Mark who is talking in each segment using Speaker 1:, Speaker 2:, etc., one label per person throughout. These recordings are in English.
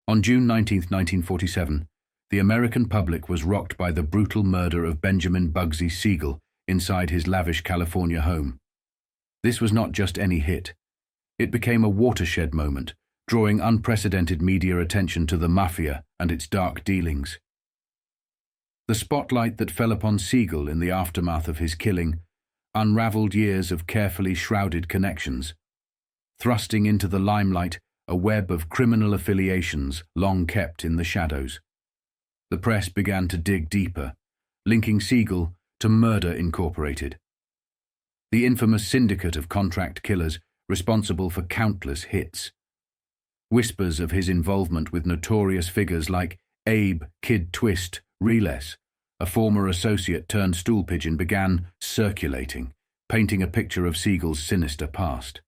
Speaker 1: On June 19, 1947, the American public was rocked by the brutal murder of Benjamin Bugsy Siegel inside his lavish California home. This was not just any hit. It became a watershed moment, drawing unprecedented media attention to the mafia and its dark dealings. The spotlight that fell upon Siegel in the aftermath of his killing unraveled years of carefully shrouded connections, thrusting into the limelight a web of criminal affiliations long kept in the shadows. The press began to dig deeper, linking Siegel to Murder Incorporated, the infamous syndicate of contract killers responsible for countless hits. Whispers of his involvement with notorious figures like Abe Kid Twist Reles, a former associate turned stool pigeon, began circulating, painting a picture of Siegel's sinister past.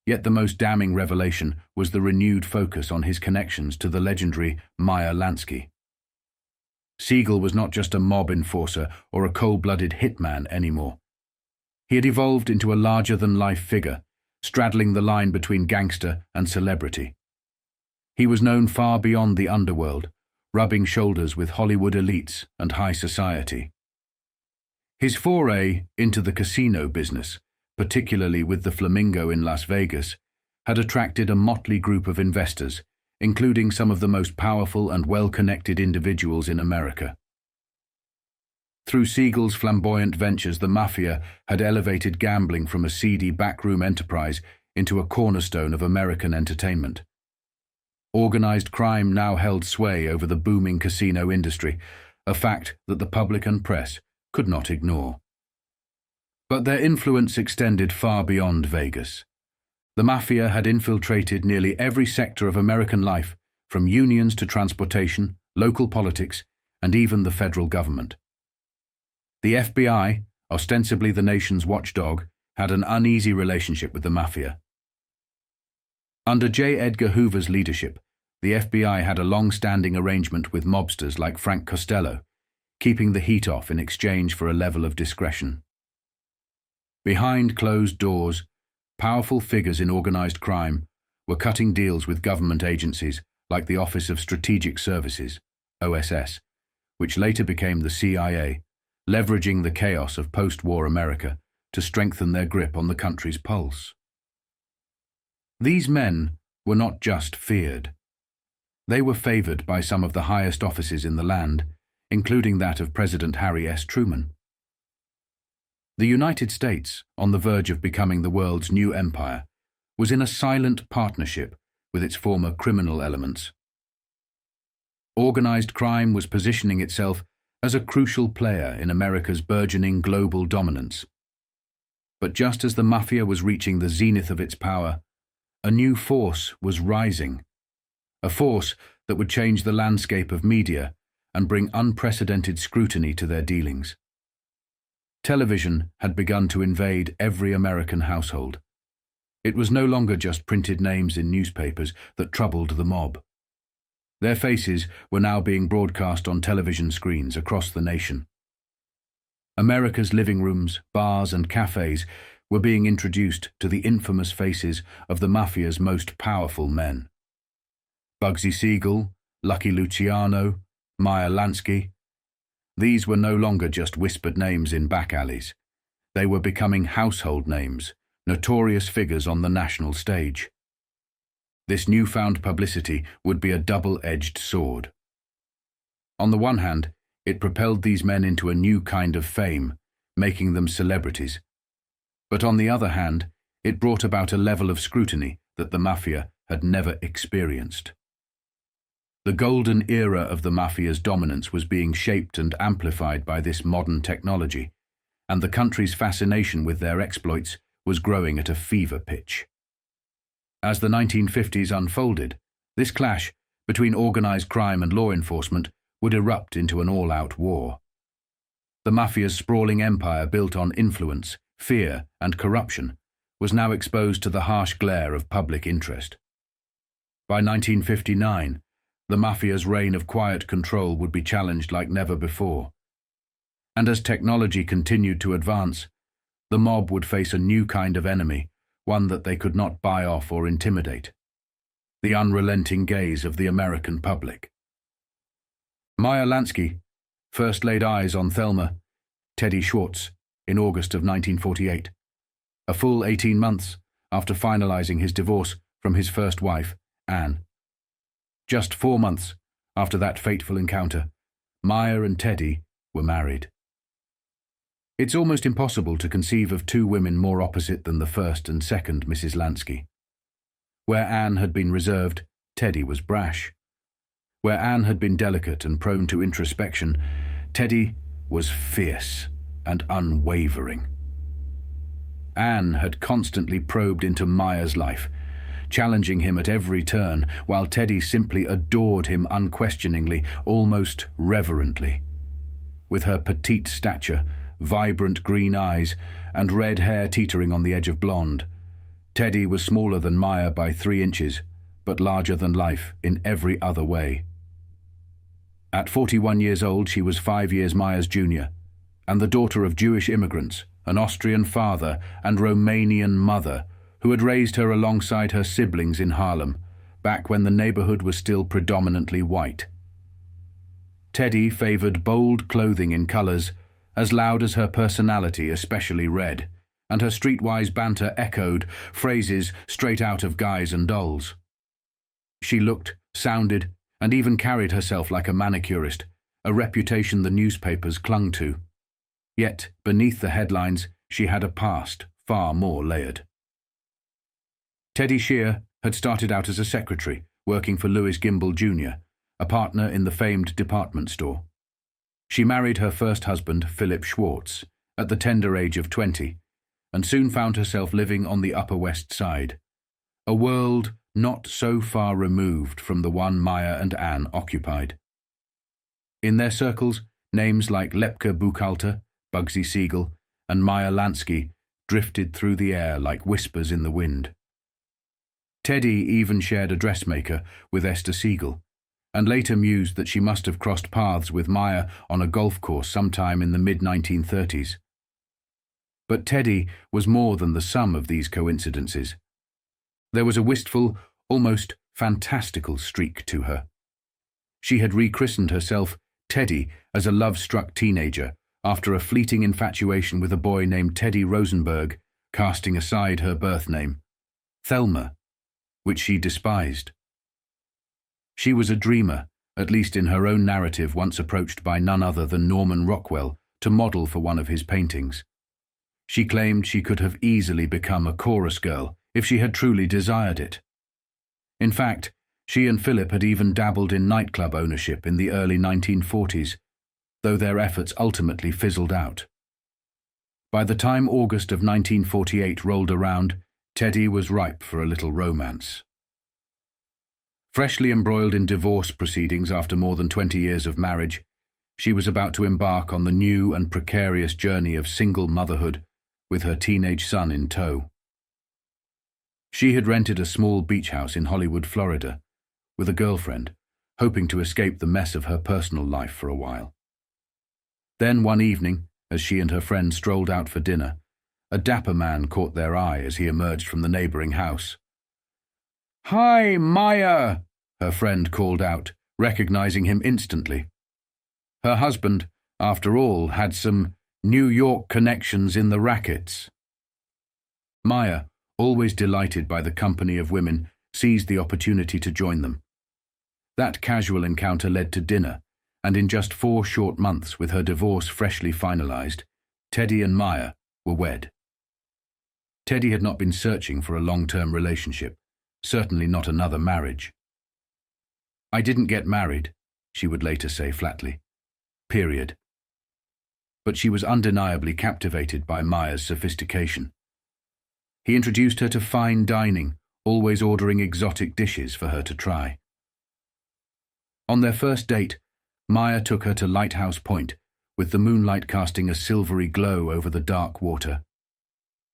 Speaker 1: Yet the most damning revelation was the renewed focus on his connections to the legendary Meyer Lansky. Siegel was not just a mob enforcer or a cold-blooded hitman anymore. He had evolved into a larger-than-life figure, straddling the line between gangster and celebrity. He was known far beyond the underworld, rubbing shoulders with Hollywood elites and high society. His foray into the casino business, particularly with the Flamingo in Las Vegas, had attracted a motley group of investors, including some of the most powerful and well-connected individuals in America. Through Siegel's flamboyant ventures, the mafia had elevated gambling from a seedy backroom enterprise into a cornerstone of American entertainment. Organized crime now held sway over the booming casino industry, a fact that the public and press could not ignore. But their influence extended far beyond Vegas. The mafia had infiltrated nearly every sector of American life, from unions to transportation, local politics, and even the federal government. The FBI, ostensibly the nation's watchdog, had an uneasy relationship with the mafia. Under J. Edgar Hoover's leadership, the FBI had a long-standing arrangement with mobsters like Frank Costello, keeping the heat off in exchange for a level of discretion. Behind closed doors, powerful figures in organized crime were cutting deals with government agencies like the Office of Strategic Services, OSS, which later became the CIA, leveraging the chaos of post-war America to strengthen their grip on the country's pulse. These men were not just feared. They were favored by some of the highest offices in the land, including that of President Harry S. Truman. The United States, on the verge of becoming the world's new empire, was in a silent partnership with its former criminal elements. Organized crime was positioning itself as a crucial player in America's burgeoning global dominance. But just as the mafia was reaching the zenith of its power, a new force was rising, a force that would change the landscape of media and bring unprecedented scrutiny to their dealings. Television had begun to invade every American household. It was no longer just printed names in newspapers that troubled the mob. Their faces were now being broadcast on television screens across the nation. America's living rooms, bars, and cafes were being introduced to the infamous faces of the mafia's most powerful men. Bugsy Siegel, Lucky Luciano, Meyer Lansky. These were no longer just whispered names in back alleys. They were becoming household names, notorious figures on the national stage. This newfound publicity would be a double-edged sword. On the one hand, it propelled these men into a new kind of fame, making them celebrities. But on the other hand, it brought about a level of scrutiny that the mafia had never experienced. The golden era of the mafia's dominance was being shaped and amplified by this modern technology, and the country's fascination with their exploits was growing at a fever pitch. As the 1950s unfolded, this clash between organized crime and law enforcement would erupt into an all-out war. The mafia's sprawling empire, built on influence, fear, and corruption, was now exposed to the harsh glare of public interest. By 1959, the mafia's reign of quiet control would be challenged like never before. And as technology continued to advance, the mob would face a new kind of enemy, one that they could not buy off or intimidate. the unrelenting gaze of the American public. Meyer Lansky first laid eyes on Thelma, Teddy Schwartz, in August of 1948, a full 18 months after finalizing his divorce from his first wife, Anne. Just 4 months after that fateful encounter, Meyer and Teddy were married. It's almost impossible to conceive of two women more opposite than the first and second Mrs. Lansky. Where Anne had been reserved, Teddy was brash. Where Anne had been delicate and prone to introspection, Teddy was fierce and unwavering. Anne had constantly probed into Meyer's life, challenging him at every turn, while Teddy simply adored him unquestioningly, almost reverently. With her petite stature, vibrant green eyes, and red hair teetering on the edge of blonde, Teddy was smaller than Meyer by 3 inches, but larger than life in every other way. At 41 years old, she was 5 years Meyer's junior, and the daughter of Jewish immigrants, an Austrian father and Romanian mother, who had raised her alongside her siblings in Harlem, back when the neighborhood was still predominantly white. Teddy favored bold clothing in colors as loud as her personality, especially red, and her streetwise banter echoed phrases straight out of Guys and Dolls. She looked, sounded, and even carried herself like a manicurist, a reputation the newspapers clung to. Yet, beneath the headlines, she had a past far more layered. Teddy Shear had started out as a secretary, working for Louis Gimbel Jr., a partner in the famed department store. She married her first husband, Philip Schwartz, at the tender age of 20, and soon found herself living on the Upper West Side, a world not so far removed from the one Meyer and Anne occupied. In their circles, names like Lepke Buchalter, Bugsy Siegel, and Meyer Lansky drifted through the air like whispers in the wind. Teddy even shared a dressmaker with Esther Siegel, and later mused that she must have crossed paths with Meyer on a golf course sometime in the mid-1930s. But Teddy was more than the sum of these coincidences. There was a wistful, almost fantastical streak to her. She had rechristened herself Teddy as a love-struck teenager after a fleeting infatuation with a boy named Teddy Rosenberg, casting aside her birth name, Thelma, which she despised. She was a dreamer, at least in her own narrative, once approached by none other than Norman Rockwell to model for one of his paintings. She claimed she could have easily become a chorus girl if she had truly desired it. In fact, she and Philip had even dabbled in nightclub ownership in the early 1940s, though their efforts ultimately fizzled out. By the time August of 1948 rolled around, Teddy was ripe for a little romance. Freshly embroiled in divorce proceedings after more than 20 years of marriage, she was about to embark on the new and precarious journey of single motherhood with her teenage son in tow. She had rented a small beach house in Hollywood, Florida, with a girlfriend, hoping to escape the mess of her personal life for a while. Then one evening, as she and her friend strolled out for dinner, a dapper man caught their eye as he emerged from the neighboring house. "Hi, Meyer!" her friend called out, recognizing him instantly. Her husband, after all, had some New York connections in the rackets. Meyer, always delighted by the company of women, seized the opportunity to join them. That casual encounter led to dinner, and in just 4 short months, with her divorce freshly finalized, Teddy and Meyer were wed. Teddy had not been searching for a long-term relationship, certainly not another marriage. "I didn't get married," she would later say flatly. Period. But she was undeniably captivated by Meyer's sophistication. He introduced her to fine dining, always ordering exotic dishes for her to try. On their first date, Meyer took her to Lighthouse Point, with the moonlight casting a silvery glow over the dark water.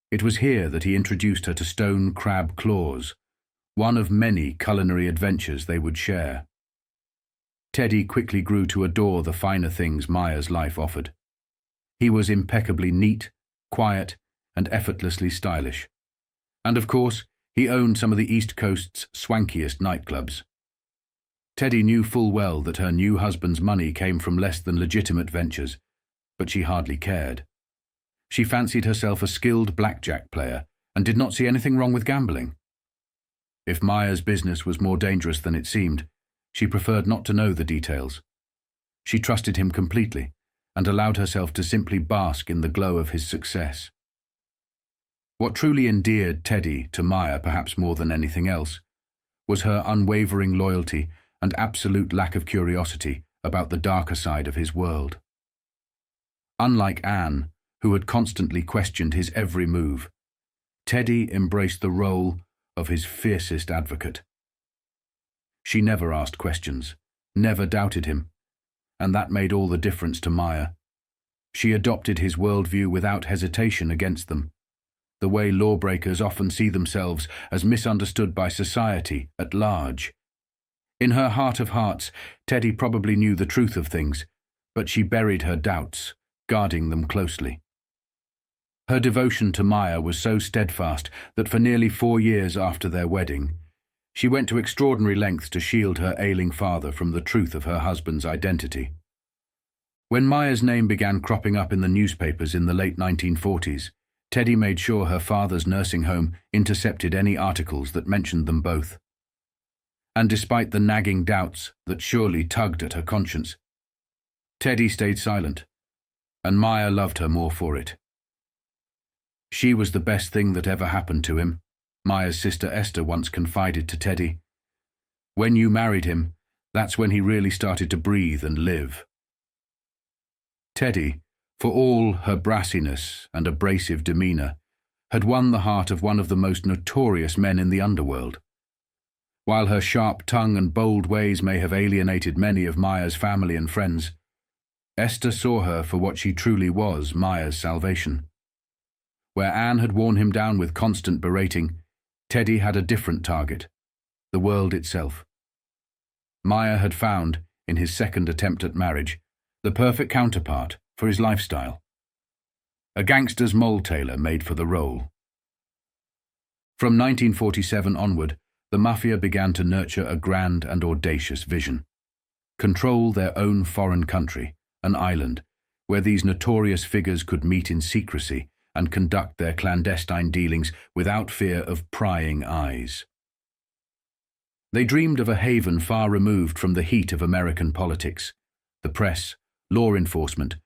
Speaker 1: It was here that he introduced her to stone crab claws, one of many culinary adventures they would share. Teddy quickly grew to adore the finer things Meyer's life offered. He was impeccably neat, quiet, and effortlessly stylish. And of course, He owned some of the East Coast's swankiest nightclubs. Teddy knew full well that her new husband's money came from less than legitimate ventures, but she hardly cared. She fancied herself a skilled blackjack player and did not see anything wrong with gambling. If Meyer's business was more dangerous than it seemed, she preferred not to know the details. She trusted him completely and allowed herself to simply bask in the glow of his success. What truly endeared Teddy to Meyer, perhaps more than anything else, was her unwavering loyalty and absolute lack of curiosity about the darker side of his world. Unlike Anne, who had constantly questioned his every move, Teddy embraced the role of his fiercest advocate. She never asked questions, never doubted him, and that made all the difference to Meyer. She adopted his worldview without hesitation against them, the way lawbreakers often see themselves as misunderstood by society at large. In her heart of hearts, Teddy probably knew the truth of things, but she buried her doubts, guarding them closely. Her devotion to Meyer was so steadfast that for nearly 4 years after their wedding, she went to extraordinary lengths to shield her ailing father from the truth of her husband's identity. When Meyer's name began cropping up in the newspapers in the late 1940s, Teddy made sure her father's nursing home intercepted any articles that mentioned them both. And despite the nagging doubts that surely tugged at her conscience, Teddy stayed silent, and Meyer loved her more for it. She was the best thing that ever happened to him, Meyer's sister Esther once confided to Teddy. When you married him, that's when he really started to breathe and live. Teddy, for all her brassiness and abrasive demeanor, had won the heart of one of the most notorious men in the underworld. While her sharp tongue and bold ways may have alienated many of Meyer's family and friends, Esther saw her for what she truly was, Meyer's salvation. Where Anne had worn him down with constant berating, Teddy had a different target, the world itself. Meyer had found, in his second attempt at marriage, the perfect counterpart for his lifestyle. A gangster's mole tailor made for the role. From 1947 onward, the Mafia began to nurture a grand and audacious vision. Control their own foreign country, an island, where these notorious figures could meet in secrecy and conduct their clandestine dealings without fear of prying eyes. They dreamed of a haven far removed from the heat of American politics, the press, law enforcement,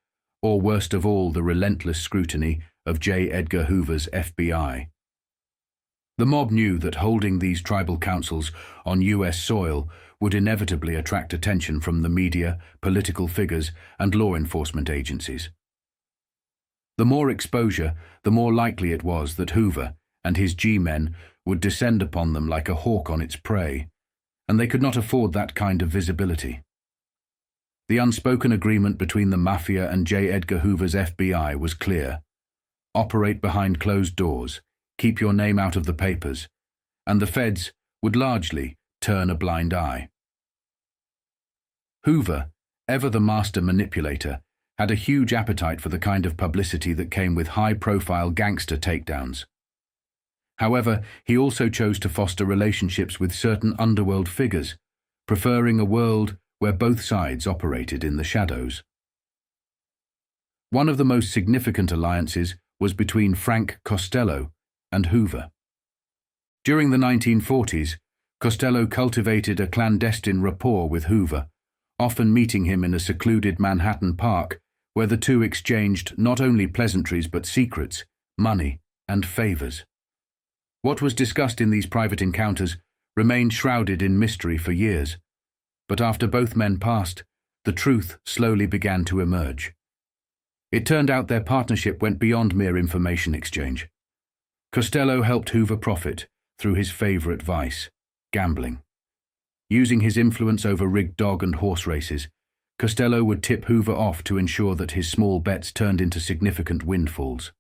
Speaker 1: or worst of all, the relentless scrutiny of J. Edgar Hoover's FBI. The mob knew that holding these tribal councils on U.S. soil would inevitably attract attention from the media, political figures, and law enforcement agencies. The more exposure, the more likely it was that Hoover and his G-men would descend upon them like a hawk on its prey, and they could not afford that kind of visibility. The unspoken agreement between the Mafia and J. Edgar Hoover's FBI was clear. Operate behind closed doors, keep your name out of the papers, and the feds would largely turn a blind eye. Hoover, ever the master manipulator, had a huge appetite for the kind of publicity that came with high-profile gangster takedowns. However, he also chose to foster relationships with certain underworld figures, preferring a world where both sides operated in the shadows. One of the most significant alliances was between Frank Costello and Hoover. During the 1940s, Costello cultivated a clandestine rapport with Hoover, often meeting him in a secluded Manhattan park where the two exchanged not only pleasantries but secrets, money, and favors. What was discussed in these private encounters remained shrouded in mystery for years, but after both men passed, the truth slowly began to emerge. It turned out their partnership went beyond mere information exchange. Costello helped Hoover profit through his favorite vice, gambling. Using his influence over rigged dog and horse races, Costello would tip Hoover off to ensure that his small bets turned into significant windfalls.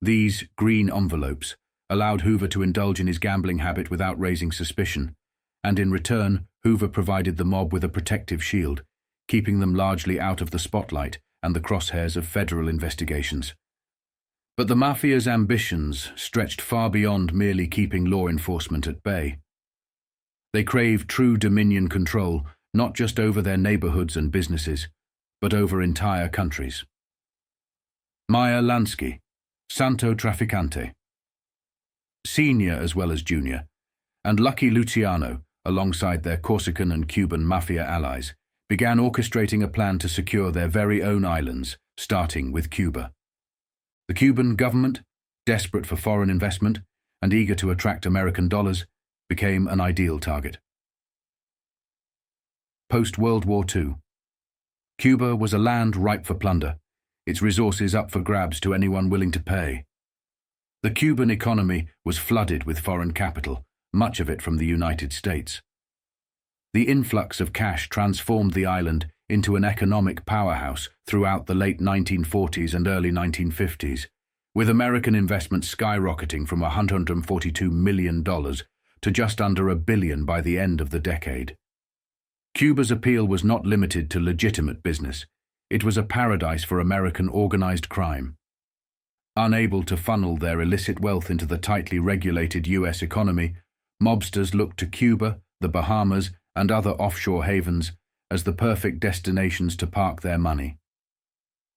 Speaker 1: These green envelopes allowed Hoover to indulge in his gambling habit without raising suspicion, and in return, Hoover provided the mob with a protective shield, keeping them largely out of the spotlight and the crosshairs of federal investigations. But the mafia's ambitions stretched far beyond merely keeping law enforcement at bay. They craved true dominion control, not just over their neighborhoods and businesses, but over entire countries. Meyer Lansky, Santo Trafficante. Senior as well as junior, and Lucky Luciano, alongside their Corsican and Cuban mafia allies, began orchestrating a plan to secure their very own islands, starting with Cuba. The Cuban government, desperate for foreign investment and eager to attract American dollars, became an ideal target. Post-World War II. Cuba was a land ripe for plunder, its resources up for grabs to anyone willing to pay. The Cuban economy was flooded with foreign capital, much of it from the United States. The influx of cash transformed the island into an economic powerhouse throughout the late 1940s and early 1950s, with American investment skyrocketing from $142 million to just under $1 billion by the end of the decade. Cuba's appeal was not limited to legitimate business. It was a paradise for American organized crime. Unable to funnel their illicit wealth into the tightly regulated U.S. economy, mobsters looked to Cuba, the Bahamas, and other offshore havens as the perfect destinations to park their money.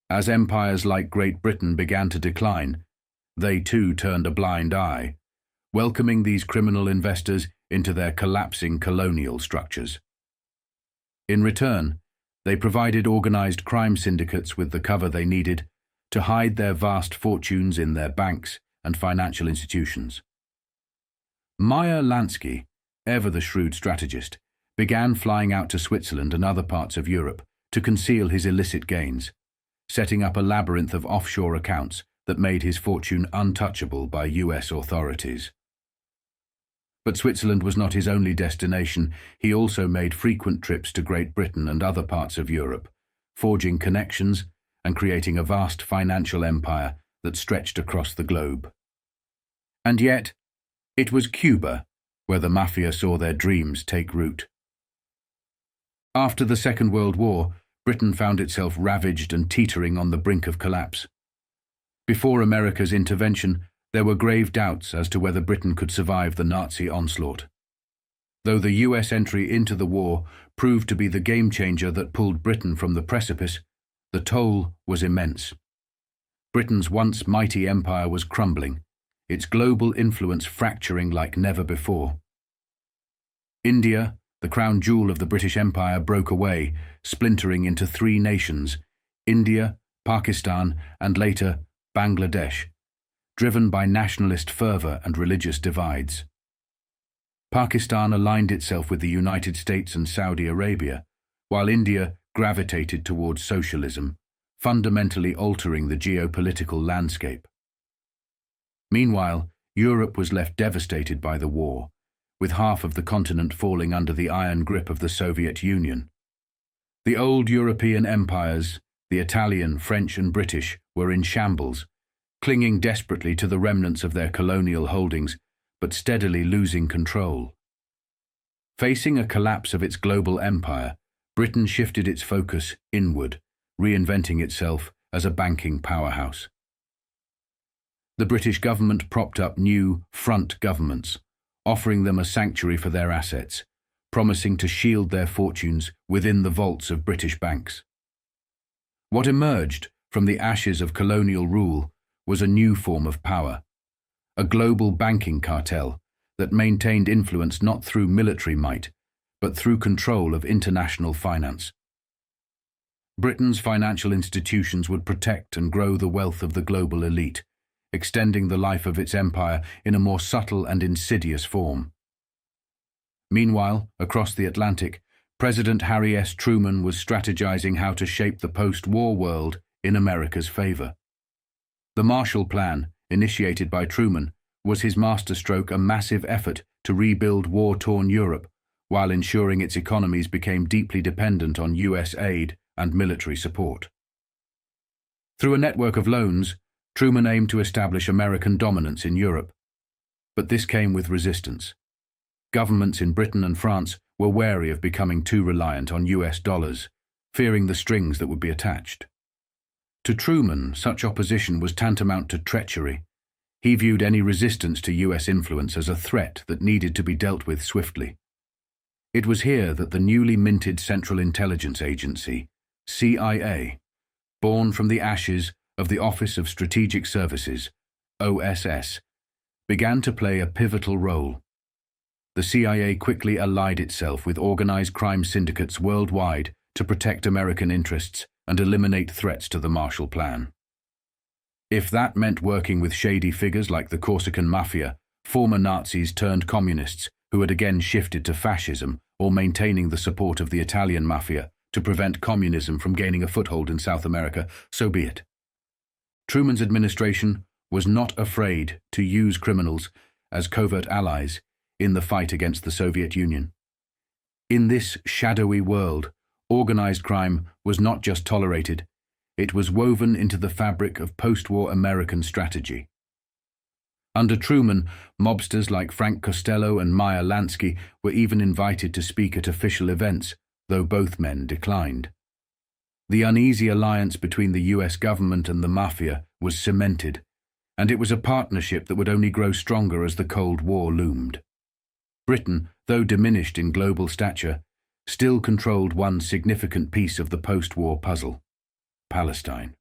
Speaker 1: As empires like Great Britain began to decline, they too turned a blind eye, welcoming these criminal investors into their collapsing colonial structures. In return, they provided organized crime syndicates with the cover they needed to hide their vast fortunes in their banks and financial institutions. Meyer Lansky, ever the shrewd strategist, began flying out to Switzerland and other parts of Europe to conceal his illicit gains, setting up a labyrinth of offshore accounts that made his fortune untouchable by U.S. authorities. But Switzerland was not his only destination. He also made frequent trips to Great Britain and other parts of Europe, forging connections and creating a vast financial empire that stretched across the globe. And yet, it was Cuba where the mafia saw their dreams take root. After the Second World War, Britain found itself ravaged and teetering on the brink of collapse. Before America's intervention, there were grave doubts as to whether Britain could survive the Nazi onslaught. Though the US entry into the war proved to be the game-changer that pulled Britain from the precipice, the toll was immense. Britain's once mighty empire was crumbling, its global influence fracturing like never before. India, the crown jewel of the British Empire, broke away, splintering into 3 nations: India, Pakistan, and later Bangladesh, driven by nationalist fervor and religious divides. Pakistan aligned itself with the United States and Saudi Arabia, while India gravitated towards socialism, fundamentally altering the geopolitical landscape. Meanwhile, Europe was left devastated by the war, with half of the continent falling under the iron grip of the Soviet Union. The old European empires, the Italian, French, and British, were in shambles, clinging desperately to the remnants of their colonial holdings, but steadily losing control. Facing a collapse of its global empire, Britain shifted its focus inward, reinventing itself as a banking powerhouse. The British government propped up new front governments, offering them a sanctuary for their assets, promising to shield their fortunes within the vaults of British banks. What emerged from the ashes of colonial rule was a new form of power, a global banking cartel that maintained influence not through military might, but through control of international finance. Britain's financial institutions would protect and grow the wealth of the global elite, extending the life of its empire in a more subtle and insidious form. Meanwhile, across the Atlantic, President Harry S. Truman was strategizing how to shape the post-war world in America's favor. The Marshall Plan, initiated by Truman, was his masterstroke, a massive effort to rebuild war-torn Europe, while ensuring its economies became deeply dependent on U.S. aid and military support. Through a network of loans, Truman aimed to establish American dominance in Europe. But this came with resistance. Governments in Britain and France were wary of becoming too reliant on US dollars, fearing the strings that would be attached. To Truman, such opposition was tantamount to treachery. He viewed any resistance to US influence as a threat that needed to be dealt with swiftly. It was here that the newly minted Central Intelligence Agency, CIA, born from the ashes of the Office of Strategic Services, OSS, began to play a pivotal role. The CIA quickly allied itself with organized crime syndicates worldwide to protect American interests and eliminate threats to the Marshall Plan. If that meant working with shady figures like the Corsican Mafia, former Nazis turned communists who had again shifted to fascism, or maintaining the support of the Italian Mafia to prevent communism from gaining a foothold in South America, so be it. Truman's administration was not afraid to use criminals as covert allies in the fight against the Soviet Union. In this shadowy world, organized crime was not just tolerated, it was woven into the fabric of post-war American strategy. Under Truman, mobsters like Frank Costello and Meyer Lansky were even invited to speak at official events, though both men declined. The uneasy alliance between the US government and the Mafia was cemented, and it was a partnership that would only grow stronger as the Cold War loomed. Britain, though diminished in global stature, still controlled one significant piece of the post-war puzzle: Palestine.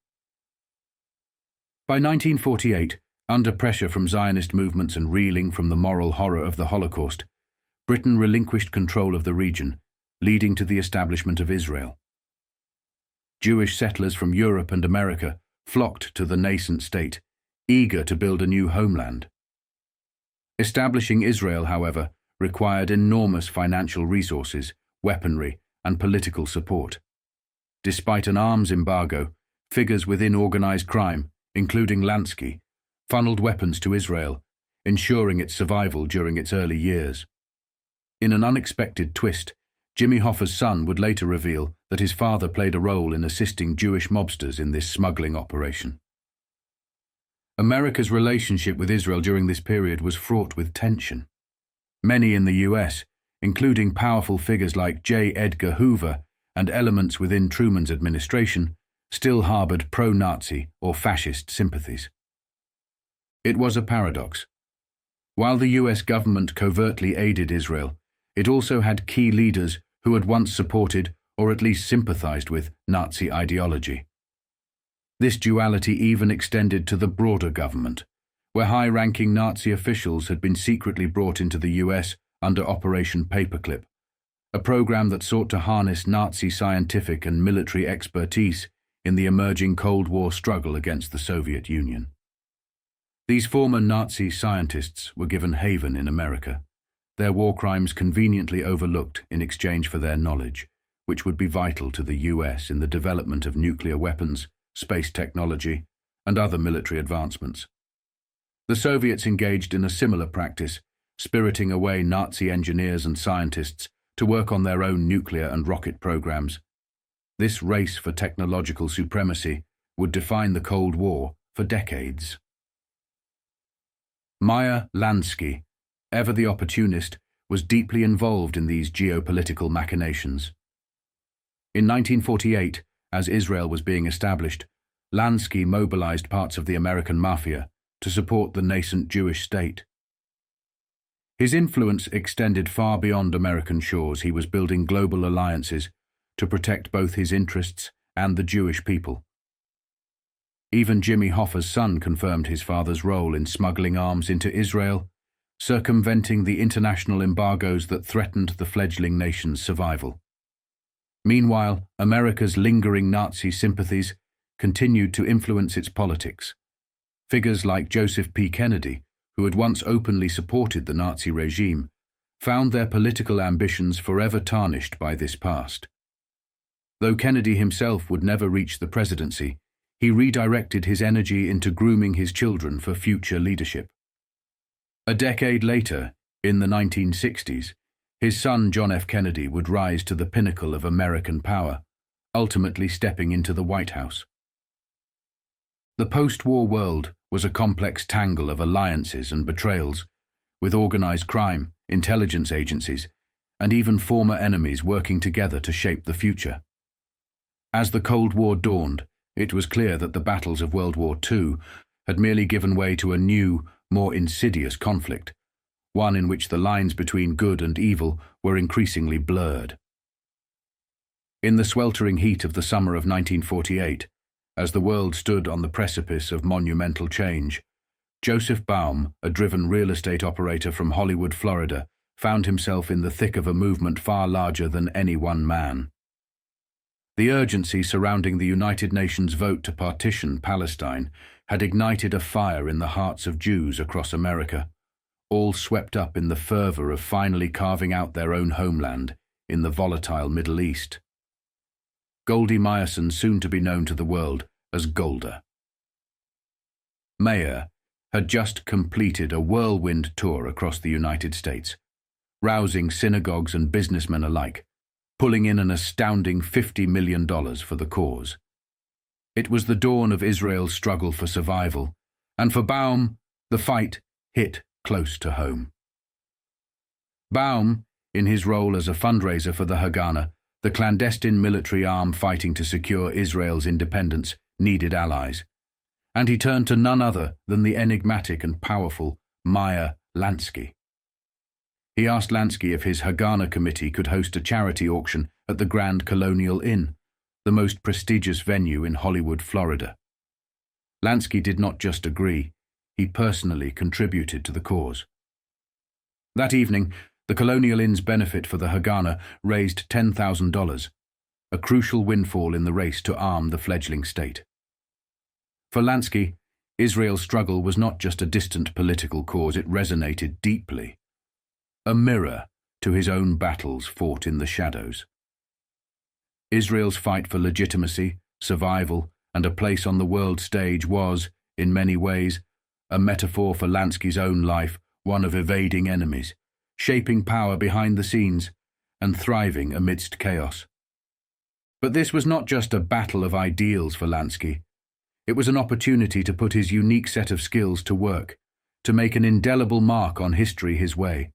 Speaker 1: By 1948, under pressure from Zionist movements and reeling from the moral horror of the Holocaust, Britain relinquished control of the region, leading to the establishment of Israel. Jewish settlers from Europe and America flocked to the nascent state, eager to build a new homeland. Establishing Israel, however, required enormous financial resources, weaponry, and political support. Despite an arms embargo, figures within organized crime, including Lansky, funneled weapons to Israel, ensuring its survival during its early years. In an unexpected twist, Jimmy Hoffa's son would later reveal that his father played a role in assisting Jewish mobsters in this smuggling operation. America's relationship with Israel during this period was fraught with tension. Many in the US, including powerful figures like J. Edgar Hoover and elements within Truman's administration, still harbored pro-Nazi or fascist sympathies. It was a paradox. While the US government covertly aided Israel, it also had key leaders who had once supported or at least sympathized with Nazi ideology. This duality even extended to the broader government, where high-ranking Nazi officials had been secretly brought into the US under Operation Paperclip, a program that sought to harness Nazi scientific and military expertise in the emerging Cold War struggle against the Soviet Union. These former Nazi scientists were given haven in America, their war crimes conveniently overlooked in exchange for their knowledge, which would be vital to the US in the development of nuclear weapons, space technology, and other military advancements. The Soviets engaged in a similar practice, spiriting away Nazi engineers and scientists to work on their own nuclear and rocket programs. This race for technological supremacy would define the Cold War for decades. Meyer Lansky, ever the opportunist, was deeply involved in these geopolitical machinations. In 1948, as Israel was being established, Lansky mobilized parts of the American Mafia to support the nascent Jewish state. His influence extended far beyond American shores. He was building global alliances to protect both his interests and the Jewish people. Even Jimmy Hoffa's son confirmed his father's role in smuggling arms into Israel, circumventing the international embargoes that threatened the fledgling nation's survival. Meanwhile, America's lingering Nazi sympathies continued to influence its politics. Figures like Joseph P. Kennedy, who had once openly supported the Nazi regime, found their political ambitions forever tarnished by this past. Though Kennedy himself would never reach the presidency, he redirected his energy into grooming his children for future leadership. A decade later, in the 1960s, his son John F. Kennedy would rise to the pinnacle of American power, ultimately stepping into the White House. The post-war world was a complex tangle of alliances and betrayals, with organized crime, intelligence agencies, and even former enemies working together to shape the future. As the Cold War dawned, It was clear that the battles of World War II had merely given way to a new, more insidious conflict, one in which the lines between good and evil were increasingly blurred. In the sweltering heat of the summer of 1948, as the world stood on the precipice of monumental change, Joseph Baum, a driven real estate operator from Hollywood, Florida, found himself in the thick of a movement far larger than any one man. The urgency surrounding the United Nations vote to partition Palestine had ignited a fire in the hearts of Jews across America, all swept up in the fervor of finally carving out their own homeland in the volatile Middle East. Goldie Meyerson, soon to be known to the world as Golda. Meyer had just completed a whirlwind tour across the United States, rousing synagogues and businessmen alike, pulling in an astounding $50 million for the cause. It was the dawn of Israel's struggle for survival, and for Baum, the fight hit close to home. Baum, in his role as a fundraiser for the Haganah, the clandestine military arm fighting to secure Israel's independence, needed allies, and he turned to none other than the enigmatic and powerful Meyer Lansky. He asked Lansky if his Haganah committee could host a charity auction at the Grand Colonial Inn, the most prestigious venue in Hollywood, Florida. Lansky did not just agree, he personally contributed to the cause. That evening, the Colonial Inn's benefit for the Haganah raised $10,000, a crucial windfall in the race to arm the fledgling state. For Lansky, Israel's struggle was not just a distant political cause, it resonated deeply. A mirror to his own battles fought in the shadows. Israel's fight for legitimacy, survival, and a place on the world stage was, in many ways, a metaphor for Lansky's own life, one of evading enemies, shaping power behind the scenes, and thriving amidst chaos. But this was not just a battle of ideals for Lansky. It was an opportunity to put his unique set of skills to work, to make an indelible mark on history his way.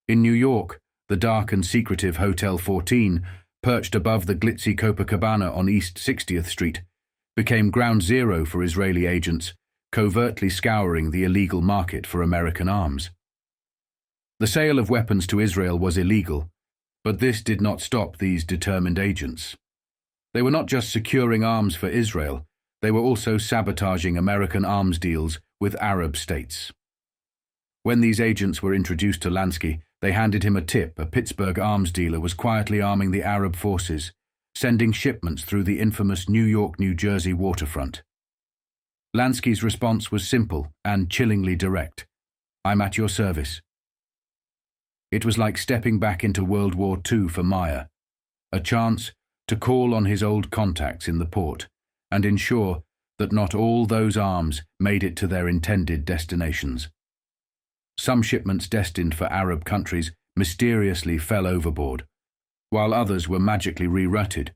Speaker 1: In New York, the dark and secretive Hotel 14, perched above the glitzy Copacabana on East 60th Street, became ground zero for Israeli agents, covertly scouring the illegal market for American arms. The sale of weapons to Israel was illegal, but this did not stop these determined agents. They were not just securing arms for Israel, they were also sabotaging American arms deals with Arab states. When these agents were introduced to Lansky, they handed him a tip. A Pittsburgh arms dealer was quietly arming the Arab forces, sending shipments through the infamous New York-New Jersey waterfront. Lansky's response was simple and chillingly direct. "I'm at your service." It was like stepping back into World War II for Meyer, a chance to call on his old contacts in the port and ensure that not all those arms made it to their intended destinations. Some shipments destined for Arab countries mysteriously fell overboard, while others were magically rerouted,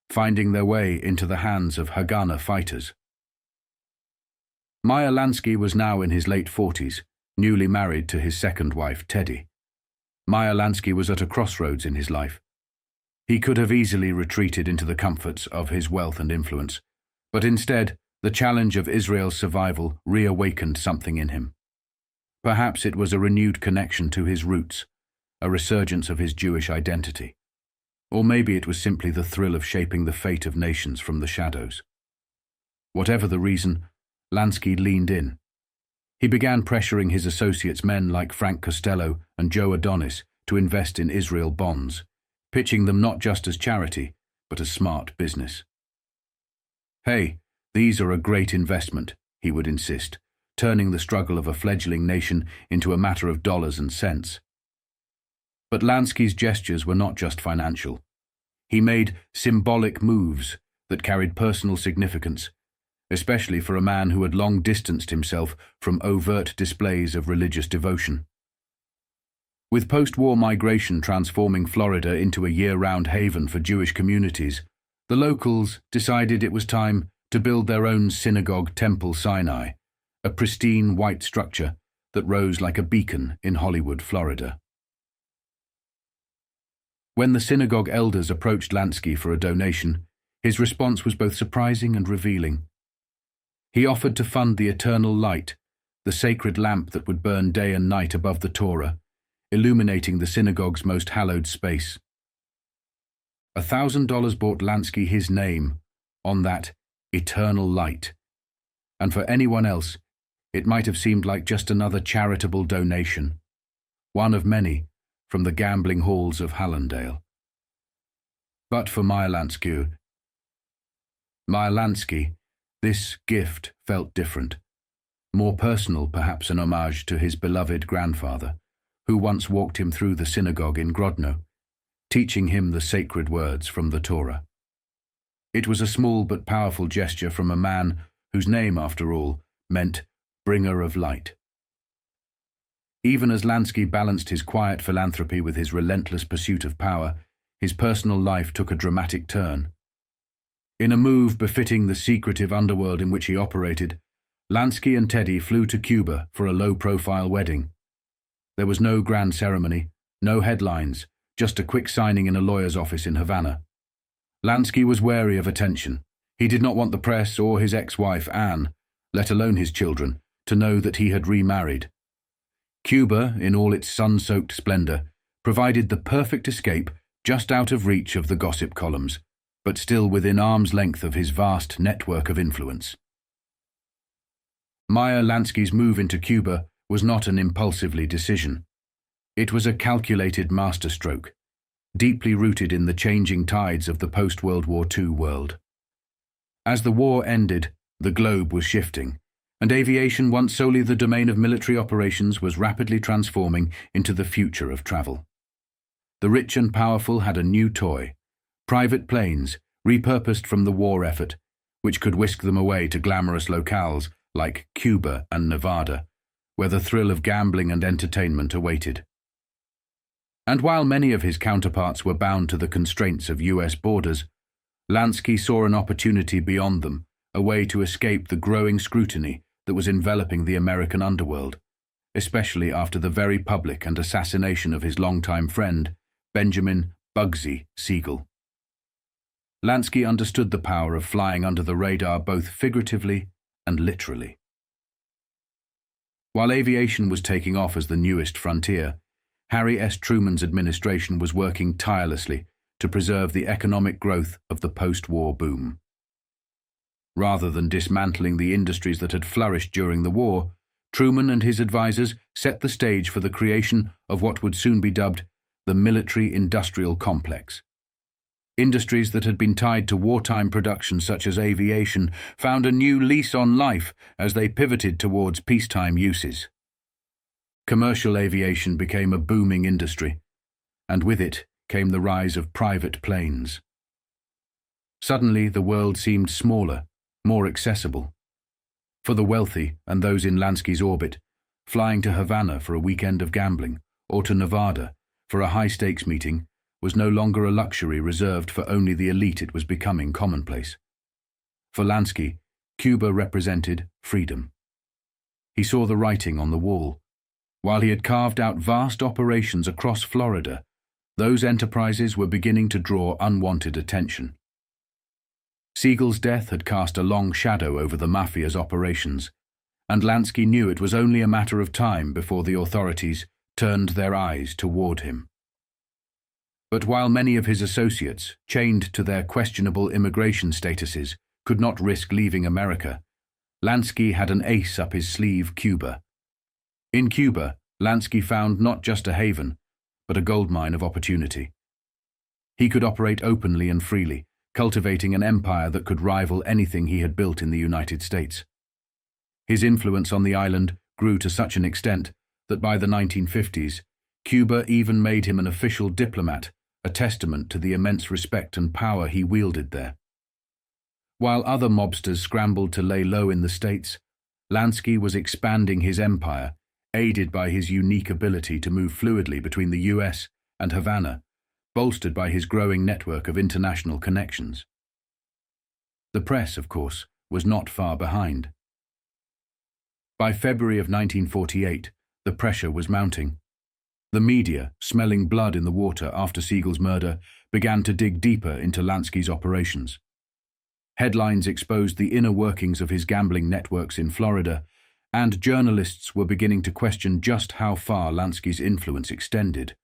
Speaker 1: finding their way into the hands of Haganah fighters. Meyer Lansky was now in his late 40s, newly married to his second wife, Teddy. Meyer Lansky was at a crossroads in his life. He could have easily retreated into the comforts of his wealth and influence, but instead, the challenge of Israel's survival reawakened something in him. Perhaps it was a renewed connection to his roots, a resurgence of his Jewish identity. Or maybe it was simply the thrill of shaping the fate of nations from the shadows. Whatever the reason, Lansky leaned in. He began pressuring his associates, men like Frank Costello and Joe Adonis, to invest in Israel bonds, pitching them not just as charity, but as smart business. "Hey, these are a great investment," he would insist, turning the struggle of a fledgling nation into a matter of dollars and cents. But Lansky's gestures were not just financial. He made symbolic moves that carried personal significance, especially for a man who had long distanced himself from overt displays of religious devotion. With post-war migration transforming Florida into a year-round haven for Jewish communities, the locals decided it was time to build their own synagogue Temple Sinai, a pristine white structure that rose like a beacon in Hollywood, Florida. When the synagogue elders approached Lansky for a donation, His response was both surprising and revealing. He offered to fund the eternal light, the sacred lamp that would burn day and night above the Torah, illuminating the synagogue's most hallowed space. $1,000 bought Lansky his name on that eternal light, and for anyone else, it might have seemed like just another charitable donation, one of many from the gambling halls of Hallandale. But for Meyer Lansky, this gift felt different, more personal, perhaps an homage to his beloved grandfather, who once walked him through the synagogue in Grodno, teaching him the sacred words from the Torah. It was a small but powerful gesture from a man whose name, after all, meant bringer of light. Even as Lansky balanced his quiet philanthropy with his relentless pursuit of power, his personal life took a dramatic turn. In a move befitting the secretive underworld in which he operated, Lansky and Teddy flew to Cuba for a low-profile wedding. There was no grand ceremony, no headlines, just a quick signing in a lawyer's office in Havana. Lansky was wary of attention. He did not want the press or his ex-wife, Anne, let alone his children, to know that he had remarried. Cuba, in all its sun-soaked splendor, provided the perfect escape just out of reach of the gossip columns, but still within arm's length of his vast network of influence. Meyer Lansky's move into Cuba was not an impulsively decision. It was a calculated masterstroke, deeply rooted in the changing tides of the post-World War II world. As the war ended, the globe was shifting, and aviation, once solely the domain of military operations, was rapidly transforming into the future of travel. The rich and powerful had a new toy, private planes, repurposed from the war effort, which could whisk them away to glamorous locales like Cuba and Nevada, where the thrill of gambling and entertainment awaited. And while many of his counterparts were bound to the constraints of US borders, Lansky saw an opportunity beyond them, a way to escape the growing scrutiny that was enveloping the American underworld, especially after the very public and assassination of his longtime friend, Benjamin Bugsy Siegel. Lansky understood the power of flying under the radar both figuratively and literally. While aviation was taking off as the newest frontier, Harry S. Truman's administration was working tirelessly to preserve the economic growth of the post-war boom. Rather than dismantling the industries that had flourished during the war, Truman and his advisors set the stage for the creation of what would soon be dubbed the military-industrial complex. Industries that had been tied to wartime production such as aviation found a new lease on life as they pivoted towards peacetime uses. Commercial aviation became a booming industry, and with it came the rise of private planes. Suddenly, the world seemed smaller, more accessible. For the wealthy and those in Lansky's orbit, flying to Havana for a weekend of gambling, or to Nevada for a high-stakes meeting, was no longer a luxury reserved for only the elite. It was becoming commonplace. For Lansky, Cuba represented freedom. He saw the writing on the wall. While he had carved out vast operations across Florida, those enterprises were beginning to draw unwanted attention. Siegel's death had cast a long shadow over the mafia's operations, and Lansky knew it was only a matter of time before the authorities turned their eyes toward him. But while many of his associates, chained to their questionable immigration statuses, could not risk leaving America, Lansky had an ace up his sleeve: Cuba. In Cuba, Lansky found not just a haven, but a goldmine of opportunity. He could operate openly and freely, cultivating an empire that could rival anything he had built in the United States. His influence on the island grew to such an extent that by the 1950s, Cuba even made him an official diplomat, a testament to the immense respect and power he wielded there. While other mobsters scrambled to lay low in the States, Lansky was expanding his empire, aided by his unique ability to move fluidly between the US and Havana, bolstered by his growing network of international connections. The press, of course, was not far behind. By February of 1948, the pressure was mounting. The media, smelling blood in the water after Siegel's murder, began to dig deeper into Lansky's operations. Headlines exposed the inner workings of his gambling networks in Florida, and journalists were beginning to question just how far Lansky's influence extended.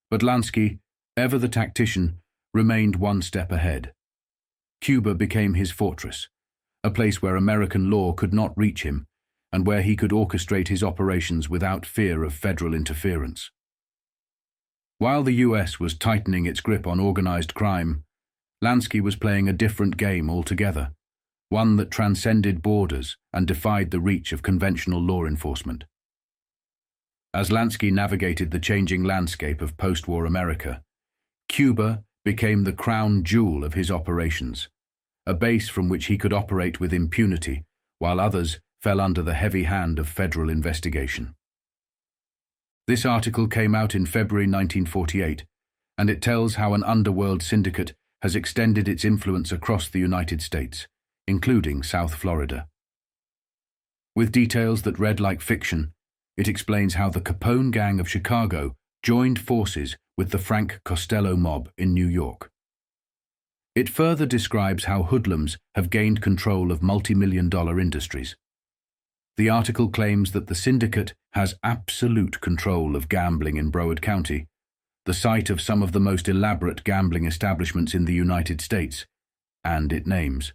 Speaker 1: But Lansky, ever the tactician, remained one step ahead. Cuba became his fortress, a place where American law could not reach him, and where he could orchestrate his operations without fear of federal interference. While the US was tightening its grip on organized crime, Lansky was playing a different game altogether, one that transcended borders and defied the reach of conventional law enforcement. As Lansky navigated the changing landscape of post-war America, Cuba became the crown jewel of his operations, a base from which he could operate with impunity, while others fell under the heavy hand of federal investigation. This article came out in February 1948, and it tells how an underworld syndicate has extended its influence across the United States, including South Florida. With details that read like fiction, it explains how the Capone gang of Chicago joined forces with the Frank Costello mob in New York. It further describes how hoodlums have gained control of multi-million-dollar industries. The article claims that the syndicate has absolute control of gambling in Broward County, the site of some of the most elaborate gambling establishments in the United States, and it names.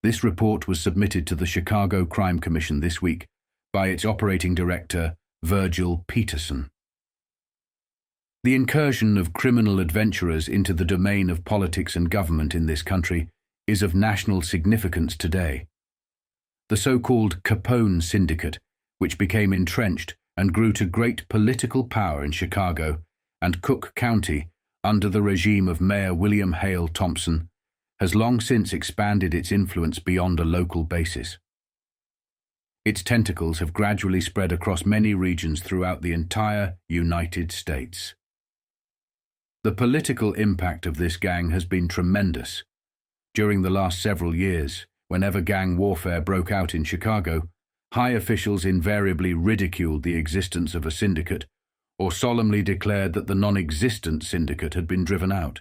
Speaker 1: This report was submitted to the Chicago Crime Commission this week by its operating director, Virgil Peterson. The incursion of criminal adventurers into the domain of politics and government in this country is of national significance today. The so-called Capone Syndicate, which became entrenched and grew to great political power in Chicago and Cook County under the regime of Mayor William Hale Thompson, has long since expanded its influence beyond a local basis. Its tentacles have gradually spread across many regions throughout the entire United States. The political impact of this gang has been tremendous. During the last several years, whenever gang warfare broke out in Chicago, high officials invariably ridiculed the existence of a syndicate or solemnly declared that the non-existent syndicate had been driven out.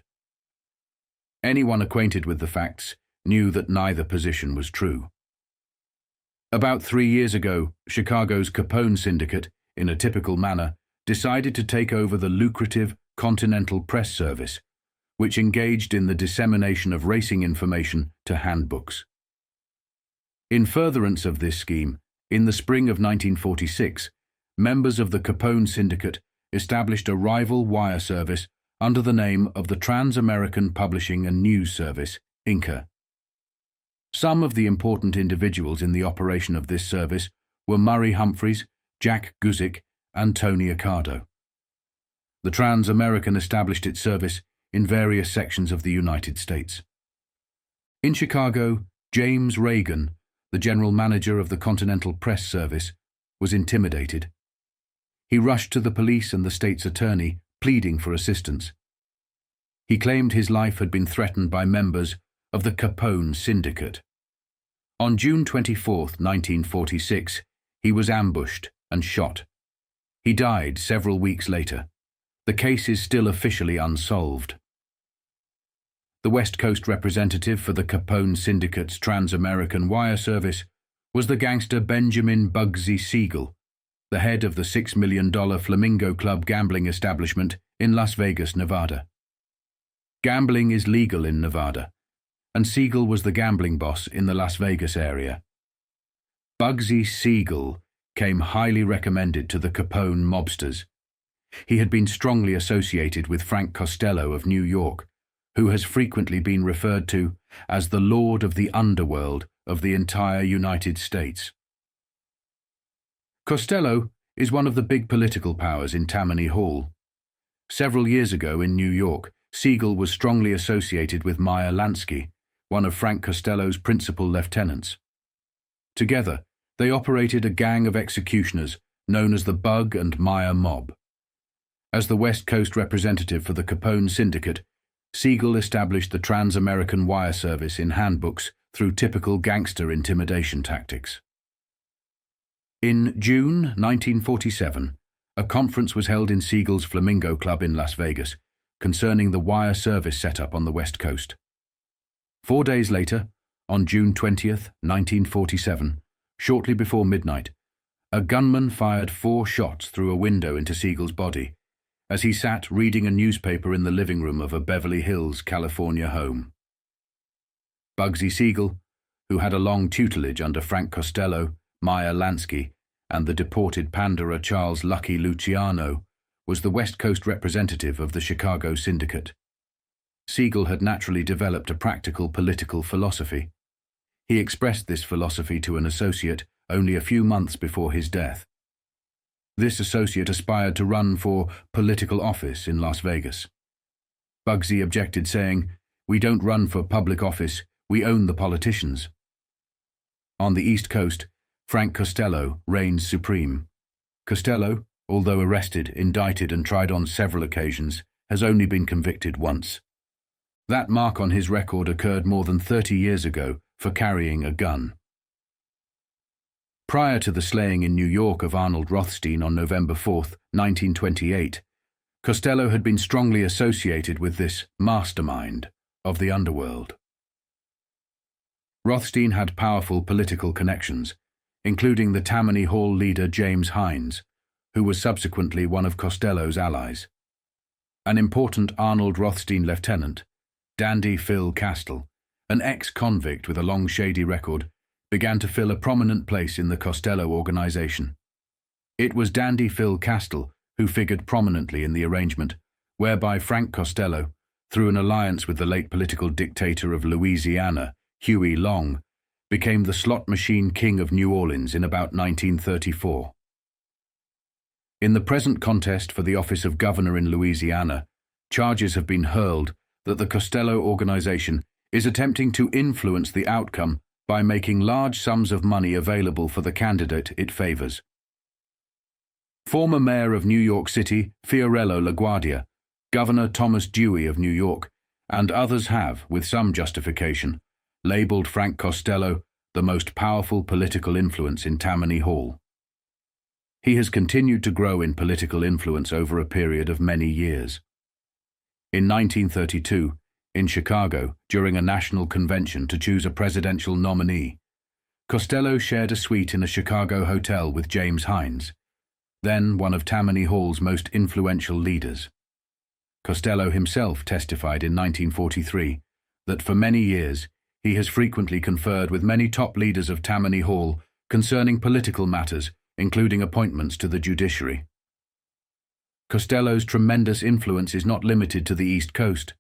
Speaker 1: Anyone acquainted with the facts knew that neither position was true. About 3 years ago, Chicago's Capone Syndicate, in a typical manner, decided to take over the lucrative Continental Press Service, which engaged in the dissemination of racing information to handbooks. In furtherance of this scheme, in the spring of 1946, members of the Capone Syndicate established a rival wire service under the name of the Trans-American Publishing and News Service, Inca. Some of the important individuals in the operation of this service were Murray Humphreys, Jack Guzik, and Tony Accardo. The Trans-American established its service in various sections of the United States. In Chicago, James Reagan, the general manager of the Continental Press Service, was intimidated. He rushed to the police and the state's attorney, pleading for assistance. He claimed his life had been threatened by members of the Capone Syndicate. On June 24, 1946, he was ambushed and shot. He died several weeks later. The case is still officially unsolved. The West Coast representative for the Capone Syndicate's Trans-American Wire Service was the gangster Benjamin Bugsy Siegel, the head of the $6 million Flamingo Club gambling establishment in Las Vegas, Nevada. Gambling is legal in Nevada, and Siegel was the gambling boss in the Las Vegas area. Bugsy Siegel came highly recommended to the Capone mobsters. He had been strongly associated with Frank Costello of New York, who has frequently been referred to as the Lord of the Underworld of the entire United States. Costello is one of the big political powers in Tammany Hall. Several years ago in New York, Siegel was strongly associated with Meyer Lansky, one of Frank Costello's principal lieutenants. Together, they operated a gang of executioners known as the Bug and Meyer Mob. As the West Coast representative for the Capone Syndicate, Siegel established the Trans-American Wire Service in handbooks through typical gangster intimidation tactics. In June 1947, a conference was held in Siegel's Flamingo Club in Las Vegas concerning the wire service setup on the West Coast. 4 days later, on June 20th, 1947, shortly before midnight, a gunman fired 4 shots through a window into Siegel's body as he sat reading a newspaper in the living room of a Beverly Hills, California home. Bugsy Siegel, who had a long tutelage under Frank Costello, Meyer Lansky, and the deported panderer Charles Lucky Luciano, was the West Coast representative of the Chicago Syndicate. Siegel had naturally developed a practical political philosophy. He expressed this philosophy to an associate only a few months before his death. This associate aspired to run for political office in Las Vegas. Bugsy objected, saying, "We don't run for public office, we own the politicians." On the East Coast, Frank Costello reigns supreme. Costello, although arrested, indicted, and tried on several occasions, has only been convicted once. That mark on his record occurred more than 30 years ago for carrying a gun. Prior to the slaying in New York of Arnold Rothstein on November 4, 1928, Costello had been strongly associated with this mastermind of the underworld. Rothstein had powerful political connections, including the Tammany Hall leader James Hines, who was subsequently one of Costello's allies. An important Arnold Rothstein lieutenant, Dandy Phil Castell, an ex-convict with a long shady record, began to fill a prominent place in the Costello organization. It was Dandy Phil Castell who figured prominently in the arrangement, whereby Frank Costello, through an alliance with the late political dictator of Louisiana, Huey Long, became the slot machine king of New Orleans in about 1934. In the present contest for the office of governor in Louisiana, charges have been hurled that the Costello organization is attempting to influence the outcome by making large sums of money available for the candidate it favors. Former Mayor of New York City, Fiorello LaGuardia, Governor Thomas Dewey of New York, and others have, with some justification, labeled Frank Costello the most powerful political influence in Tammany Hall. He has continued to grow in political influence over a period of many years. In 1932, in Chicago, during a national convention to choose a presidential nominee, Costello shared a suite in a Chicago hotel with James Hines, then one of Tammany Hall's most influential leaders. Costello himself testified in 1943 that for many years he has frequently conferred with many top leaders of Tammany Hall concerning political matters, including appointments to the judiciary. Costello's tremendous influence is not limited to the East Coast.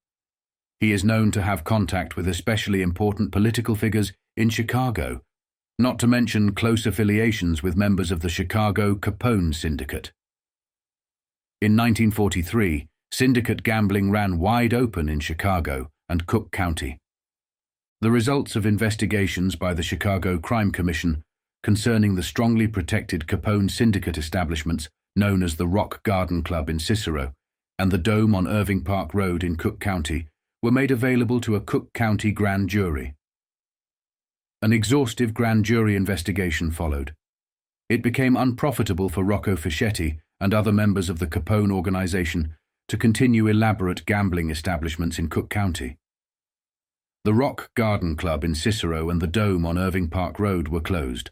Speaker 1: He is known to have contact with especially important political figures in Chicago, not to mention close affiliations with members of the Chicago Capone Syndicate. In 1943, syndicate gambling ran wide open in Chicago and Cook County. The results of investigations by the Chicago Crime Commission concerning the strongly protected Capone syndicate establishments known as the Rock Garden Club in Cicero and the Dome on Irving Park Road in Cook County were made available to a Cook County grand jury. An exhaustive grand jury investigation followed. It became unprofitable for Rocco Fischetti and other members of the Capone organization to continue elaborate gambling establishments in Cook County. The Rock Garden Club in Cicero and the Dome on Irving Park Road were closed.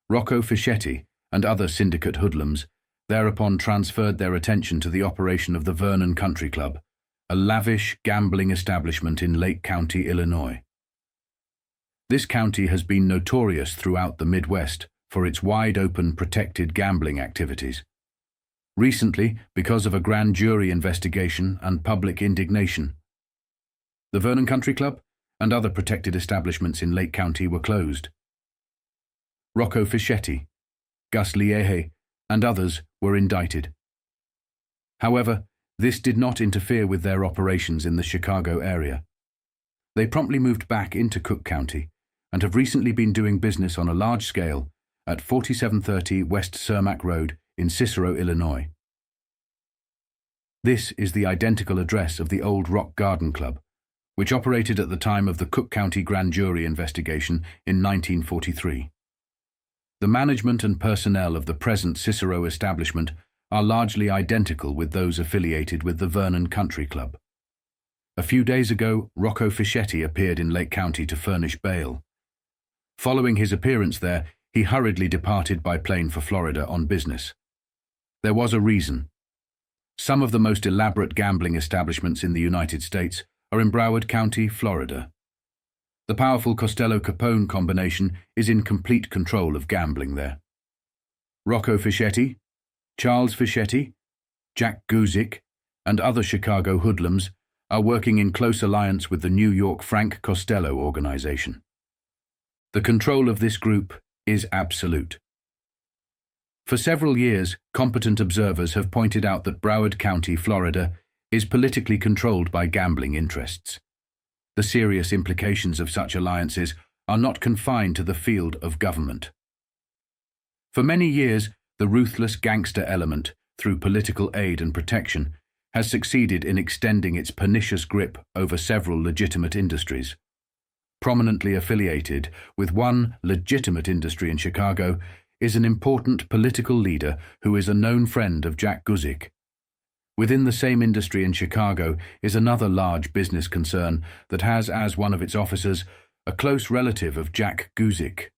Speaker 1: Rocco Fischetti and other syndicate hoodlums thereupon transferred their attention to the operation of the Vernon Country Club, a lavish gambling establishment in Lake County, Illinois. This county has been notorious throughout the Midwest for its wide-open protected gambling activities. Recently, because of a grand jury investigation and public indignation, the Vernon Country Club and other protected establishments in Lake County were closed. Rocco Fischetti, Gus Liehe, and others were indicted. However, this did not interfere with their operations in the Chicago area. They promptly moved back into Cook County and have recently been doing business on a large scale at 4730 West Cermak Road in Cicero, Illinois. This is the identical address of the old Rock Garden Club, which operated at the time of the Cook County grand jury investigation in 1943. The management and personnel of the present Cicero establishment are largely identical with those affiliated with the Vernon Country Club. A few days ago, Rocco Fischetti appeared in Lake County to furnish bail. Following his appearance there, he hurriedly departed by plane for Florida on business. There was a reason. Some of the most elaborate gambling establishments in the United States are in Broward County, Florida. The powerful Costello-Capone combination is in complete control of gambling there. Rocco Fischetti, Charles Fischetti, Jack Guzik, and other Chicago hoodlums are working in close alliance with the New York Frank Costello organization. The control of this group is absolute. For several years, competent observers have pointed out that Broward County, Florida, is politically controlled by gambling interests. The serious implications of such alliances are not confined to the field of government. For many years, the ruthless gangster element, through political aid and protection, has succeeded in extending its pernicious grip over several legitimate industries. Prominently affiliated with one legitimate industry in Chicago is an important political leader who is a known friend of Jack Guzik. Within the same industry in Chicago is another large business concern that has as one of its officers a close relative of Jack Guzik.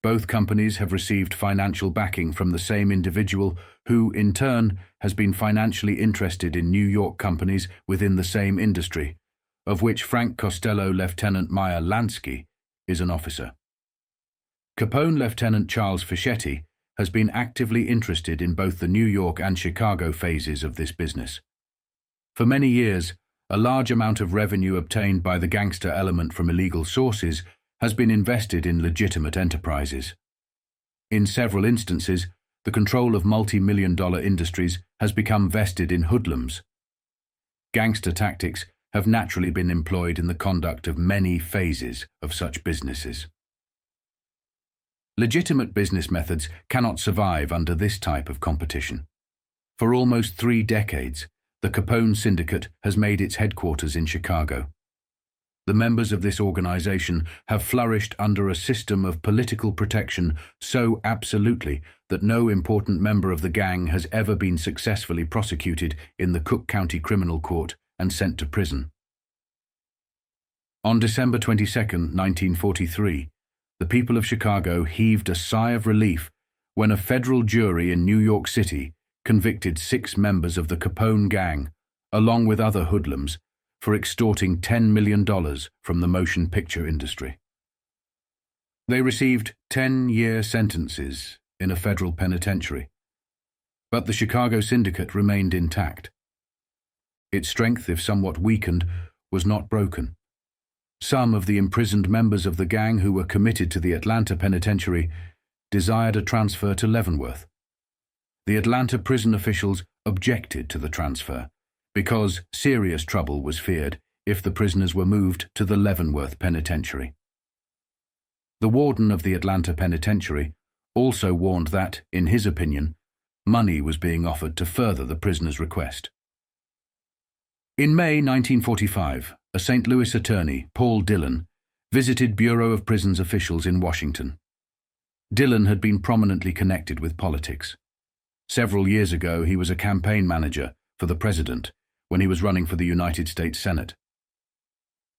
Speaker 1: Both companies have received financial backing from the same individual who, in turn, has been financially interested in New York companies within the same industry, of which Frank Costello Lieutenant Meyer Lansky is an officer. Capone Lieutenant Charles Fischetti has been actively interested in both the New York and Chicago phases of this business. For many years, a large amount of revenue obtained by the gangster element from illegal sources has been invested in legitimate enterprises. In several instances, the control of multi-million-dollar industries has become vested in hoodlums. Gangster tactics have naturally been employed in the conduct of many phases of such businesses. Legitimate business methods cannot survive under this type of competition. For almost 3 decades, the Capone Syndicate has made its headquarters in Chicago. The members of this organization have flourished under a system of political protection so absolutely that no important member of the gang has ever been successfully prosecuted in the Cook County Criminal Court and sent to prison. On December 22, 1943, the people of Chicago heaved a sigh of relief when a federal jury in New York City convicted 6 members of the Capone gang, along with other hoodlums, for extorting $10 million from the motion picture industry. They received 10-year sentences in a federal penitentiary, but the Chicago Syndicate remained intact. Its strength, if somewhat weakened, was not broken. Some of the imprisoned members of the gang who were committed to the Atlanta penitentiary desired a transfer to Leavenworth. The Atlanta prison officials objected to the transfer because serious trouble was feared if the prisoners were moved to the Leavenworth penitentiary. The warden of the Atlanta penitentiary also warned that, in his opinion, money was being offered to further the prisoners' request. In May 1945, a St. Louis attorney, Paul Dillon, visited Bureau of Prisons officials in Washington. Dillon had been prominently connected with politics. Several years ago, he was a campaign manager for the president when he was running for the United States Senate.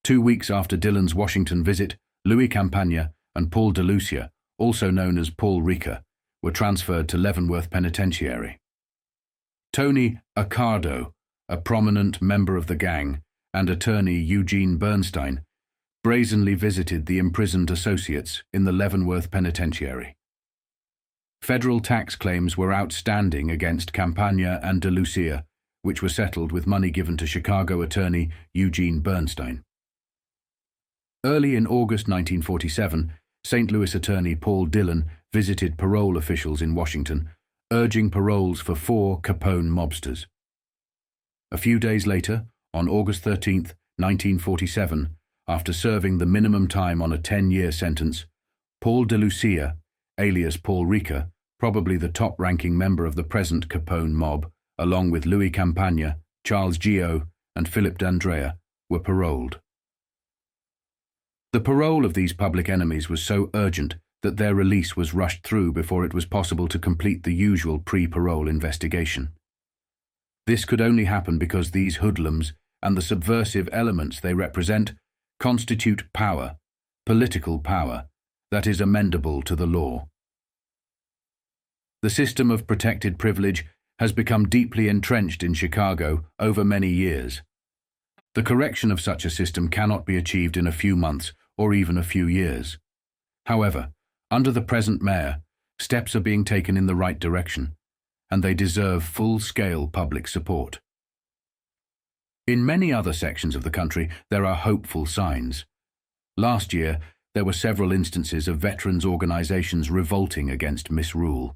Speaker 1: 2 weeks after Dillon's Washington visit, Louis Campagna and Paul DeLucia, also known as Paul Ricca, were transferred to Leavenworth Penitentiary. Tony Accardo, a prominent member of the gang, and attorney Eugene Bernstein, brazenly visited the imprisoned associates in the Leavenworth Penitentiary. Federal tax claims were outstanding against Campagna and DeLucia, which were settled with money given to Chicago attorney Eugene Bernstein. Early in August 1947, St. Louis attorney Paul Dillon visited parole officials in Washington, urging paroles for 4 Capone mobsters. A few days later, on August 13, 1947, after serving the minimum time on a 10-year sentence, Paul DeLucia, alias Paul Ricca, probably the top-ranking member of the present Capone mob, along with Louis Campagna, Charles Gio, and Philip D'Andrea, were paroled. The parole of these public enemies was so urgent that their release was rushed through before it was possible to complete the usual pre-parole investigation. This could only happen because these hoodlums, and the subversive elements they represent constitute power, political power, that is amendable to the law. The system of protected privilege has become deeply entrenched in Chicago over many years. The correction of such a system cannot be achieved in a few months or even a few years. However, under the present mayor, steps are being taken in the right direction, and they deserve full-scale public support. In many other sections of the country, there are hopeful signs. Last year, there were several instances of veterans' organizations revolting against misrule.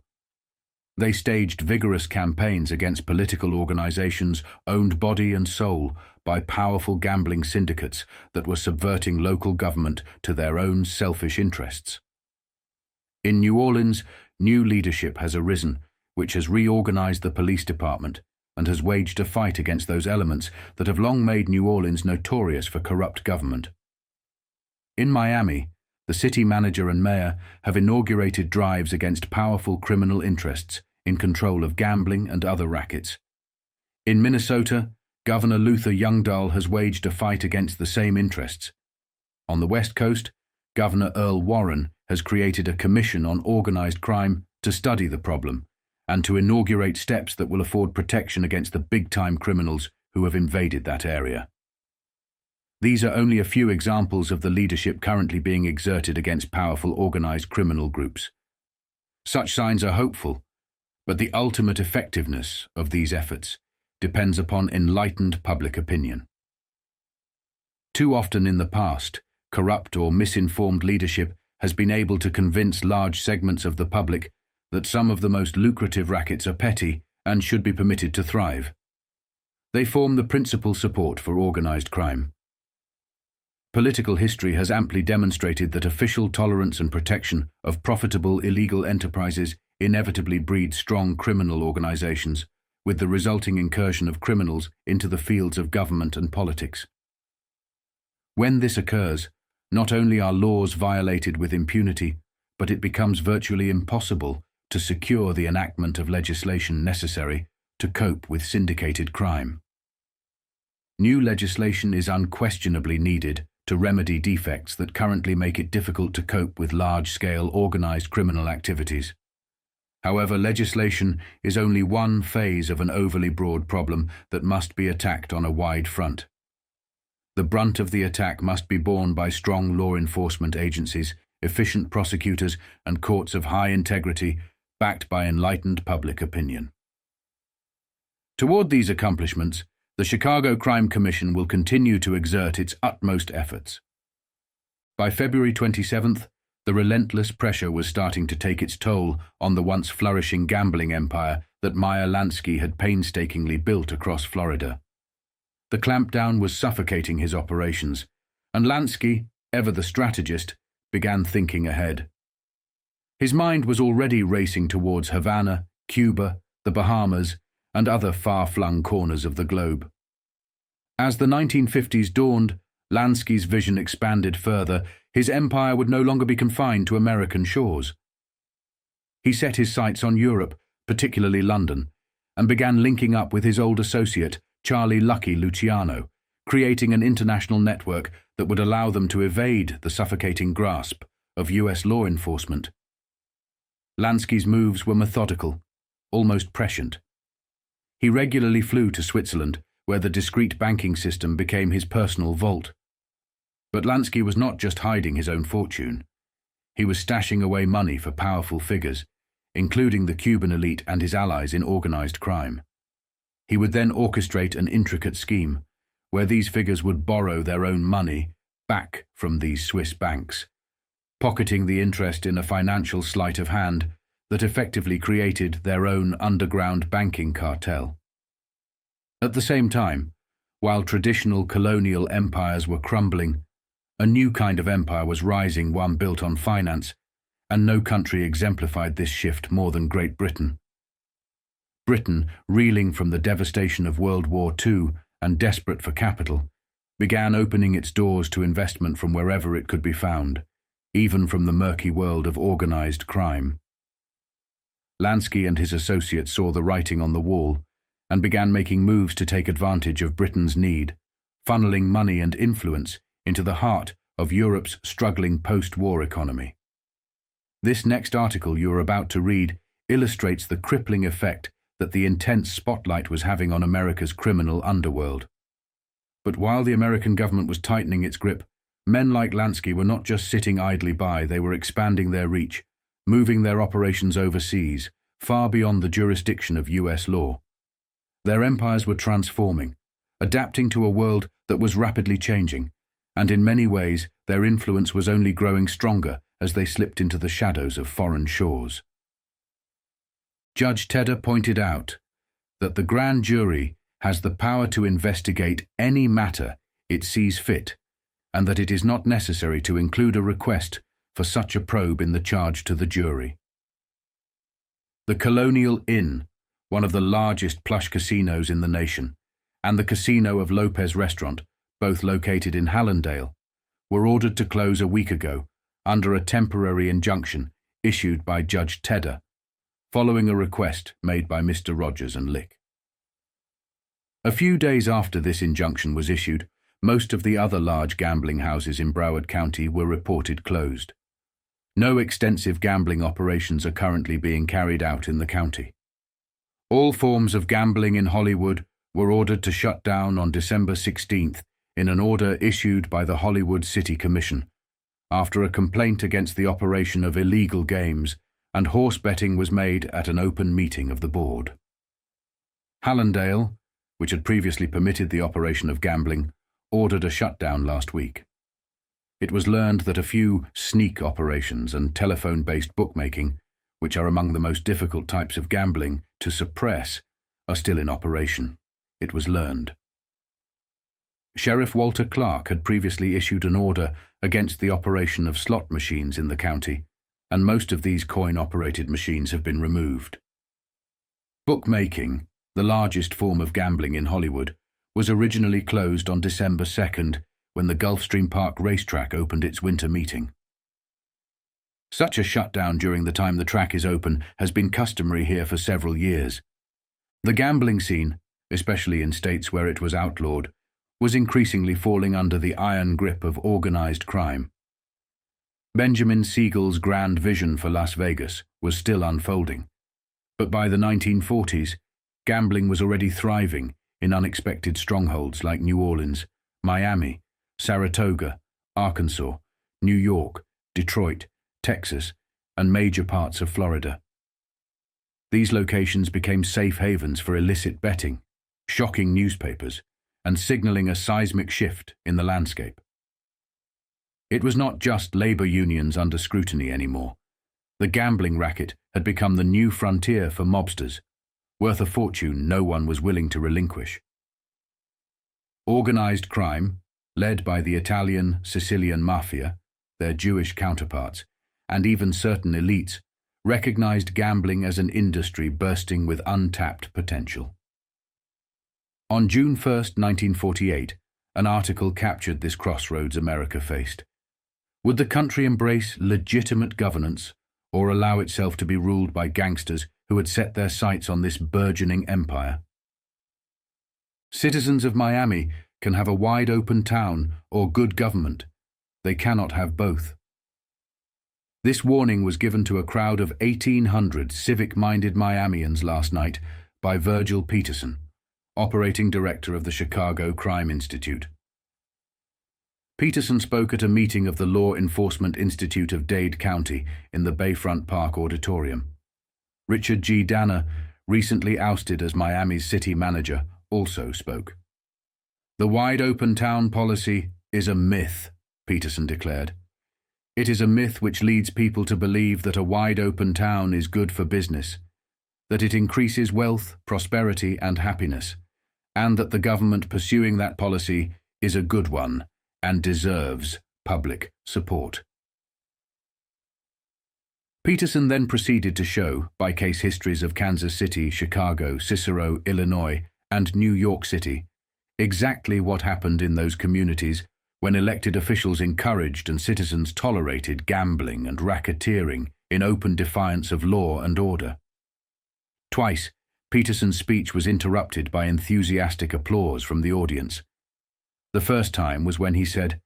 Speaker 1: They staged vigorous campaigns against political organizations owned body and soul by powerful gambling syndicates that were subverting local government to their own selfish interests. In New Orleans, new leadership has arisen, which has reorganized the police department and has waged a fight against those elements that have long made New Orleans notorious for corrupt government. In Miami, the city manager and mayor have inaugurated drives against powerful criminal interests in control of gambling and other rackets. In Minnesota, Governor Luther Youngdahl has waged a fight against the same interests. On the West Coast, Governor Earl Warren has created a commission on organized crime to study the problem and to inaugurate steps that will afford protection against the big-time criminals who have invaded that area. These are only a few examples of the leadership currently being exerted against powerful organized criminal groups. Such signs are hopeful, but the ultimate effectiveness of these efforts depends upon enlightened public opinion. Too often in the past, corrupt or misinformed leadership has been able to convince large segments of the public that some of the most lucrative rackets are petty and should be permitted to thrive. They form the principal support for organized crime. Political history has amply demonstrated that official tolerance and protection of profitable illegal enterprises inevitably breeds strong criminal organizations, with the resulting incursion of criminals into the fields of government and politics. When this occurs, not only are laws violated with impunity, but it becomes virtually impossible to secure the enactment of legislation necessary to cope with syndicated crime. New legislation is unquestionably needed to remedy defects that currently make it difficult to cope with large-scale organized criminal activities. However, legislation is only one phase of an overly broad problem that must be attacked on a wide front. The brunt of the attack must be borne by strong law enforcement agencies, efficient prosecutors, and courts of high integrity, backed by enlightened public opinion. Toward these accomplishments, the Chicago Crime Commission will continue to exert its utmost efforts. By February 27th, the relentless pressure was starting to take its toll on the once flourishing gambling empire that Meyer Lansky had painstakingly built across Florida. The clampdown was suffocating his operations, and Lansky, ever the strategist, began thinking ahead. His mind was already racing towards Havana, Cuba, the Bahamas, and other far-flung corners of the globe. As the 1950s dawned, Lansky's vision expanded further. His empire would no longer be confined to American shores. He set his sights on Europe, particularly London, and began linking up with his old associate, Charlie "Lucky" Luciano, creating an international network that would allow them to evade the suffocating grasp of US law enforcement. Lansky's moves were methodical, almost prescient. He regularly flew to Switzerland, where the discreet banking system became his personal vault. But Lansky was not just hiding his own fortune. He was stashing away money for powerful figures, including the Cuban elite and his allies in organized crime. He would then orchestrate an intricate scheme, where these figures would borrow their own money back from these Swiss banks, pocketing the interest in a financial sleight of hand that effectively created their own underground banking cartel. At the same time, while traditional colonial empires were crumbling, a new kind of empire was rising, one built on finance, and no country exemplified this shift more than Great Britain. Britain, reeling from the devastation of World War II and desperate for capital, began opening its doors to investment from wherever it could be found, even from the murky world of organized crime. Lansky and his associates saw the writing on the wall and began making moves to take advantage of Britain's need funneling money and influence into the heart of Europe's struggling post-war economy. This next article you are about to read illustrates the crippling effect that the intense spotlight was having on America's criminal underworld. But while the American government was tightening its grip, men like Lansky were not just sitting idly by, they were expanding their reach, moving their operations overseas, far beyond the jurisdiction of US law. Their empires were transforming, adapting to a world that was rapidly changing, and in many ways their influence was only growing stronger as they slipped into the shadows of foreign shores. Judge Tedder pointed out that the grand jury has the power to investigate any matter it sees fit, and that it is not necessary to include a request for such a probe in the charge to the jury. The Colonial Inn, one of the largest plush casinos in the nation, and the Casino of Lopez restaurant, both located in Hallandale, were ordered to close a week ago under a temporary injunction issued by Judge Tedder, following a request made by Mr. Rogers and Lick. A few days after this injunction was issued, most of the other large gambling houses in Broward County were reported closed. No extensive gambling operations are currently being carried out in the county. All forms of gambling in Hollywood were ordered to shut down on December 16th in an order issued by the Hollywood City Commission, after a complaint against the operation of illegal games and horse betting was made at an open meeting of the board. Hallandale, which had previously permitted the operation of gambling, ordered a shutdown last week. It was learned that a few sneak operations and telephone-based bookmaking, which are among the most difficult types of gambling to suppress, are still in operation. It was learned. Sheriff Walter Clark had previously issued an order against the operation of slot machines in the county, and most of these coin-operated machines have been removed. Bookmaking, the largest form of gambling in Hollywood, was originally closed on December 2nd when the Gulfstream Park racetrack opened its winter meeting. Such a shutdown during the time the track is open has been customary here for several years. The gambling scene, especially in states where it was outlawed, was increasingly falling under the iron grip of organized crime. Benjamin Siegel's grand vision for Las Vegas was still unfolding, but by the 1940s, gambling was already thriving in unexpected strongholds like New Orleans, Miami, Saratoga, Arkansas, New York, Detroit, Texas, and major parts of Florida. These locations became safe havens for illicit betting, shocking newspapers, and signaling a seismic shift in the landscape. It was not just labor unions under scrutiny anymore. The gambling racket had become the new frontier for mobsters, worth a fortune no one was willing to relinquish. Organized crime, led by the Italian, Sicilian mafia, their Jewish counterparts, and even certain elites, recognized gambling as an industry bursting with untapped potential. On June 1, 1948, an article captured this crossroads America faced. Would the country embrace legitimate governance or allow itself to be ruled by gangsters who had set their sights on this burgeoning empire? Citizens of Miami can have a wide-open town or good government. They cannot have both. This warning was given to a crowd of 1,800 civic-minded Miamians last night by Virgil Peterson, operating director of the Chicago Crime Institute. Peterson spoke at a meeting of the Law Enforcement Institute of Dade County in the Bayfront Park Auditorium. Richard G. Danner, recently ousted as Miami's city manager, also spoke. The wide-open town policy is a myth, Peterson declared. It is a myth which leads people to believe that a wide-open town is good for business, that it increases wealth, prosperity, and happiness, and that the government pursuing that policy is a good one and deserves public support. Peterson then proceeded to show, by case histories of Kansas City, Chicago, Cicero, Illinois, and New York City, exactly what happened in those communities when elected officials encouraged and citizens tolerated gambling and racketeering in open defiance of law and order. Twice, Peterson's speech was interrupted by enthusiastic applause from the audience. The first time was when he said,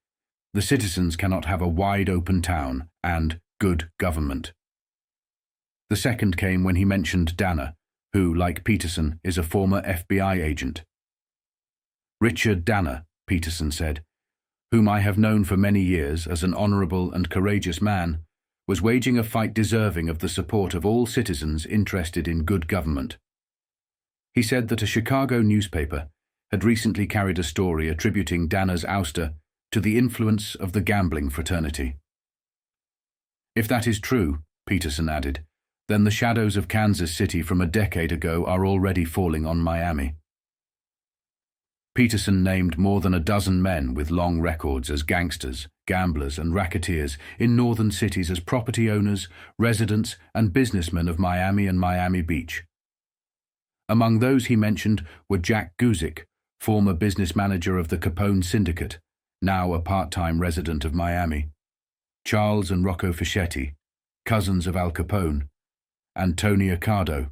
Speaker 1: "The citizens cannot have a wide-open town," and "good government." The second came when he mentioned Danner, who, like Peterson, is a former FBI agent. "Richard Danner," Peterson said, "whom I have known for many years as an honorable and courageous man, was waging a fight deserving of the support of all citizens interested in good government." He said that a Chicago newspaper had recently carried a story attributing Danner's ouster to the influence of the gambling fraternity. "If that is true," Peterson added, "then the shadows of Kansas City from a decade ago are already falling on Miami." Peterson named more than a dozen men with long records as gangsters, gamblers, and racketeers in northern cities as property owners, residents, and businessmen of Miami and Miami Beach. Among those he mentioned were Jack Guzik, former business manager of the Capone Syndicate, now a part-time resident of Miami, Charles and Rocco Fischetti, cousins of Al Capone, and Tony Accardo,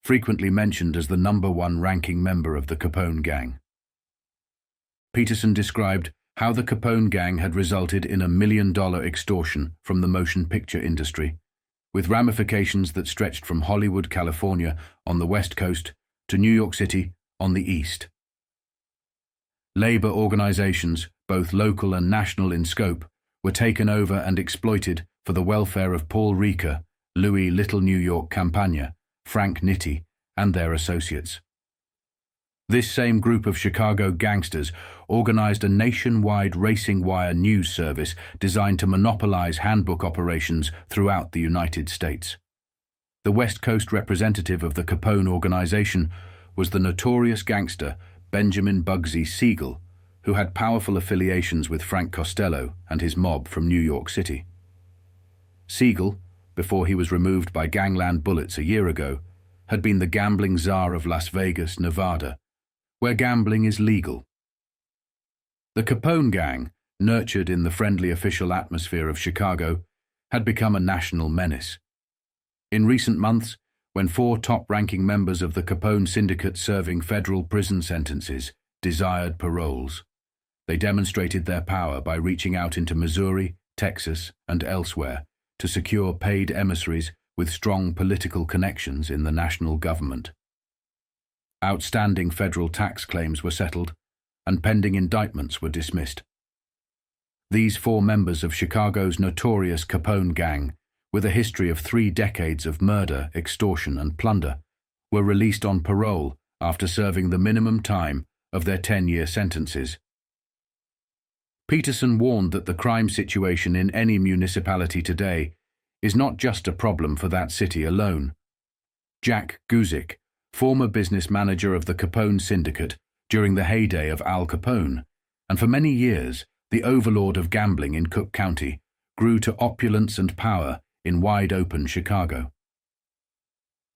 Speaker 1: frequently mentioned as the #1 ranking member of the Capone gang. Peterson described how the Capone gang had resulted in $1 million extortion from the motion picture industry, with ramifications that stretched from Hollywood, California, on the West Coast to New York City on the East. Labor organizations, both local and national in scope, were taken over and exploited for the welfare of Paul Ricca, Louis Little New York Campagna, Frank Nitti, and their associates. This same group of Chicago gangsters organized a nationwide racing wire news service designed to monopolize handbook operations throughout the United States. The West Coast representative of the Capone organization was the notorious gangster Benjamin Bugsy Siegel, who had powerful affiliations with Frank Costello and his mob from New York City. Siegel, before he was removed by gangland bullets a year ago, had been the gambling czar of Las Vegas, Nevada, where gambling is legal. The Capone gang, nurtured in the friendly official atmosphere of Chicago, had become a national menace. In recent months, when 4 top-ranking members of the Capone Syndicate serving federal prison sentences desired paroles, they demonstrated their power by reaching out into Missouri, Texas, and elsewhere to secure paid emissaries with strong political connections in the national government. Outstanding federal tax claims were settled, and pending indictments were dismissed. These 4 members of Chicago's notorious Capone gang, with a history of 3 decades of murder, extortion, and plunder, were released on parole after serving the minimum time of their 10-year sentences. Peterson warned that the crime situation in any municipality today is not just a problem for that city alone. Jack Guzik, former business manager of the Capone Syndicate during the heyday of Al Capone, and for many years the overlord of gambling in Cook County, grew to opulence and power in wide-open Chicago.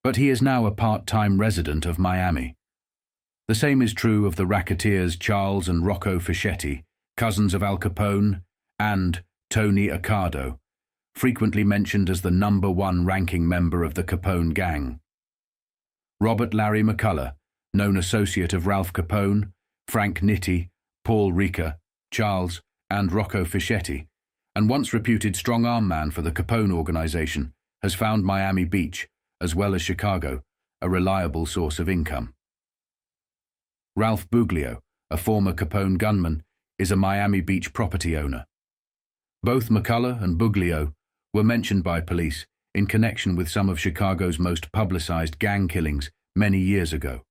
Speaker 1: But he is now a part-time resident of Miami. The same is true of the racketeers Charles and Rocco Fischetti, cousins of Al Capone, and Tony Accardo, frequently mentioned as the #1 ranking member of the Capone gang. Robert Larry McCullough, known associate of Ralph Capone, Frank Nitti, Paul Ricca, Charles, and Rocco Fischetti, and once reputed strong-arm man for the Capone organization, has found Miami Beach, as well as Chicago, a reliable source of income. Ralph Buglio, a former Capone gunman, is a Miami Beach property owner. Both McCullough and Buglio were mentioned by police in connection with some of Chicago's most publicized gang killings many years ago.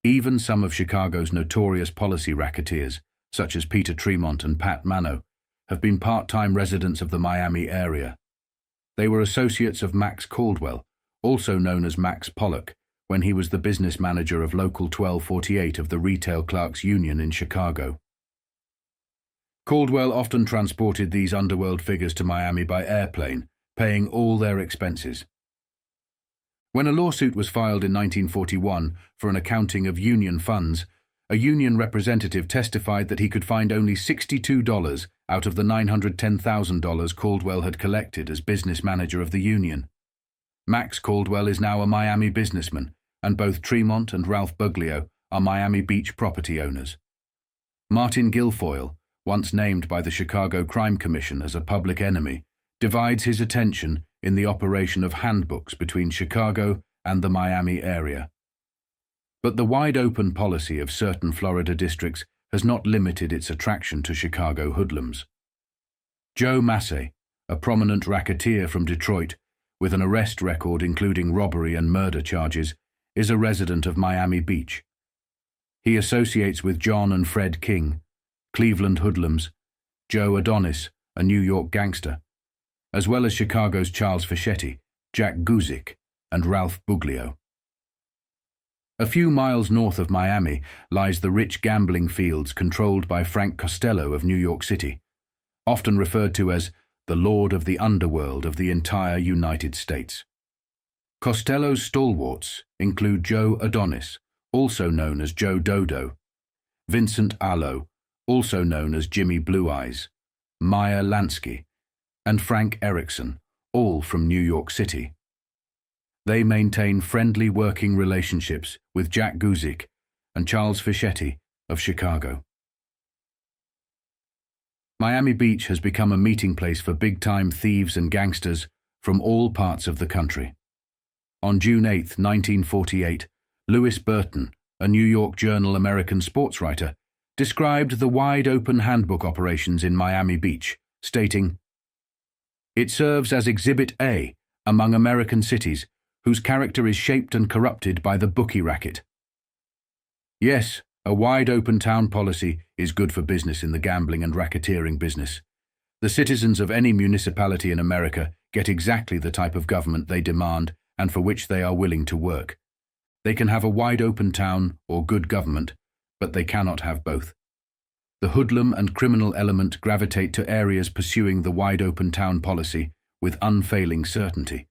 Speaker 1: Even some of Chicago's notorious policy racketeers, such as Peter Tremont and Pat Mano, have been part-time residents of the Miami area. They were associates of Max Caldwell, also known as Max Pollock, when he was the business manager of Local 1248 of the Retail Clerks Union in Chicago. Caldwell often transported these underworld figures to Miami by airplane, paying all their expenses. When a lawsuit was filed in 1941 for an accounting of union funds, a union representative testified that he could find only $62 out of the $910,000 Caldwell had collected as business manager of the union. Max Caldwell is now a Miami businessman, and both Tremont and Ralph Buglio are Miami Beach property owners. Martin Guilfoyle, once named by the Chicago Crime Commission as a public enemy, divides his attention in the operation of handbooks between Chicago and the Miami area. But the wide-open policy of certain Florida districts has not limited its attraction to Chicago hoodlums. Joe Massey, a prominent racketeer from Detroit, with an arrest record including robbery and murder charges, is a resident of Miami Beach. He associates with John and Fred King, Cleveland hoodlums, Joe Adonis, a New York gangster, as well as Chicago's Charles Fischetti, Jack Guzik, and Ralph Buglio. A few miles north of Miami lies the rich gambling fields controlled by Frank Costello of New York City, often referred to as the Lord of the Underworld of the entire United States. Costello's stalwarts include Joe Adonis, also known as Joe Dodo, Vincent Allo, also known as Jimmy Blue Eyes, Meyer Lansky, and Frank Erickson, all from New York City. They maintain friendly working relationships with Jack Guzik and Charles Fischetti of Chicago. Miami Beach has become a meeting place for big-time thieves and gangsters from all parts of the country. On June 8, 1948, Louis Burton, a New York Journal-American sports writer, described the wide-open handbook operations in Miami Beach, stating, "It serves as Exhibit A among American cities whose character is shaped and corrupted by the bookie racket. Yes, a wide-open town policy is good for business in the gambling and racketeering business. The citizens of any municipality in America get exactly the type of government they demand and for which they are willing to work. They can have a wide-open town or good government, but they cannot have both. The hoodlum and criminal element gravitate to areas pursuing the wide-open town policy with unfailing certainty.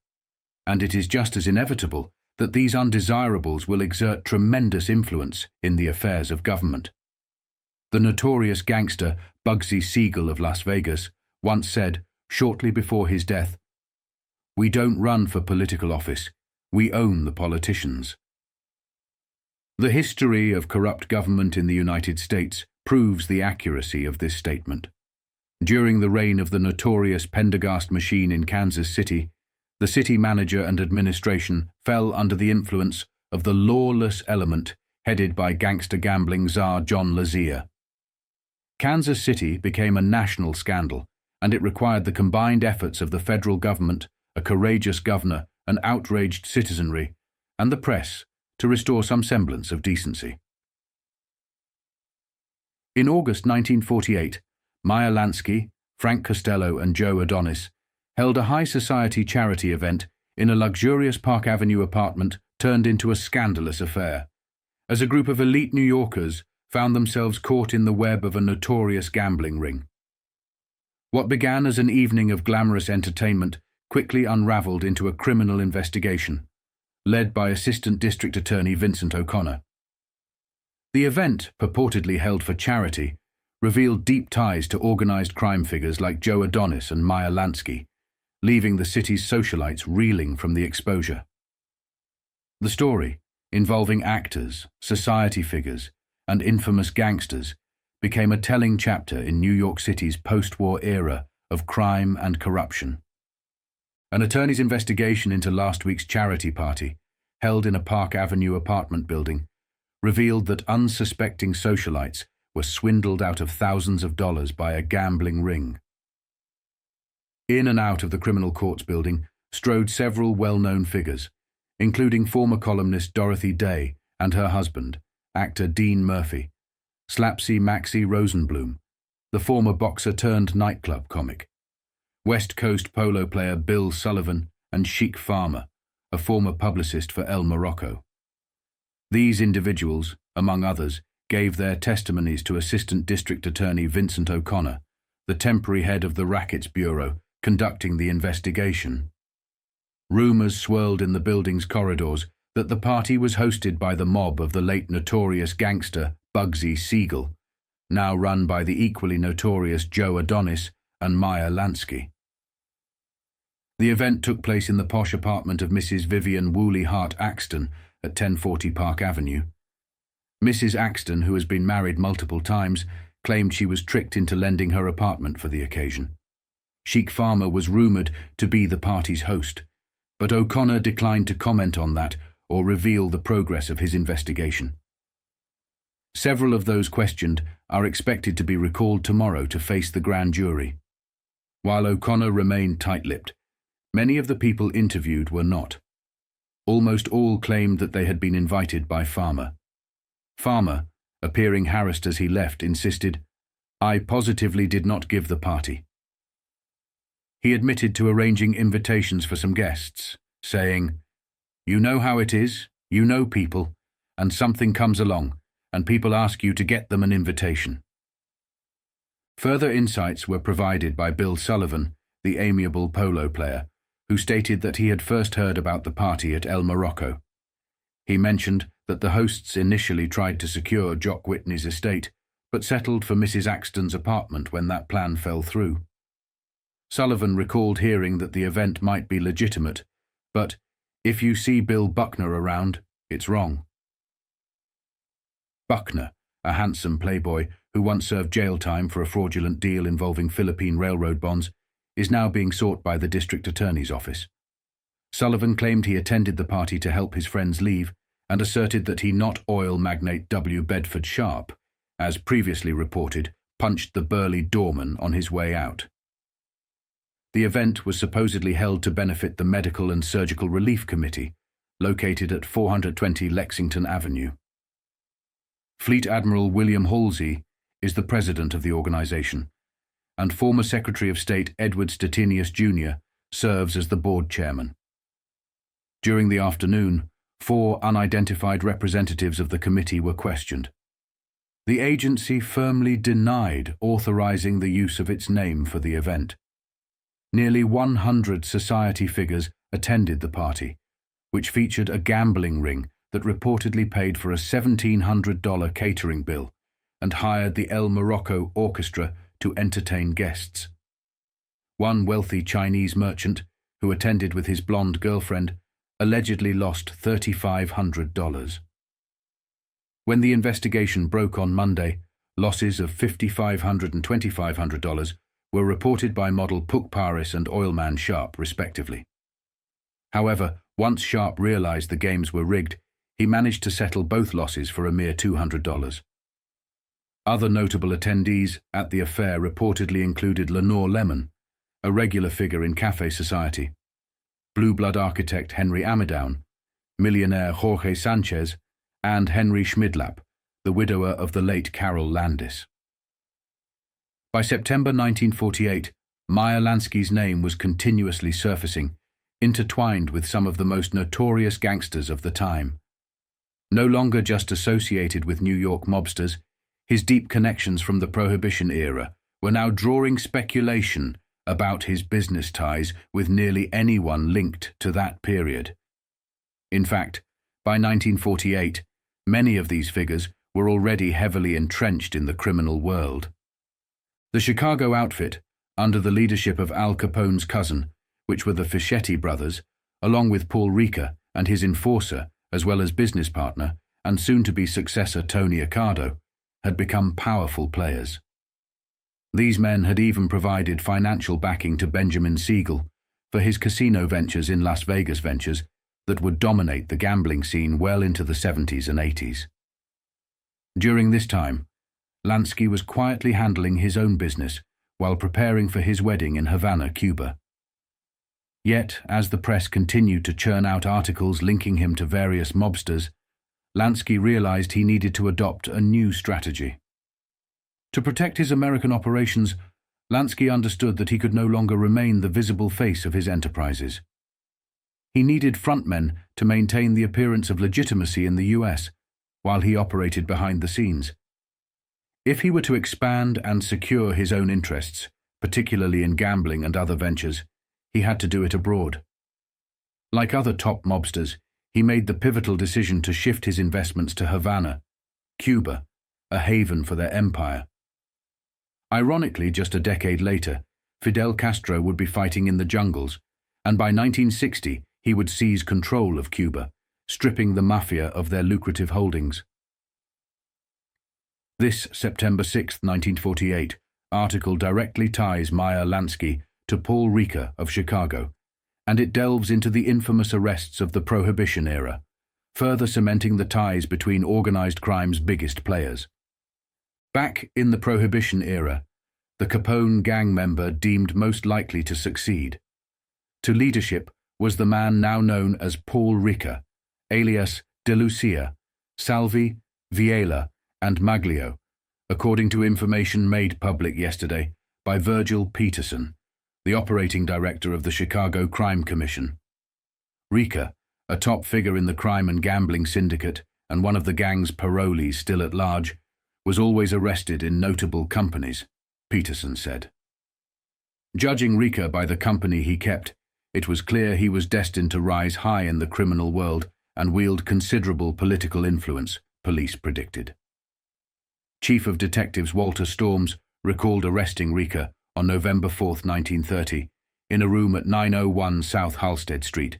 Speaker 1: And it is just as inevitable that these undesirables will exert tremendous influence in the affairs of government. The notorious gangster Bugsy Siegel of Las Vegas once said, shortly before his death, "We don't run for political office, we own the politicians." The history of corrupt government in the United States proves the accuracy of this statement. During the reign of the notorious Pendergast machine in Kansas City, the city manager and administration fell under the influence of the lawless element headed by gangster gambling czar John Lazier. Kansas City became a national scandal, and it required the combined efforts of the federal government, a courageous governor, an outraged citizenry, and the press to restore some semblance of decency. In August 1948, Meyer Lansky, Frank Costello, and Joe Adonis held a high society charity event in a luxurious Park Avenue apartment turned into a scandalous affair, as a group of elite New Yorkers found themselves caught in the web of a notorious gambling ring. What began as an evening of glamorous entertainment quickly unraveled into a criminal investigation, led by Assistant District Attorney Vincent O'Connor. The event, purportedly held for charity, revealed deep ties to organized crime figures like Joe Adonis and Meyer Lansky, leaving the city's socialites reeling from the exposure. The story, involving actors, society figures, and infamous gangsters, became a telling chapter in New York City's post-war era of crime and corruption. An attorney's investigation into last week's charity party, held in a Park Avenue apartment building, revealed that unsuspecting socialites were swindled out of thousands of dollars by a gambling ring. In and out of the criminal courts building strode several well-known figures, including former columnist Dorothy Day and her husband, actor Dean Murphy, Slapsy Maxie Rosenblum, the former boxer-turned-nightclub comic, West Coast polo player Bill Sullivan, and Chic Farmer, a former publicist for El Morocco. These individuals, among others, gave their testimonies to Assistant District Attorney Vincent O'Connor, the temporary head of the Rackets Bureau, conducting the investigation. Rumors swirled in the building's corridors that the party was hosted by the mob of the late notorious gangster Bugsy Siegel, now run by the equally notorious Joe Adonis and Meyer Lansky. The event took place in the posh apartment of Mrs. Vivian Woolley Hart Axton at 1040 Park Avenue. Mrs. Axton, who has been married multiple times, claimed she was tricked into lending her apartment for the occasion. Sheik Farmer was rumoured to be the party's host, but O'Connor declined to comment on that or reveal the progress of his investigation. Several of those questioned are expected to be recalled tomorrow to face the grand jury. While O'Connor remained tight-lipped, many of the people interviewed were not. Almost all claimed that they had been invited by Farmer. Farmer, appearing harassed as he left, insisted, "I positively did not give the party." He admitted to arranging invitations for some guests, saying, "You know how it is, you know people, and something comes along, and people ask you to get them an invitation." Further insights were provided by Bill Sullivan, the amiable polo player, who stated that he had first heard about the party at El Morocco. He mentioned that the hosts initially tried to secure Jock Whitney's estate, but settled for Mrs. Axton's apartment when that plan fell through. Sullivan recalled hearing that the event might be legitimate, but if you see Bill Buckner around, it's wrong. Buckner, a handsome playboy who once served jail time for a fraudulent deal involving Philippine railroad bonds, is now being sought by the district attorney's office. Sullivan claimed he attended the party to help his friends leave and asserted that he, not oil magnate W. Bedford Sharp, as previously reported, punched the burly doorman on his way out. The event was supposedly held to benefit the Medical and Surgical Relief Committee, located at 420 Lexington Avenue. Fleet Admiral William Halsey is the president of the organization, and former Secretary of State Edward Stettinius Jr. serves as the board chairman. During the afternoon, 4 unidentified representatives of the committee were questioned. The agency firmly denied authorizing the use of its name for the event. Nearly 100 society figures attended the party, which featured a gambling ring that reportedly paid for a $1,700 catering bill and hired the El Morocco Orchestra to entertain guests. One wealthy Chinese merchant, who attended with his blonde girlfriend, allegedly lost $3,500. When the investigation broke on Monday, losses of $5,500 and $2,500 were reported by model Puck Paris and oilman Sharp, respectively. However, once Sharp realized the games were rigged, he managed to settle both losses for a mere $200. Other notable attendees at the affair reportedly included Lenore Lemon, a regular figure in cafe society, Blue Blood architect Henry Amidown, millionaire Jorge Sanchez, and Henry Schmidlap, the widower of the late Carol Landis. By September 1948, Meyer Lansky's name was continuously surfacing, intertwined with some of the most notorious gangsters of the time. No longer just associated with New York mobsters, his deep connections from the Prohibition era were now drawing speculation about his business ties with nearly anyone linked to that period. In fact, by 1948, many of these figures were already heavily entrenched in the criminal world. The Chicago outfit, under the leadership of Al Capone's cousin, which were the Fischetti brothers, along with Paul Ricca and his enforcer, as well as business partner and soon-to-be successor Tony Accardo, had become powerful players. These men had even provided financial backing to Benjamin Siegel for his casino ventures in Las Vegas ventures that would dominate the gambling scene well into the 70s and 80s. During this time, Lansky was quietly handling his own business while preparing for his wedding in Havana, Cuba. Yet, as the press continued to churn out articles linking him to various mobsters, Lansky realized he needed to adopt a new strategy. To protect his American operations, Lansky understood that he could no longer remain the visible face of his enterprises. He needed frontmen to maintain the appearance of legitimacy in the US, while he operated behind the scenes. If he were to expand and secure his own interests, particularly in gambling and other ventures, he had to do it abroad. Like other top mobsters, he made the pivotal decision to shift his investments to Havana, Cuba, a haven for their empire. Ironically, just a decade later, Fidel Castro would be fighting in the jungles, and by 1960 he would seize control of Cuba, stripping the mafia of their lucrative holdings. This September 6, 1948, article directly ties Meyer Lansky to Paul Rieker of Chicago, and it delves into the infamous arrests of the Prohibition era, further cementing the ties between organized crime's biggest players. Back in the Prohibition era, the Capone gang member deemed most likely to succeed to leadership was the man now known as Paul Rieker, alias De Lucia, Salvi, Viela, and Maglio, according to information made public yesterday by Virgil Peterson, the operating director of the Chicago Crime Commission. Rieker, a top figure in the crime and gambling syndicate and one of the gang's parolees still at large, was always arrested in notable companies, Peterson said. Judging Rieker by the company he kept, it was clear he was destined to rise high in the criminal world and wield considerable political influence, police predicted. Chief of Detectives Walter Storms recalled arresting Rieker on November 4, 1930, in a room at 901 South Halsted Street,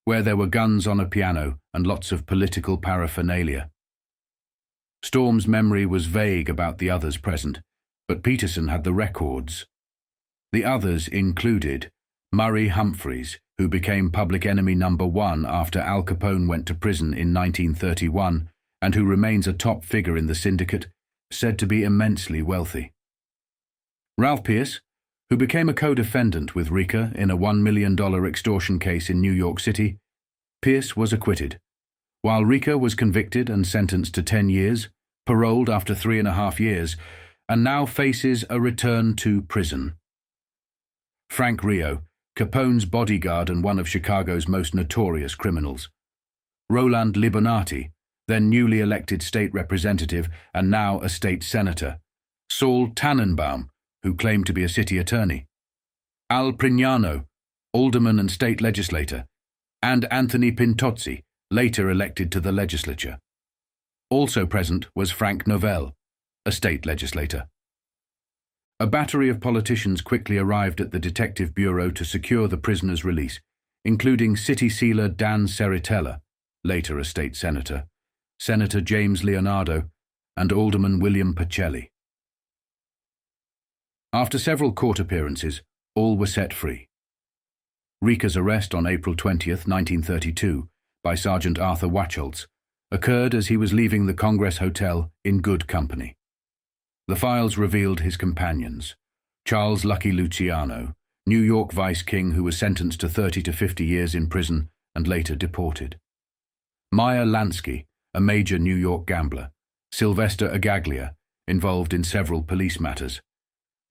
Speaker 1: where there were guns on a piano and lots of political paraphernalia. Storm's memory was vague about the others present, but Peterson had the records. The others included Murray Humphreys, who became public enemy number 1 after Al Capone went to prison in 1931 and who remains a top figure in the syndicate, said to be immensely wealthy. Ralph Pierce, who became a co-defendant with Rieker in a $1 million extortion case in New York City. Pierce was acquitted, while Rieker was convicted and sentenced to 10 years, paroled after 3.5 years, and now faces a return to prison. Frank Rio, Capone's bodyguard and one of Chicago's most notorious criminals. Roland Libonati, then newly elected state representative and now a state senator. Saul Tannenbaum, who claimed to be a city attorney. Al Prignano, alderman and state legislator, and Anthony Pintozzi, later elected to the legislature. Also present was Frank Novell, a state legislator. A battery of politicians quickly arrived at the Detective Bureau to secure the prisoner's release, including city sealer Dan Seritella, later a state senator, Senator James Leonardo, and Alderman William Pacelli. After several court appearances, all were set free. Rieker's arrest on April 20, 1932, by Sergeant Arthur Wachholz, occurred as he was leaving the Congress Hotel in good company. The files revealed his companions, Charles Lucky Luciano, New York Vice King who was sentenced to 30 to 50 years in prison and later deported. Meyer Lansky, a major New York gambler, Sylvester Agaglia, involved in several police matters,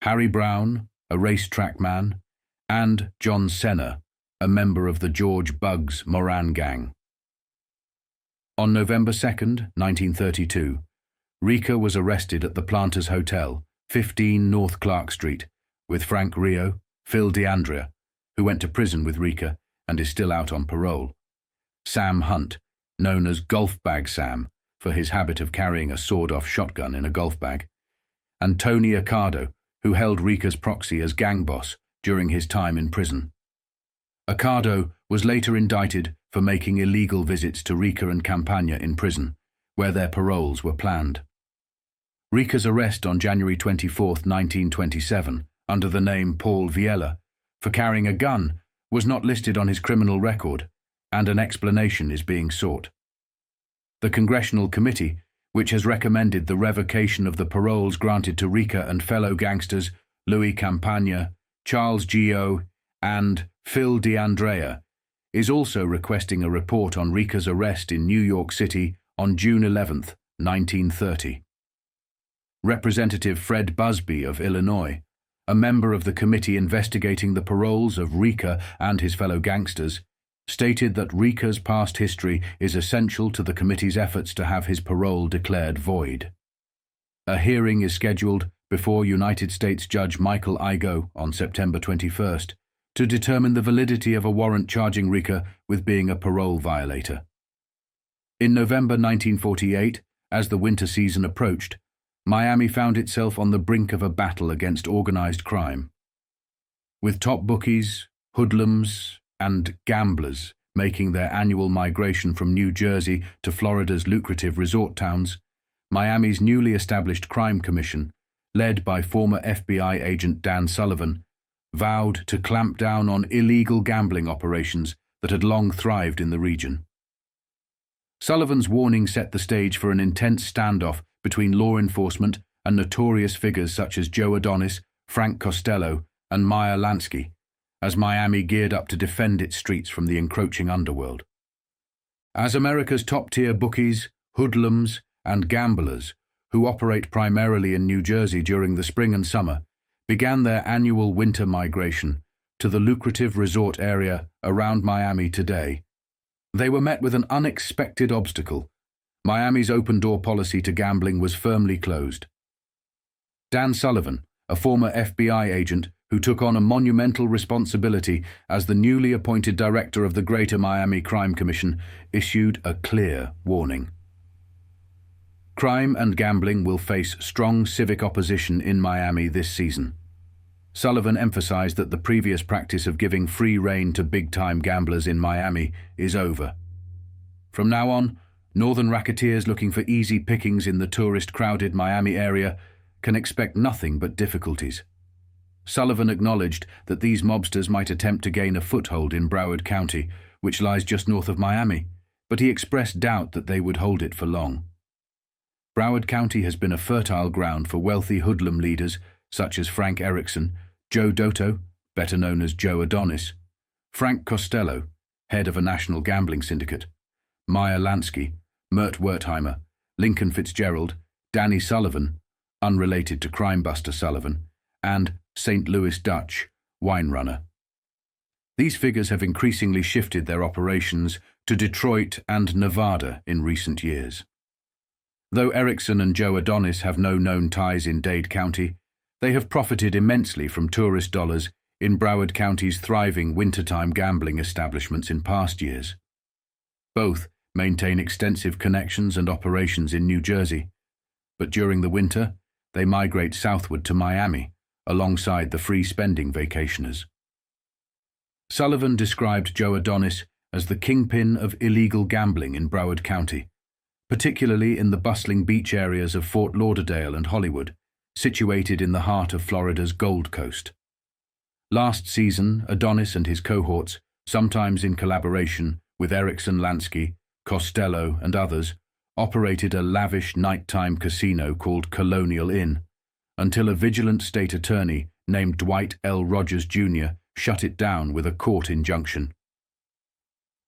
Speaker 1: Harry Brown, a racetrack man, and John Senna, a member of the George Bugs Moran gang. On November 2, 1932, Rieker was arrested at the Planters Hotel, 15 North Clark Street, with Frank Rio, Phil DeAndrea, who went to prison with Rieker and is still out on parole, Sam Hunt, known as Golf Bag Sam for his habit of carrying a sawed-off shotgun in a golf bag, and Tony Accardo, who held Rieker's proxy as gang boss during his time in prison. Accardo was later indicted for making illegal visits to Rieker and Campagna in prison, where their paroles were planned. Rieker's arrest on January 24, 1927, under the name Paul Viela, for carrying a gun, was not listed on his criminal record, and an explanation is being sought. The Congressional Committee, which has recommended the revocation of the paroles granted to Rieker and fellow gangsters Louis Campagna, Charles Gio, and Phil DeAndrea, is also requesting a report on Rieker's arrest in New York City on June 11, 1930. Representative Fred Busby of Illinois, a member of the committee investigating the paroles of Rieker and his fellow gangsters, stated that Rieker's past history is essential to the committee's efforts to have his parole declared void. A hearing is scheduled before United States Judge Michael Igoe on September 21st to determine the validity of a warrant charging Rieker with being a parole violator. In November 1948, as the winter season approached, Miami found itself on the brink of a battle against organized crime. With top bookies, hoodlums, and gamblers making their annual migration from New Jersey to Florida's lucrative resort towns, Miami's newly established crime commission, led by former FBI agent Dan Sullivan, vowed to clamp down on illegal gambling operations that had long thrived in the region. Sullivan's warning set the stage for an intense standoff between law enforcement and notorious figures such as Joe Adonis, Frank Costello, and Meyer Lansky, as Miami geared up to defend its streets from the encroaching underworld. As America's top-tier bookies, hoodlums, and gamblers, who operate primarily in New Jersey during the spring and summer, began their annual winter migration to the lucrative resort area around Miami today, they were met with an unexpected obstacle. Miami's open-door policy to gambling was firmly closed. Dan Sullivan, a former FBI agent who took on a monumental responsibility as the newly appointed director of the Greater Miami Crime Commission, issued a clear warning. Crime and gambling will face strong civic opposition in Miami this season. Sullivan emphasized that the previous practice of giving free rein to big-time gamblers in Miami is over. From now on, northern racketeers looking for easy pickings in the tourist-crowded Miami area can expect nothing but difficulties. Sullivan acknowledged that these mobsters might attempt to gain a foothold in Broward County, which lies just north of Miami, but he expressed doubt that they would hold it for long. Broward County has been a fertile ground for wealthy hoodlum leaders such as Frank Erickson, Joe Dotto, better known as Joe Adonis, Frank Costello, head of a national gambling syndicate, Meyer Lansky, Mert Wertheimer, Lincoln Fitzgerald, Danny Sullivan, unrelated to crimebuster Sullivan, and St. Louis Dutch, wine runner. These figures have increasingly shifted their operations to Detroit and Nevada in recent years. Though Erickson and Joe Adonis have no known ties in Dade County, they have profited immensely from tourist dollars in Broward County's thriving wintertime gambling establishments in past years. Both maintain extensive connections and operations in New Jersey, but during the winter, they migrate southward to Miami, alongside the free-spending vacationers. Sullivan described Joe Adonis as the kingpin of illegal gambling in Broward County, particularly in the bustling beach areas of Fort Lauderdale and Hollywood, situated in the heart of Florida's Gold Coast. Last season, Adonis and his cohorts, sometimes in collaboration with Erickson, Lansky, Costello, and others, operated a lavish nighttime casino called Colonial Inn, until a vigilant state attorney named Dwight L. Rogers, Jr. shut it down with a court injunction.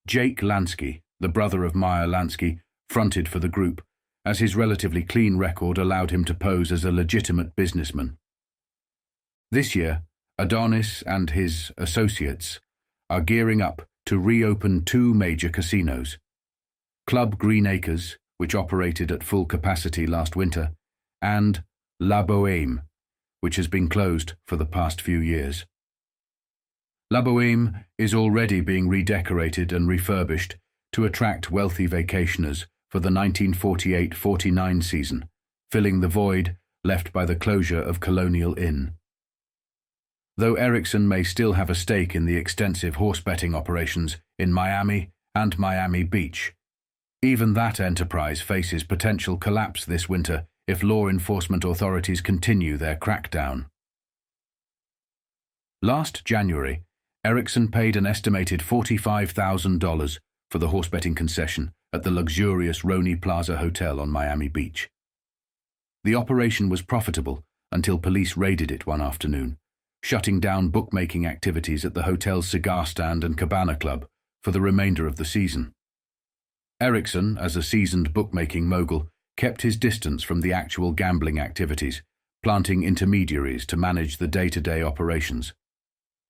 Speaker 1: Jake Lansky, the brother of Meyer Lansky, fronted for the group, as his relatively clean record allowed him to pose as a legitimate businessman. This year, Adonis and his associates are gearing up to reopen two major casinos: Club Green Acres, which operated at full capacity last winter, and La Boheme, which has been closed for the past few years. La Boheme is already being redecorated and refurbished to attract wealthy vacationers for the 1948-49 season, filling the void left by the closure of Colonial Inn. Though Erickson may still have a stake in the extensive horse betting operations in Miami and Miami Beach, even that enterprise faces potential collapse this winter if law enforcement authorities continue their crackdown. Last January, Erickson paid an estimated $45,000 for the horse betting concession at the luxurious Roni Plaza Hotel on Miami Beach. The operation was profitable until police raided it one afternoon, shutting down bookmaking activities at the hotel's cigar stand and cabana club for the remainder of the season. Erickson, as a seasoned bookmaking mogul, kept his distance from the actual gambling activities, planting intermediaries to manage the day-to-day operations.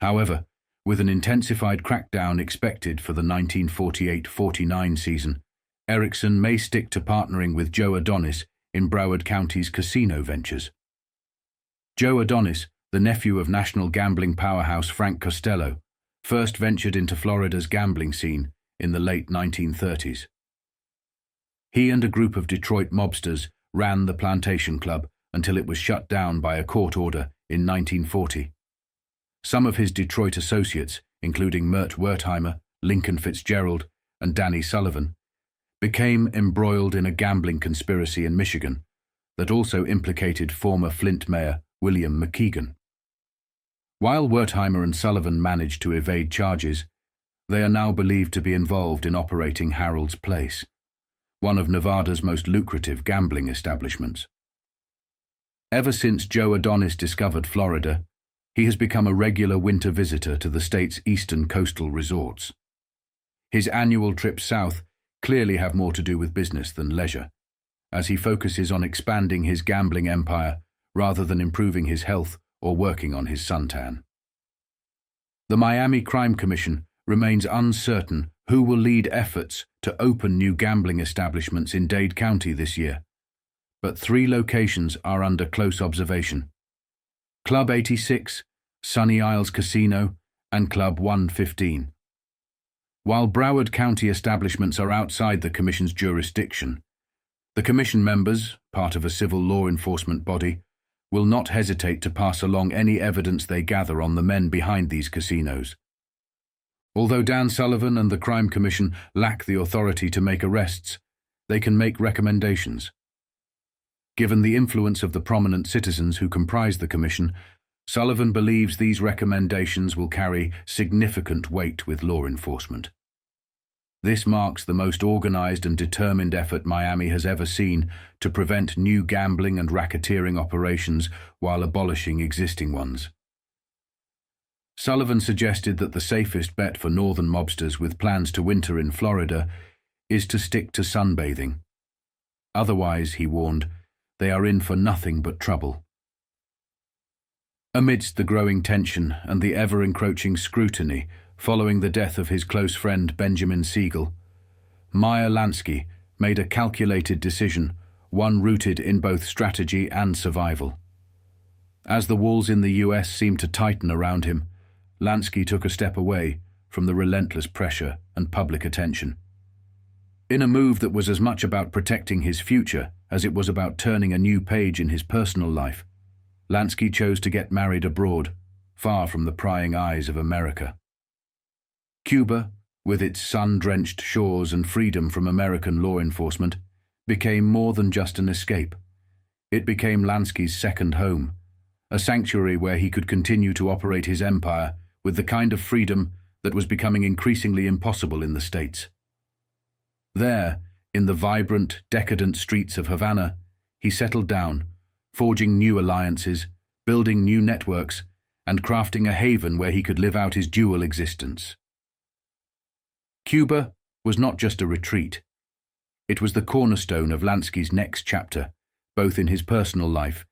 Speaker 1: However, with an intensified crackdown expected for the 1948-49 season, Erickson may stick to partnering with Joe Adonis in Broward County's casino ventures. Joe Adonis, the nephew of national gambling powerhouse Frank Costello, first ventured into Florida's gambling scene in the late 1930s. He and a group of Detroit mobsters ran the Plantation Club until it was shut down by a court order in 1940. Some of his Detroit associates, including Mert Wertheimer, Lincoln Fitzgerald, and Danny Sullivan, became embroiled in a gambling conspiracy in Michigan that also implicated former Flint Mayor William McKeegan. While Wertheimer and Sullivan managed to evade charges, they are now believed to be involved in operating Harold's Place, one of Nevada's most lucrative gambling establishments. Ever since Joe Adonis discovered Florida, he has become a regular winter visitor to the state's eastern coastal resorts. His annual trips south clearly have more to do with business than leisure, as he focuses on expanding his gambling empire rather than improving his health or working on his suntan. The Miami Crime Commission remains uncertain who will lead efforts to open new gambling establishments in Dade County this year, but 3 locations are under close observation: Club 86, Sunny Isles Casino, and Club 115. While Broward County establishments are outside the Commission's jurisdiction, the Commission members, part of a civil law enforcement body, will not hesitate to pass along any evidence they gather on the men behind these casinos. Although Dan Sullivan and the Crime Commission lack the authority to make arrests, they can make recommendations. Given the influence of the prominent citizens who comprise the Commission, Sullivan believes these recommendations will carry significant weight with law enforcement. This marks the most organized and determined effort Miami has ever seen to prevent new gambling and racketeering operations while abolishing existing ones. Sullivan suggested that the safest bet for northern mobsters with plans to winter in Florida is to stick to sunbathing. Otherwise, he warned, they are in for nothing but trouble. Amidst the growing tension and the ever-encroaching scrutiny following the death of his close friend Benjamin Siegel, Meyer Lansky made a calculated decision, one rooted in both strategy and survival. As the walls in the US seemed to tighten around him, Lansky took a step away from the relentless pressure and public attention. In a move that was as much about protecting his future as it was about turning a new page in his personal life, Lansky chose to get married abroad, far from the prying eyes of America. Cuba, with its sun-drenched shores and freedom from American law enforcement, became more than just an escape. It became Lansky's second home, a sanctuary where he could continue to operate his empire with the kind of freedom that was becoming increasingly impossible in the States. There, in the vibrant, decadent streets of Havana, he settled down, forging new alliances, building new networks, and crafting a haven where he could live out his dual existence. Cuba was not just a retreat. It was the cornerstone of Lansky's next chapter, both in his personal life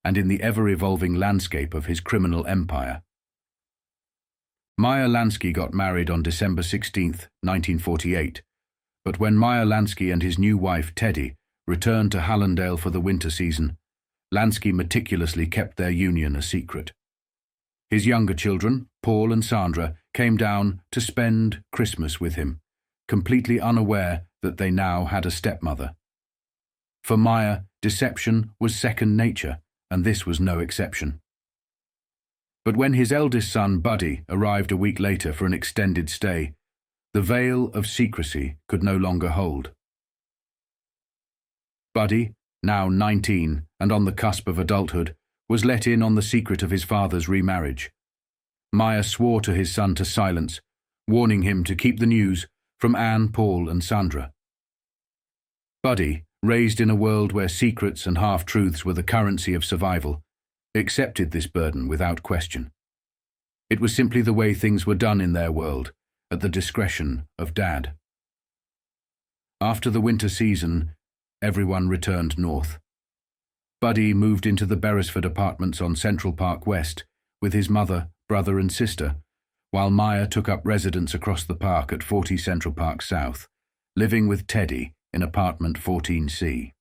Speaker 1: and in the ever-evolving landscape of his criminal empire. Meyer Lansky got married on December 16, 1948, but when Meyer Lansky and his new wife, Teddy, returned to Hallandale for the winter season, Lansky meticulously kept their union a secret. His younger children, Paul and Sandra, came down to spend Christmas with him, completely unaware that they now had a stepmother. For Meyer, deception was second nature, and this was no exception. But when his eldest son, Buddy, arrived a week later for an extended stay, the veil of secrecy could no longer hold. Buddy, now 19 and on the cusp of adulthood, was let in on the secret of his father's remarriage. Meyer swore to his son to silence, warning him to keep the news from Anne, Paul, and Sandra. Buddy, raised in a world where secrets and half-truths were the currency of survival, accepted this burden without question. It was simply the way things were done in their world, at the discretion of Dad. After the winter season, everyone returned north. Buddy moved into the Beresford apartments on Central Park West with his mother, brother, and sister, while Meyer took up residence across the park at 40 Central Park South, living with Teddy in apartment 14C.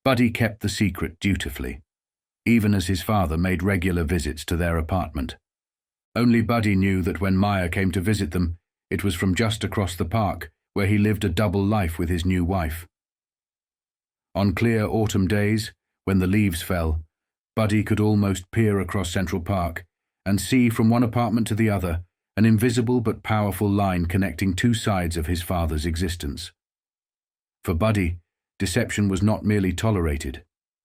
Speaker 1: Buddy kept the secret dutifully, even as his father made regular visits to their apartment. Only Buddy knew that when Meyer came to visit them, it was from just across the park, where he lived a double life with his new wife. On clear autumn days, when the leaves fell, Buddy could almost peer across Central Park and see from one apartment to the other an invisible but powerful line connecting two sides of his father's existence. For Buddy, deception was not merely tolerated,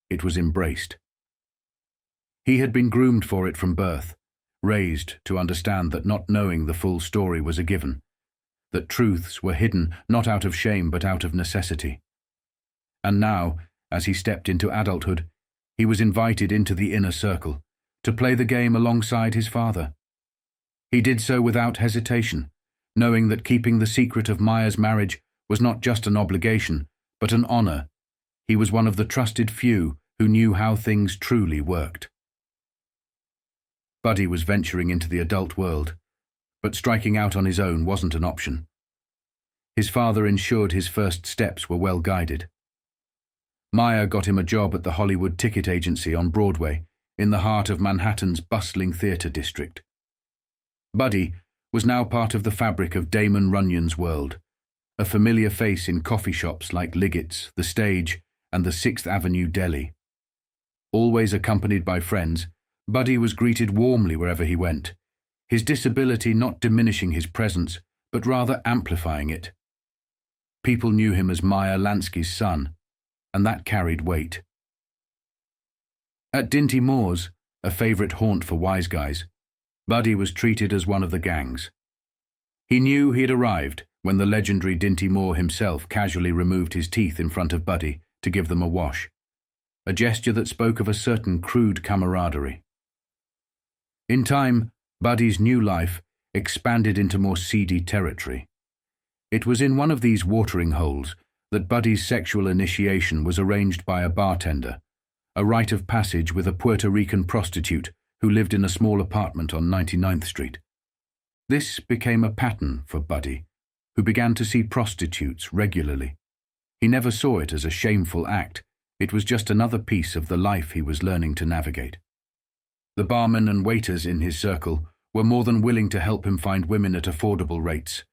Speaker 1: it was embraced. He had been groomed for it from birth, raised to understand that not knowing the full story was a given, that truths were hidden not out of shame but out of necessity. And now, as he stepped into adulthood, he was invited into the inner circle, to play the game alongside his father. He did so without hesitation, knowing that keeping the secret of Meyer's marriage was not just an obligation, but an honor. He was one of the trusted few who knew how things truly worked. Buddy was venturing into the adult world, but striking out on his own wasn't an option. His father ensured his first steps were well guided. Meyer got him a job at the Hollywood ticket agency on Broadway, in the heart of Manhattan's bustling theater district. Buddy was now part of the fabric of Damon Runyon's world, a familiar face in coffee shops like Liggett's, The Stage, and the 6th Avenue Deli. Always accompanied by friends, Buddy was greeted warmly wherever he went, his disability not diminishing his presence, but rather amplifying it. People knew him as Meyer Lansky's son, and that carried weight. At Dinty Moore's, a favorite haunt for wise guys, Buddy was treated as one of the gangs. He knew he had arrived when the legendary Dinty Moore himself casually removed his teeth in front of Buddy to give them a wash, a gesture that spoke of a certain crude camaraderie. In time, Buddy's new life expanded into more seedy territory. It was in one of these watering holes that Buddy's sexual initiation was arranged by a bartender, a rite of passage with a Puerto Rican prostitute who lived in a small apartment on 99th Street. This became a pattern for Buddy, who began to see prostitutes regularly. He never saw it as a shameful act. It was just another piece of the life he was learning to navigate. The barmen and waiters in his circle were more than willing to help him find women at affordable rates,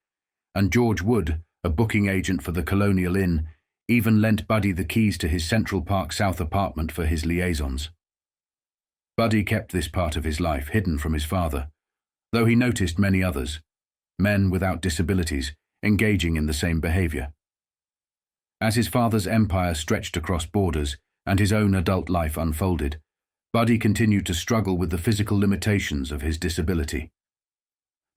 Speaker 1: and George Wood, a booking agent for the Colonial Inn, even lent Buddy the keys to his Central Park South apartment for his liaisons. Buddy kept this part of his life hidden from his father, though he noticed many others, men without disabilities, engaging in the same behavior. As his father's empire stretched across borders and his own adult life unfolded, Buddy continued to struggle with the physical limitations of his disability.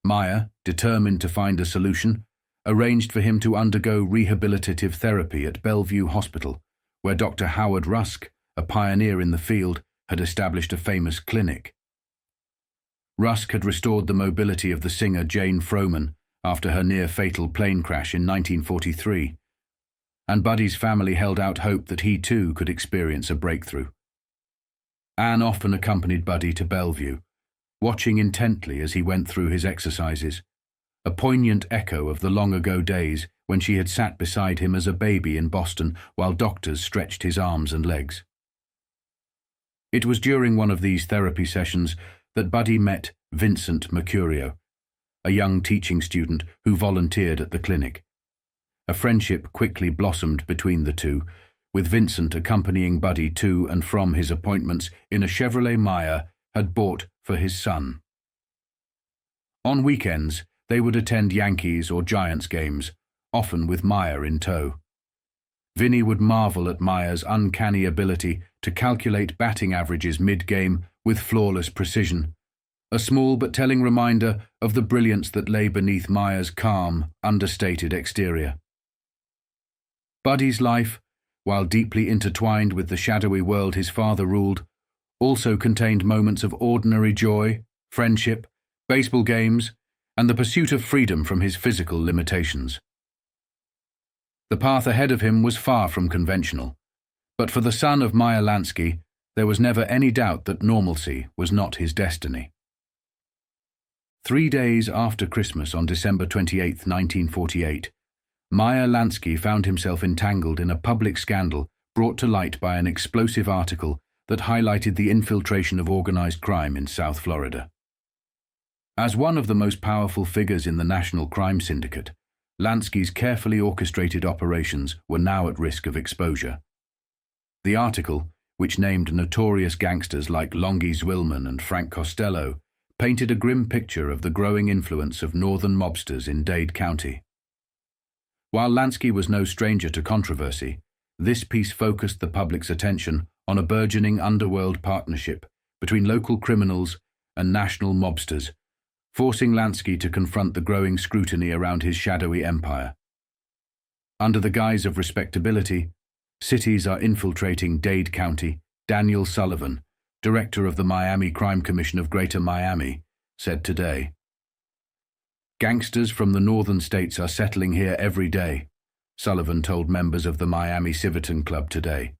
Speaker 1: Meyer, determined to find a solution, arranged for him to undergo rehabilitative therapy at Bellevue Hospital, where Dr. Howard Rusk, a pioneer in the field, had established a famous clinic. Rusk had restored the mobility of the singer Jane Froman after her near-fatal plane crash in 1943, and Buddy's family held out hope that he too could experience a breakthrough. Anne often accompanied Buddy to Bellevue, watching intently as he went through his exercises, a poignant echo of the long-ago days when she had sat beside him as a baby in Boston while doctors stretched his arms and legs. It was during one of these therapy sessions that Buddy met Vincent Mercurio, a young teaching student who volunteered at the clinic. A friendship quickly blossomed between the two, with Vincent accompanying Buddy to and from his appointments in a Chevrolet Meyer had bought for his son. On weekends, they would attend Yankees or Giants games, often with Meyer in tow. Vinny would marvel at Meyer's uncanny ability to calculate batting averages mid-game with flawless precision, a small but telling reminder of the brilliance that lay beneath Meyer's calm, understated exterior. Buddy's life, while deeply intertwined with the shadowy world his father ruled, also contained moments of ordinary joy, friendship, baseball games, and the pursuit of freedom from his physical limitations. The path ahead of him was far from conventional, but for the son of Meyer Lansky, there was never any doubt that normalcy was not his destiny. 3 days after Christmas on December 28, 1948, Meyer Lansky found himself entangled in a public scandal brought to light by an explosive article that highlighted the infiltration of organized crime in South Florida. As one of the most powerful figures in the national crime syndicate, Lansky's carefully orchestrated operations were now at risk of exposure. The article, which named notorious gangsters like Longy Zwillman and Frank Costello, painted a grim picture of the growing influence of northern mobsters in Dade County. While Lansky was no stranger to controversy, this piece focused the public's attention on a burgeoning underworld partnership between local criminals and national mobsters, forcing Lansky to confront the growing scrutiny around his shadowy empire. Under the guise of respectability, cities are infiltrating Dade County. Daniel Sullivan, director of the Miami Crime Commission of Greater Miami, said today. Gangsters from the northern states are settling here every day, Sullivan told members of the Miami Civitan Club today.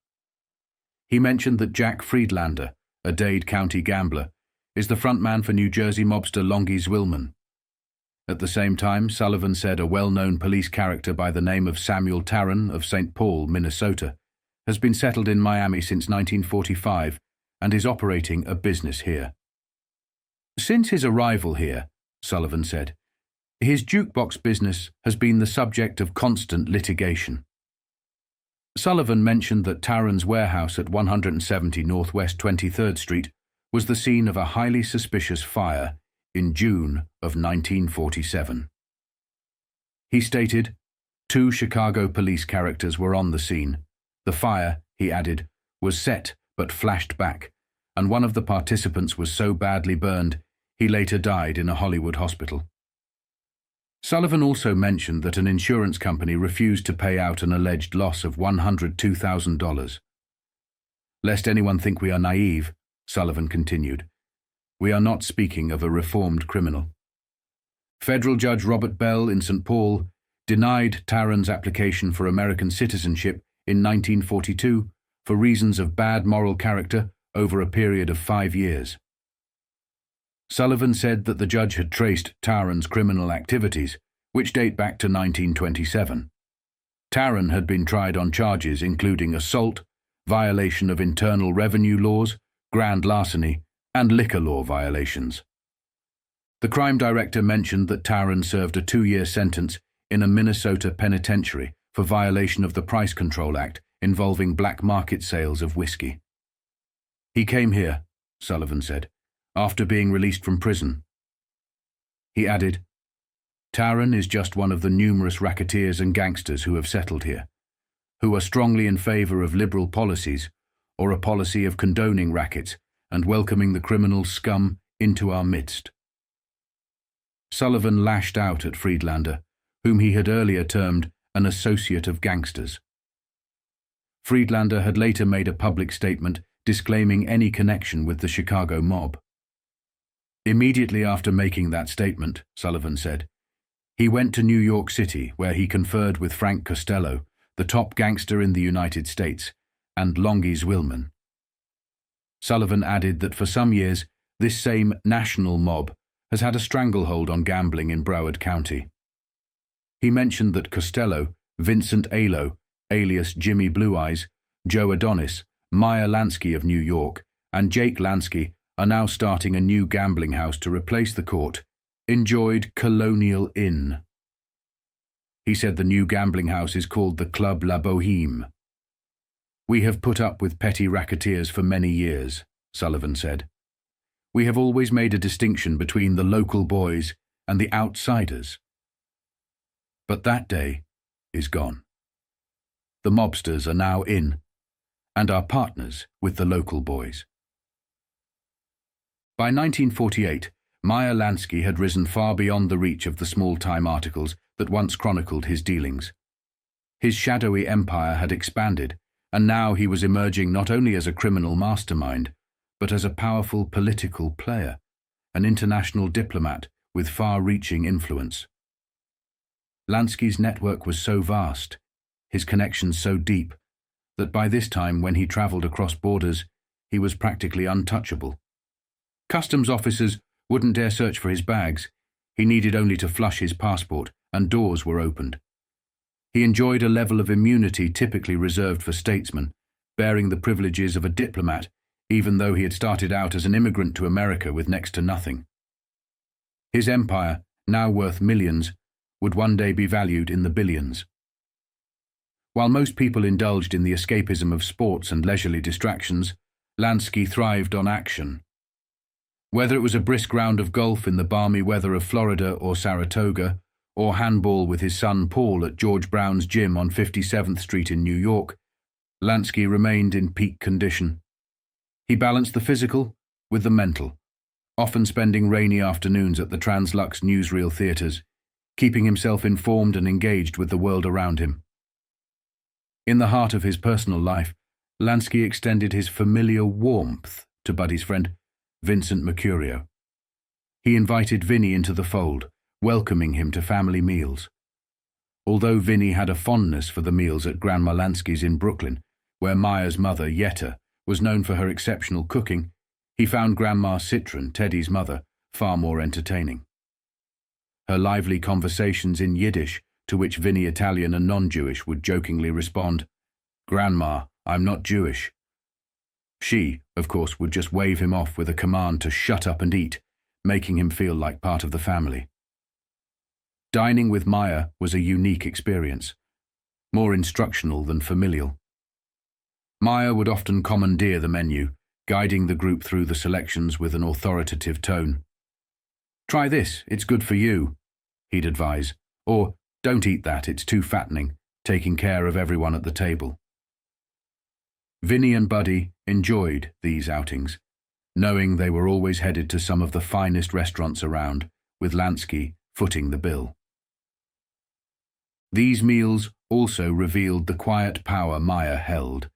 Speaker 1: He mentioned that Jack Friedlander, a Dade County gambler, is the frontman for New Jersey mobster Longy Zwillman. At the same time, Sullivan said a well-known police character by the name of Samuel Tarran of St. Paul, Minnesota, has been settled in Miami since 1945 and is operating a business here. Since his arrival here, Sullivan said, his jukebox business has been the subject of constant litigation. Sullivan mentioned that Tarran's warehouse at 170 Northwest 23rd Street was the scene of a highly suspicious fire in June of 1947. He stated, 2 Chicago police characters were on the scene. The fire, he added, was set but flashed back, and one of the participants was so badly burned he later died in a Hollywood hospital. Sullivan also mentioned that an insurance company refused to pay out an alleged loss of $102,000. Lest anyone think we are naive, Sullivan continued, we are not speaking of a reformed criminal. Federal Judge Robert Bell in St. Paul denied Tarran's application for American citizenship in 1942 for reasons of bad moral character over a period of 5 years. Sullivan said that the judge had traced Tarran's criminal activities, which date back to 1927. Tarran had been tried on charges including assault, violation of internal revenue laws, grand larceny, and liquor law violations. The crime director mentioned that Tarran served a 2-year sentence in a Minnesota penitentiary for violation of the Price Control Act involving black market sales of whiskey. He came here, Sullivan said, after being released from prison. He added, Tarran is just one of the numerous racketeers and gangsters who have settled here, who are strongly in favor of liberal policies or a policy of condoning rackets and welcoming the criminal scum into our midst. Sullivan lashed out at Friedlander, whom he had earlier termed an associate of gangsters. Friedlander had later made a public statement disclaiming any connection with the Chicago mob. Immediately after making that statement, Sullivan said, he went to New York City where he conferred with Frank Costello, the top gangster in the United States, and Longy Zwillman. Sullivan added that for some years, this same national mob has had a stranglehold on gambling in Broward County. He mentioned that Costello, Vincent Alo, alias Jimmy Blue Eyes, Joe Adonis, Meyer Lansky of New York, and Jake Lansky are now starting a new gambling house to replace the court, enjoyed Colonial Inn. He said the new gambling house is called the Club La Boheme. We have put up with petty racketeers for many years, Sullivan said. We have always made a distinction between the local boys and the outsiders. But that day is gone. The mobsters are now in and are partners with the local boys. By 1948, Meyer Lansky had risen far beyond the reach of the small-time articles that once chronicled his dealings. His shadowy empire had expanded, and now he was emerging not only as a criminal mastermind, but as a powerful political player, an international diplomat with far-reaching influence. Lansky's network was so vast, his connections so deep, that by this time when he travelled across borders, he was practically untouchable. Customs officers wouldn't dare search for his bags. He needed only to flush his passport, and doors were opened. He enjoyed a level of immunity typically reserved for statesmen, bearing the privileges of a diplomat, even though he had started out as an immigrant to America with next to nothing. His empire, now worth millions, would one day be valued in the billions. While most people indulged in the escapism of sports and leisurely distractions, Lansky thrived on action. Whether it was a brisk round of golf in the balmy weather of Florida or Saratoga, or handball with his son Paul at George Brown's gym on 57th Street in New York, Lansky remained in peak condition. He balanced the physical with the mental, often spending rainy afternoons at the Translux newsreel theatres, keeping himself informed and engaged with the world around him. In the heart of his personal life, Lansky extended his familiar warmth to Buddy's friend, Vincent Mercurio. He invited Vinny into the fold, welcoming him to family meals. Although Vinny had a fondness for the meals at Grandma Lansky's in Brooklyn, where Meyer's mother, Yetta, was known for her exceptional cooking, he found Grandma Citron, Teddy's mother, far more entertaining. Her lively conversations in Yiddish, to which Vinny, Italian and non-Jewish, would jokingly respond, "Grandma, I'm not Jewish." She, of course, would just wave him off with a command to shut up and eat, making him feel like part of the family. Dining with Meyer was a unique experience, more instructional than familial. Meyer would often commandeer the menu, guiding the group through the selections with an authoritative tone. "Try this, it's good for you," he'd advise, or "Don't eat that, it's too fattening," taking care of everyone at the table. Vinny and Buddy enjoyed these outings, knowing they were always headed to some of the finest restaurants around, with Lansky footing the bill. These meals also revealed the quiet power Meyer held,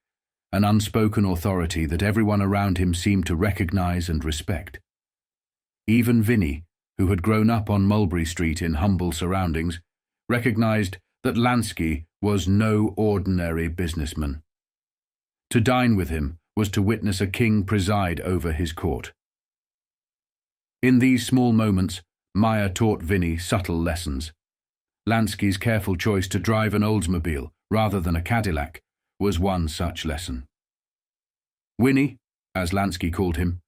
Speaker 1: an unspoken authority that everyone around him seemed to recognize and respect. Even Vinny, who had grown up on Mulberry Street in humble surroundings, recognized that Lansky was no ordinary businessman. To dine with him was to witness a king preside over his court. In these small moments, Meyer taught Vinny subtle lessons. Lansky's careful choice to drive an Oldsmobile rather than a Cadillac was one such lesson. "Winnie," as Lansky called him,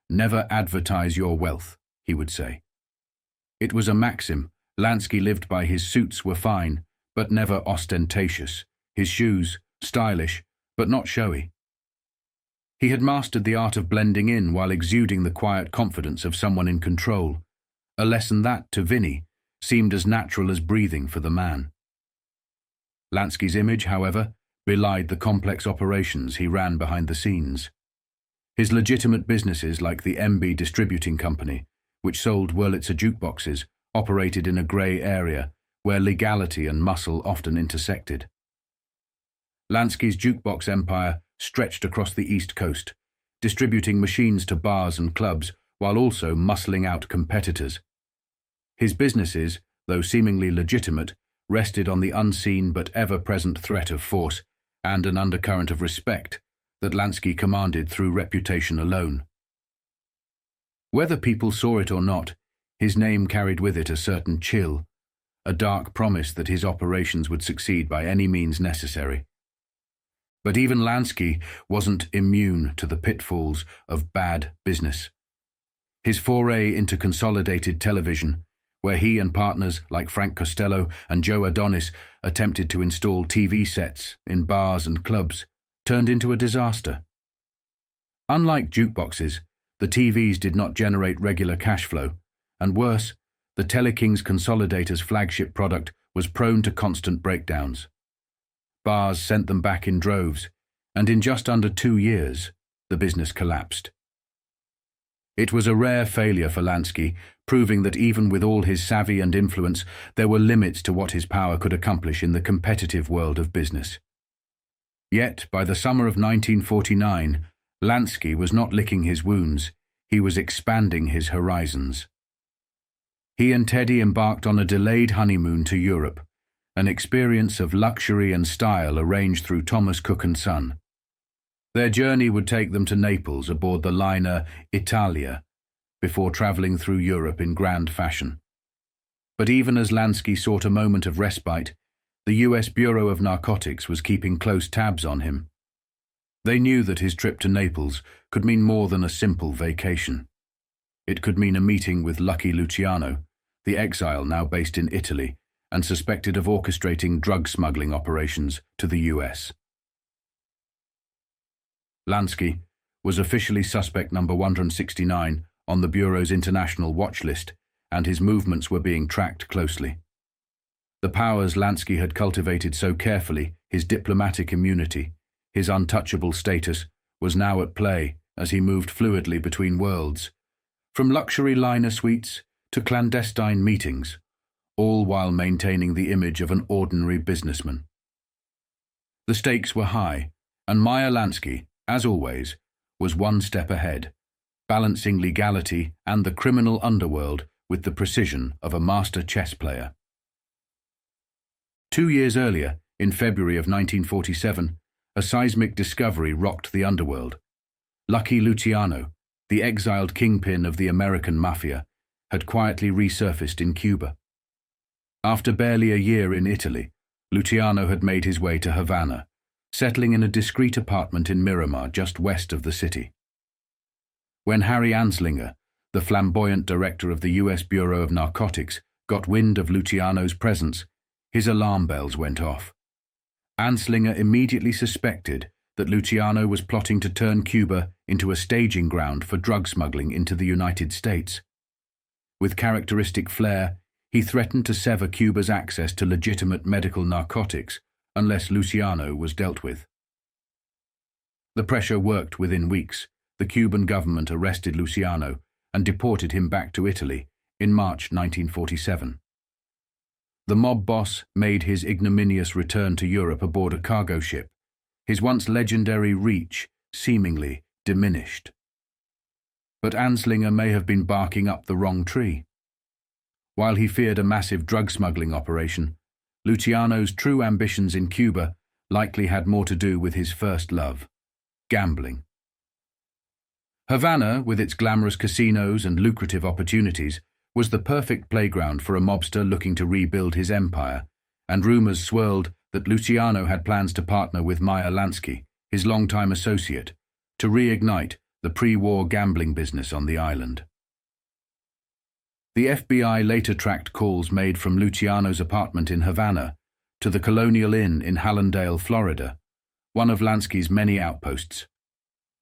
Speaker 1: "never advertise your wealth," he would say. It was a maxim Lansky lived by. His suits were fine, but never ostentatious, his shoes stylish, but not showy. He had mastered the art of blending in while exuding the quiet confidence of someone in control, a lesson that, to Vinny, seemed as natural as breathing for the man. Lansky's image, however, belied the complex operations he ran behind the scenes. His legitimate businesses like the MB Distributing Company, which sold Wurlitzer jukeboxes, operated in a grey area where legality and muscle often intersected. Lansky's jukebox empire stretched across the East Coast, distributing machines to bars and clubs while also muscling out competitors. His businesses, though seemingly legitimate, rested on the unseen but ever-present threat of force and an undercurrent of respect that Lansky commanded through reputation alone. Whether people saw it or not, his name carried with it a certain chill, a dark promise that his operations would succeed by any means necessary. But even Lansky wasn't immune to the pitfalls of bad business. His foray into consolidated television, where he and partners like Frank Costello and Joe Adonis attempted to install TV sets in bars and clubs, turned into a disaster. Unlike jukeboxes, the TVs did not generate regular cash flow, and worse, the Teleking's Consolidator's flagship product was prone to constant breakdowns. Bars sent them back in droves, and in just under 2 years, the business collapsed. It was a rare failure for Lansky, proving that even with all his savvy and influence, there were limits to what his power could accomplish in the competitive world of business. Yet, by the summer of 1949, Lansky was not licking his wounds, he was expanding his horizons. He and Teddy embarked on a delayed honeymoon to Europe, an experience of luxury and style arranged through Thomas Cook & Son. Their journey would take them to Naples aboard the liner Italia, before travelling through Europe in grand fashion. But even as Lansky sought a moment of respite, the US Bureau of Narcotics was keeping close tabs on him. They knew that his trip to Naples could mean more than a simple vacation. It could mean a meeting with Lucky Luciano, the Exile now based in Italy and suspected of orchestrating drug smuggling operations to the US. Lansky was officially suspect number 169 on the Bureau's international watch list, and his movements were being tracked closely. The powers Lansky had cultivated so carefully, his diplomatic immunity, his untouchable status, was now at play as he moved fluidly between worlds, from luxury liner suites to clandestine meetings, all while maintaining the image of an ordinary businessman. The stakes were high, and Meyer Lansky, as always, was one step ahead, balancing legality and the criminal underworld with the precision of a master chess player. 2 years earlier, in February of 1947, a seismic discovery rocked the underworld. Lucky Luciano, the exiled kingpin of the American mafia, had quietly resurfaced in Cuba. After barely a year in Italy, Luciano had made his way to Havana, settling in a discreet apartment in Miramar just west of the city. When Harry Anslinger, the flamboyant director of the U.S. Bureau of Narcotics, got wind of Luciano's presence, his alarm bells went off. Anslinger immediately suspected that Luciano was plotting to turn Cuba into a staging ground for drug smuggling into the United States. With characteristic flair, he threatened to sever Cuba's access to legitimate medical narcotics unless Luciano was dealt with. The pressure worked within weeks. The Cuban government arrested Luciano and deported him back to Italy in March 1947. The mob boss made his ignominious return to Europe aboard a cargo ship, his once legendary reach seemingly diminished. But Anslinger may have been barking up the wrong tree. While he feared a massive drug smuggling operation, Luciano's true ambitions in Cuba likely had more to do with his first love, gambling. Havana, with its glamorous casinos and lucrative opportunities, was the perfect playground for a mobster looking to rebuild his empire, and rumors swirled that Luciano had plans to partner with Meyer Lansky, his longtime associate, to reignite the pre-war gambling business on the island. The FBI later tracked calls made from Luciano's apartment in Havana to the Colonial Inn in Hallandale, Florida, one of Lansky's many outposts.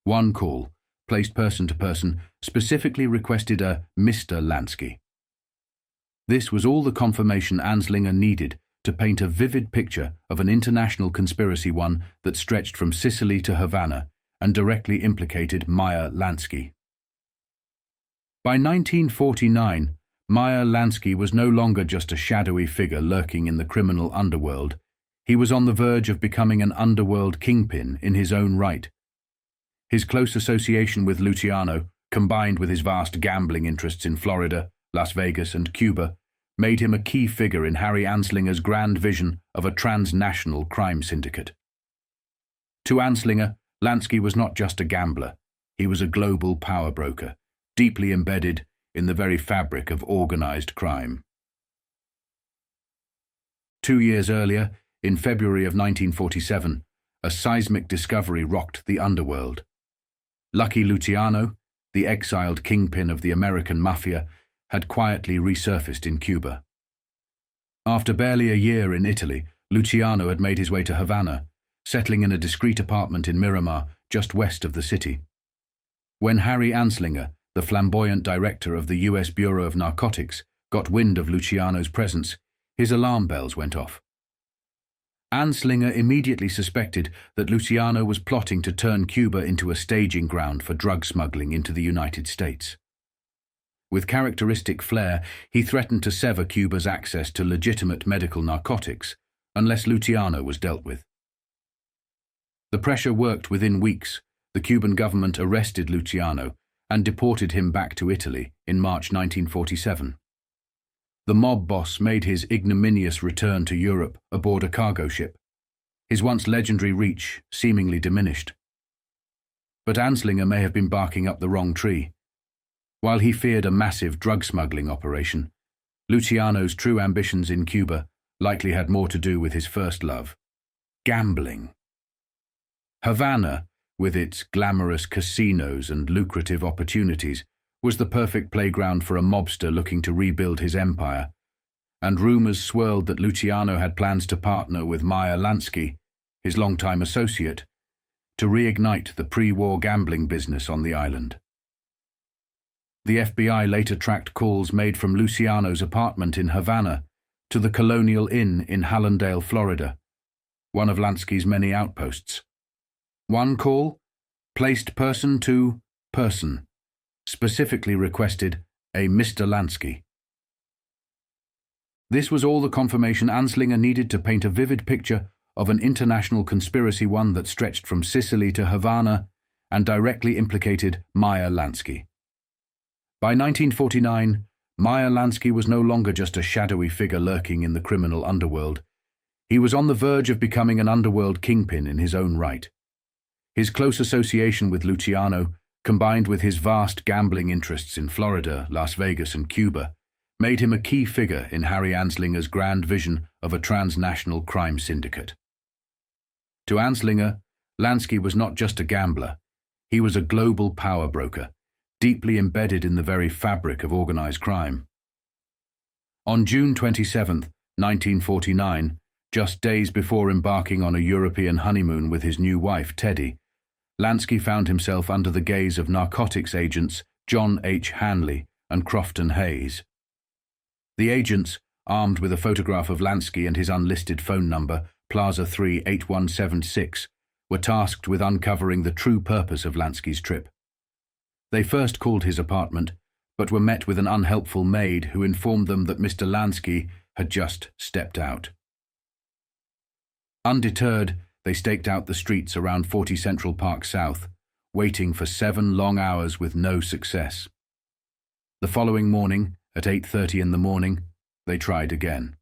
Speaker 1: One call, placed person to person, specifically requested a Mr. Lansky. This was all the confirmation Anslinger needed to paint a vivid picture of an international conspiracy, one that stretched from Sicily to Havana and directly implicated Meyer Lansky. By 1949, Meyer Lansky was no longer just a shadowy figure lurking in the criminal underworld. He was on the verge of becoming an underworld kingpin in his own right. His close association with Luciano, combined with his vast gambling interests in Florida, Las Vegas, and Cuba, made him a key figure in Harry Anslinger's grand vision of a transnational crime syndicate. To Anslinger, Lansky was not just a gambler, he was a global power broker, deeply embedded in the very fabric of organized crime. 2 years earlier, in February of 1947, a seismic discovery rocked the underworld. Lucky Luciano, the exiled kingpin of the American mafia, had quietly resurfaced in Cuba. After barely a year in Italy, Luciano had made his way to Havana, settling in a discreet apartment in Miramar, just west of the city. When Harry Anslinger, the flamboyant director of the U.S. Bureau of Narcotics, got wind of Luciano's presence, his alarm bells went off. Anslinger immediately suspected that Luciano was plotting to turn Cuba into a staging ground for drug smuggling into the United States. With characteristic flair, he threatened to sever Cuba's access to legitimate medical narcotics unless Luciano was dealt with. The pressure worked within weeks. The Cuban government arrested Luciano and deported him back to Italy in March 1947. The mob boss made his ignominious return to Europe aboard a cargo ship, his once legendary reach seemingly diminished. But Anslinger may have been barking up the wrong tree. While he feared a massive drug smuggling operation, Luciano's true ambitions in Cuba likely had more to do with his first love, gambling. Havana, with its glamorous casinos and lucrative opportunities, was the perfect playground for a mobster looking to rebuild his empire, and rumors swirled that Luciano had plans to partner with Meyer Lansky, his longtime associate, to reignite the pre-war gambling business on the island. The FBI later tracked calls made from Luciano's apartment in Havana to the Colonial Inn in Hallandale, Florida, one of Lansky's many outposts. One call, placed person to person, specifically requested a Mr. Lansky. This was all the confirmation Anslinger needed to paint a vivid picture of an international conspiracy, one that stretched from Sicily to Havana and directly implicated Meyer Lansky. By 1949, Meyer Lansky was no longer just a shadowy figure lurking in the criminal underworld. He was on the verge of becoming an underworld kingpin in his own right. His close association with Luciano, combined with his vast gambling interests in Florida, Las Vegas, and Cuba, made him a key figure in Harry Anslinger's grand vision of a transnational crime syndicate. To Anslinger, Lansky was not just a gambler. He was a global power broker, deeply embedded in the very fabric of organized crime. On June 27, 1949, just days before embarking on a European honeymoon with his new wife, Teddy, Lansky found himself under the gaze of narcotics agents John H. Hanley and Crofton Hayes. The agents, armed with a photograph of Lansky and his unlisted phone number, Plaza 38176, were tasked with uncovering the true purpose of Lansky's trip. They first called his apartment, but were met with an unhelpful maid who informed them that Mr. Lansky had just stepped out. Undeterred, they staked out the streets around 40 Central Park South, waiting for 7 long hours with no success. The following morning, at 8:30 in the morning, they tried again.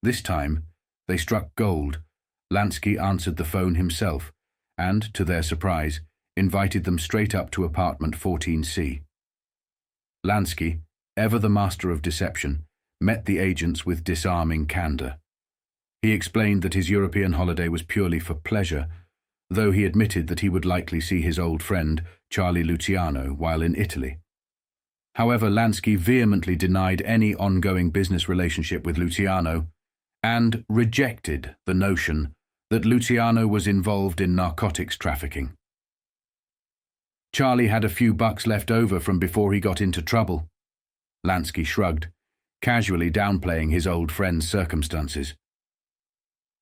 Speaker 1: This time, they struck gold. Lansky answered the phone himself and, to their surprise, invited them straight up to apartment 14C. Lansky, ever the master of deception, met the agents with disarming candor. He explained that his European holiday was purely for pleasure, though he admitted that he would likely see his old friend, Charlie Luciano, while in Italy. However, Lansky vehemently denied any ongoing business relationship with Luciano and rejected the notion that Luciano was involved in narcotics trafficking. Charlie had a few bucks left over from before he got into trouble. Lansky shrugged, casually downplaying his old friend's circumstances.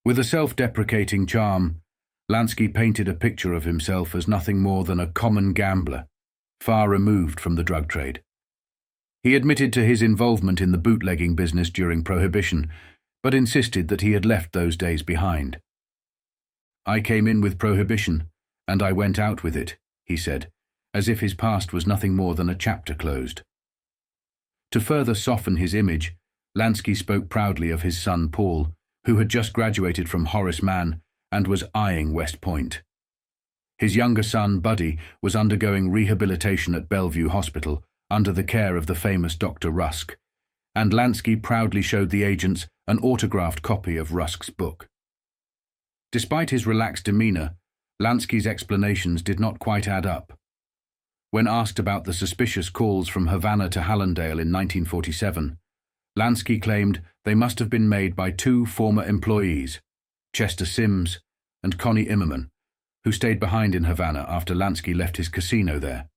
Speaker 1: With a self-deprecating charm, Lansky painted a picture of himself as nothing more than a common gambler, far removed from the drug trade. He admitted to his involvement in the bootlegging business during Prohibition, but insisted that he had left those days behind. "I came in with Prohibition, and I went out with it," he said, as if his past was nothing more than a chapter closed. To further soften his image, Lansky spoke proudly of his son Paul, who had just graduated from Horace Mann and was eyeing West Point. His younger son, Buddy, was undergoing rehabilitation at Bellevue Hospital under the care of the famous Dr. Rusk, and Lansky proudly showed the agents an autographed copy of Rusk's book. Despite his relaxed demeanor, Lansky's explanations did not quite add up. When asked about the suspicious calls from Havana to Hallandale in 1947, Lansky claimed they must have been made by 2 former employees, Chester Sims and Connie Immerman, who stayed behind in Havana after Lansky left his casino there.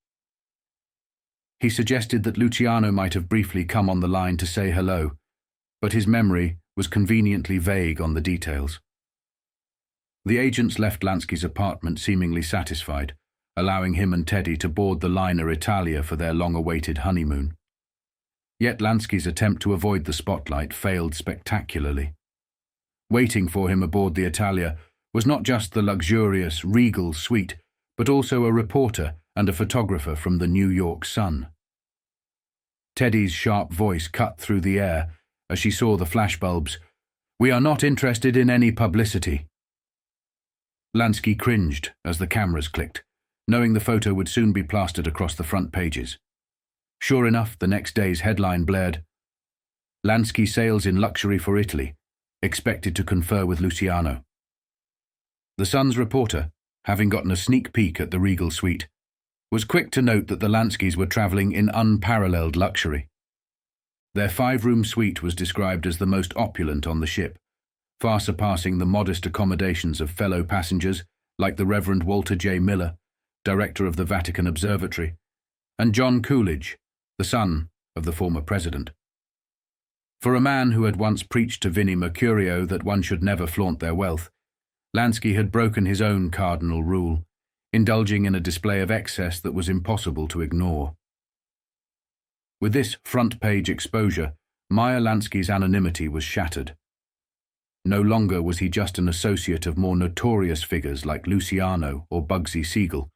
Speaker 1: He suggested that Luciano might have briefly come on the line to say hello, but his memory was conveniently vague on the details. The agents left Lansky's apartment seemingly satisfied, allowing him and Teddy to board the liner Italia for their long-awaited honeymoon. Yet Lansky's attempt to avoid the spotlight failed spectacularly. Waiting for him aboard the Italia was not just the luxurious, regal suite, but also a reporter and a photographer from the New York Sun. Teddy's sharp voice cut through the air as she saw the flashbulbs. "We are not interested in any publicity." Lansky cringed as the cameras clicked, knowing the photo would soon be plastered across the front pages. Sure enough, the next day's headline blared, "Lansky sails in luxury for Italy, expected to confer with Luciano." The Sun's reporter, having gotten a sneak peek at the regal suite, was quick to note that the Lanskys were traveling in unparalleled luxury. Their 5-room suite was described as the most opulent on the ship, far surpassing the modest accommodations of fellow passengers like the Reverend Walter J. Miller, director of the Vatican Observatory, and John Coolidge, the son of the former president. For a man who had once preached to Vinnie Mercurio that one should never flaunt their wealth, Lansky had broken his own cardinal rule, indulging in a display of excess that was impossible to ignore. With this front-page exposure, Meyer Lansky's anonymity was shattered. No longer was he just an associate of more notorious figures like Luciano or Bugsy Siegel.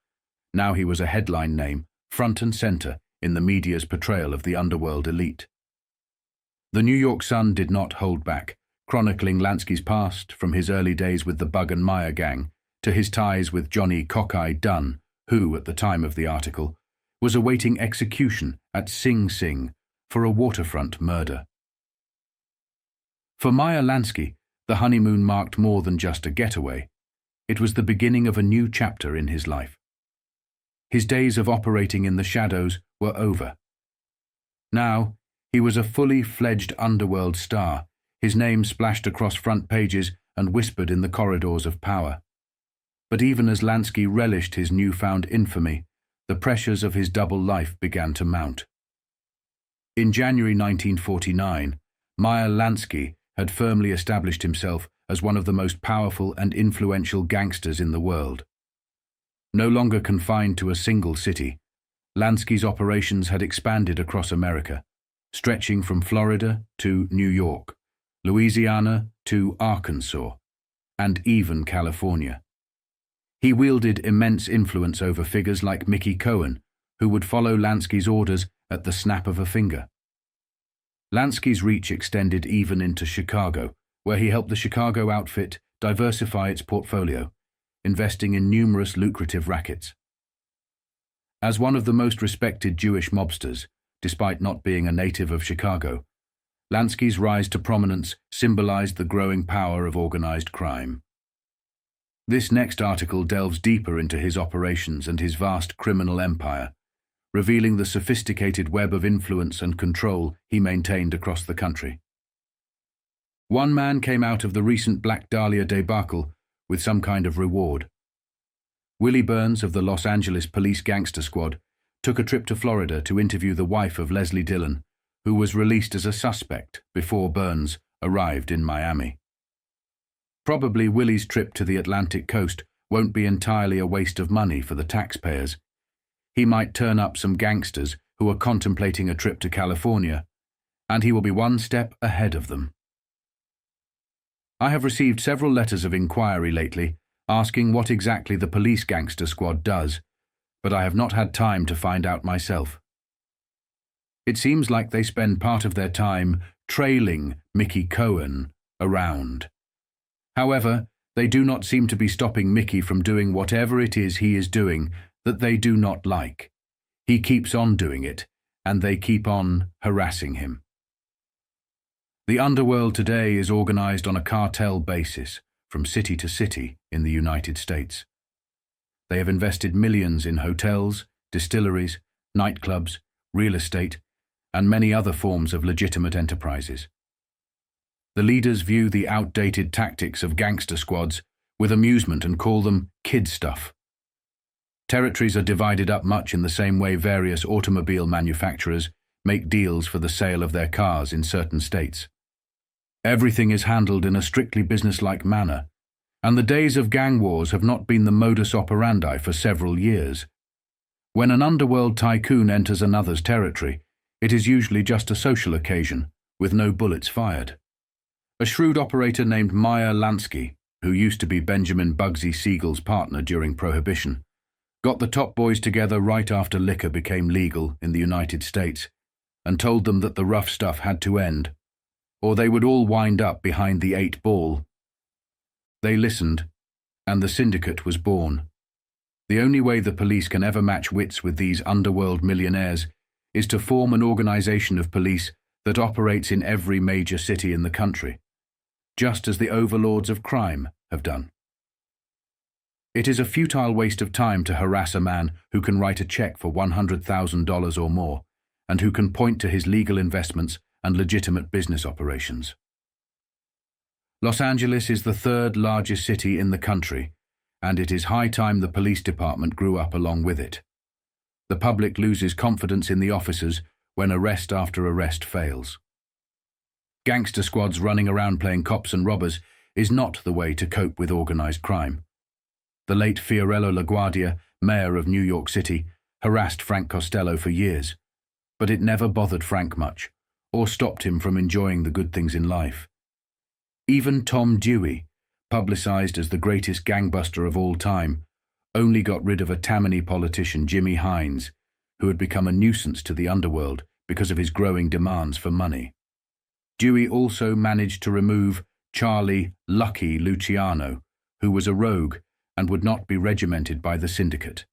Speaker 1: Now he was a headline name, front and center, in the media's portrayal of the underworld elite. The New York Sun did not hold back, chronicling Lansky's past from his early days with the Bug and Meyer gang to his ties with Johnny Cockeye Dunn, who, at the time of the article, was awaiting execution at Sing Sing for a waterfront murder. For Meyer Lansky, the honeymoon marked more than just a getaway. It was the beginning of a new chapter in his life. His days of operating in the shadows were over. Now, he was a fully fledged underworld star, his name splashed across front pages and whispered in the corridors of power. But even as Lansky relished his newfound infamy, the pressures of his double life began to mount. In January 1949, Meyer Lansky had firmly established himself as one of the most powerful and influential gangsters in the world. No longer confined to a single city, Lansky's operations had expanded across America, stretching from Florida to New York, Louisiana to Arkansas, and even California. He wielded immense influence over figures like Mickey Cohen, who would follow Lansky's orders at the snap of a finger. Lansky's reach extended even into Chicago, where he helped the Chicago outfit diversify its portfolio, investing in numerous lucrative rackets. As one of the most respected Jewish mobsters, despite not being a native of Chicago, Lansky's rise to prominence symbolized the growing power of organized crime. This next article delves deeper into his operations and his vast criminal empire, revealing the sophisticated web of influence and control he maintained across the country. One man came out of the recent Black Dahlia debacle with some kind of reward. Willie Burns of the Los Angeles Police Gangster Squad took a trip to Florida to interview the wife of Leslie Dillon, who was released as a suspect before Burns arrived in Miami. Probably Willie's trip to the Atlantic coast won't be entirely a waste of money for the taxpayers. He might turn up some gangsters who are contemplating a trip to California, and he will be one step ahead of them. I have received several letters of inquiry lately asking what exactly the police gangster squad does, but I have not had time to find out myself. It seems like they spend part of their time trailing Mickey Cohen around. However, they do not seem to be stopping Mickey from doing whatever it is he is doing that they do not like. He keeps on doing it, and they keep on harassing him. The underworld today is organized on a cartel basis, from city to city in the United States. They have invested millions in hotels, distilleries, nightclubs, real estate, and many other forms of legitimate enterprises. The leaders view the outdated tactics of gangster squads with amusement and call them kid stuff. Territories are divided up much in the same way various automobile manufacturers make deals for the sale of their cars in certain states. Everything is handled in a strictly businesslike manner, and the days of gang wars have not been the modus operandi for several years. When an underworld tycoon enters another's territory, it is usually just a social occasion, with no bullets fired. A shrewd operator named Meyer Lansky, who used to be Benjamin Bugsy Siegel's partner during Prohibition, got the top boys together right after liquor became legal in the United States and told them that the rough stuff had to end, or they would all wind up behind the 8-ball. They listened, and the syndicate was born. The only way the police can ever match wits with these underworld millionaires is to form an organization of police that operates in every major city in the country, just as the overlords of crime have done. It is a futile waste of time to harass a man who can write a check for $100,000 or more, and who can point to his legal investments and legitimate business operations. Los Angeles is the third largest city in the country, and it is high time the police department grew up along with it. The public loses confidence in the officers when arrest after arrest fails. Gangster squads running around playing cops and robbers is not the way to cope with organized crime. The late Fiorello LaGuardia, mayor of New York City, harassed Frank Costello for years, but it never bothered Frank much, or stopped him from enjoying the good things in life. Even Tom Dewey, publicized as the greatest gangbuster of all time, only got rid of a Tammany politician, Jimmy Hines, who had become a nuisance to the underworld because of his growing demands for money. Dewey also managed to remove Charlie "Lucky" Luciano, who was a rogue and would not be regimented by the syndicate.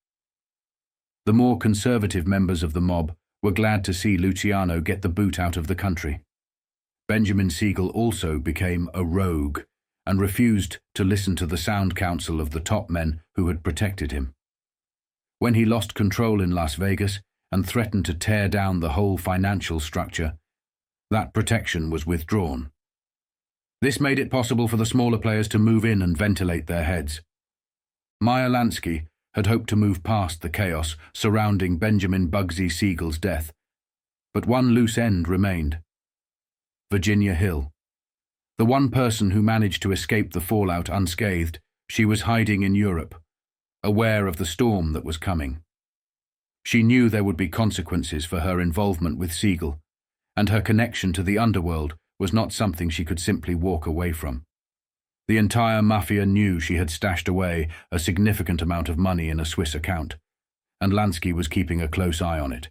Speaker 1: The more conservative members of the mob were glad to see Luciano get the boot out of the country. Benjamin Siegel also became a rogue and refused to listen to the sound counsel of the top men who had protected him. When he lost control in Las Vegas and threatened to tear down the whole financial structure, that protection was withdrawn. This made it possible for the smaller players to move in and ventilate their heads. Meyer Lansky had hoped to move past the chaos surrounding Benjamin Bugsy Siegel's death, but one loose end remained. Virginia Hill. The one person who managed to escape the fallout unscathed, she was hiding in Europe, aware of the storm that was coming. She knew there would be consequences for her involvement with Siegel, and her connection to the underworld was not something she could simply walk away from. The entire mafia knew she had stashed away a significant amount of money in a Swiss account, and Lansky was keeping a close eye on it.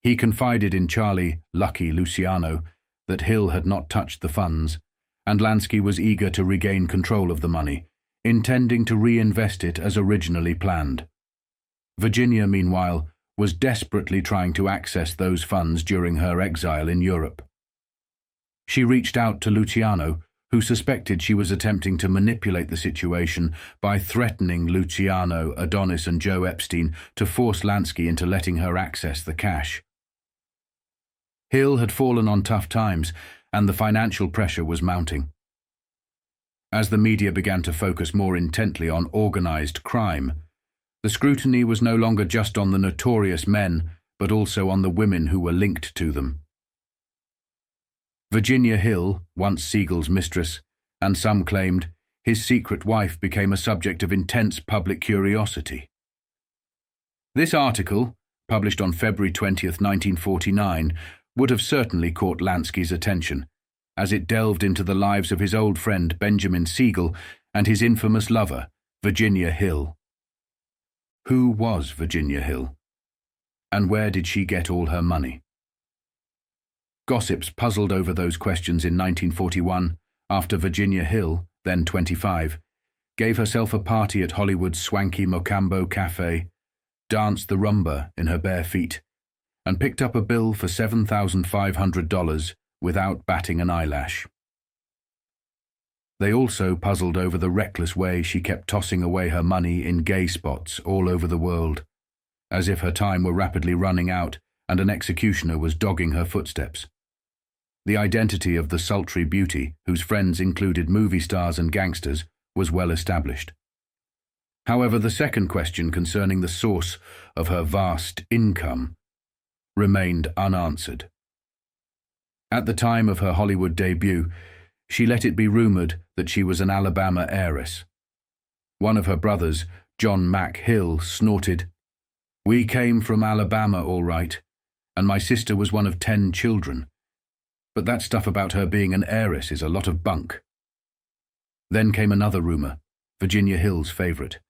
Speaker 1: He confided in Charlie "Lucky" Luciano that Hill had not touched the funds, and Lansky was eager to regain control of the money, intending to reinvest it as originally planned. Virginia, meanwhile, was desperately trying to access those funds during her exile in Europe. She reached out to Luciano, who suspected she was attempting to manipulate the situation by threatening Luciano, Adonis and Joe Epstein to force Lansky into letting her access the cash. Hill had fallen on tough times, and the financial pressure was mounting. As the media began to focus more intently on organized crime, the scrutiny was no longer just on the notorious men, but also on the women who were linked to them. Virginia Hill, once Siegel's mistress, and some claimed his secret wife, became a subject of intense public curiosity. This article, published on February 20th, 1949, would have certainly caught Lansky's attention, as it delved into the lives of his old friend Benjamin Siegel and his infamous lover, Virginia Hill. Who was Virginia Hill? And where did she get all her money? Gossips puzzled over those questions in 1941 after Virginia Hill, then 25, gave herself a party at Hollywood's swanky Mocambo Cafe, danced the rumba in her bare feet, and picked up a bill for $7,500 without batting an eyelash. They also puzzled over the reckless way she kept tossing away her money in gay spots all over the world, as if her time were rapidly running out and an executioner was dogging her footsteps. The identity of the sultry beauty, whose friends included movie stars and gangsters, was well established. However, the second question concerning the source of her vast income remained unanswered. At the time of her Hollywood debut, she let it be rumored that she was an Alabama heiress. One of her brothers, John Mack Hill, snorted, "We came from Alabama, all right, and my sister was one of 10 children. But that stuff about her being an heiress is a lot of bunk." Then came another rumor, Virginia Hill's favorite.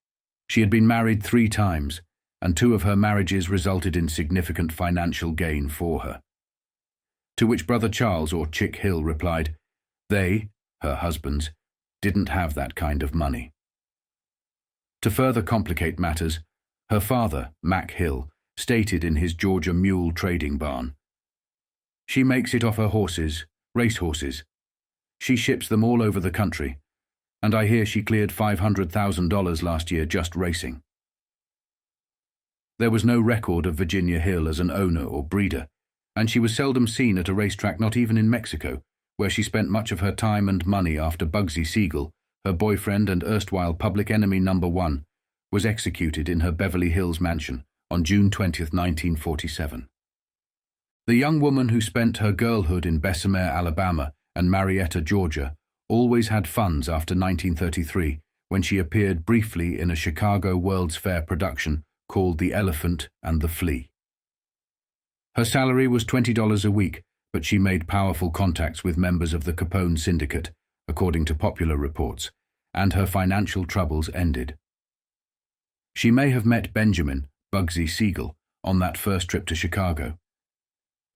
Speaker 1: She had been married 3 times, and 2 of her marriages resulted in significant financial gain for her. To which Brother Charles, or Chick Hill, replied, they, her husbands, didn't have that kind of money. To further complicate matters, her father, Mack Hill, stated in his Georgia mule trading barn, "She makes it off her horses, race horses. She ships them all over the country, and I hear she cleared $500,000 last year just racing." There was no record of Virginia Hill as an owner or breeder, and she was seldom seen at a racetrack, not even in Mexico, where she spent much of her time and money after Bugsy Siegel, her boyfriend and erstwhile public enemy #1, was executed in her Beverly Hills mansion on June 20, 1947. The young woman who spent her girlhood in Bessemer, Alabama, and Marietta, Georgia, always had funds after 1933, when she appeared briefly in a Chicago World's Fair production called The Elephant and the Flea. Her salary was $20 a week, but she made powerful contacts with members of the Capone syndicate, according to popular reports, and her financial troubles ended. She may have met Benjamin, Bugsy Siegel, on that first trip to Chicago.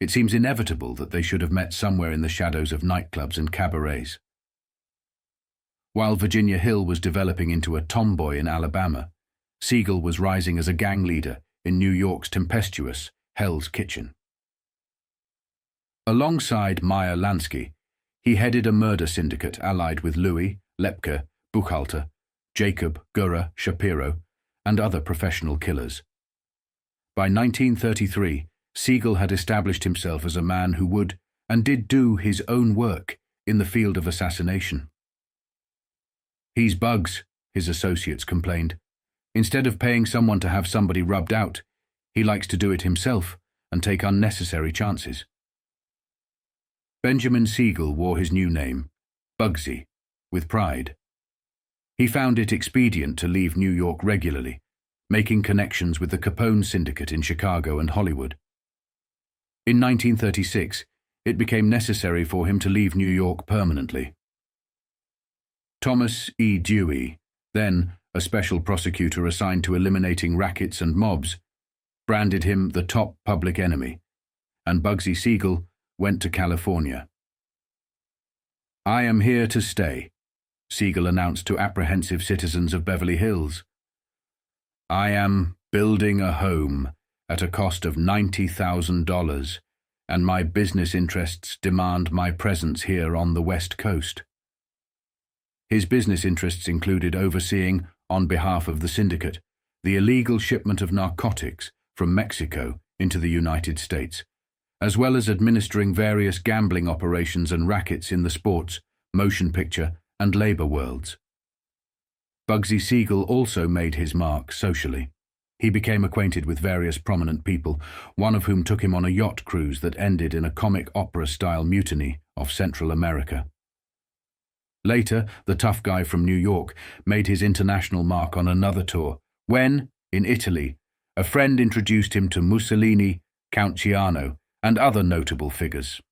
Speaker 1: It seems inevitable that they should have met somewhere in the shadows of nightclubs and cabarets. While Virginia Hill was developing into a tomboy in Alabama, Siegel was rising as a gang leader in New York's tempestuous Hell's Kitchen. Alongside Meyer Lansky, he headed a murder syndicate allied with Louis, Lepke, Buchhalter, Jacob, Gura, Shapiro, and other professional killers. By 1933, Siegel had established himself as a man who would and did do his own work in the field of assassination. "He's Bugs," his associates complained. "Instead of paying someone to have somebody rubbed out, he likes to do it himself and take unnecessary chances." Benjamin Siegel wore his new name, Bugsy, with pride. He found it expedient to leave New York regularly, making connections with the Capone syndicate in Chicago and Hollywood. In 1936, it became necessary for him to leave New York permanently. Thomas E. Dewey, then a special prosecutor assigned to eliminating rackets and mobs, branded him the top public enemy, and Bugsy Siegel went to California. "I am here to stay," Siegel announced to apprehensive citizens of Beverly Hills. "I am building a home at a cost of $90,000, and my business interests demand my presence here on the West Coast." His business interests included overseeing, on behalf of the syndicate, the illegal shipment of narcotics from Mexico into the United States, as well as administering various gambling operations and rackets in the sports, motion picture, and labor worlds. Bugsy Siegel also made his mark socially. He became acquainted with various prominent people, one of whom took him on a yacht cruise that ended in a comic opera-style mutiny off Central America. Later, the tough guy from New York made his international mark on another tour, when, in Italy, a friend introduced him to Mussolini, Count Ciano, and other notable figures.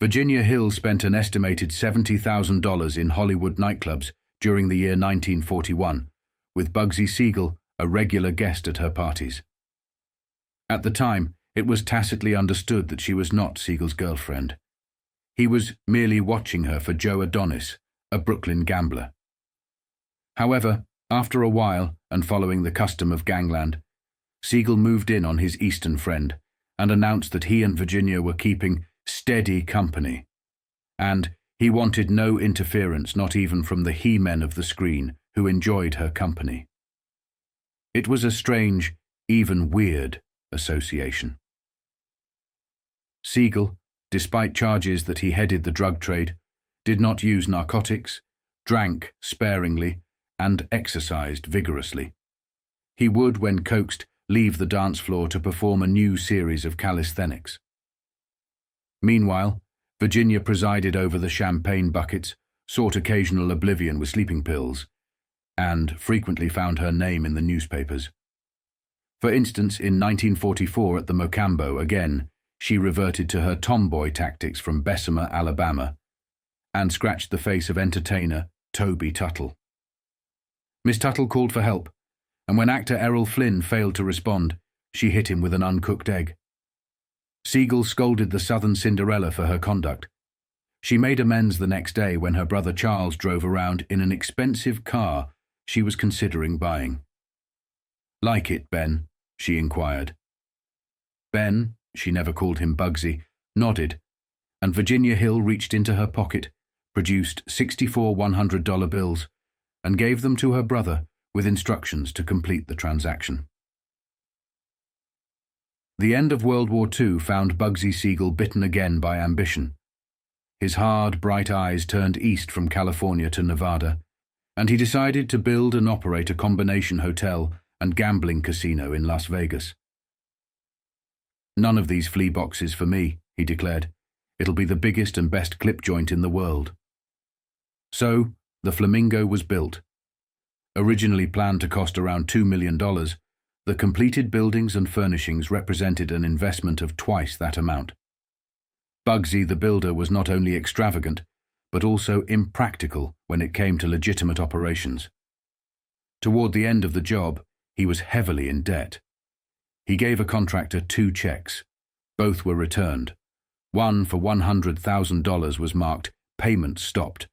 Speaker 1: Virginia Hill spent an estimated $70,000 in Hollywood nightclubs during the year 1941, with Bugsy Siegel a regular guest at her parties. At the time, it was tacitly understood that she was not Siegel's girlfriend. He was merely watching her for Joe Adonis, a Brooklyn gambler. However, after a while, and following the custom of gangland, Siegel moved in on his Eastern friend and announced that he and Virginia were keeping steady company, and he wanted no interference, not even from the he-men of the screen who enjoyed her company. It was a strange, even weird, association. Siegel, despite charges that he headed the drug trade, did not use narcotics, drank sparingly, and exercised vigorously. He would, when coaxed, leave the dance floor to perform a new series of calisthenics. Meanwhile, Virginia presided over the champagne buckets, sought occasional oblivion with sleeping pills, and frequently found her name in the newspapers. For instance, in 1944 at the Mocambo again, she reverted to her tomboy tactics from Bessemer, Alabama, and scratched the face of entertainer Toby Tuttle. Miss Tuttle called for help, and when actor Errol Flynn failed to respond, she hit him with an uncooked egg. Siegel scolded the Southern Cinderella for her conduct. She made amends the next day when her brother Charles drove around in an expensive car she was considering buying. "Like it, Ben?" she inquired. Ben, she never called him Bugsy, nodded, and Virginia Hill reached into her pocket, produced 64 $100 bills, and gave them to her brother with instructions to complete the transaction. The end of World War II found Bugsy Siegel bitten again by ambition. His hard, bright eyes turned east from California to Nevada, and he decided to build and operate a combination hotel and gambling casino in Las Vegas. "None of these flea boxes for me," he declared. "It'll be the biggest and best clip joint in the world." So, the Flamingo was built. Originally planned to cost around $2 million, the completed buildings and furnishings represented an investment of twice that amount. Bugsy the builder was not only extravagant, but also impractical when it came to legitimate operations. Toward the end of the job, he was heavily in debt. He gave a contractor 2 checks. Both were returned. One for $100,000 was marked "Payment Stopped,"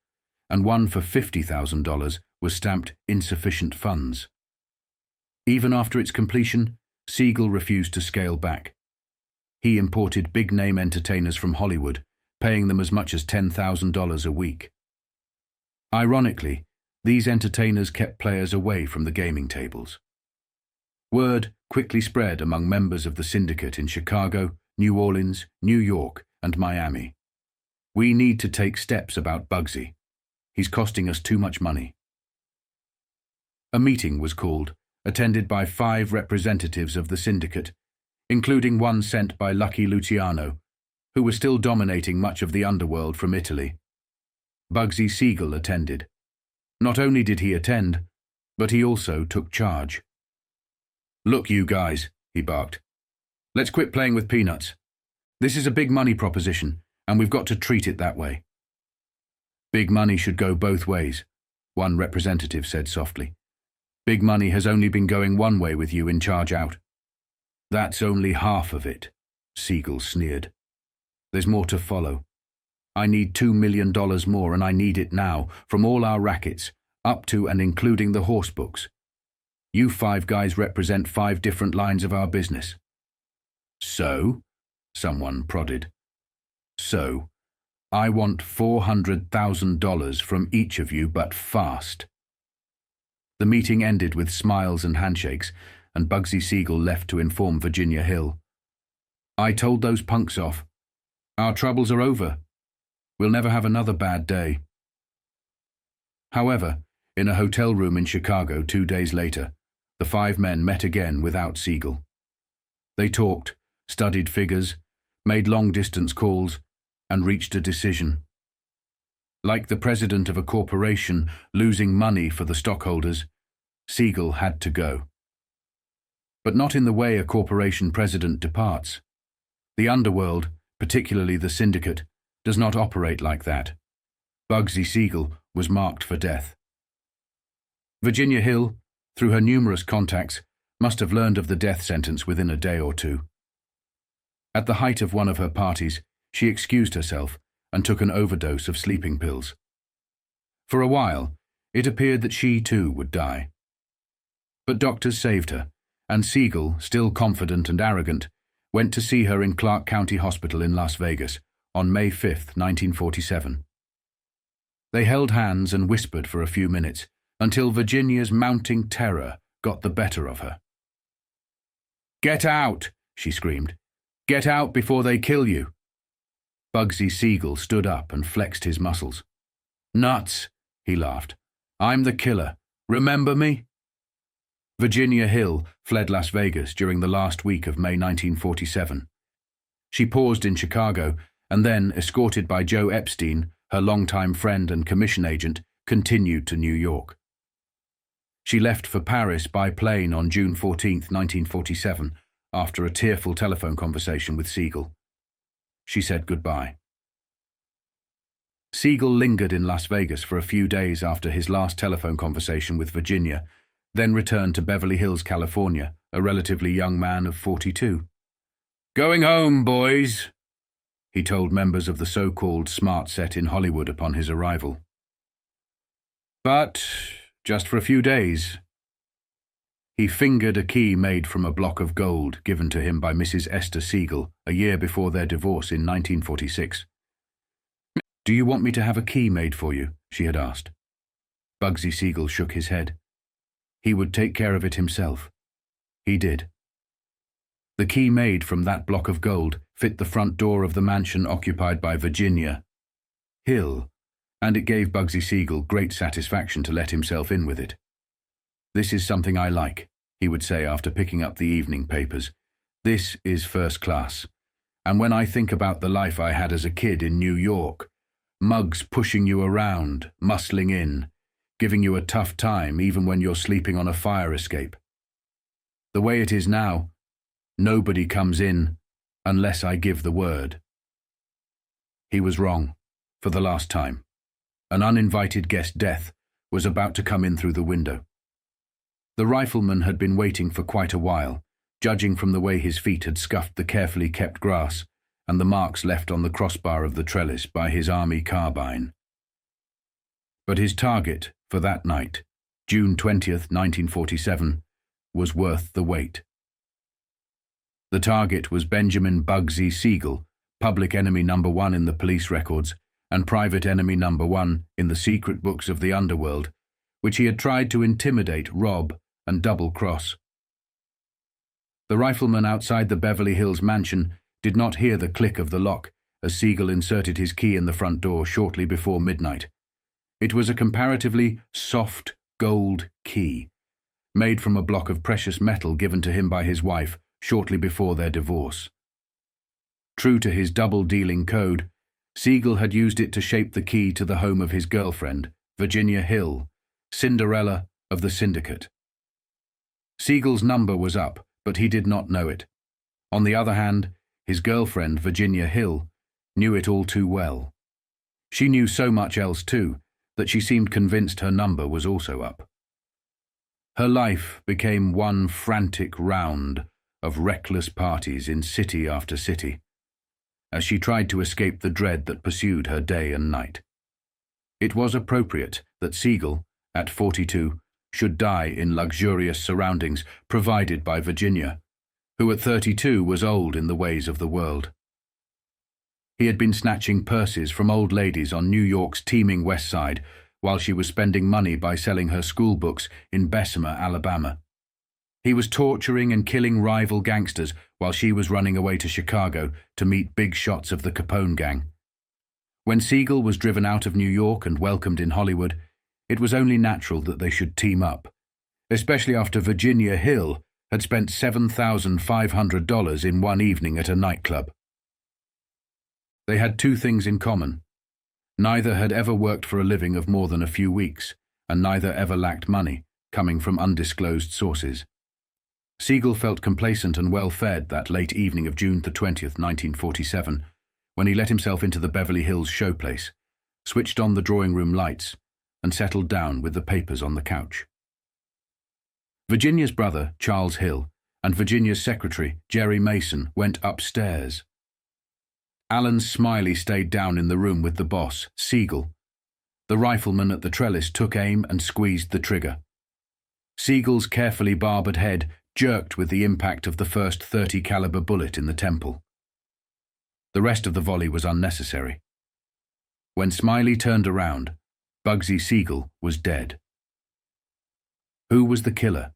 Speaker 1: and one for $50,000 was stamped "Insufficient Funds." Even after its completion, Siegel refused to scale back. He imported big-name entertainers from Hollywood, paying them as much as $10,000 a week. Ironically, these entertainers kept players away from the gaming tables. Word quickly spread among members of the syndicate in Chicago, New Orleans, New York, and Miami. "We need to take steps about Bugsy. He's costing us too much money." A meeting was called, attended by 5 representatives of the syndicate, including one sent by Lucky Luciano, who was still dominating much of the underworld from Italy. Bugsy Siegel attended. Not only did he attend, but he also took charge. "Look, you guys," he barked. "Let's quit playing with peanuts. This is a big money proposition, and we've got to treat it that way." "Big money should go both ways," one representative said softly. "Big money has only been going one way with you in charge out." "That's only half of it," Siegel sneered. "There's more to follow. I need $2 million more, and I need it now, from all our rackets, up to and including the horse books. You 5 guys represent 5 different lines of our business." "So?" someone prodded. "So, I want $400,000 from each of you, but fast." The meeting ended with smiles and handshakes, and Bugsy Siegel left to inform Virginia Hill. "I told those punks off. Our troubles are over. We'll never have another bad day." However, in a hotel room in Chicago 2 days later, the 5 men met again without Siegel. They talked, studied figures, made long-distance calls, and reached a decision. Like the president of a corporation losing money for the stockholders, Siegel had to go. But not in the way a corporation president departs. The underworld, particularly the syndicate, does not operate like that. Bugsy Siegel was marked for death. Virginia Hill, through her numerous contacts, must have learned of the death sentence within a day or 2. At the height of one of her parties, she excused herself and took an overdose of sleeping pills. For a while, it appeared that she too would die. But doctors saved her, and Siegel, still confident and arrogant, went to see her in Clark County Hospital in Las Vegas on May 5, 1947. They held hands and whispered for a few minutes until Virginia's mounting terror got the better of her. "Get out!" she screamed. "Get out before they kill you!" Bugsy Siegel stood up and flexed his muscles. "Nuts!" he laughed. "I'm the killer. Remember me?" Virginia Hill fled Las Vegas during the last week of May 1947. She paused in Chicago and then, escorted by Joe Epstein, her longtime friend and commission agent, continued to New York. She left for Paris by plane on June 14, 1947, after a tearful telephone conversation with Siegel. She said goodbye. Siegel lingered in Las Vegas for a few days after his last telephone conversation with Virginia, then returned to Beverly Hills, California, a relatively young man of 42. "Going home, boys," he told members of the so-called smart set in Hollywood upon his arrival. But just for a few days. He fingered a key made from a block of gold given to him by Mrs. Esther Siegel a year before their divorce in 1946. "Do you want me to have a key made for you?" she had asked. Bugsy Siegel shook his head. He would take care of it himself. He did. The key made from that block of gold fit the front door of the mansion occupied by Virginia Hill, and it gave Bugsy Siegel great satisfaction to let himself in with it. "This is something I like," he would say after picking up the evening papers. This is first class. And when I think about the life I had as a kid in New York, mugs pushing you around, muscling in, giving you a tough time even when you're sleeping on a fire escape. The way it is now, nobody comes in unless I give the word. He was wrong, for the last time. An uninvited guest death was about to come in through the window. The rifleman had been waiting for quite a while, judging from the way his feet had scuffed the carefully kept grass and the marks left on the crossbar of the trellis by his army carbine. But his target for that night, June 20th, 1947, was worth the wait. The target was Benjamin Bugsy Siegel, public enemy number 1 in the police records and private enemy number 1 in the secret books of the underworld, which he had tried to intimidate, rob, and double-cross. The rifleman outside the Beverly Hills mansion did not hear the click of the lock as Siegel inserted his key in the front door shortly before midnight. It was a comparatively soft gold key, made from a block of precious metal given to him by his wife shortly before their divorce. True to his double-dealing code, Siegel had used it to shape the key to the home of his girlfriend, Virginia Hill, Cinderella of the syndicate. Siegel's number was up, but he did not know it. On the other hand, his girlfriend, Virginia Hill, knew it all too well. She knew so much else too, that she seemed convinced her number was also up. Her life became one frantic round of reckless parties in city after city, as she tried to escape the dread that pursued her day and night. It was appropriate that Siegel, at 42, should die in luxurious surroundings provided by Virginia, who at 32 was old in the ways of the world. He had been snatching purses from old ladies on New York's teeming West Side while she was spending money by selling her school books in Bessemer, Alabama. He was torturing and killing rival gangsters while she was running away to Chicago to meet big shots of the Capone gang. When Siegel was driven out of New York and welcomed in Hollywood, it was only natural that they should team up, especially after Virginia Hill had spent $7,500 in one evening at a nightclub. They had two things in common. Neither had ever worked for a living of more than a few weeks, and neither ever lacked money, coming from undisclosed sources. Siegel felt complacent and well-fed that late evening of June the 20th, 1947, when he let himself into the Beverly Hills showplace, switched on the drawing room lights, and settled down with the papers on the couch. Virginia's brother, Charles Hill, and Virginia's secretary, Jerry Mason, went upstairs. Alan Smiley stayed down in the room with the boss, Siegel. The rifleman at the trellis took aim and squeezed the trigger. Siegel's carefully barbered head jerked with the impact of the first .30 caliber bullet in the temple. The rest of the volley was unnecessary. When Smiley turned around, Bugsy Siegel was dead. Who was the killer,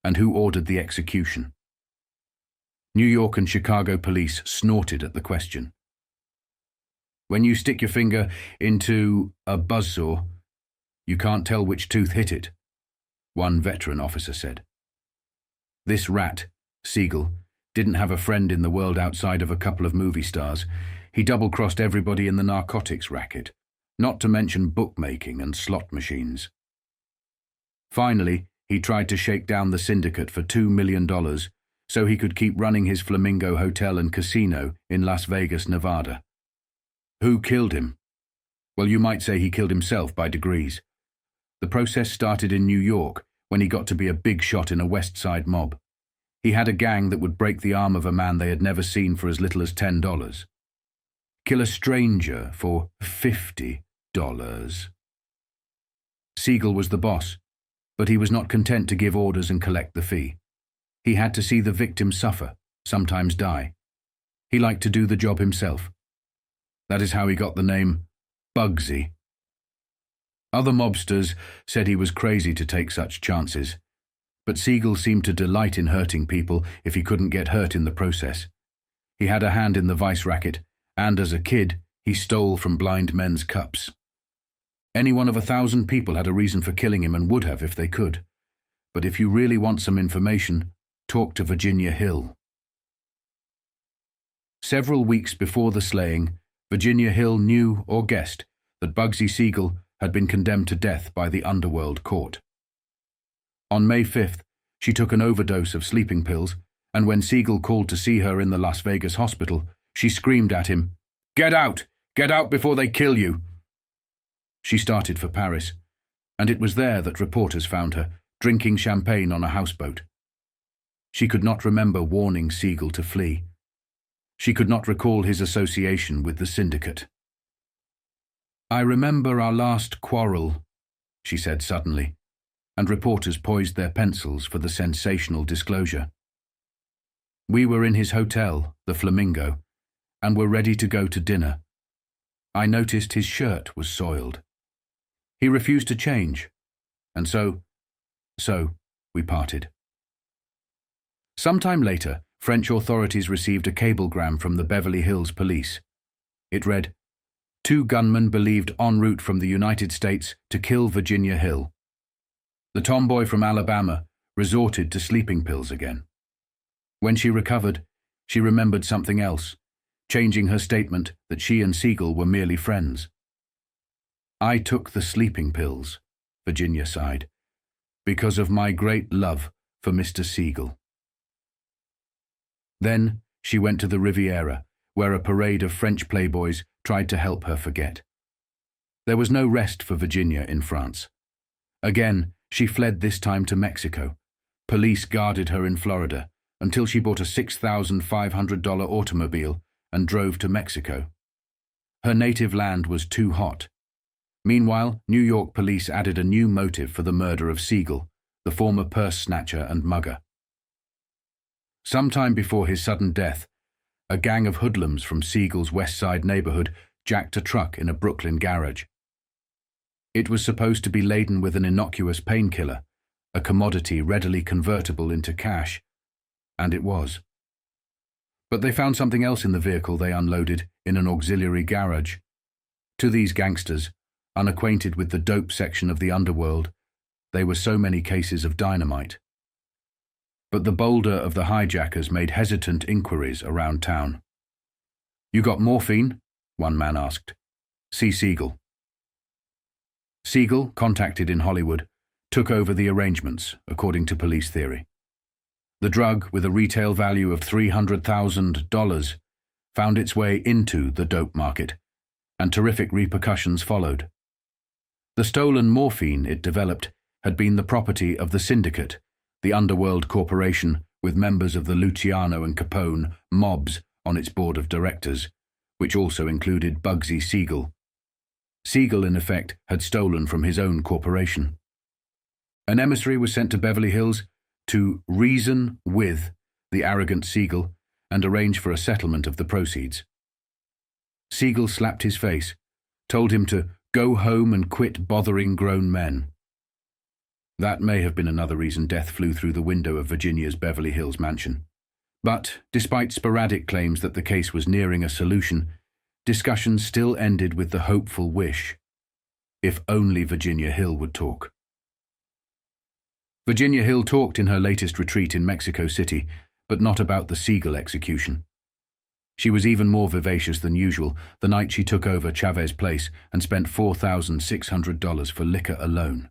Speaker 1: and who ordered the execution? New York and Chicago police snorted at the question. When you stick your finger into a buzzsaw, you can't tell which tooth hit it, one veteran officer said. This rat, Siegel, didn't have a friend in the world outside of a couple of movie stars. He double-crossed everybody in the narcotics racket, not to mention bookmaking and slot machines. Finally, he tried to shake down the syndicate for $2 million so he could keep running his Flamingo Hotel and Casino in Las Vegas, Nevada. Who killed him? Well, you might say he killed himself by degrees. The process started in New York when he got to be a big shot in a West Side mob. He had a gang that would break the arm of a man they had never seen for as little as $10. Kill a stranger for $50. Siegel was the boss, but he was not content to give orders and collect the fee. He had to see the victim suffer, sometimes die. He liked to do the job himself. That is how he got the name Bugsy. Other mobsters said he was crazy to take such chances, but Siegel seemed to delight in hurting people if he couldn't get hurt in the process. He had a hand in the vice racket, and as a kid, he stole from blind men's cups. Any one of 1,000 people had a reason for killing him and would have if they could. But if you really want some information, talk to Virginia Hill. Several weeks before the slaying, Virginia Hill knew or guessed that Bugsy Siegel had been condemned to death by the underworld court. On May 5th, she took an overdose of sleeping pills, and when Siegel called to see her in the Las Vegas hospital, she screamed at him, "Get out! Get out before they kill you!" She started for Paris, and it was there that reporters found her, drinking champagne on a houseboat. She could not remember warning Siegel to flee. She could not recall his association with the syndicate. "I remember our last quarrel," she said suddenly, and reporters poised their pencils for the sensational disclosure. "We were in his hotel, the Flamingo, and were ready to go to dinner. I noticed his shirt was soiled. He refused to change, and so we parted." Sometime later, French authorities received a cablegram from the Beverly Hills police. It read, "Two gunmen believed en route from the United States to kill Virginia Hill. The tomboy from Alabama resorted to sleeping pills again. When she recovered, she remembered something else, changing her statement that she and Siegel were merely friends. I took the sleeping pills," Virginia sighed, "because of my great love for Mr. Siegel." Then she went to the Riviera, where a parade of French playboys tried to help her forget. There was no rest for Virginia in France. Again, she fled, this time to Mexico. Police guarded her in Florida until she bought a $6,500 automobile and drove to Mexico. Her native land was too hot. Meanwhile, New York police added a new motive for the murder of Siegel, the former purse snatcher and mugger. Sometime before his sudden death, a gang of hoodlums from Siegel's West Side neighborhood jacked a truck in a Brooklyn garage. It was supposed to be laden with an innocuous painkiller, a commodity readily convertible into cash, and it was. But they found something else in the vehicle they unloaded in an auxiliary garage. To these gangsters, unacquainted with the dope section of the underworld, they were so many cases of dynamite. But the bolder of the hijackers made hesitant inquiries around town. "You got morphine?" one man asked. "See Siegel." Siegel, contacted in Hollywood, took over the arrangements, according to police theory. The drug, with a retail value of $300,000, found its way into the dope market, and terrific repercussions followed. The stolen morphine it developed had been the property of the syndicate, the underworld corporation with members of the Luciano and Capone mobs on its board of directors, which also included Bugsy Siegel. Siegel, in effect, had stolen from his own corporation. An emissary was sent to Beverly Hills to reason with the arrogant Siegel and arrange for a settlement of the proceeds. Siegel slapped his face, told him to go home and quit bothering grown men. That may have been another reason death flew through the window of Virginia's Beverly Hills mansion. But, despite sporadic claims that the case was nearing a solution, discussions still ended with the hopeful wish, if only Virginia Hill would talk. Virginia Hill talked in her latest retreat in Mexico City, but not about the Siegel execution. She was even more vivacious than usual the night she took over Chavez Place and spent $4,600 for liquor alone.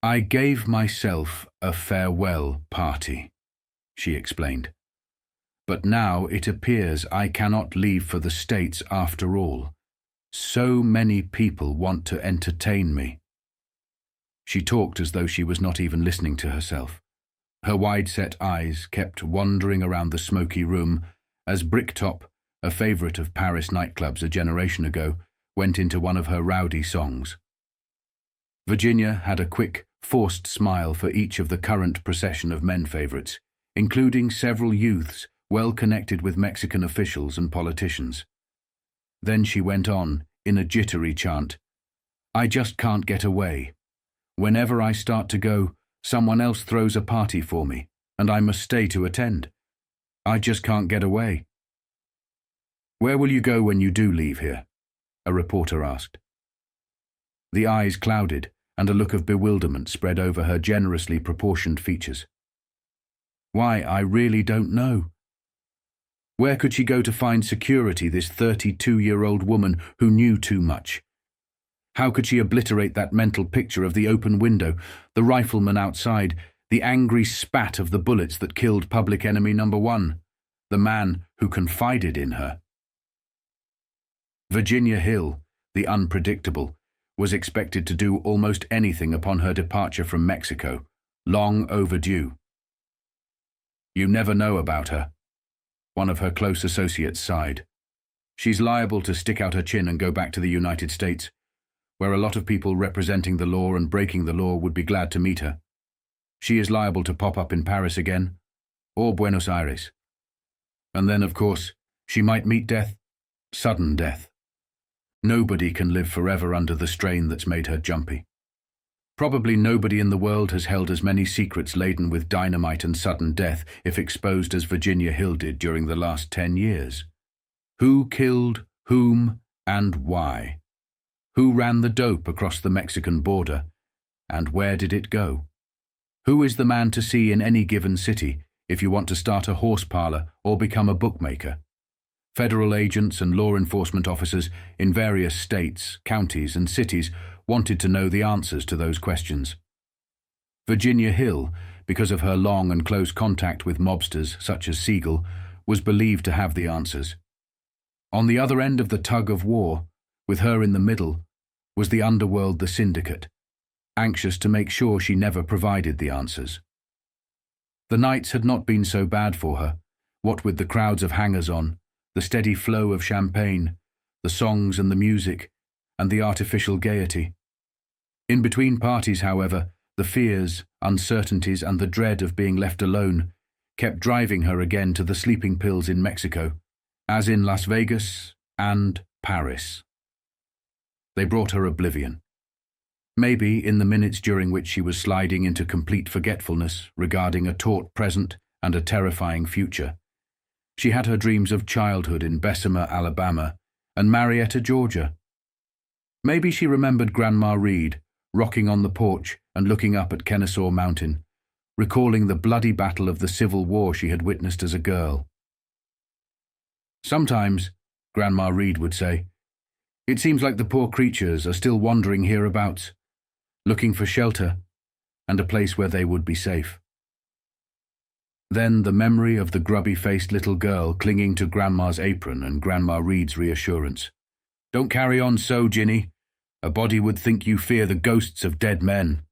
Speaker 1: "I gave myself a farewell party," she explained. "But now it appears I cannot leave for the States after all. So many people want to entertain me." She talked as though she was not even listening to herself. Her wide-set eyes kept wandering around the smoky room as Bricktop, a favorite of Paris nightclubs a generation ago, went into one of her rowdy songs. Virginia had a quick, forced smile for each of the current procession of men favorites, including several youths well connected with Mexican officials and politicians. Then she went on, in a jittery chant, "I just can't get away. Whenever I start to go, someone else throws a party for me, and I must stay to attend. I just can't get away." "Where will you go when you do leave here?" a reporter asked. The eyes clouded, and a look of bewilderment spread over her generously proportioned features. "Why, I really don't know." Where could she go to find security, this 32-year-old woman who knew too much? How could she obliterate that mental picture of the open window, the rifleman outside, the angry spat of the bullets that killed public enemy number one, the man who confided in her? Virginia Hill, the unpredictable, was expected to do almost anything upon her departure from Mexico, long overdue. "You never know about her," one of her close associates sighed. "She's liable to stick out her chin and go back to the United States, where a lot of people representing the law and breaking the law would be glad to meet her. She is liable to pop up in Paris again, or Buenos Aires. And then, of course, she might meet death, sudden death. Nobody can live forever under the strain that's made her jumpy. Probably nobody in the world has held as many secrets laden with dynamite and sudden death if exposed as Virginia Hill did during the last 10 years. Who killed whom and why? Who ran the dope across the Mexican border, and where did it go? Who is the man to see in any given city if you want to start a horse parlor or become a bookmaker? Federal agents and law enforcement officers in various states, counties, and cities wanted to know the answers to those questions. Virginia Hill, because of her long and close contact with mobsters such as Siegel, was believed to have the answers. On the other end of the tug of war, with her in the middle, was the underworld, the syndicate, anxious to make sure she never provided the answers. The nights had not been so bad for her, what with the crowds of hangers-on, the steady flow of champagne, the songs and the music, and the artificial gaiety. In between parties, however, the fears, uncertainties, and the dread of being left alone kept driving her again to the sleeping pills in Mexico, as in Las Vegas and Paris. They brought her oblivion. Maybe in the minutes during which she was sliding into complete forgetfulness regarding a taut present and a terrifying future, she had her dreams of childhood in Bessemer, Alabama, and Marietta, Georgia. Maybe she remembered Grandma Reed, rocking on the porch and looking up at Kennesaw Mountain, recalling the bloody battle of the Civil War she had witnessed as a girl. "Sometimes," Grandma Reed would say, "it seems like the poor creatures are still wandering hereabouts, looking for shelter and a place where they would be safe." Then the memory of the grubby-faced little girl clinging to Grandma's apron and Grandma Reed's reassurance. "Don't carry on so, Ginny. A body would think you fear the ghosts of dead men."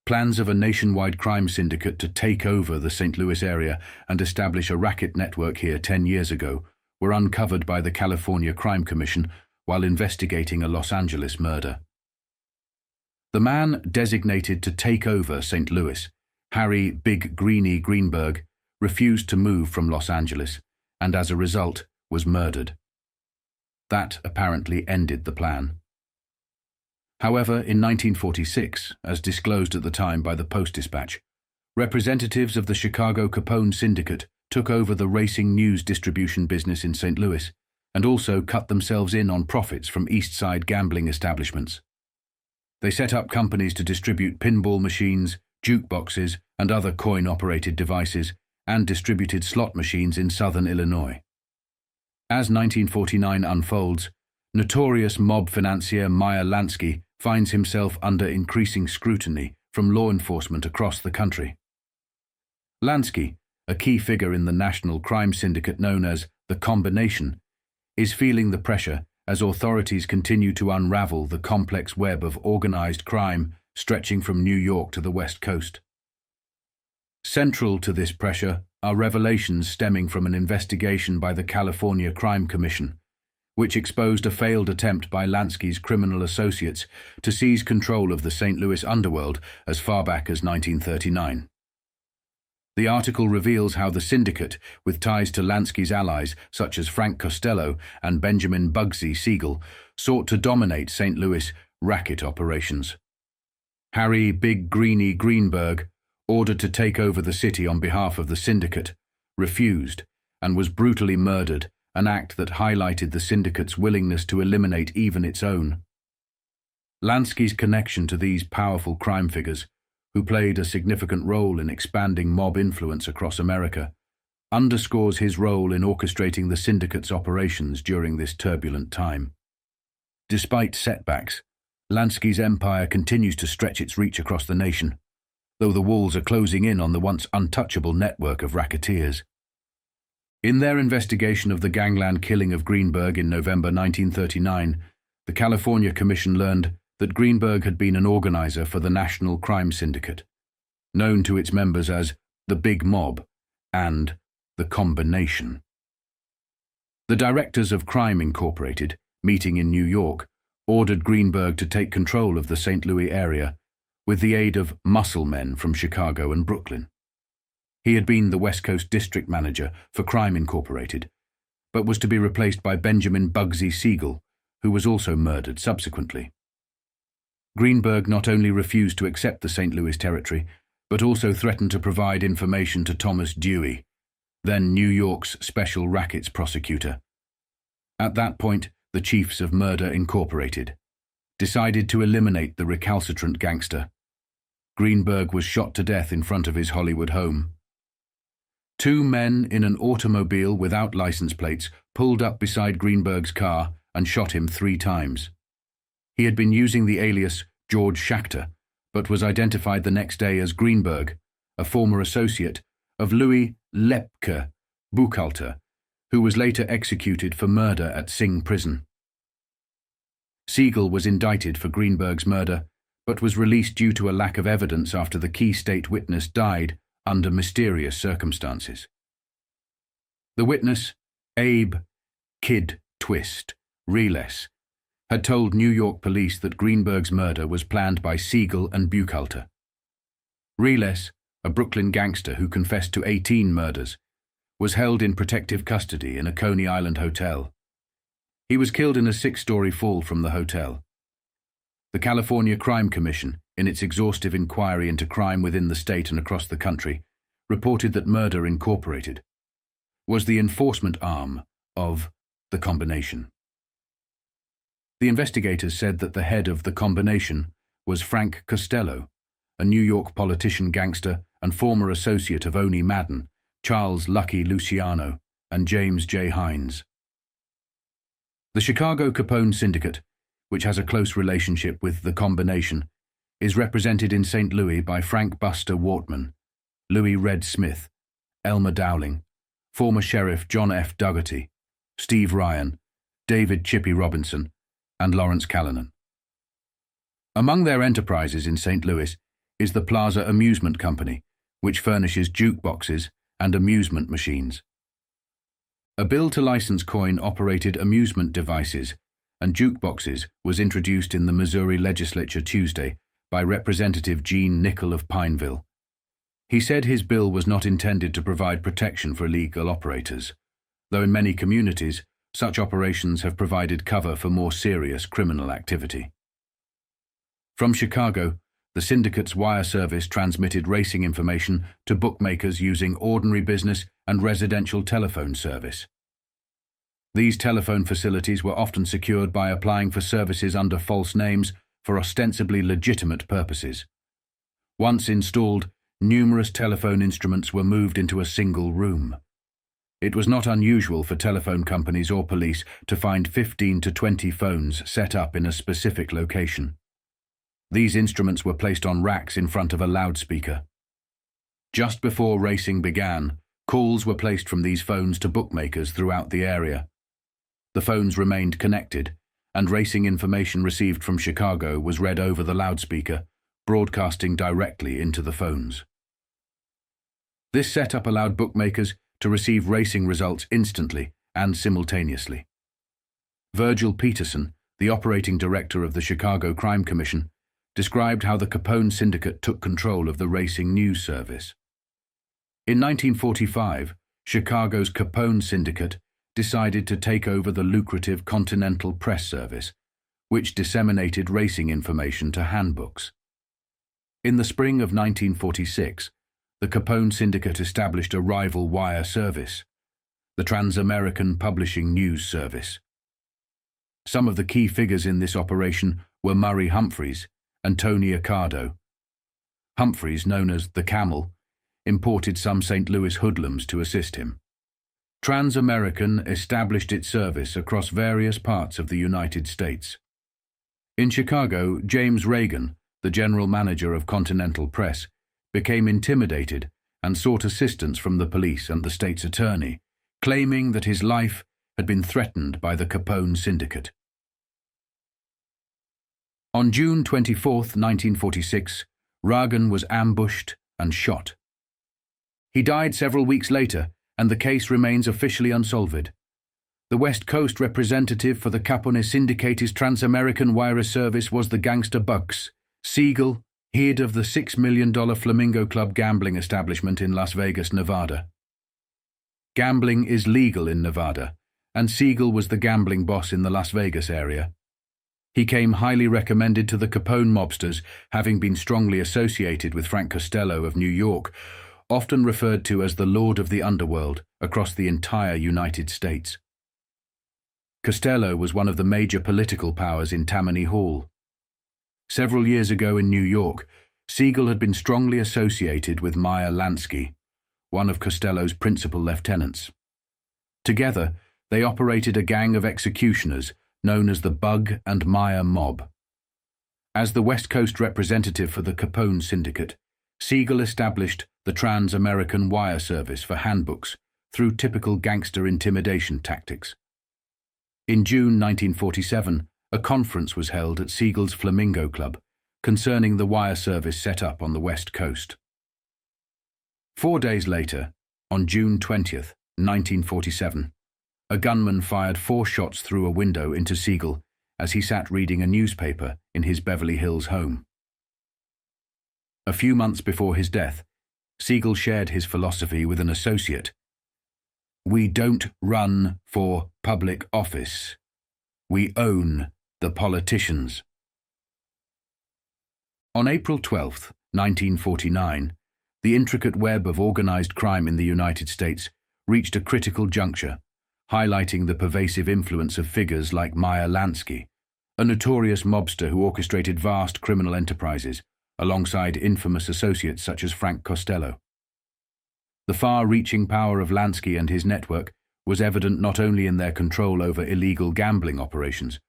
Speaker 1: Plans of a nationwide crime syndicate to take over the St. Louis area and establish a racket network here 10 years ago were uncovered by the California Crime Commission while investigating a Los Angeles murder. The man designated to take over St. Louis, Harry Big Greeny Greenberg, refused to move from Los Angeles and as a result was murdered. That apparently ended the plan. However, in 1946, as disclosed at the time by the Post-Dispatch, representatives of the Chicago Capone Syndicate took over the racing news distribution business in St. Louis and also cut themselves in on profits from East Side gambling establishments. They set up companies to distribute pinball machines, jukeboxes, and other coin-operated devices, and distributed slot machines in southern Illinois. As 1949 unfolds, notorious mob financier Meyer Lansky finds himself under increasing scrutiny from law enforcement across the country. Lansky, a key figure in the national crime syndicate known as the Combination, is feeling the pressure as authorities continue to unravel the complex web of organized crime stretching from New York to the West Coast. Central to this pressure are revelations stemming from an investigation by the California Crime Commission, which exposed a failed attempt by Lansky's criminal associates to seize control of the St. Louis underworld as far back as 1939. The article reveals how the syndicate, with ties to Lansky's allies such as Frank Costello and Benjamin Bugsy Siegel, sought to dominate St. Louis racket operations. Harry Big Greeny Greenberg, ordered to take over the city on behalf of the syndicate, refused and was brutally murdered, an act that highlighted the syndicate's willingness to eliminate even its own. Lansky's connection to these powerful crime figures, who played a significant role in expanding mob influence across America, underscores his role in orchestrating the syndicate's operations during this turbulent time. Despite setbacks, Lansky's empire continues to stretch its reach across the nation, though the walls are closing in on the once untouchable network of racketeers. In their investigation of the gangland killing of Greenberg in November 1939, the California Commission learned that Greenberg had been an organizer for the National Crime Syndicate, known to its members as the Big Mob and the Combination. The Directors of Crime Incorporated, meeting in New York, ordered Greenberg to take control of the St. Louis area with the aid of muscle men from Chicago and Brooklyn. He had been the West Coast District Manager for Crime Incorporated, but was to be replaced by Benjamin Bugsy Siegel, who was also murdered subsequently. Greenberg not only refused to accept the St. Louis territory, but also threatened to provide information to Thomas Dewey, then New York's Special Rackets prosecutor. At that point, the Chiefs of Murder Incorporated decided to eliminate the recalcitrant gangster. Greenberg was shot to death in front of his Hollywood home. Two men in an automobile without license plates pulled up beside Greenberg's car and shot him 3 times. He had been using the alias George Schachter, but was identified the next day as Greenberg, a former associate of Louis Lepke Buchalter, who was later executed for murder at Sing Prison. Siegel was indicted for Greenberg's murder, but was released due to a lack of evidence after the key state witness died under mysterious circumstances. The witness, Abe Kid Twist Reles, had told New York police that Greenberg's murder was planned by Siegel and Buchalter. Reles, a Brooklyn gangster who confessed to 18 murders, was held in protective custody in a Coney Island hotel. He was killed in a 6-story fall from the hotel. The California Crime Commission, in its exhaustive inquiry into crime within the state and across the country, reported that Murder Incorporated was the enforcement arm of the Combination. The investigators said that the head of the Combination was Frank Costello, a New York politician, gangster, and former associate of Oni Madden, Charles Lucky Luciano, and James J. Hines. The Chicago Capone Syndicate, which has a close relationship with the Combination, is represented in St. Louis by Frank Buster Wortman, Louis Red Smith, Elmer Dowling, former Sheriff John F. Dougherty, Steve Ryan, David Chippy Robinson, and Lawrence Callanan. Among their enterprises in St. Louis is the Plaza Amusement Company, which furnishes jukeboxes and amusement machines. A bill-to-license coin-operated amusement devices and jukeboxes was introduced in the Missouri legislature Tuesday by Representative Gene Nickel of Pineville. He said his bill was not intended to provide protection for illegal operators, though in many communities, such operations have provided cover for more serious criminal activity. From Chicago, the syndicate's wire service transmitted racing information to bookmakers using ordinary business and residential telephone service. These telephone facilities were often secured by applying for services under false names for ostensibly legitimate purposes. Once installed, numerous telephone instruments were moved into a single room. It was not unusual for telephone companies or police to find 15 to 20 phones set up in a specific location. These instruments were placed on racks in front of a loudspeaker. Just before racing began, calls were placed from these phones to bookmakers throughout the area. The phones remained connected, and racing information received from Chicago was read over the loudspeaker, broadcasting directly into the phones. This setup allowed bookmakers to receive racing results instantly and simultaneously. Virgil Peterson, the operating director of the Chicago Crime Commission, described how the Capone Syndicate took control of the racing news service. In 1945, Chicago's Capone Syndicate decided to take over the lucrative Continental Press Service, which disseminated racing information to handbooks. In the spring of 1946, the Capone Syndicate established a rival wire service, the Trans-American Publishing News Service. Some of the key figures in this operation were Murray Humphreys and Tony Accardo. Humphreys, known as the Camel, imported some St. Louis hoodlums to assist him. Trans-American established its service across various parts of the United States. In Chicago, James Reagan, the general manager of Continental Press, became intimidated and sought assistance from the police and the state's attorney, claiming that his life had been threatened by the Capone syndicate. On June 24, 1946, Reagan was ambushed and shot. He died several weeks later, and the case remains officially unsolved. The West Coast representative for the Capone syndicate's Trans-American Wire Service was the gangster Bugsy. Siegel, head of the $6 million Flamingo Club gambling establishment in Las Vegas, Nevada. Gambling is legal in Nevada, and Siegel was the gambling boss in the Las Vegas area. He came highly recommended to the Capone mobsters, having been strongly associated with Frank Costello of New York, often referred to as the Lord of the Underworld, across the entire United States. Costello was one of the major political powers in Tammany Hall. Several years ago in New York, Siegel had been strongly associated with Meyer Lansky, one of Costello's principal lieutenants. Together, they operated a gang of executioners known as the Bug and Meyer Mob. As the West Coast representative for the Capone syndicate, Siegel established the Trans-American Wire Service for handbooks through typical gangster intimidation tactics. In June 1947, a conference was held at Siegel's Flamingo Club concerning the wire service set up on the West Coast. 4 days later, on June 20th, 1947, a gunman fired 4 shots through a window into Siegel as he sat reading a newspaper in his Beverly Hills home. A few months before his death, Siegel shared his philosophy with an associate. "We don't run for public office. We own the politicians." On April 12, 1949, the intricate web of organized crime in the United States reached a critical juncture, highlighting the pervasive influence of figures like Meyer Lansky, a notorious mobster who orchestrated vast criminal enterprises, alongside infamous associates such as Frank Costello. The far-reaching power of Lansky and his network was evident not only in their control over illegal gambling operations,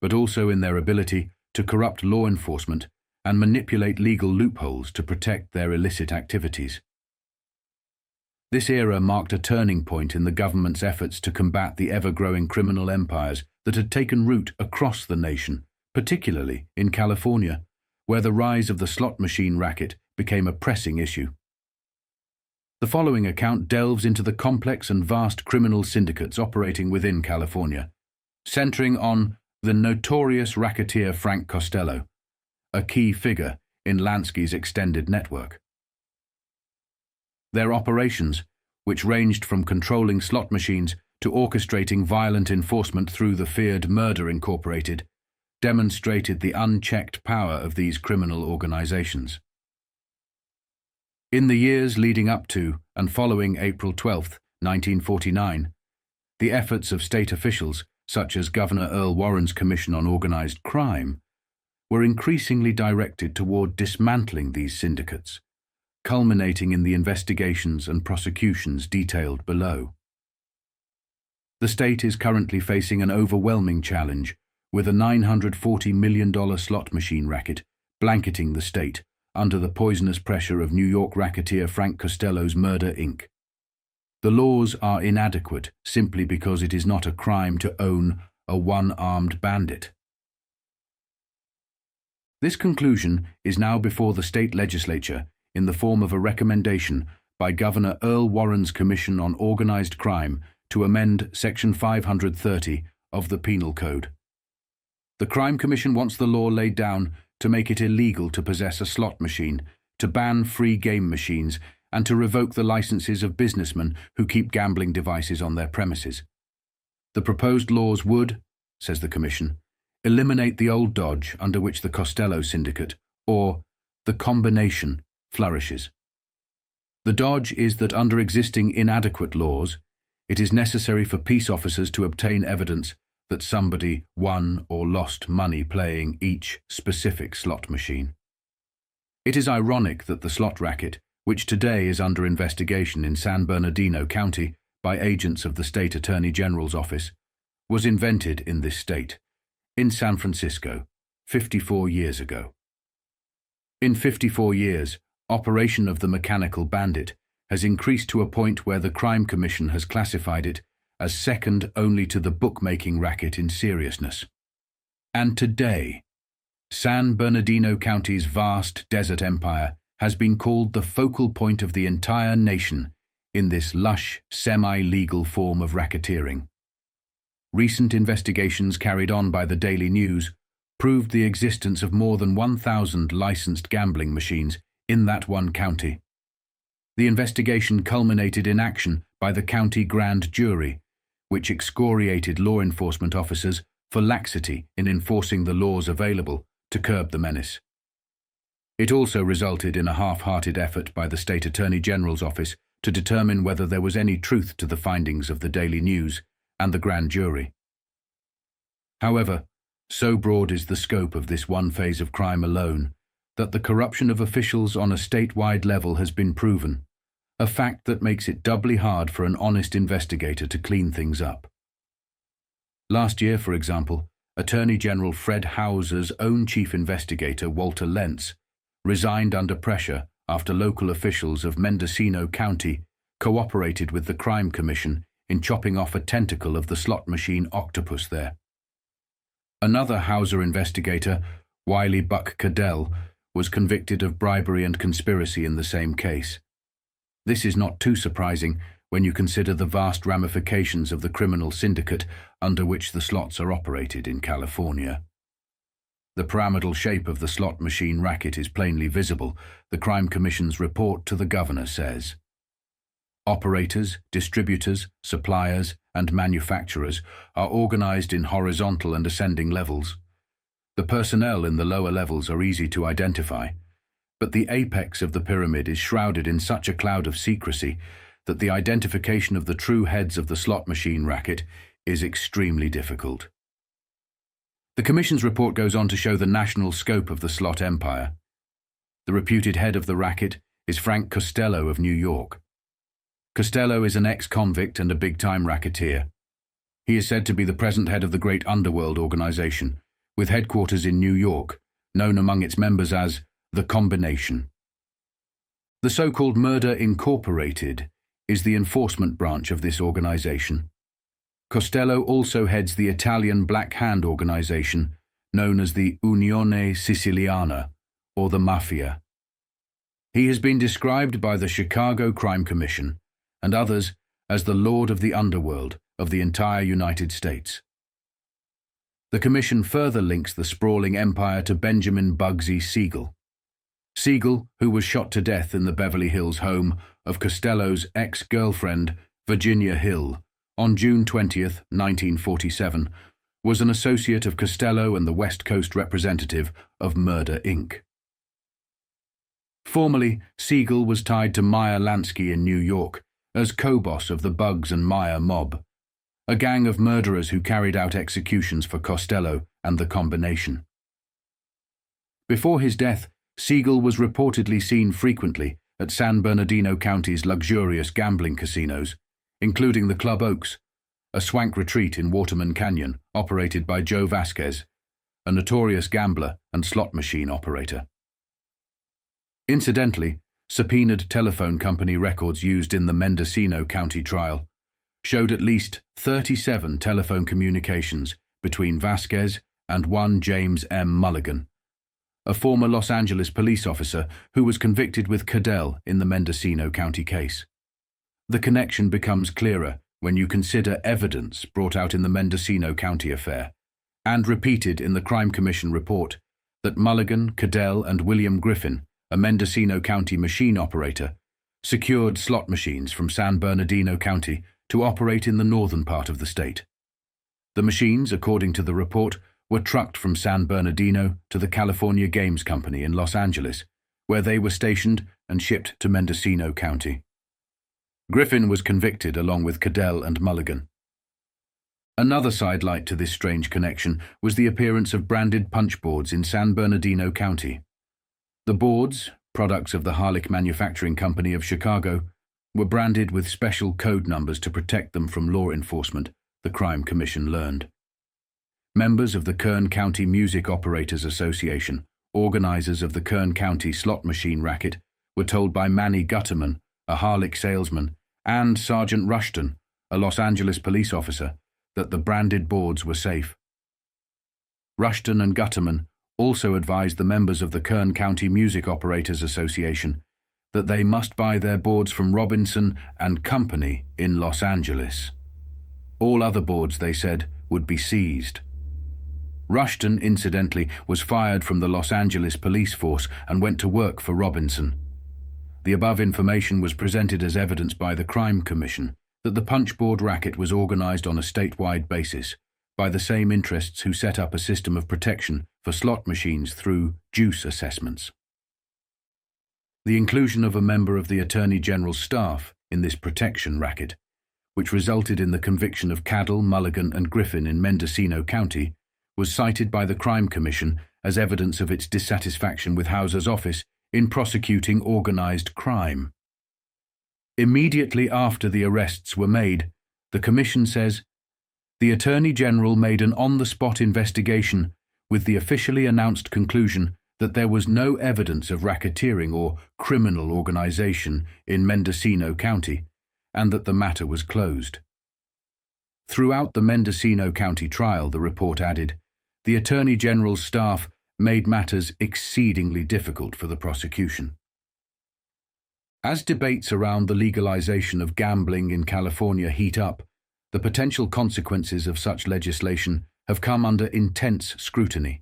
Speaker 1: but also in their ability to corrupt law enforcement and manipulate legal loopholes to protect their illicit activities. This era marked a turning point in the government's efforts to combat the ever-growing criminal empires that had taken root across the nation, particularly in California, where the rise of the slot machine racket became a pressing issue. The following account delves into the complex and vast criminal syndicates operating within California, centering on the notorious racketeer Frank Costello, a key figure in Lansky's extended network. Their operations, which ranged from controlling slot machines to orchestrating violent enforcement through the feared Murder Incorporated, demonstrated the unchecked power of these criminal organizations. In the years leading up to and following April 12, 1949, the efforts of state officials, such as Governor Earl Warren's Commission on Organized Crime, were increasingly directed toward dismantling these syndicates, culminating in the investigations and prosecutions detailed below. The state is currently facing an overwhelming challenge, with a $940 million slot machine racket blanketing the state under the poisonous pressure of New York racketeer Frank Costello's Murder, Inc. The laws are inadequate simply because it is not a crime to own a one-armed bandit. This conclusion is now before the state legislature in the form of a recommendation by Governor Earl Warren's Commission on Organized Crime to amend Section 530 of the Penal Code. The Crime Commission wants the law laid down to make it illegal to possess a slot machine, to ban free game machines, and to revoke the licenses of businessmen who keep gambling devices on their premises. The proposed laws would, says the Commission, eliminate the old dodge under which the Costello syndicate, or the combination, flourishes. The dodge is that under existing inadequate laws, it is necessary for peace officers to obtain evidence that somebody won or lost money playing each specific slot machine. It is ironic that the slot racket, which today is under investigation in San Bernardino County, by agents of the State Attorney General's office, was invented in this state, in San Francisco, 54 years ago. In 54 years, operation of the mechanical bandit has increased to a point where the Crime Commission has classified it as second only to the bookmaking racket in seriousness. And today, San Bernardino County's vast desert empire has been called the focal point of the entire nation in this lush, semi-legal form of racketeering. Recent investigations carried on by the Daily News proved the existence of more than 1,000 licensed gambling machines in that one county. The investigation culminated in action by the county grand jury, which excoriated law enforcement officers for laxity in enforcing the laws available to curb the menace. It also resulted in a half-hearted effort by the State Attorney General's office to determine whether there was any truth to the findings of the Daily News and the grand jury. However, so broad is the scope of this one phase of crime alone that the corruption of officials on a statewide level has been proven, a fact that makes it doubly hard for an honest investigator to clean things up. Last year, for example, Attorney General Fred Hauser's own chief investigator, Walter Lentz, resigned under pressure after local officials of Mendocino County cooperated with the Crime Commission in chopping off a tentacle of the slot machine octopus there. Another Hauser investigator, Wiley Buck Cadell, was convicted of bribery and conspiracy in the same case. This is not too surprising when you consider the vast ramifications of the criminal syndicate under which the slots are operated in California. The pyramidal shape of the slot machine racket is plainly visible, the Crime Commission's report to the governor says. Operators, distributors, suppliers, and manufacturers are organized in horizontal and ascending levels. The personnel in the lower levels are easy to identify, but the apex of the pyramid is shrouded in such a cloud of secrecy that the identification of the true heads of the slot machine racket is extremely difficult. The Commission's report goes on to show the national scope of the slot empire. The reputed head of the racket is Frank Costello of New York. Costello is an ex-convict and a big-time racketeer. He is said to be the present head of the great underworld organization, with headquarters in New York, known among its members as the Combination. The so-called Murder Incorporated is the enforcement branch of this organization. Costello also heads the Italian Black Hand organization, known as the Unione Siciliana, or the Mafia. He has been described by the Chicago Crime Commission and others as the Lord of the Underworld of the entire United States. The Commission further links the sprawling empire to Benjamin Bugsy Siegel. Siegel, who was shot to death in the Beverly Hills home of Costello's ex-girlfriend, Virginia Hill, on June 20, 1947, was an associate of Costello and the West Coast representative of Murder, Inc. Formerly, Siegel was tied to Meyer Lansky in New York as co-boss of the Bugs and Meyer mob, a gang of murderers who carried out executions for Costello and the Combination. Before his death, Siegel was reportedly seen frequently at San Bernardino County's luxurious gambling casinos, including the Club Oaks, a swank retreat in Waterman Canyon operated by Joe Vasquez, a notorious gambler and slot machine operator. Incidentally, subpoenaed telephone company records used in the Mendocino County trial showed at least 37 telephone communications between Vasquez and one James M. Mulligan, a former Los Angeles police officer who was convicted with Cadell in the Mendocino County case. The connection becomes clearer when you consider evidence brought out in the Mendocino County affair, and repeated in the Crime Commission report, that Mulligan, Cadell, and William Griffin, a Mendocino County machine operator, secured slot machines from San Bernardino County to operate in the northern part of the state. The machines, according to the report, were trucked from San Bernardino to the California Games Company in Los Angeles, where they were stationed and shipped to Mendocino County. Griffin was convicted along with Cadell and Mulligan. Another sidelight to this strange connection was the appearance of branded punch boards in San Bernardino County. The boards, products of the Harlick Manufacturing Company of Chicago, were branded with special code numbers to protect them from law enforcement, the Crime Commission learned. Members of the Kern County Music Operators Association, organizers of the Kern County slot machine racket, were told by Manny Gutterman, a Harlech salesman, and Sergeant Rushton, a Los Angeles police officer, that the branded boards were safe. Rushton and Gutterman also advised the members of the Kern County Music Operators Association that they must buy their boards from Robinson and Company in Los Angeles. All other boards, they said, would be seized. Rushton, incidentally, was fired from the Los Angeles police force and went to work for Robinson. The above information was presented as evidence by the Crime Commission that the punchboard racket was organized on a statewide basis by the same interests who set up a system of protection for slot machines through juice assessments. The inclusion of a member of the Attorney General's staff in this protection racket, which resulted in the conviction of Cadell, Mulligan, and Griffin in Mendocino County, was cited by the Crime Commission as evidence of its dissatisfaction with Hauser's office in prosecuting organized crime. Immediately after the arrests were made, the Commission says, the Attorney General made an on-the-spot investigation with the officially announced conclusion that there was no evidence of racketeering or criminal organization in Mendocino County, and that the matter was closed. Throughout the Mendocino County trial, the report added, the Attorney General's staff made matters exceedingly difficult for the prosecution. As debates around the legalization of gambling in California heat up, the potential consequences of such legislation have come under intense scrutiny.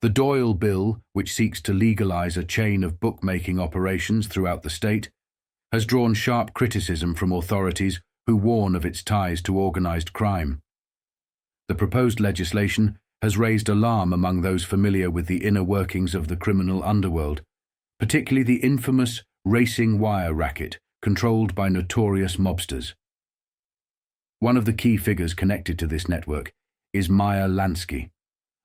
Speaker 1: The Doyle Bill, which seeks to legalize a chain of bookmaking operations throughout the state, has drawn sharp criticism from authorities who warn of its ties to organized crime. The proposed legislation has raised alarm among those familiar with the inner workings of the criminal underworld, particularly the infamous racing wire racket controlled by notorious mobsters. One of the key figures connected to this network is Meyer Lansky,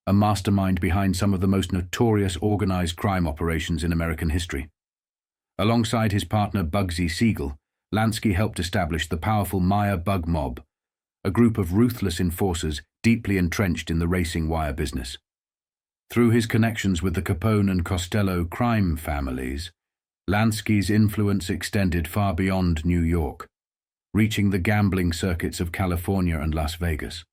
Speaker 1: a mastermind behind some of the most notorious organized crime operations in American history. Alongside his partner Bugsy Siegel, Lansky helped establish the powerful Meyer Bug Mob, a group of ruthless enforcers deeply entrenched in the racing wire business. Through his connections with the Capone and Costello crime families, Lansky's influence extended far beyond New York, reaching the gambling circuits of California and Las Vegas.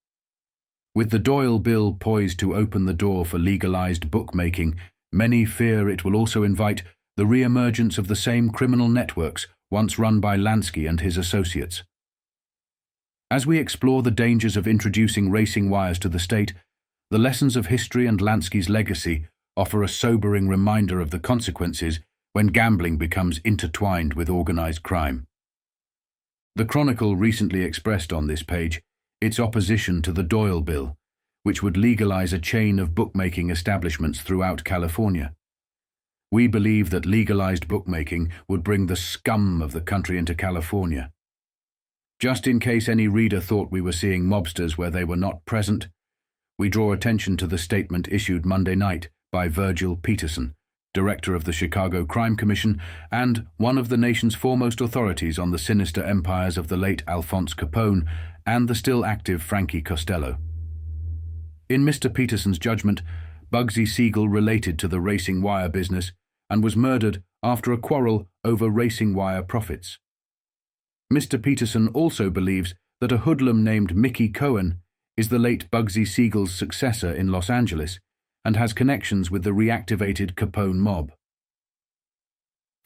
Speaker 1: With the Doyle Bill poised to open the door for legalized bookmaking, many fear it will also invite the re-emergence of the same criminal networks once run by Lansky and his associates. As we explore the dangers of introducing racing wires to the state, the lessons of history and Lansky's legacy offer a sobering reminder of the consequences when gambling becomes intertwined with organized crime. The Chronicle recently expressed on this page its opposition to the Doyle Bill, which would legalize a chain of bookmaking establishments throughout California. We believe that legalized bookmaking would bring the scum of the country into California. Just in case any reader thought we were seeing mobsters where they were not present, we draw attention to the statement issued Monday night by Virgil Peterson, director of the Chicago Crime Commission and one of the nation's foremost authorities on the sinister empires of the late Alphonse Capone and the still active Frank Costello. In Mr. Peterson's judgment, Bugsy Siegel related to the racing wire business and was murdered after a quarrel over racing wire profits. Mr. Peterson also believes that a hoodlum named Mickey Cohen is the late Bugsy Siegel's successor in Los Angeles and has connections with the reactivated Capone mob.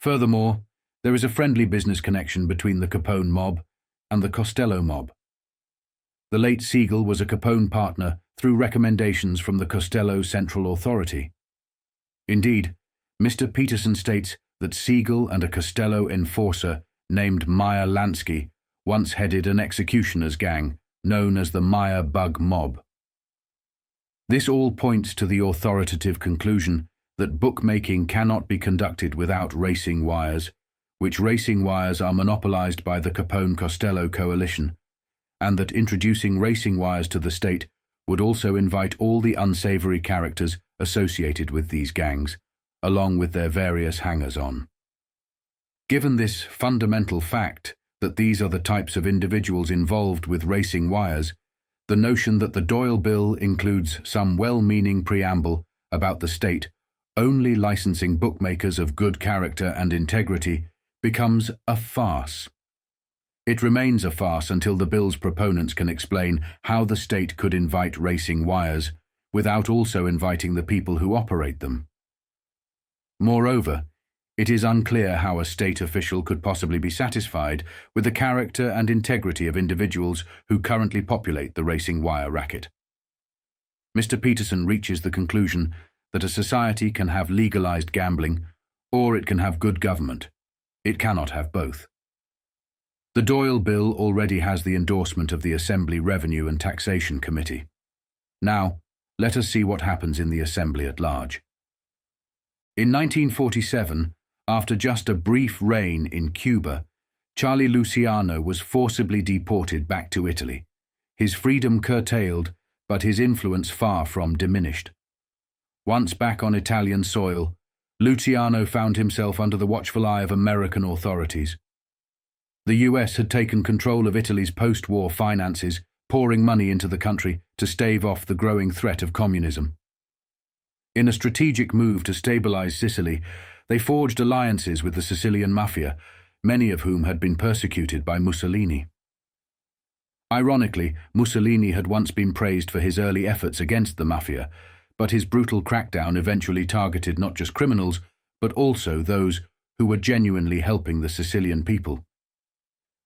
Speaker 1: Furthermore, there is a friendly business connection between the Capone mob and the Costello mob. The late Siegel was a Capone partner through recommendations from the Costello Central Authority. Indeed, Mr. Peterson states that Siegel and a Costello enforcer named Meyer Lansky once headed an executioner's gang known as the Meyer Bug Mob. This all points to the authoritative conclusion that bookmaking cannot be conducted without racing wires, which racing wires are monopolized by the Capone-Costello coalition, and that introducing racing wires to the state would also invite all the unsavory characters associated with these gangs, along with their various hangers-on. Given this fundamental fact that these are the types of individuals involved with racing wires, the notion that the Doyle Bill includes some well-meaning preamble about the state only licensing bookmakers of good character and integrity becomes a farce. It remains a farce until the bill's proponents can explain how the state could invite racing wires without also inviting the people who operate them. Moreover, it is unclear how a state official could possibly be satisfied with the character and integrity of individuals who currently populate the racing wire racket. Mr. Peterson reaches the conclusion that a society can have legalized gambling, or it can have good government. It cannot have both. The Doyle Bill already has the endorsement of the Assembly Revenue and Taxation Committee. Now, let us see what happens in the Assembly at large. In 1947, after just a brief reign in Cuba, Charlie Luciano was forcibly deported back to Italy, his freedom curtailed, but his influence far from diminished. Once back on Italian soil, Luciano found himself under the watchful eye of American authorities. The US had taken control of Italy's post-war finances, pouring money into the country to stave off the growing threat of communism. In a strategic move to stabilize Sicily, they forged alliances with the Sicilian mafia, many of whom had been persecuted by Mussolini. Ironically, Mussolini had once been praised for his early efforts against the mafia, but his brutal crackdown eventually targeted not just criminals, but also those who were genuinely helping the Sicilian people.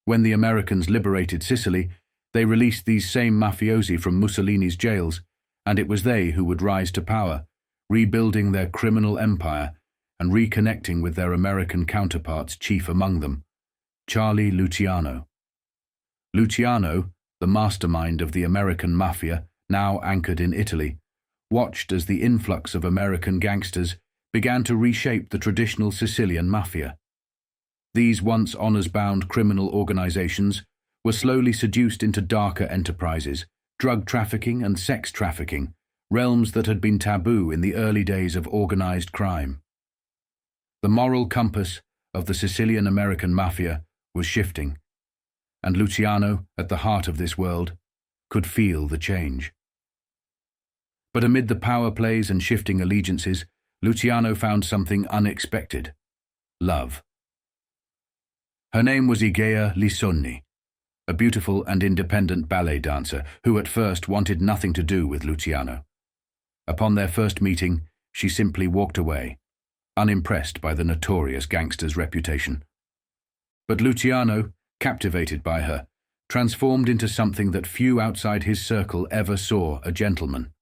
Speaker 1: When the Americans liberated Sicily, they released these same mafiosi from Mussolini's jails, and it was they who would rise to power, rebuilding their criminal empire and reconnecting with their American counterparts, chief among them, Charlie Luciano. Luciano, the mastermind of the American mafia, now anchored in Italy, watched as the influx of American gangsters began to reshape the traditional Sicilian mafia. These once honors-bound criminal organizations were slowly seduced into darker enterprises, drug trafficking and sex trafficking, realms that had been taboo in the early days of organized crime. The moral compass of the Sicilian American mafia was shifting, and Luciano, at the heart of this world, could feel the change. But amid the power plays and shifting allegiances, Luciano found something unexpected: love. Her name was Igea Lisonni, a beautiful and independent ballet dancer who at first wanted nothing to do with Luciano. Upon their first meeting, she simply walked away, unimpressed by the notorious gangster's reputation. But Luciano, captivated by her, transformed into something that few outside his circle ever saw: a gentleman.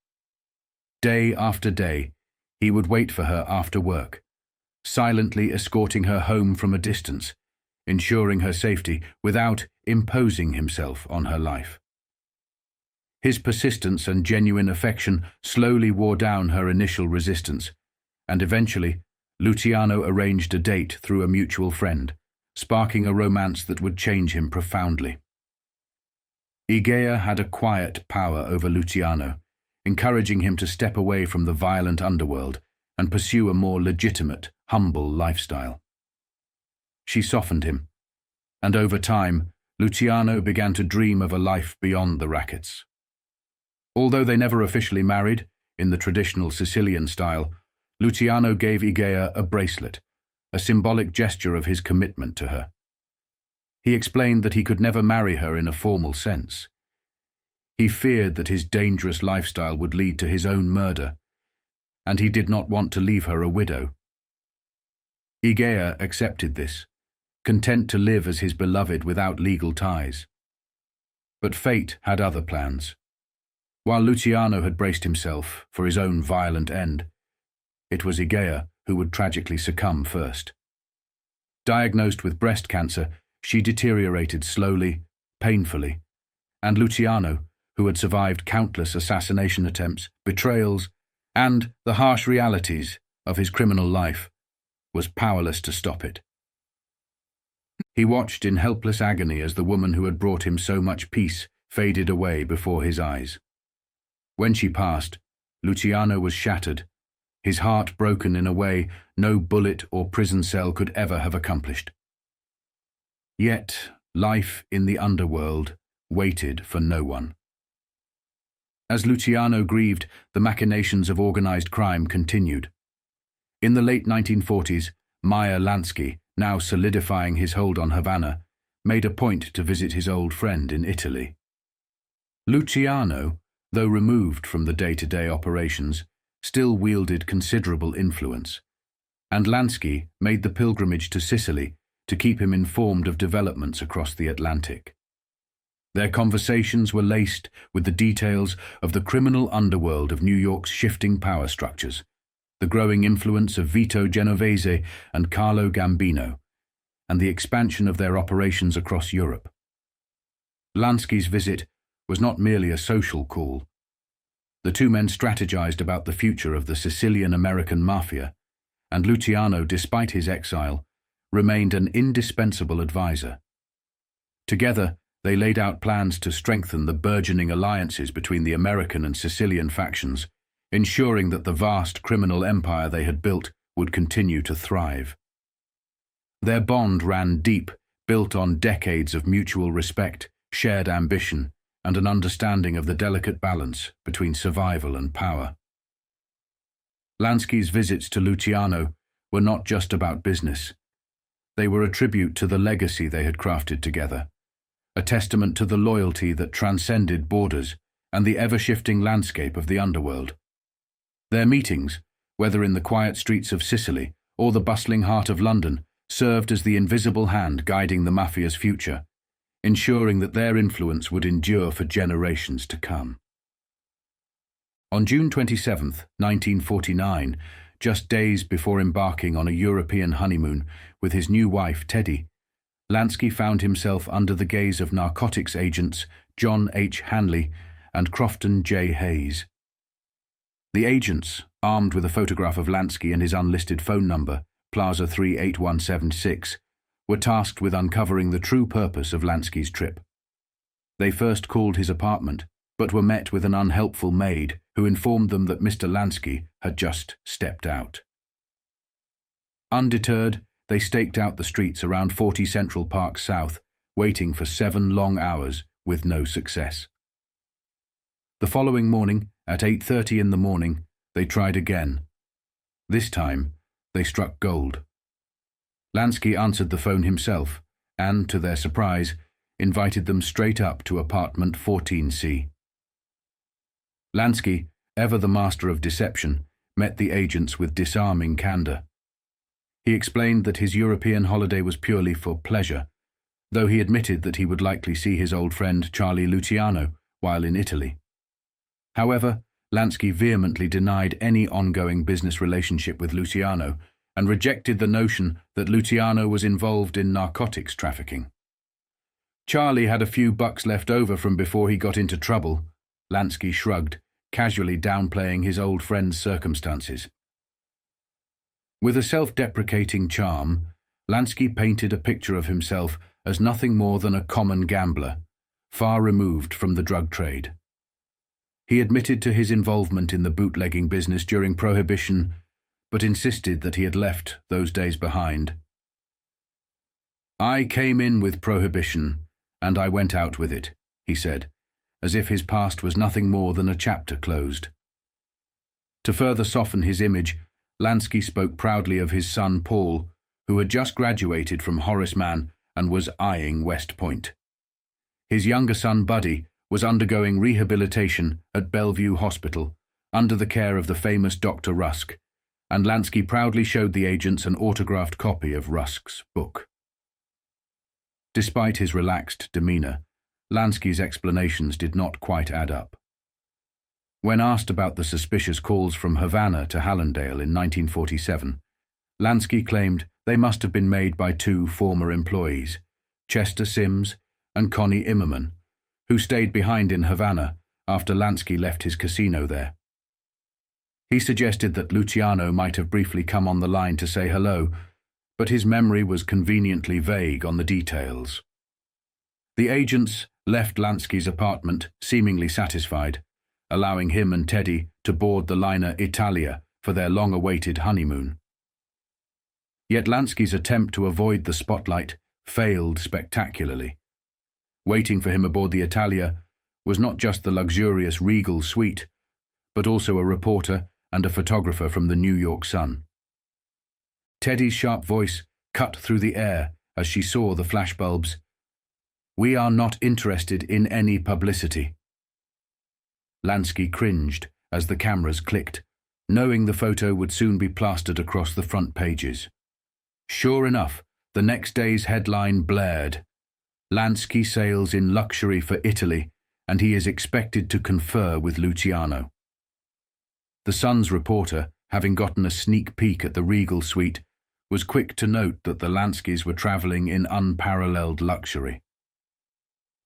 Speaker 1: Day after day, he would wait for her after work, silently escorting her home from a distance, ensuring her safety without imposing himself on her life. His persistence and genuine affection slowly wore down her initial resistance, and eventually, Luciano arranged a date through a mutual friend, sparking a romance that would change him profoundly. Igea had a quiet power over Luciano, encouraging him to step away from the violent underworld and pursue a more legitimate, humble lifestyle. She softened him, and over time, Luciano began to dream of a life beyond the rackets. Although they never officially married, in the traditional Sicilian style, Luciano gave Igea a bracelet, a symbolic gesture of his commitment to her. He explained that he could never marry her in a formal sense. He feared that his dangerous lifestyle would lead to his own murder, and he did not want to leave her a widow. Igea accepted this, content to live as his beloved without legal ties. But fate had other plans. While Luciano had braced himself for his own violent end, it was Igea who would tragically succumb first. Diagnosed with breast cancer, she deteriorated slowly, painfully, and Luciano, who had survived countless assassination attempts, betrayals, and the harsh realities of his criminal life, was powerless to stop it. He watched in helpless agony as the woman who had brought him so much peace faded away before his eyes. When she passed, Luciano was shattered, his heart broken in a way no bullet or prison cell could ever have accomplished. Yet, life in the underworld waited for no one. As Luciano grieved, the machinations of organized crime continued. In the late 1940s, Meyer Lansky, now solidifying his hold on Havana, made a point to visit his old friend in Italy. Luciano, though removed from the day-to-day operations, still wielded considerable influence, and Lansky made the pilgrimage to Sicily to keep him informed of developments across the Atlantic. Their conversations were laced with the details of the criminal underworld of New York's shifting power structures, the growing influence of Vito Genovese and Carlo Gambino, and the expansion of their operations across Europe. Lansky's visit was not merely a social call. The two men strategized about the future of the Sicilian-American mafia, and Luciano, despite his exile, remained an indispensable advisor. Together, they laid out plans to strengthen the burgeoning alliances between the American and Sicilian factions, ensuring that the vast criminal empire they had built would continue to thrive. Their bond ran deep, built on decades of mutual respect, shared ambition, and an understanding of the delicate balance between survival and power. Lansky's visits to Luciano were not just about business. They were a tribute to the legacy they had crafted together, a testament to the loyalty that transcended borders and the ever-shifting landscape of the underworld. Their meetings, whether in the quiet streets of Sicily or the bustling heart of London, served as the invisible hand guiding the mafia's future, ensuring that their influence would endure for generations to come. On June 27, 1949, just days before embarking on a European honeymoon with his new wife, Teddy, Lansky found himself under the gaze of narcotics agents John H. Hanley and Crofton J. Hayes. The agents, armed with a photograph of Lansky and his unlisted phone number, Plaza 38176, were tasked with uncovering the true purpose of Lansky's trip. They first called his apartment, but were met with an unhelpful maid who informed them that Mr. Lansky had just stepped out. Undeterred, they staked out the streets around 40 Central Park South, waiting for 7 long hours with no success. The following morning, at 8:30 in the morning, they tried again. This time, they struck gold. Lansky answered the phone himself and, to their surprise, invited them straight up to apartment 14C. Lansky, ever the master of deception, met the agents with disarming candor. He explained that his European holiday was purely for pleasure, though he admitted that he would likely see his old friend Charlie Luciano while in Italy. However, Lansky vehemently denied any ongoing business relationship with Luciano and rejected the notion that Luciano was involved in narcotics trafficking. Charlie had a few bucks left over from before he got into trouble, Lansky shrugged, casually downplaying his old friend's circumstances. With a self-deprecating charm, Lansky painted a picture of himself as nothing more than a common gambler, far removed from the drug trade. He admitted to his involvement in the bootlegging business during Prohibition, but insisted that he had left those days behind. "I came in with Prohibition, and I went out with it," he said, as if his past was nothing more than a chapter closed. To further soften his image, Lansky spoke proudly of his son Paul, who had just graduated from Horace Mann and was eyeing West Point. His younger son Buddy was undergoing rehabilitation at Bellevue Hospital under the care of the famous Dr. Rusk, and Lansky proudly showed the agents an autographed copy of Rusk's book. Despite his relaxed demeanor, Lansky's explanations did not quite add up. When asked about the suspicious calls from Havana to Hallandale in 1947, Lansky claimed they must have been made by 2 former employees, Chester Sims and Connie Immerman, who stayed behind in Havana after Lansky left his casino there. He suggested that Luciano might have briefly come on the line to say hello, but his memory was conveniently vague on the details. The agents left Lansky's apartment seemingly satisfied, allowing him and Teddy to board the liner Italia for their long-awaited honeymoon. Yet Lansky's attempt to avoid the spotlight failed spectacularly. Waiting for him aboard the Italia was not just the luxurious Regal suite, but also a reporter and a photographer from the New York Sun. Teddy's sharp voice cut through the air as she saw the flashbulbs. "We are not interested in any publicity." Lansky cringed as the cameras clicked, knowing the photo would soon be plastered across the front pages. Sure enough, the next day's headline blared. "Lansky sails in luxury for Italy, and he is expected to confer with Luciano." The Sun's reporter, having gotten a sneak peek at the Regal suite, was quick to note that the Lanskys were traveling in unparalleled luxury.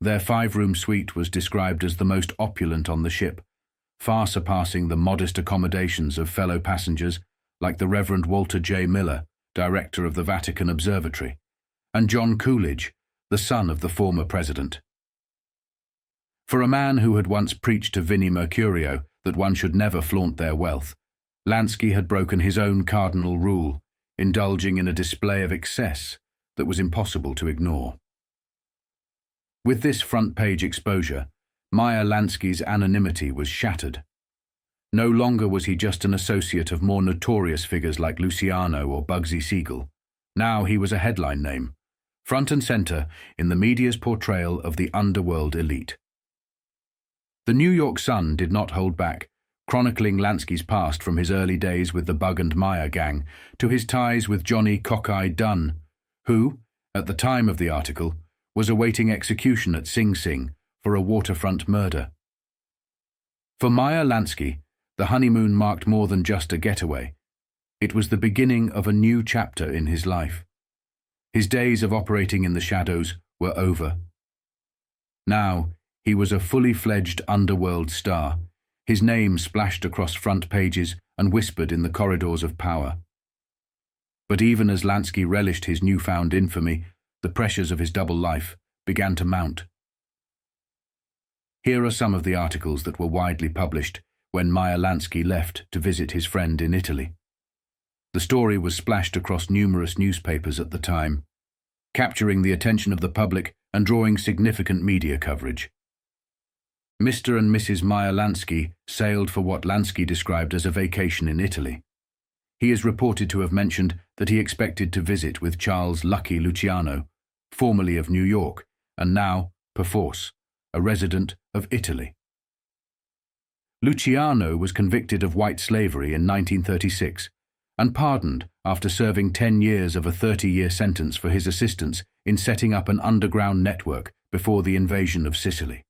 Speaker 1: Their 5-room suite was described as the most opulent on the ship, far surpassing the modest accommodations of fellow passengers like the Reverend Walter J. Miller, director of the Vatican Observatory, and John Coolidge, the son of the former president. For a man who had once preached to Vinnie Mercurio that one should never flaunt their wealth, Lansky had broken his own cardinal rule, indulging in a display of excess that was impossible to ignore. With this front-page exposure, Meyer Lansky's anonymity was shattered. No longer was he just an associate of more notorious figures like Luciano or Bugsy Siegel. Now he was a headline name, front and center in the media's portrayal of the underworld elite. The New York Sun did not hold back, chronicling Lansky's past from his early days with the Bug and Meyer gang to his ties with Johnny Cockeye Dunn, who, at the time of the article, was awaiting execution at Sing Sing for a waterfront murder. For Meyer Lansky, the honeymoon marked more than just a getaway. It was the beginning of a new chapter in his life. His days of operating in the shadows were over. Now, he was a fully fledged underworld star, his name splashed across front pages and whispered in the corridors of power. But even as Lansky relished his newfound infamy, the pressures of his double life began to mount. Here are some of the articles that were widely published when Meyer Lansky left to visit his friend in Italy. The story was splashed across numerous newspapers at the time, capturing the attention of the public and drawing significant media coverage. Mr. and Mrs. Meyer Lansky sailed for what Lansky described as a vacation in Italy. He is reported to have mentioned that he expected to visit with Charles Lucky Luciano, formerly of New York, and now, perforce, a resident of Italy. Luciano was convicted of white slavery in 1936 and pardoned after serving 10 years of a 30-year sentence for his assistance in setting up an underground network before the invasion of Sicily.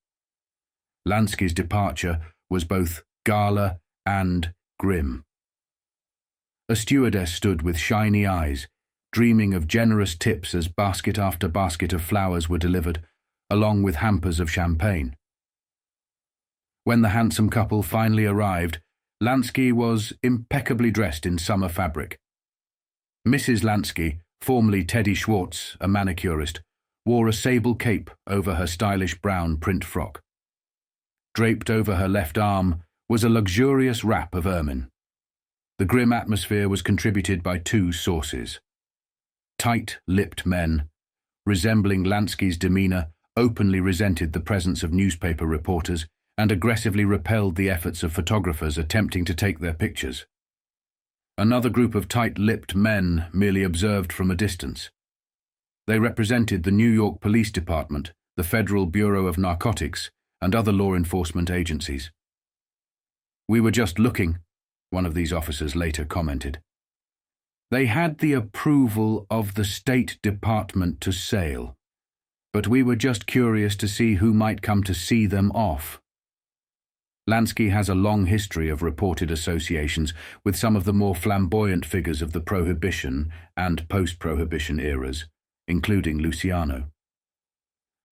Speaker 1: Lansky's departure was both gala and grim. A stewardess stood with shiny eyes, dreaming of generous tips as basket after basket of flowers were delivered, along with hampers of champagne. When the handsome couple finally arrived, Lansky was impeccably dressed in summer fabric. Mrs. Lansky, formerly Teddy Schwartz, a manicurist, wore a sable cape over her stylish brown print frock. Draped over her left arm was a luxurious wrap of ermine. The grim atmosphere was contributed by 2 sources. Tight-lipped men, resembling Lansky's demeanor, openly resented the presence of newspaper reporters and aggressively repelled the efforts of photographers attempting to take their pictures. Another group of tight-lipped men merely observed from a distance. They represented the New York Police Department, the Federal Bureau of Narcotics, and other law enforcement agencies. "We were just looking," one of these officers later commented. "They had the approval of the State Department to sail, but we were just curious to see who might come to see them off." Lansky has a long history of reported associations with some of the more flamboyant figures of the Prohibition and post-Prohibition eras, including Luciano.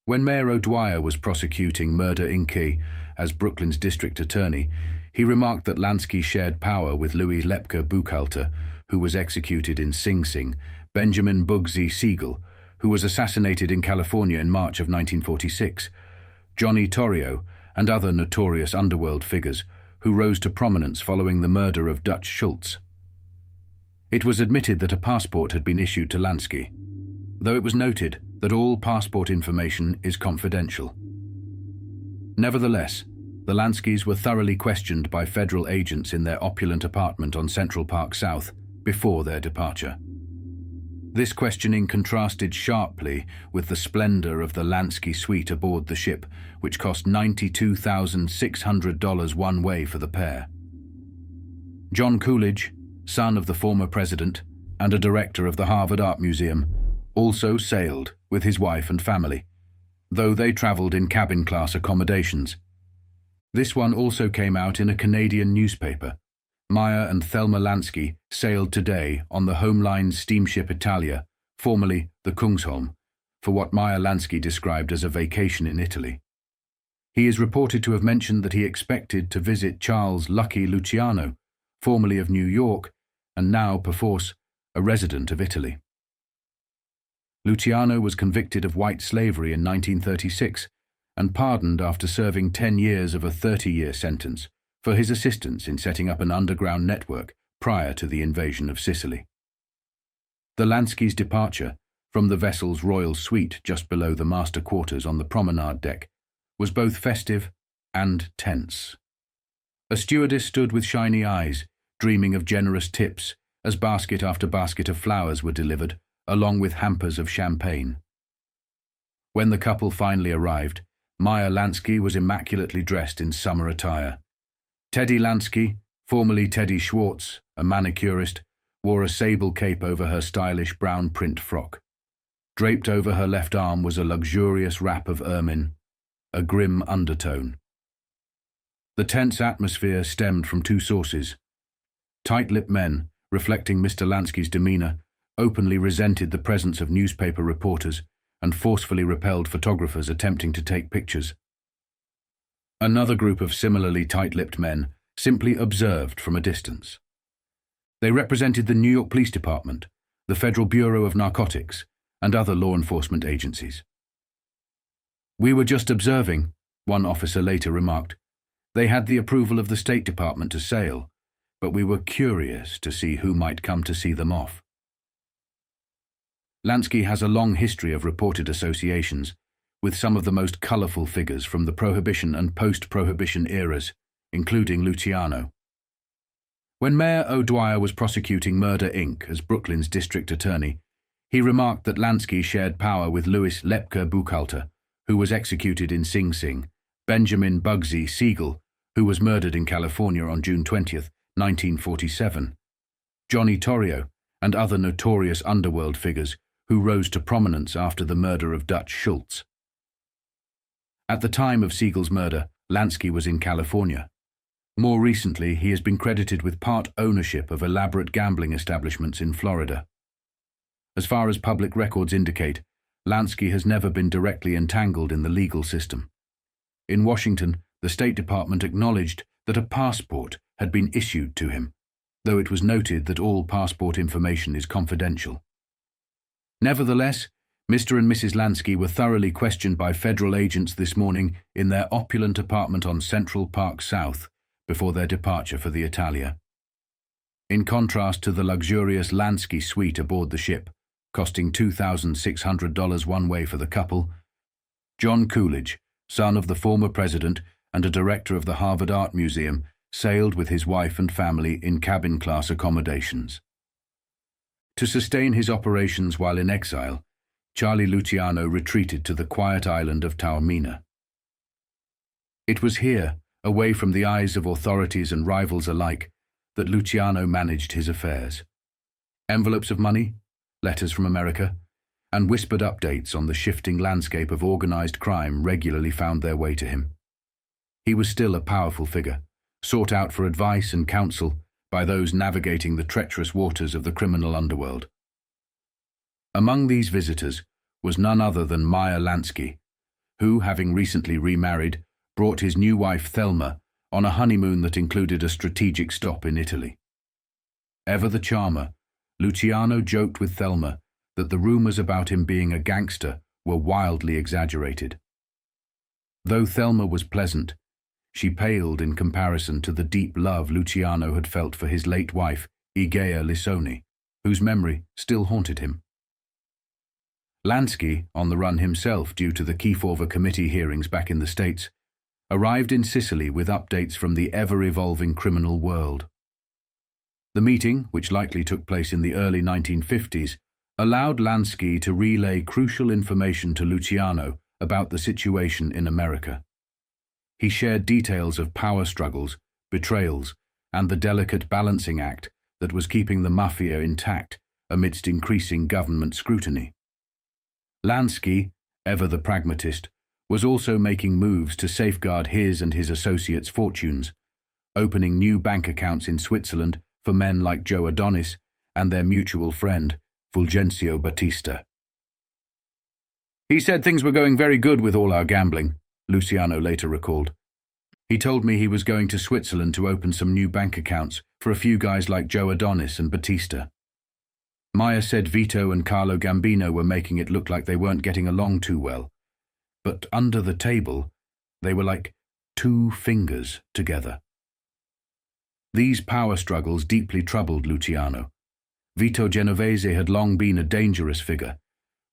Speaker 1: When Mayor O'Dwyer was prosecuting Murder Inc. as Brooklyn's district attorney, he remarked that Lansky shared power with Louis Lepke Buchalter, who was executed in Sing Sing, Benjamin Bugsy Siegel, who was assassinated in California in March of 1946, Johnny Torrio, and other notorious underworld figures who rose to prominence following the murder of Dutch Schultz. It was admitted that a passport had been issued to Lansky, though it was noted that all passport information is confidential. Nevertheless, the Lanskys were thoroughly questioned by federal agents in their opulent apartment on Central Park South before their departure. This questioning contrasted sharply with the splendor of the Lansky suite aboard the ship, which cost $92,600 one way for the pair. John Coolidge, son of the former president and a director of the Harvard Art Museum, also sailed with his wife and family, though they traveled in cabin-class accommodations. This one also came out in a Canadian newspaper. Meyer and Thelma Lansky sailed today on the Home steamship Italia, formerly the Kungsholm, for what Meyer Lansky described as a vacation in Italy. He is reported to have mentioned that he expected to visit Charles Lucky Luciano, formerly of New York, and now, perforce, a resident of Italy. Luciano was convicted of white slavery in 1936 and pardoned after serving 10 years of a 30-year sentence for his assistance in setting up an underground network prior to the invasion of Sicily. The Lanskys' departure from the vessel's royal suite just below the master quarters on the promenade deck was both festive and tense. A stewardess stood with shiny eyes, dreaming of generous tips as basket after basket of flowers were delivered, along with hampers of champagne. When the couple finally arrived, Meyer Lansky was immaculately dressed in summer attire. Teddy Lansky, formerly Teddy Schwartz, a manicurist, wore a sable cape over her stylish brown print frock. Draped over her left arm was a luxurious wrap of ermine, a grim undertone. The tense atmosphere stemmed from two sources. Tight-lipped men, reflecting Mr. Lansky's demeanor, openly resented the presence of newspaper reporters and forcefully repelled photographers attempting to take pictures. Another group of similarly tight-lipped men simply observed from a distance. They represented the New York Police Department, the Federal Bureau of Narcotics, and other law enforcement agencies. "We were just observing," one officer later remarked. "They had the approval of the State Department to sail, but we were curious to see who might come to see them off." Lansky has a long history of reported associations with some of the most colorful figures from the Prohibition and post-Prohibition eras, including Luciano. When Mayor O'Dwyer was prosecuting Murder, Inc. as Brooklyn's district attorney, he remarked that Lansky shared power with Louis Lepke Buchalter, who was executed in Sing Sing, Benjamin Bugsy Siegel, who was murdered in California on June 20, 1947, Johnny Torrio, and other notorious underworld figures who rose to prominence after the murder of Dutch Schultz. At the time of Siegel's murder, Lansky was in California. More recently, he has been credited with part ownership of elaborate gambling establishments in Florida. As far as public records indicate, Lansky has never been directly entangled in the legal system. In Washington, the State Department acknowledged that a passport had been issued to him, though it was noted that all passport information is confidential. Nevertheless, Mr. and Mrs. Lansky were thoroughly questioned by federal agents this morning in their opulent apartment on Central Park South before their departure for the Italia. In contrast to the luxurious Lansky suite aboard the ship, costing $2,600 one way for the couple, John Coolidge, son of the former president and a director of the Harvard Art Museum, sailed with his wife and family in cabin-class accommodations. To sustain his operations while in exile, Charlie Luciano retreated to the quiet island of Taormina. It was here, away from the eyes of authorities and rivals alike, that Luciano managed his affairs. Envelopes of money, letters from America, and whispered updates on the shifting landscape of organized crime regularly found their way to him. He was still a powerful figure, sought out for advice and counsel by those navigating the treacherous waters of the criminal underworld. Among these visitors was none other than Meyer Lansky, who, having recently remarried, brought his new wife Thelma on a honeymoon that included a strategic stop in Italy. Ever the charmer, Luciano joked with Thelma that the rumors about him being a gangster were wildly exaggerated. Though Thelma was pleasant, she paled in comparison to the deep love Luciano had felt for his late wife, Igea Lissoni, whose memory still haunted him. Lansky, on the run himself due to the Kefauver Committee hearings back in the States, arrived in Sicily with updates from the ever-evolving criminal world. The meeting, which likely took place in the early 1950s, allowed Lansky to relay crucial information to Luciano about the situation in America. He shared details of power struggles, betrayals, and the delicate balancing act that was keeping the mafia intact amidst increasing government scrutiny. Lansky, ever the pragmatist, was also making moves to safeguard his and his associates' fortunes, opening new bank accounts in Switzerland for men like Joe Adonis and their mutual friend, Fulgencio Batista. "He said things were going very good with all our gambling," Luciano later recalled. "He told me he was going to Switzerland to open some new bank accounts for a few guys like Joe Adonis and Batista. Meyer said Vito and Carlo Gambino were making it look like they weren't getting along too well, but under the table, they were like two fingers together." These power struggles deeply troubled Luciano. Vito Genovese had long been a dangerous figure,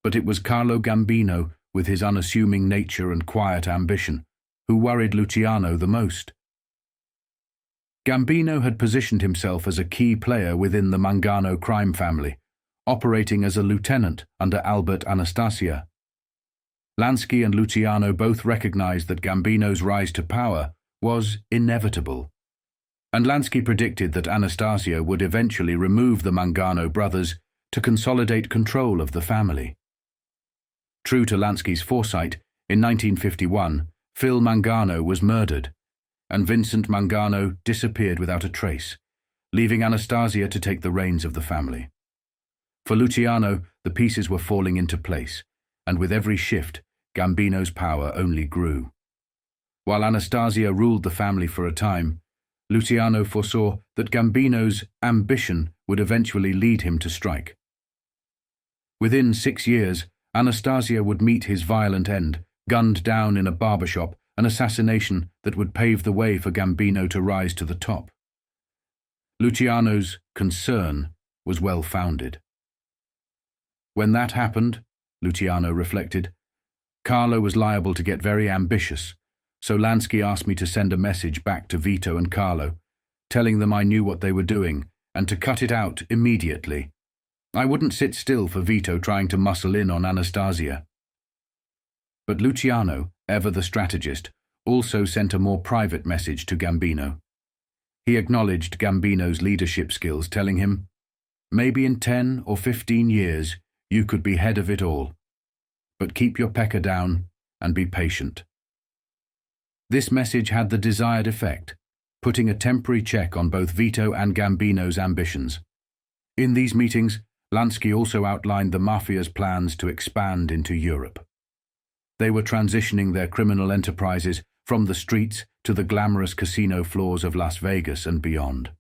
Speaker 1: but it was Carlo Gambino, with his unassuming nature and quiet ambition, who worried Luciano the most. Gambino had positioned himself as a key player within the Mangano crime family, operating as a lieutenant under Albert Anastasia. Lansky and Luciano both recognized that Gambino's rise to power was inevitable, and Lansky predicted that Anastasia would eventually remove the Mangano brothers to consolidate control of the family. True to Lansky's foresight, in 1951, Phil Mangano was murdered, and Vincent Mangano disappeared without a trace, leaving Anastasia to take the reins of the family. For Luciano, the pieces were falling into place, and with every shift, Gambino's power only grew. While Anastasia ruled the family for a time, Luciano foresaw that Gambino's ambition would eventually lead him to strike. Within 6 years, Anastasia would meet his violent end, gunned down in a barbershop, an assassination that would pave the way for Gambino to rise to the top. Luciano's concern was well-founded. When that happened, Luciano reflected, Carlo was liable to get very ambitious, so Lansky asked me to send a message back to Vito and Carlo, telling them I knew what they were doing and to cut it out immediately. I wouldn't sit still for Vito trying to muscle in on Anastasia. But Luciano, ever the strategist, also sent a more private message to Gambino. He acknowledged Gambino's leadership skills, telling him, "Maybe in 10 or 15 years you could be head of it all, but keep your pecker down and be patient." This message had the desired effect, putting a temporary check on both Vito and Gambino's ambitions. In these meetings, Lansky also outlined the mafia's plans to expand into Europe. They were transitioning their criminal enterprises from the streets to the glamorous casino floors of Las Vegas and beyond.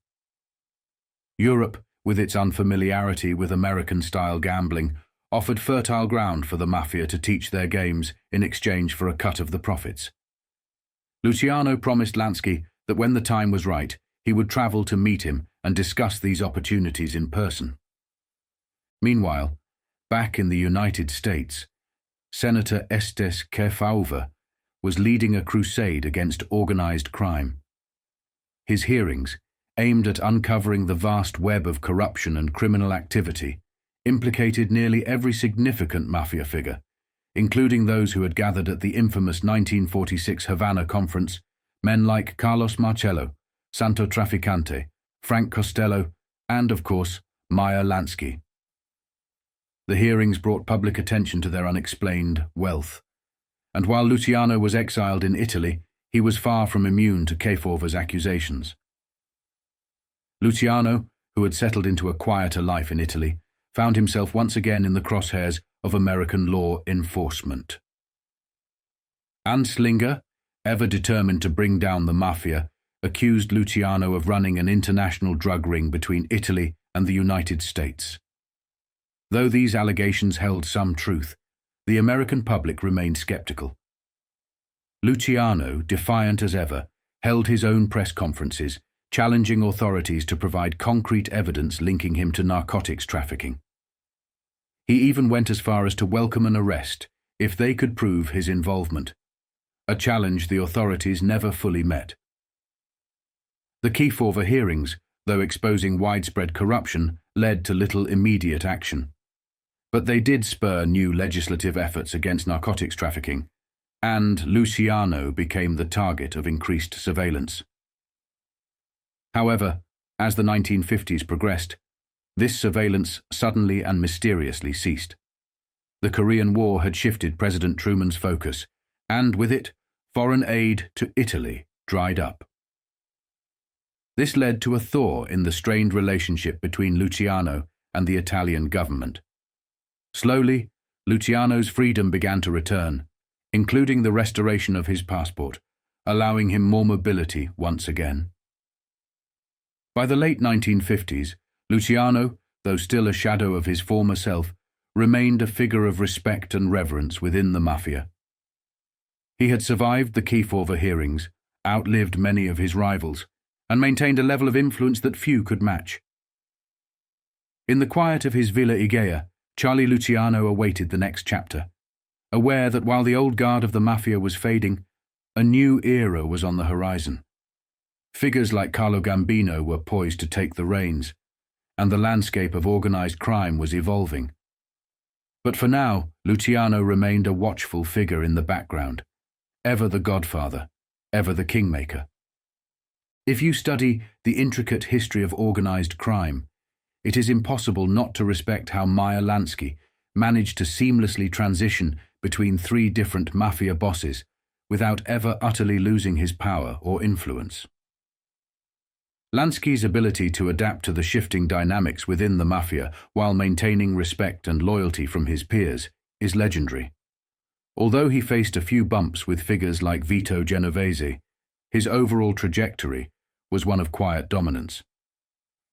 Speaker 1: Europe, with its unfamiliarity with American-style gambling, offered fertile ground for the mafia to teach their games in exchange for a cut of the profits. Luciano promised Lansky that when the time was right, he would travel to meet him and discuss these opportunities in person. Meanwhile, back in the United States, Senator Estes Kefauver was leading a crusade against organized crime. His hearings, aimed at uncovering the vast web of corruption and criminal activity, implicated nearly every significant mafia figure, including those who had gathered at the infamous 1946 Havana Conference, men like Carlos Marcello, Santo Trafficante, Frank Costello, and, of course, Meyer Lansky. The hearings brought public attention to their unexplained wealth, and while Luciano was exiled in Italy, he was far from immune to Kefauver's accusations. Luciano, who had settled into a quieter life in Italy, found himself once again in the crosshairs of American law enforcement. Anslinger, ever determined to bring down the mafia, accused Luciano of running an international drug ring between Italy and the United States. Though these allegations held some truth, the American public remained skeptical. Luciano, defiant as ever, held his own press conferences, challenging authorities to provide concrete evidence linking him to narcotics trafficking. He even went as far as to welcome an arrest if they could prove his involvement, a challenge the authorities never fully met. The Kefauver hearings, though exposing widespread corruption, led to little immediate action. But they did spur new legislative efforts against narcotics trafficking, and Luciano became the target of increased surveillance. However, as the 1950s progressed, this surveillance suddenly and mysteriously ceased. The Korean War had shifted President Truman's focus, and with it, foreign aid to Italy dried up. This led to a thaw in the strained relationship between Luciano and the Italian government. Slowly, Luciano's freedom began to return, including the restoration of his passport, allowing him more mobility once again. By the late 1950s, Luciano, though still a shadow of his former self, remained a figure of respect and reverence within the mafia. He had survived the Kefauver hearings, outlived many of his rivals, and maintained a level of influence that few could match. In the quiet of his Villa Igea, Charlie Luciano awaited the next chapter, aware that while the old guard of the mafia was fading, a new era was on the horizon. Figures like Carlo Gambino were poised to take the reins, and the landscape of organized crime was evolving. But for now, Luciano remained a watchful figure in the background, ever the godfather, ever the kingmaker. If you study the intricate history of organized crime, it is impossible not to respect how Meyer Lansky managed to seamlessly transition between three different mafia bosses without ever utterly losing his power or influence. Lansky's ability to adapt to the shifting dynamics within the mafia while maintaining respect and loyalty from his peers is legendary. Although he faced a few bumps with figures like Vito Genovese, his overall trajectory was one of quiet dominance.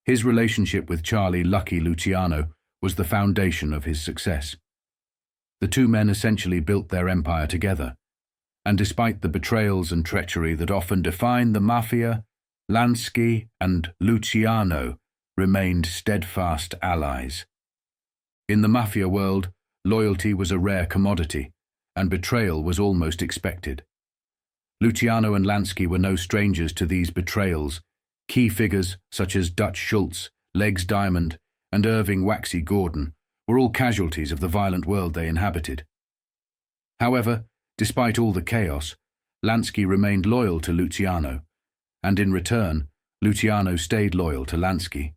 Speaker 1: His relationship with Charlie "Lucky" Luciano was the foundation of his success. The two men essentially built their empire together, and despite the betrayals and treachery that often define the mafia, Lansky and Luciano remained steadfast allies. In the mafia world, loyalty was a rare commodity, and betrayal was almost expected. Luciano and Lansky were no strangers to these betrayals. Key figures such as Dutch Schultz, Legs Diamond, and Irving Waxy Gordon were all casualties of the violent world they inhabited. However, despite all the chaos, Lansky remained loyal to Luciano, and in return, Luciano stayed loyal to Lansky.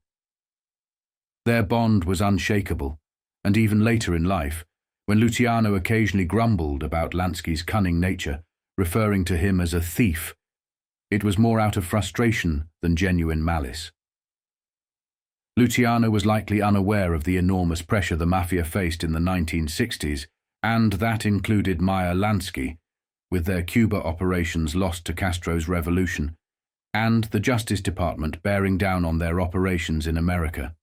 Speaker 1: Their bond was unshakable, and even later in life, when Luciano occasionally grumbled about Lansky's cunning nature, referring to him as a thief, it was more out of frustration than genuine malice. Luciano was likely unaware of the enormous pressure the mafia faced in the 1960s, and that included Meyer Lansky, with their Cuba operations lost to Castro's revolution, and the Justice Department bearing down on their operations in America.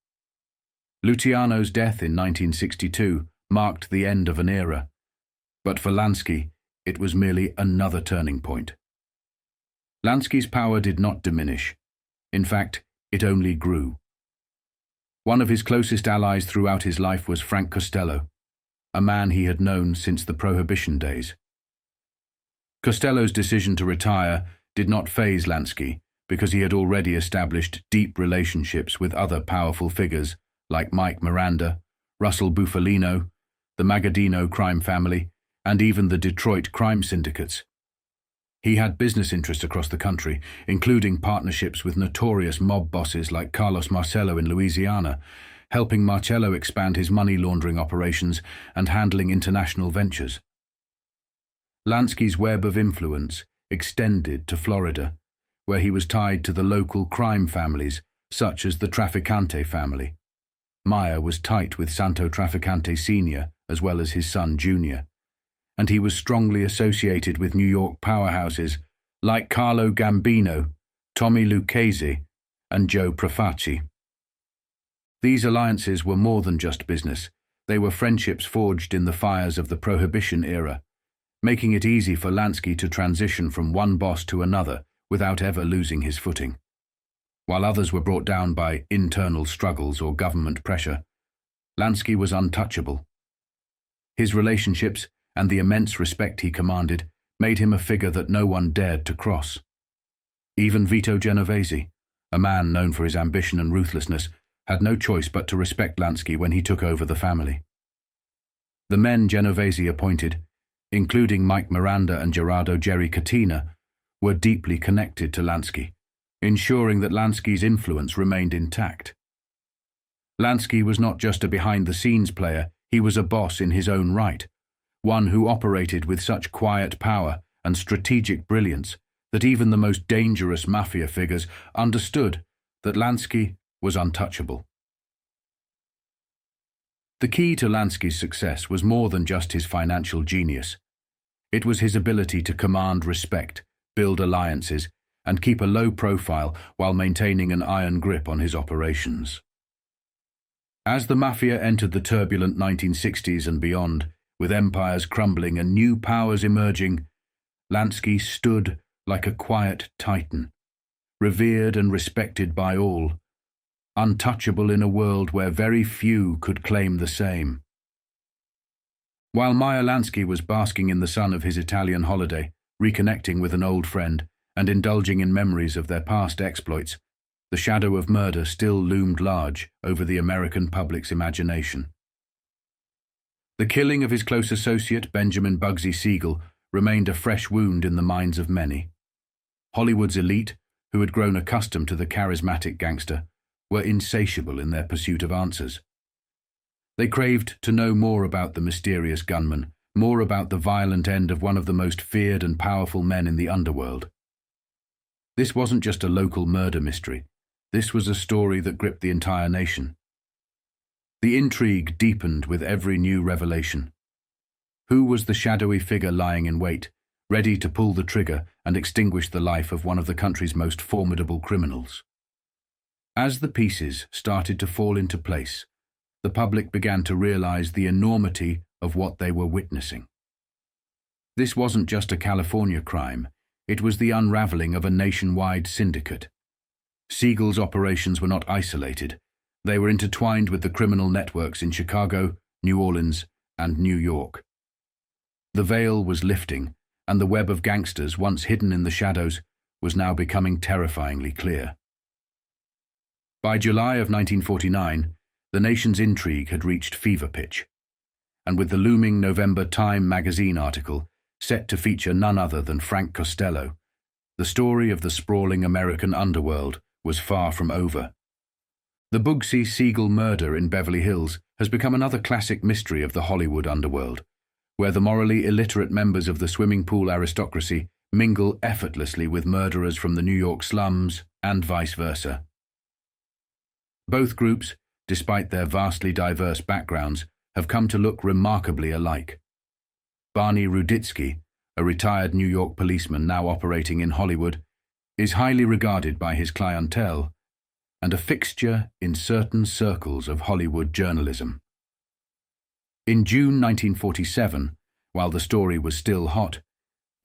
Speaker 1: Luciano's death in 1962 marked the end of an era, but for Lansky, it was merely another turning point. Lansky's power did not diminish. In fact, it only grew. One of his closest allies throughout his life was Frank Costello, a man he had known since the Prohibition days. Costello's decision to retire did not faze Lansky because he had already established deep relationships with other powerful figures like Mike Miranda, Russell Bufalino, the Magadino crime family, and even the Detroit crime syndicates. He had business interests across the country, including partnerships with notorious mob bosses like Carlos Marcello in Louisiana, helping Marcello expand his money laundering operations and handling international ventures. Lansky's web of influence extended to Florida, where he was tied to the local crime families, such as the Trafficante family. Meyer was tight with Santo Trafficante Sr. as well as his son Jr., and he was strongly associated with New York powerhouses like Carlo Gambino, Tommy Lucchese, and Joe Profaci. These alliances were more than just business. They were friendships forged in the fires of the Prohibition era, making it easy for Lansky to transition from one boss to another without ever losing his footing. While others were brought down by internal struggles or government pressure, Lansky was untouchable. His relationships and the immense respect he commanded made him a figure that no one dared to cross. Even Vito Genovese, a man known for his ambition and ruthlessness, had no choice but to respect Lansky when he took over the family. The men Genovese appointed, including Mike Miranda and Gerardo Jerry Catena, were deeply connected to Lansky, ensuring that Lansky's influence remained intact. Lansky was not just a behind-the-scenes player, he was a boss in his own right, one who operated with such quiet power and strategic brilliance that even the most dangerous mafia figures understood that Lansky was untouchable. The key to Lansky's success was more than just his financial genius. It was his ability to command respect, build alliances, and keep a low profile while maintaining an iron grip on his operations. As the mafia entered the turbulent 1960s and beyond, with empires crumbling and new powers emerging, Lansky stood like a quiet titan, revered and respected by all, untouchable in a world where very few could claim the same. While Meyer Lansky was basking in the sun of his Italian holiday, reconnecting with an old friend and indulging in memories of their past exploits, the shadow of murder still loomed large over the American public's imagination. The killing of his close associate, Benjamin Bugsy Siegel, remained a fresh wound in the minds of many. Hollywood's elite, who had grown accustomed to the charismatic gangster, were insatiable in their pursuit of answers. They craved to know more about the mysterious gunman, more about the violent end of one of the most feared and powerful men in the underworld. This wasn't just a local murder mystery. This was a story that gripped the entire nation. The intrigue deepened with every new revelation. Who was the shadowy figure lying in wait, ready to pull the trigger and extinguish the life of one of the country's most formidable criminals? As the pieces started to fall into place, the public began to realize the enormity of what they were witnessing. This wasn't just a California crime, it was the unraveling of a nationwide syndicate. Siegel's operations were not isolated. They were intertwined with the criminal networks in Chicago, New Orleans, and New York. The veil was lifting, and the web of gangsters, once hidden in the shadows, was now becoming terrifyingly clear. By July of 1949, the nation's intrigue had reached fever pitch, and with the looming November Time magazine article, set to feature none other than Frank Costello, the story of the sprawling American underworld was far from over. The Bugsy Siegel murder in Beverly Hills has become another classic mystery of the Hollywood underworld, where the morally illiterate members of the swimming pool aristocracy mingle effortlessly with murderers from the New York slums and vice versa. Both groups, despite their vastly diverse backgrounds, have come to look remarkably alike. Barney Ruditsky, a retired New York policeman now operating in Hollywood, is highly regarded by his clientele and a fixture in certain circles of Hollywood journalism. In June 1947, while the story was still hot,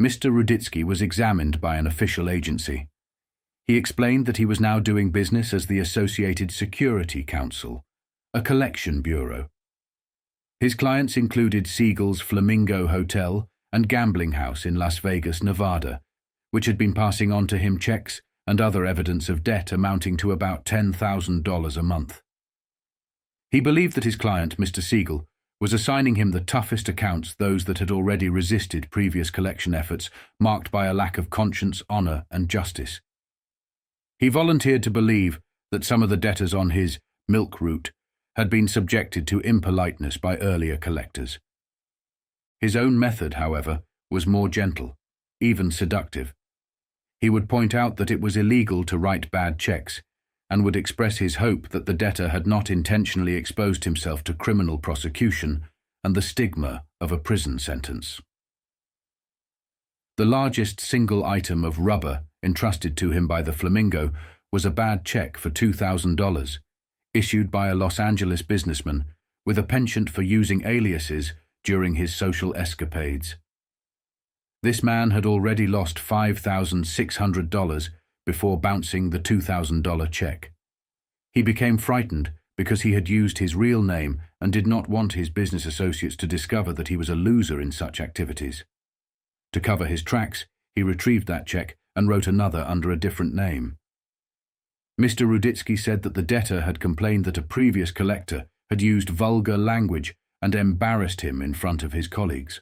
Speaker 1: Mr. Ruditsky was examined by an official agency. He explained that he was now doing business as the Associated Security Council, a collection bureau. His clients included Siegel's Flamingo Hotel and gambling house in Las Vegas, Nevada, which had been passing on to him checks and other evidence of debt amounting to about $10,000 a month. He believed that his client, Mr. Siegel, was assigning him the toughest accounts, those that had already resisted previous collection efforts marked by a lack of conscience, honor, and justice. He volunteered to believe that some of the debtors on his milk route had been subjected to impoliteness by earlier collectors. His own method, however, was more gentle, even seductive. He would point out that it was illegal to write bad checks and would express his hope that the debtor had not intentionally exposed himself to criminal prosecution and the stigma of a prison sentence. The largest single item of rubber entrusted to him by the Flamingo was a bad check for $2,000, issued by a Los Angeles businessman with a penchant for using aliases during his social escapades. This man had already lost $5,600 before bouncing the $2,000 check. He became frightened because he had used his real name and did not want his business associates to discover that he was a loser in such activities. To cover his tracks, he retrieved that check and wrote another under a different name. Mr. Ruditsky said that the debtor had complained that a previous collector had used vulgar language and embarrassed him in front of his colleagues.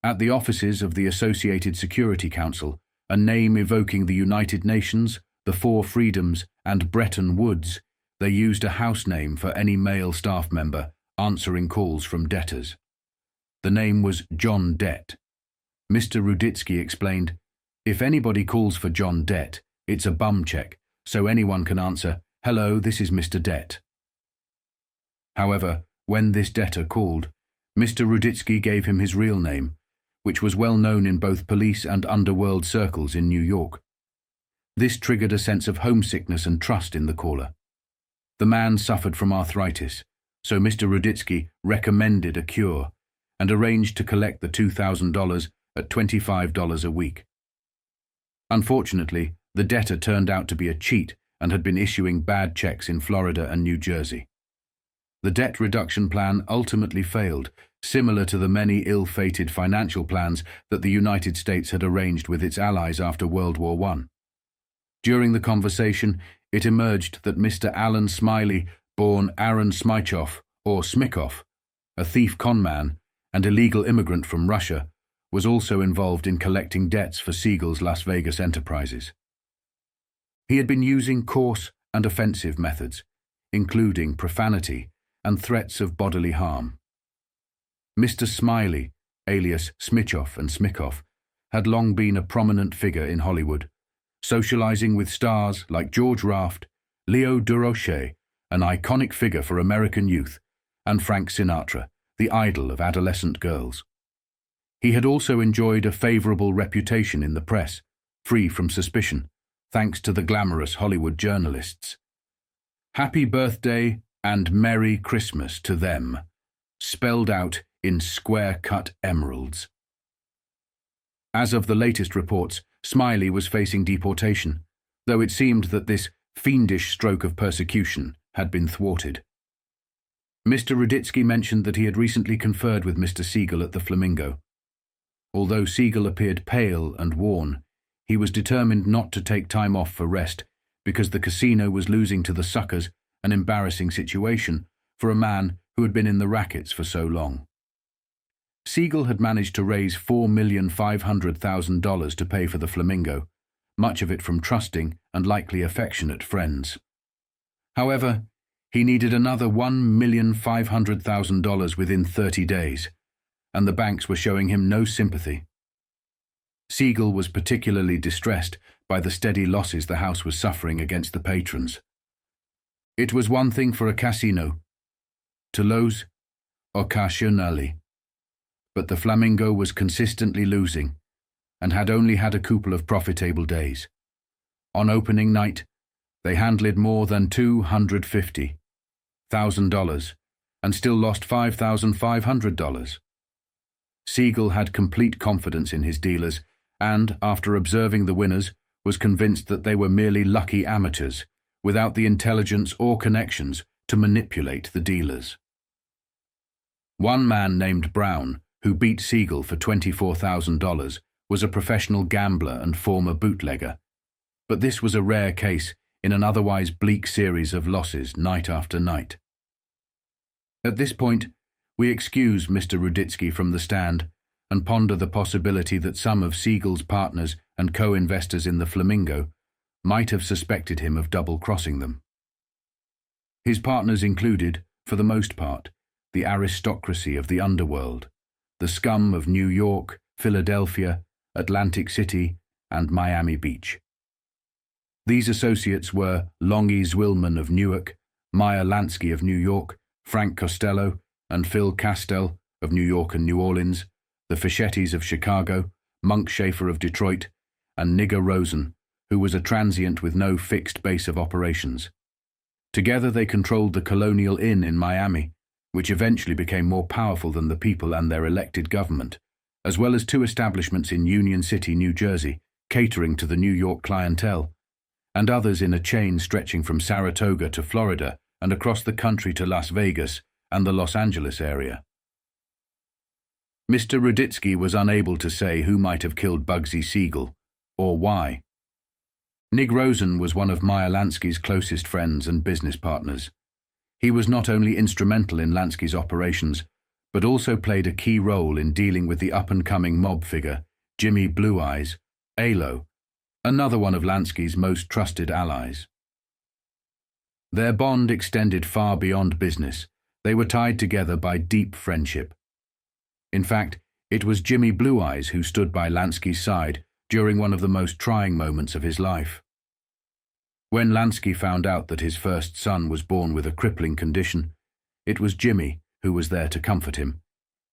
Speaker 1: At the offices of the Associated Security Council, a name evoking the United Nations, the Four Freedoms, and Bretton Woods, they used a house name for any male staff member answering calls from debtors. The name was John Det. Mr. Ruditsky explained, "If anybody calls for John Det, it's a bum check, so anyone can answer, 'Hello, this is Mr. Det.'" However, when this debtor called, Mr. Ruditsky gave him his real name, which was well known in both police and underworld circles in New York. This triggered a sense of homesickness and trust in the caller. The man suffered from arthritis, so Mr. Ruditsky recommended a cure and arranged to collect the $2,000 at $25 a week. Unfortunately, the debtor turned out to be a cheat and had been issuing bad checks in Florida and New Jersey. The debt reduction plan ultimately failed, similar to the many ill-fated financial plans that the United States had arranged with its allies after World War I. During the conversation, it emerged that Mr. Alan Smiley, born Aaron Smichov, or Smikov, a thief conman and illegal immigrant from Russia, was also involved in collecting debts for Siegel's Las Vegas enterprises. He had been using coarse and offensive methods, including profanity and threats of bodily harm. Mr. Smiley, alias Smichov and Smikov, had long been a prominent figure in Hollywood, socializing with stars like George Raft, Leo Durocher, an iconic figure for American youth, and Frank Sinatra, the idol of adolescent girls. He had also enjoyed a favorable reputation in the press, free from suspicion, thanks to the glamorous Hollywood journalists. Happy birthday and Merry Christmas to them, spelled out in square-cut emeralds. As of the latest reports, Smiley was facing deportation, though it seemed that this fiendish stroke of persecution had been thwarted. Mr. Ruditsky mentioned that he had recently conferred with Mr. Siegel at the Flamingo. Although Siegel appeared pale and worn, he was determined not to take time off for rest because the casino was losing to the suckers, an embarrassing situation for a man who had been in the rackets for so long. Siegel had managed to raise $4,500,000 to pay for the Flamingo, much of it from trusting and likely affectionate friends. However, he needed another $1,500,000 within 30 days, and the banks were showing him no sympathy. Siegel was particularly distressed by the steady losses the house was suffering against the patrons. It was one thing for a casino to lose occasionally, but the Flamingo was consistently losing and had only had a couple of profitable days. On opening night, they handled more than $250,000 and still lost $5,500. Siegel had complete confidence in his dealers and, after observing the winners, was convinced that they were merely lucky amateurs, without the intelligence or connections to manipulate the dealers. One man named Brown, who beat Siegel for $24,000, was a professional gambler and former bootlegger, but this was a rare case in an otherwise bleak series of losses night after night. At this point, we excuse Mr. Ruditsky from the stand and ponder the possibility that some of Siegel's partners and co-investors in the Flamingo might have suspected him of double-crossing them. His partners included, for the most part, the aristocracy of the underworld, the scum of New York, Philadelphia, Atlantic City, and Miami Beach. These associates were Longy Zwillman of Newark, Meyer Lansky of New York, Frank Costello, and Phil Castell of New York and New Orleans, the Fischettis of Chicago, Monk Schaefer of Detroit, and Nigger Rosen, who was a transient with no fixed base of operations. Together they controlled the Colonial Inn in Miami, which eventually became more powerful than the people and their elected government, as well as two establishments in Union City, New Jersey, catering to the New York clientele, and others in a chain stretching from Saratoga to Florida and across the country to Las Vegas and the Los Angeles area. Mr. Ruditsky was unable to say who might have killed Bugsy Siegel, or why. Nig Rosen was one of Meyer Lansky's closest friends and business partners. He was not only instrumental in Lansky's operations, but also played a key role in dealing with the up-and-coming mob figure, Jimmy Blue Eyes, Alo, another one of Lansky's most trusted allies. Their bond extended far beyond business. They were tied together by deep friendship. In fact, it was Jimmy Blue Eyes who stood by Lansky's side during one of the most trying moments of his life. When Lansky found out that his first son was born with a crippling condition, it was Jimmy who was there to comfort him,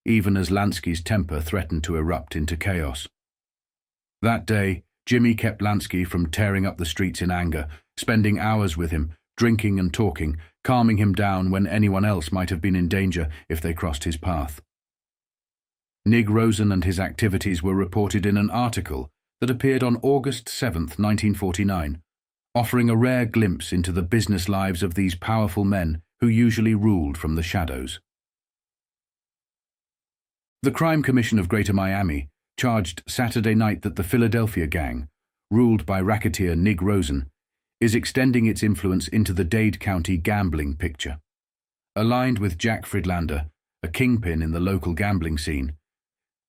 Speaker 1: even as Lansky's temper threatened to erupt into chaos. That day, Jimmy kept Lansky from tearing up the streets in anger, spending hours with him, drinking and talking, calming him down when anyone else might have been in danger if they crossed his path. Nig Rosen and his activities were reported in an article that appeared on August 7, 1949, offering a rare glimpse into the business lives of these powerful men who usually ruled from the shadows. The Crime Commission of Greater Miami charged Saturday night that the Philadelphia gang, ruled by racketeer Nig Rosen, is extending its influence into the Dade County gambling picture. Aligned with Jack Friedlander, a kingpin in the local gambling scene,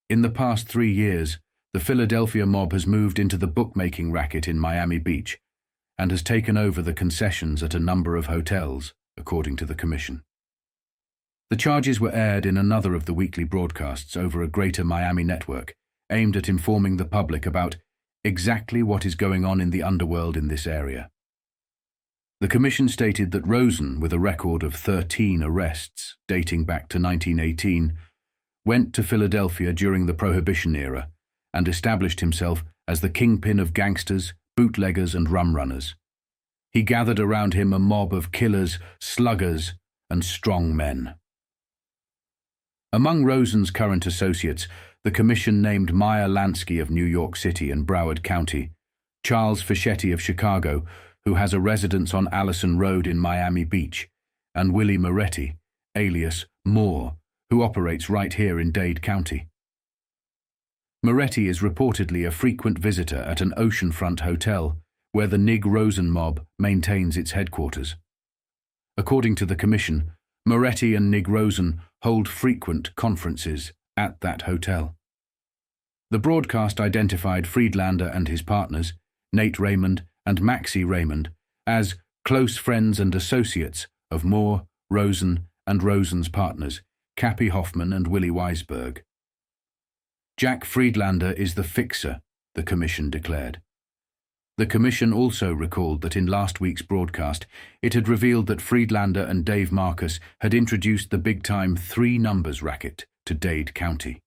Speaker 1: in the past 3 years, the Philadelphia mob has moved into the bookmaking racket in Miami Beach and has taken over the concessions at a number of hotels, according to the commission. The charges were aired in another of the weekly broadcasts over a Greater Miami network, aimed at informing the public about exactly what is going on in the underworld in this area. The commission stated that Rosen, with a record of 13 arrests dating back to 1918, went to Philadelphia during the Prohibition era and established himself as the kingpin of gangsters, bootleggers and rum runners. He gathered around him a mob of killers, sluggers and strong men. Among Rosen's current associates, the commission named Meyer Lansky of New York City and Broward County, Charles Fischetti of Chicago, who has a residence on Allison Road in Miami Beach, and Willie Moretti, alias Moore, who operates right here in Dade County. Moretti is reportedly a frequent visitor at an oceanfront hotel where the Nig Rosen mob maintains its headquarters. According to the commission, Moretti and Nig Rosen hold frequent conferences at that hotel. The broadcast identified Friedlander and his partners, Nate Raymond and Maxie Raymond, as close friends and associates of Moore, Rosen, and Rosen's partners, Cappy Hoffman and Willie Weisberg. Jack Friedlander is the fixer, the commission declared. The commission also recalled that in last week's broadcast, it had revealed that Friedlander and Dave Marcus had introduced the big-time 3 numbers racket to Dade County.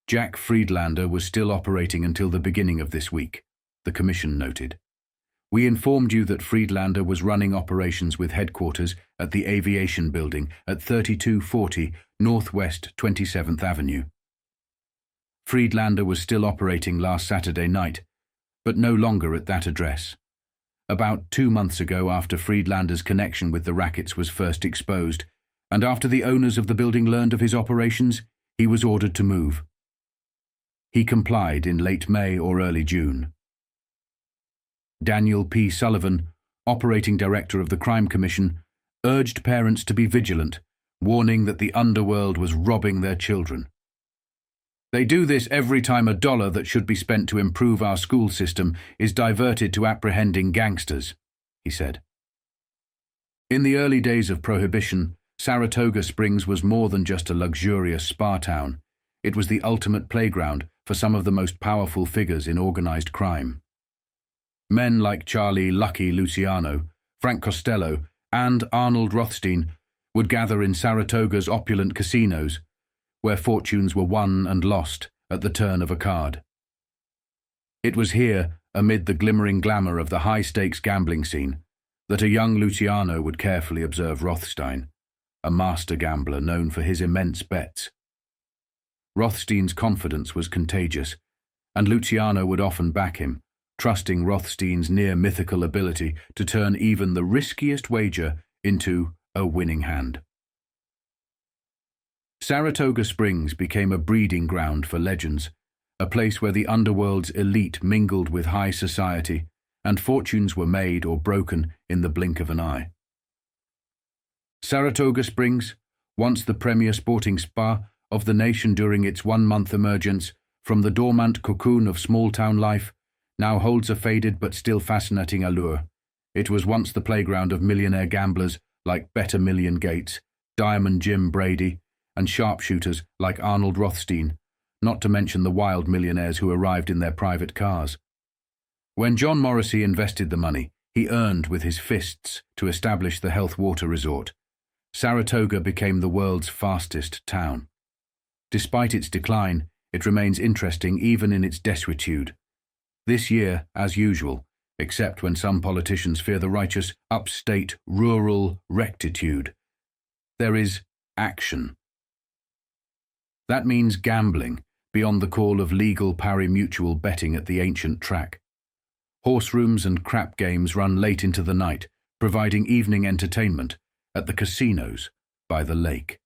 Speaker 1: Jack Friedlander was still operating until the beginning of this week, the commission noted. We informed you that Friedlander was running operations with headquarters at the Aviation Building at 3240 Northwest 27th Avenue. Friedlander was still operating last Saturday night, but no longer at that address. About 2 months ago, after Friedlander's connection with the rackets was first exposed, and after the owners of the building learned of his operations, he was ordered to move. He complied in late May or early June. Daniel P. Sullivan, operating director of the Crime Commission, urged parents to be vigilant, warning that the underworld was robbing their children. They do this every time a dollar that should be spent to improve our school system is diverted to apprehending gangsters, he said. In the early days of Prohibition, Saratoga Springs was more than just a luxurious spa town. It was the ultimate playground for some of the most powerful figures in organized crime. Men like Charlie Lucky Luciano, Frank Costello, and Arnold Rothstein would gather in Saratoga's opulent casinos, where fortunes were won and lost at the turn of a card. It was here, amid the glimmering glamour of the high-stakes gambling scene, that a young Luciano would carefully observe Rothstein, a master gambler known for his immense bets. Rothstein's confidence was contagious, and Luciano would often back him, trusting Rothstein's near-mythical ability to turn even the riskiest wager into a winning hand. Saratoga Springs became a breeding ground for legends, a place where the underworld's elite mingled with high society, and fortunes were made or broken in the blink of an eye. Saratoga Springs, once the premier sporting spa of the nation during its one-month emergence from the dormant cocoon of small-town life, now holds a faded but still fascinating allure. It was once the playground of millionaire gamblers like Better Million Gates, Diamond Jim Brady, and sharpshooters like Arnold Rothstein, not to mention the wild millionaires who arrived in their private cars. When John Morrissey invested the money he earned with his fists to establish the Health Water Resort, Saratoga became the world's fastest town. Despite its decline, it remains interesting even in its desuetude. This year, as usual, except when some politicians fear the righteous upstate rural rectitude, there is action. That means gambling, beyond the call of legal pari-mutuel betting at the ancient track. Horse rooms and crap games run late into the night, providing evening entertainment at the casinos by the lake.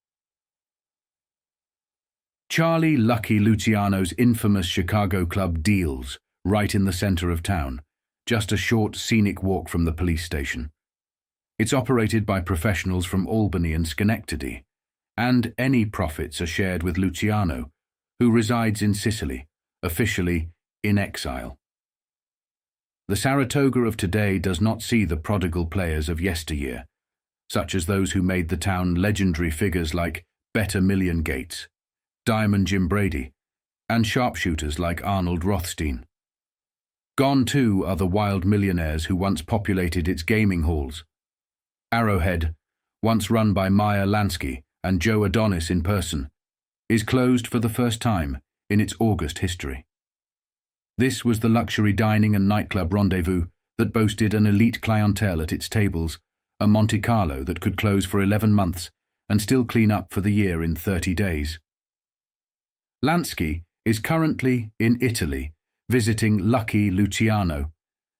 Speaker 1: Charlie Lucky Luciano's infamous Chicago club deals right in the center of town, just a short scenic walk from the police station. It's operated by professionals from Albany and Schenectady, and any profits are shared with Luciano, who resides in Sicily, officially in exile. The Saratoga of today does not see the prodigal players of yesteryear, such as those who made the town legendary figures like Better Million Gates, Diamond Jim Brady, and sharpshooters like Arnold Rothstein. Gone too are the wild millionaires who once populated its gaming halls. Arrowhead, once run by Meyer Lansky and Joe Adonis in person, is closed for the first time in its August history. This was the luxury dining and nightclub rendezvous that boasted an elite clientele at its tables, a Monte Carlo that could close for 11 months and still clean up for the year in 30 days. Lansky is currently in Italy visiting Lucky Luciano,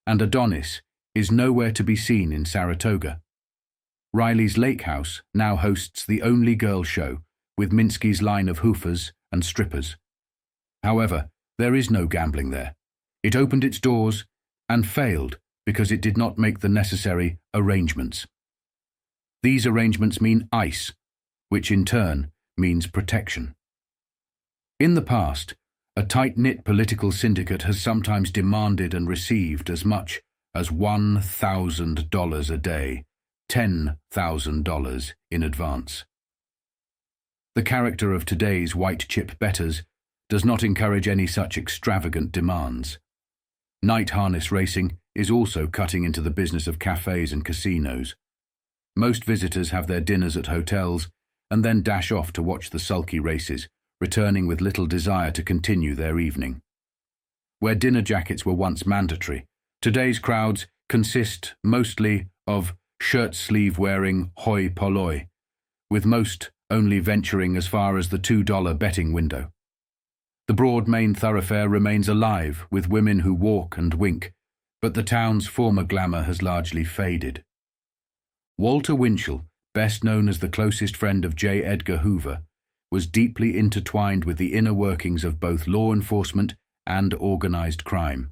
Speaker 1: and Adonis is nowhere to be seen in Saratoga. Riley's Lake House now hosts the only girl show with Minsky's line of hoofers and strippers. However, there is no gambling there. It opened its doors and failed because it did not make the necessary arrangements. These arrangements mean ICE, which in turn means protection. In the past, a tight-knit political syndicate has sometimes demanded and received as much as $1,000 a day, $10,000 in advance. The character of today's white-chip bettors does not encourage any such extravagant demands. Night harness racing is also cutting into the business of cafes and casinos. Most visitors have their dinners at hotels and then dash off to watch the sulky races, returning with little desire to continue their evening. Where dinner jackets were once mandatory, today's crowds consist mostly of shirt-sleeve-wearing hoi polloi, with most only venturing as far as the $2 betting window. The broad main thoroughfare remains alive with women who walk and wink, but the town's former glamour has largely faded. Walter Winchell, best known as the closest friend of J. Edgar Hoover, was deeply intertwined with the inner workings of both law enforcement and organized crime.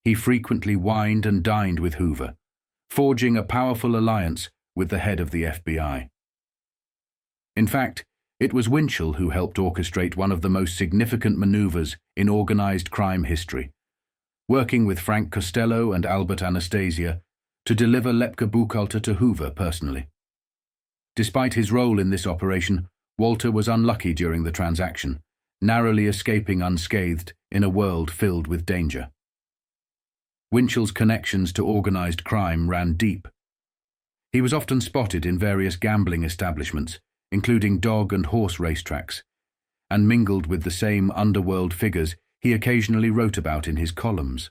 Speaker 1: He frequently wined and dined with Hoover, forging a powerful alliance with the head of the FBI. In fact, it was Winchell who helped orchestrate one of the most significant maneuvers in organized crime history, working with Frank Costello and Albert Anastasia to deliver Lepka Buchalter to Hoover personally. Despite his role in this operation, Walter was unlucky during the transaction, narrowly escaping unscathed in a world filled with danger. Winchell's connections to organized crime ran deep. He was often spotted in various gambling establishments, including dog and horse racetracks, and mingled with the same underworld figures he occasionally wrote about in his columns.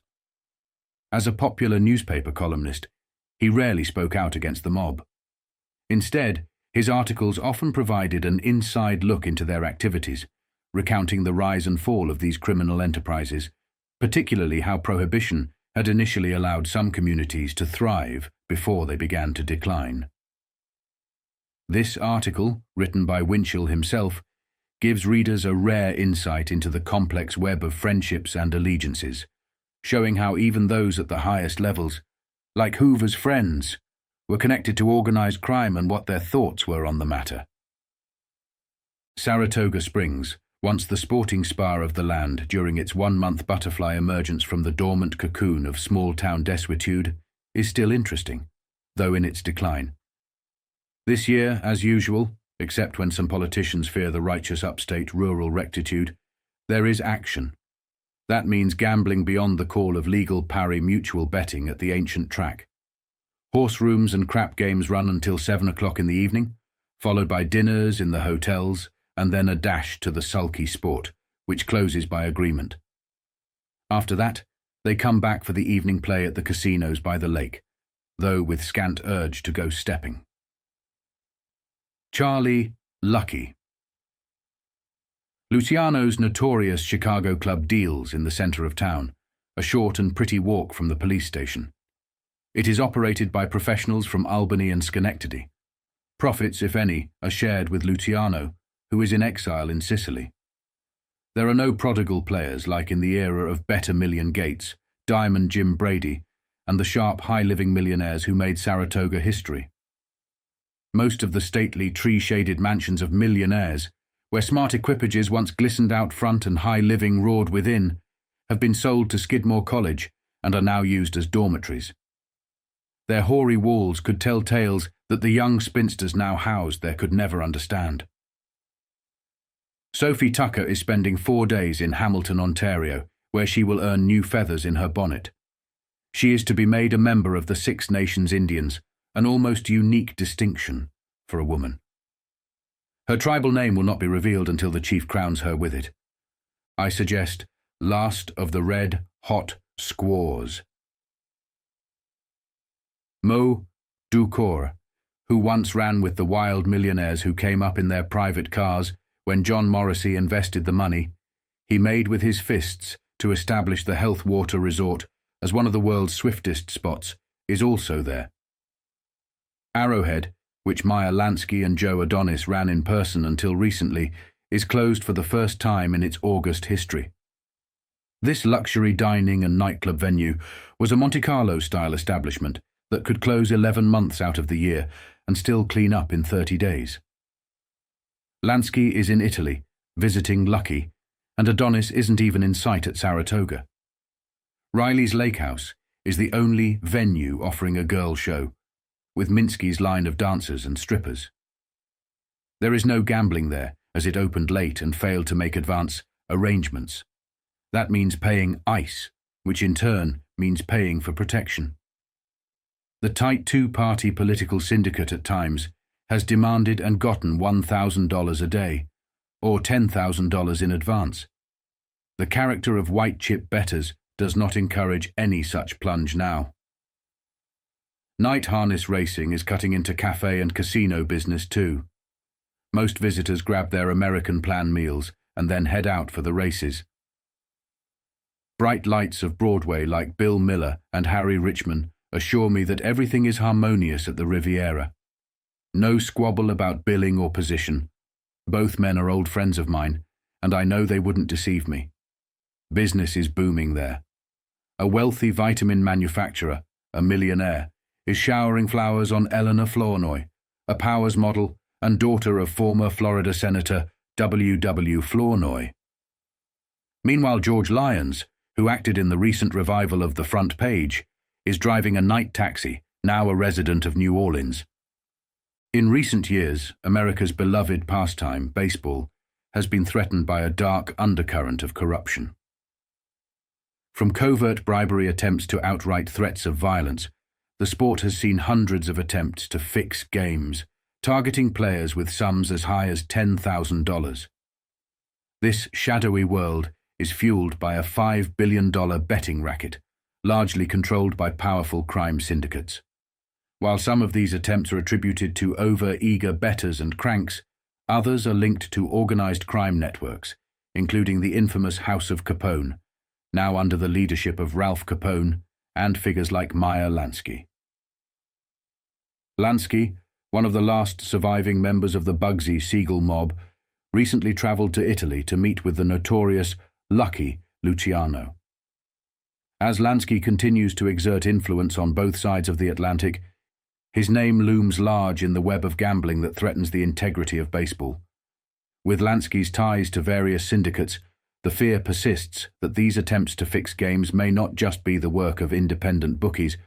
Speaker 1: As a popular newspaper columnist, he rarely spoke out against the mob. Instead, his articles often provided an inside look into their activities, recounting the rise and fall of these criminal enterprises, particularly how prohibition had initially allowed some communities to thrive before they began to decline. This article, written by Winchell himself, gives readers a rare insight into the complex web of friendships and allegiances, showing how even those at the highest levels, like Hoover's friends, were connected to organized crime and what their thoughts were on the matter. Saratoga Springs, once the sporting spa of the land during its 1-month butterfly emergence from the dormant cocoon of small-town desuetude, is still interesting, though in its decline. This year, as usual, except when some politicians fear the righteous upstate rural rectitude, there is action. That means gambling beyond the call of legal pari-mutual betting at the ancient track. Horse rooms and crap games run until 7 o'clock in the evening, followed by dinners in the hotels, and then a dash to the sulky sport, which closes by agreement. After that, they come back for the evening play at the casinos by the lake, though with scant urge to go stepping. Charlie Lucky. Luciano's notorious Chicago club deals in the center of town, a short and pretty walk from the police station. It is operated by professionals from Albany and Schenectady. Profits, if any, are shared with Luciano, who is in exile in Sicily. There are no prodigal players like in the era of Better Million Gates, Diamond Jim Brady, and the sharp, high-living millionaires who made Saratoga history. Most of the stately, tree-shaded mansions of millionaires, where smart equipages once glistened out front and high living roared within, have been sold to Skidmore College and are now used as dormitories. Their hoary walls could tell tales that the young spinsters now housed there could never understand. Sophie Tucker is spending 4 days in Hamilton, Ontario, where she will earn new feathers in her bonnet. She is to be made a member of the Six Nations Indians, an almost unique distinction for a woman. Her tribal name will not be revealed until the chief crowns her with it. I suggest Last of the Red Hot Squaws. Mo Ducour, who once ran with the wild millionaires who came up in their private cars when John Morrissey invested the money, he made with his fists to establish the Health Water Resort as one of the world's swiftest spots, is also there. Arrowhead, which Meyer Lansky and Joe Adonis ran in person until recently, is closed for the first time in its August history. This luxury dining and nightclub venue was a Monte Carlo-style establishment that could close 11 months out of the year and still clean up in 30 days. Lansky is in Italy, visiting Lucky, and Adonis isn't even in sight at Saratoga. Riley's Lake House is the only venue offering a girl show, with Minsky's line of dancers and strippers. There is no gambling there, as it opened late and failed to make advance arrangements. That means paying ICE, which in turn means paying for protection. The tight two-party political syndicate at times has demanded and gotten $1,000 a day, or $10,000 in advance. The character of white-chip bettors does not encourage any such plunge now. Night harness racing is cutting into cafe and casino business too. Most visitors grab their American plan meals and then head out for the races. Bright lights of Broadway like Bill Miller and Harry Richman assure me that everything is harmonious at the Riviera. No squabble about billing or position. Both men are old friends of mine, and I know they wouldn't deceive me. Business is booming there. A wealthy vitamin manufacturer, a millionaire, is showering flowers on Eleanor Flournoy, a Powers model and daughter of former Florida Senator W. Flournoy. Meanwhile, George Lyons, who acted in the recent revival of The Front Page, is driving a night taxi, now a resident of New Orleans. In recent years, America's beloved pastime, baseball, has been threatened by a dark undercurrent of corruption. From covert bribery attempts to outright threats of violence, the sport has seen hundreds of attempts to fix games, targeting players with sums as high as $10,000. This shadowy world is fueled by a $5 billion betting racket, largely controlled by powerful crime syndicates. While some of these attempts are attributed to over-eager bettors and cranks, others are linked to organized crime networks, including the infamous House of Capone, now under the leadership of Ralph Capone and figures like Meyer Lansky. Lansky, one of the last surviving members of the Bugsy Siegel mob, recently traveled to Italy to meet with the notorious Lucky Luciano. As Lansky continues to exert influence on both sides of the Atlantic, his name looms large in the web of gambling that threatens the integrity of baseball. With Lansky's ties to various syndicates, the fear persists that these attempts to fix games may not just be the work of independent bookies,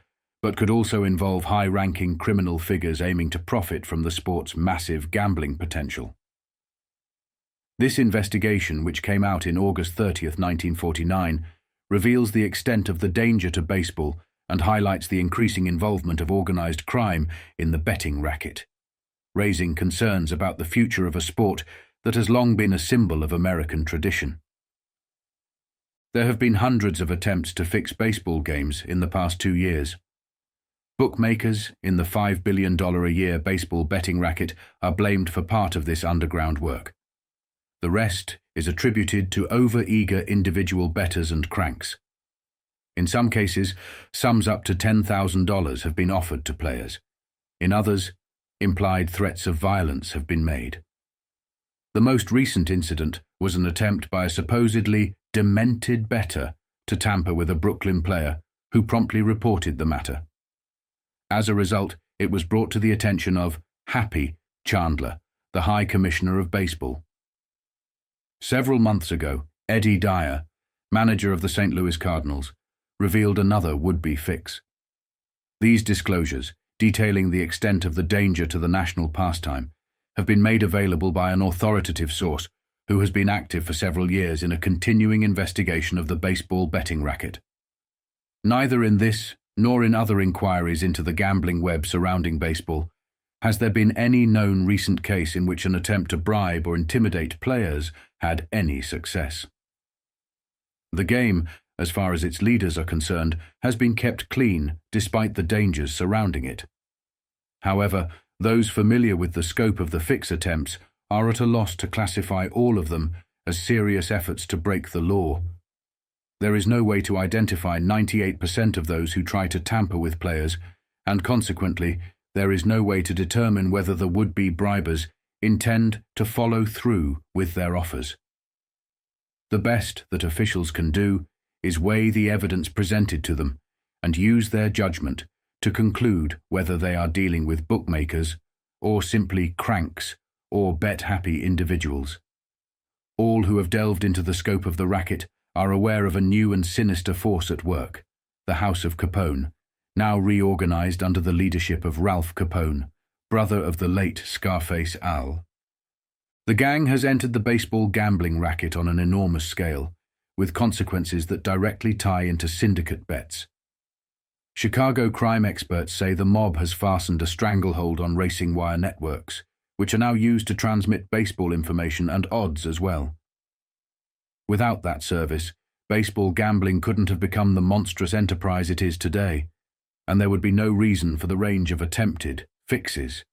Speaker 1: but could also involve high-ranking criminal figures aiming to profit from the sport's massive gambling potential. This investigation, which came out in August 30th, 1949, reveals the extent of the danger to baseball and highlights the increasing involvement of organized crime in the betting racket, raising concerns about the future of a sport that has long been a symbol of American tradition. There have been hundreds of attempts to fix baseball games in the past 2 years. Bookmakers in the $5 billion a year baseball betting racket are blamed for part of this underground work. The rest is attributed to over-eager individual bettors and cranks. In some cases, sums up to $10,000 have been offered to players. In others, implied threats of violence have been made. The most recent incident was an attempt by a supposedly demented bettor to tamper with a Brooklyn player who promptly reported the matter. As a result, it was brought to the attention of Happy Chandler, the High Commissioner of Baseball. Several months ago, Eddie Dyer, manager of the St. Louis Cardinals, revealed another would-be fix. These disclosures, detailing the extent of the danger to the national pastime, have been made available by an authoritative source who has been active for several years in a continuing investigation of the baseball betting racket. Neither in this nor in other inquiries into the gambling web surrounding baseball has there been any known recent case in which an attempt to bribe or intimidate players had any success. The game, as far as its leaders are concerned, has been kept clean despite the dangers surrounding it. However, those familiar with the scope of the fix attempts are at a loss to classify all of them as serious efforts to break the law. There is no way to identify 98% of those who try to tamper with players, and consequently, there is no way to determine whether the would-be bribers intend to follow through with their offers. The best that officials can do is weigh the evidence presented to them and use their judgment to conclude whether they are dealing with bookmakers or simply cranks or bet-happy individuals. All who have delved into the scope of the racket are aware of a new and sinister force at work, the House of Capone, now reorganized under the leadership of Ralph Capone, brother of the late Scarface Al. The gang has entered the baseball gambling racket on an enormous scale, with consequences that directly tie into syndicate bets. Chicago crime experts say the mob has fastened a stranglehold on racing wire networks, which are now used to transmit baseball information and odds as well. Without that service, baseball gambling couldn't have become the monstrous enterprise it is today, and there would be no reason for the range of attempted fixes.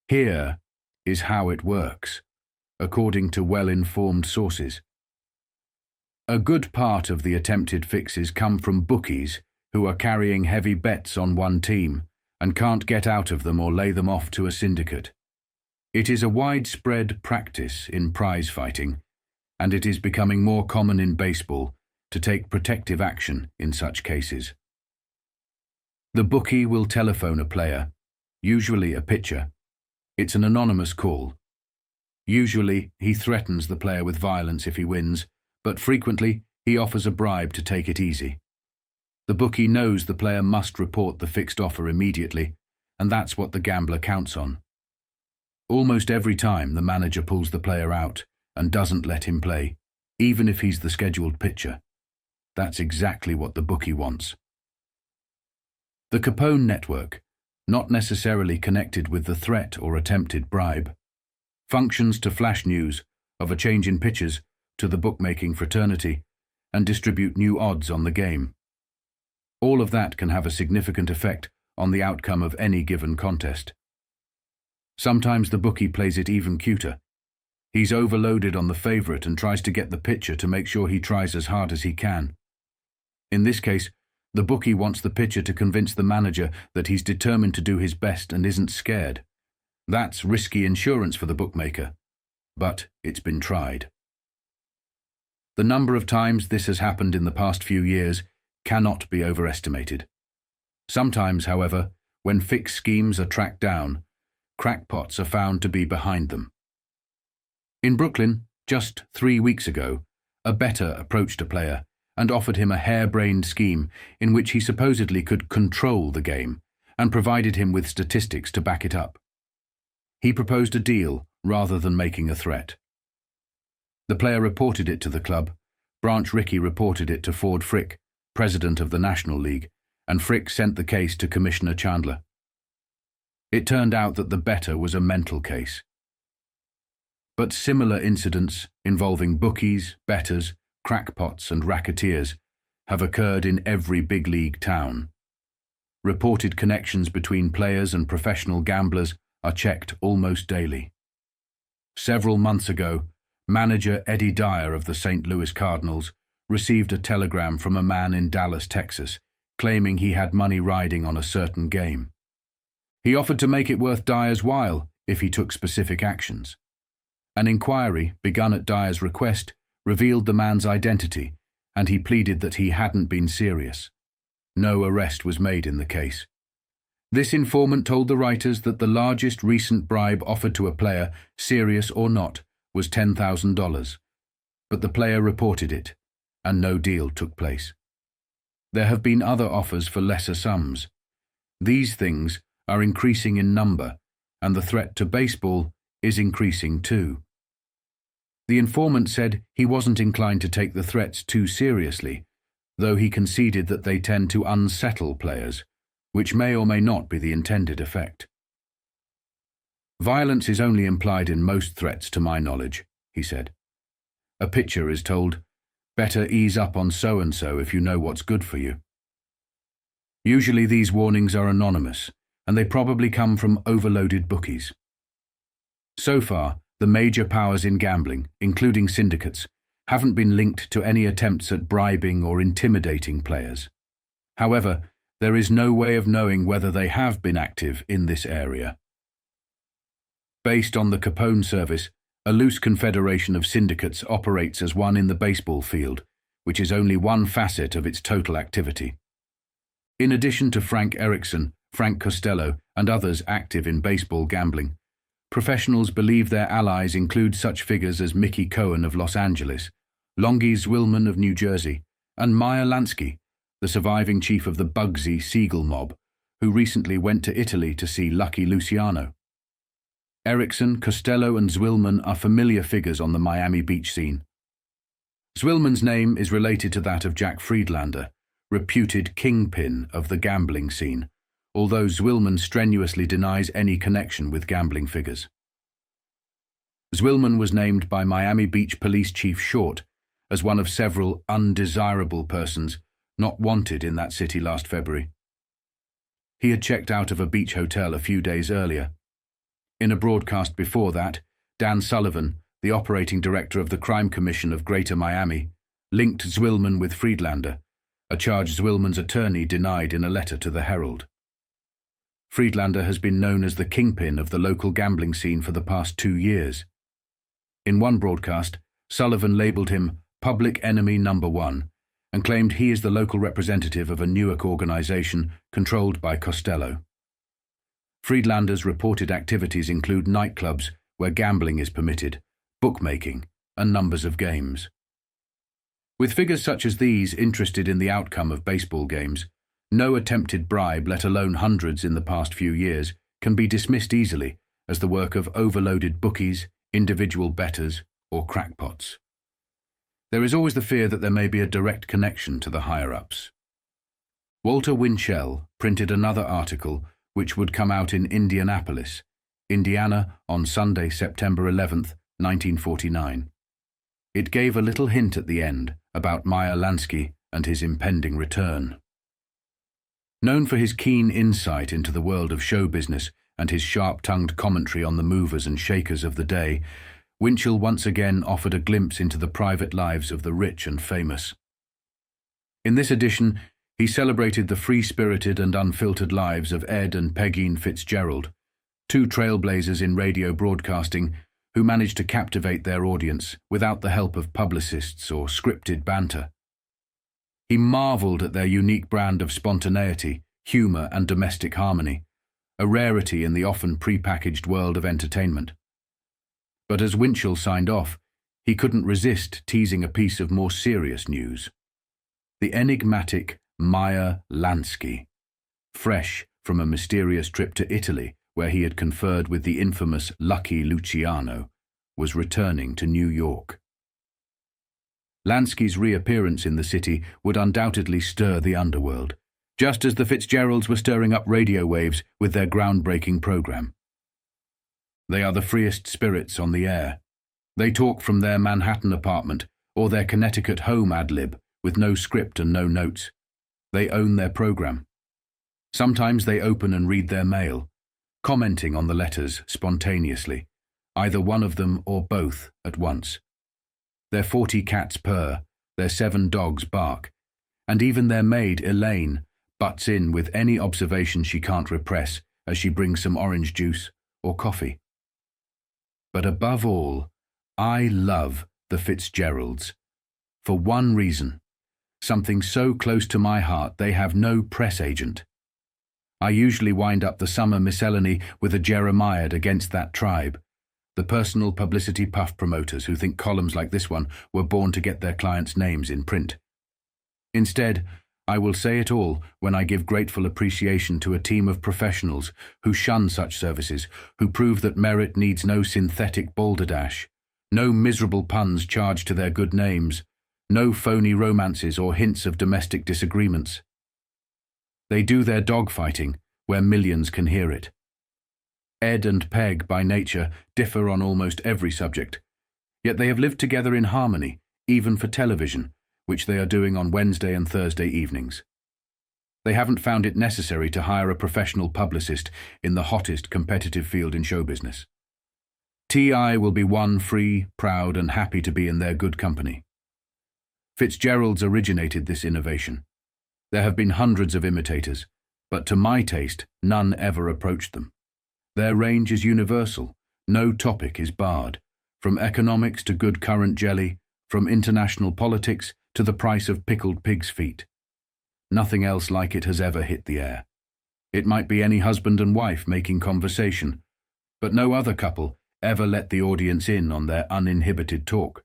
Speaker 1: Here is how it works, according to well-informed sources. A good part of the attempted fixes come from bookies who are carrying heavy bets on one team and can't get out of them or lay them off to a syndicate. It is a widespread practice in prize fighting, and it is becoming more common in baseball to take protective action in such cases. The bookie will telephone a player, usually a pitcher. It's an anonymous call. Usually, he threatens the player with violence if he wins, but frequently, he offers a bribe to take it easy. The bookie knows the player must report the fixed offer immediately, and that's what the gambler counts on. Almost every time, the manager pulls the player out and doesn't let him play, even if he's the scheduled pitcher. That's exactly what the bookie wants. The Capone network, not necessarily connected with the threat or attempted bribe, functions to flash news of a change in pitchers to the bookmaking fraternity and distribute new odds on the game. All of that can have a significant effect on the outcome of any given contest. Sometimes the bookie plays it even cuter. He's overloaded on the favorite and tries to get the pitcher to make sure he tries as hard as he can. In this case, the bookie wants the pitcher to convince the manager that he's determined to do his best and isn't scared. That's risky insurance for the bookmaker, but it's been tried. The number of times this has happened in the past few years cannot be overestimated. Sometimes, however, when fixed schemes are tracked down, crackpots are found to be behind them. In Brooklyn, just 3 weeks ago, a bettor approached a player and offered him a harebrained scheme in which he supposedly could control the game and provided him with statistics to back it up. He proposed a deal rather than making a threat. The player reported it to the club, Branch Rickey reported it to Ford Frick, president of the National League, and Frick sent the case to Commissioner Chandler. It turned out that the bettor was a mental case. But similar incidents involving bookies, bettors, crackpots and racketeers have occurred in every big league town. Reported connections between players and professional gamblers are checked almost daily. Several months ago, manager Eddie Dyer of the St. Louis Cardinals received a telegram from a man in Dallas, Texas, claiming he had money riding on a certain game. He offered to make it worth Dyer's while if he took specific actions. An inquiry, begun at Dyer's request, revealed the man's identity, and he pleaded that he hadn't been serious. No arrest was made in the case. This informant told the writers that the largest recent bribe offered to a player, serious or not, was $10,000. But the player reported it, and no deal took place. There have been other offers for lesser sums. These things are increasing in number, and the threat to baseball is increasing too. The informant said he wasn't inclined to take the threats too seriously, though he conceded that they tend to unsettle players, which may or may not be the intended effect. Violence is only implied in most threats to my knowledge, he said. A pitcher is told, better ease up on so-and-so if you know what's good for you. Usually these warnings are anonymous, and they probably come from overloaded bookies. So far, the major powers in gambling, including syndicates, haven't been linked to any attempts at bribing or intimidating players. However, there is no way of knowing whether they have been active in this area. Based on the Capone service, a loose confederation of syndicates operates as one in the baseball field, which is only one facet of its total activity. In addition to Frank Erickson, Frank Costello, and others active in baseball gambling, professionals believe their allies include such figures as Mickey Cohen of Los Angeles, Longy Zwillman of New Jersey, and Meyer Lansky, the surviving chief of the Bugsy Siegel mob, who recently went to Italy to see Lucky Luciano. Erickson, Costello, and Zwillman are familiar figures on the Miami Beach scene. Zwillman's name is related to that of Jack Friedlander, reputed kingpin of the gambling scene, although Zwillman strenuously denies any connection with gambling figures. Zwillman was named by Miami Beach Police Chief Short as one of several undesirable persons not wanted in that city last February. He had checked out of a beach hotel a few days earlier. In a broadcast before that, Dan Sullivan, the operating director of the Crime Commission of Greater Miami, linked Zwillman with Friedlander, a charge Zwillman's attorney denied in a letter to the Herald. Friedlander has been known as the kingpin of the local gambling scene for the past 2 years. In one broadcast, Sullivan labelled him Public Enemy Number 1 and claimed he is the local representative of a Newark organization controlled by Costello. Friedlander's reported activities include nightclubs where gambling is permitted, bookmaking, and numbers of games. With figures such as these interested in the outcome of baseball games, no attempted bribe, let alone hundreds in the past few years, can be dismissed easily as the work of overloaded bookies, individual bettors, or crackpots. There is always the fear that there may be a direct connection to the higher-ups. Walter Winchell printed another article which would come out in Indianapolis, Indiana, on Sunday, September 11th, 1949. It gave a little hint at the end about Meyer Lansky and his impending return. Known for his keen insight into the world of show business and his sharp-tongued commentary on the movers and shakers of the day, Winchell once again offered a glimpse into the private lives of the rich and famous. In this edition, he celebrated the free-spirited and unfiltered lives of Ed and Pegeen Fitzgerald, two trailblazers in radio broadcasting who managed to captivate their audience without the help of publicists or scripted banter. He marveled at their unique brand of spontaneity, humor, and domestic harmony, a rarity in the often prepackaged world of entertainment. But as Winchell signed off, he couldn't resist teasing a piece of more serious news. The enigmatic Meyer Lansky, fresh from a mysterious trip to Italy where he had conferred with the infamous Lucky Luciano, was returning to New York. Lansky's reappearance in the city would undoubtedly stir the underworld, just as the Fitzgeralds were stirring up radio waves with their groundbreaking program. They are the freest spirits on the air. They talk from their Manhattan apartment or their Connecticut home ad-lib with no script and no notes. They own their program. Sometimes they open and read their mail, commenting on the letters spontaneously, either one of them or both at once. Their 40 cats purr, their 7 dogs bark, and even their maid, Elaine, butts in with any observation she can't repress as she brings some orange juice or coffee. But above all, I love the Fitzgeralds. For one reason, something so close to my heart they have no press agent. I usually wind up the summer miscellany with a Jeremiad against that tribe, the personal publicity puff promoters who think columns like this one were born to get their clients' names in print. Instead, I will say it all when I give grateful appreciation to a team of professionals who shun such services, who prove that merit needs no synthetic balderdash, no miserable puns charged to their good names, no phony romances or hints of domestic disagreements. They do their dogfighting where millions can hear it. Ed and Peg, by nature, differ on almost every subject, yet they have lived together in harmony, even for television, which they are doing on Wednesday and Thursday evenings. They haven't found it necessary to hire a professional publicist in the hottest competitive field in show business. T.I. will be one free, proud, and happy to be in their good company. Fitzgerald's originated this innovation. There have been hundreds of imitators, but to my taste, none ever approached them. Their range is universal. No topic is barred, from economics to good currant jelly, from international politics to the price of pickled pig's feet. Nothing else like it has ever hit the air. It might be any husband and wife making conversation, but no other couple ever let the audience in on their uninhibited talk.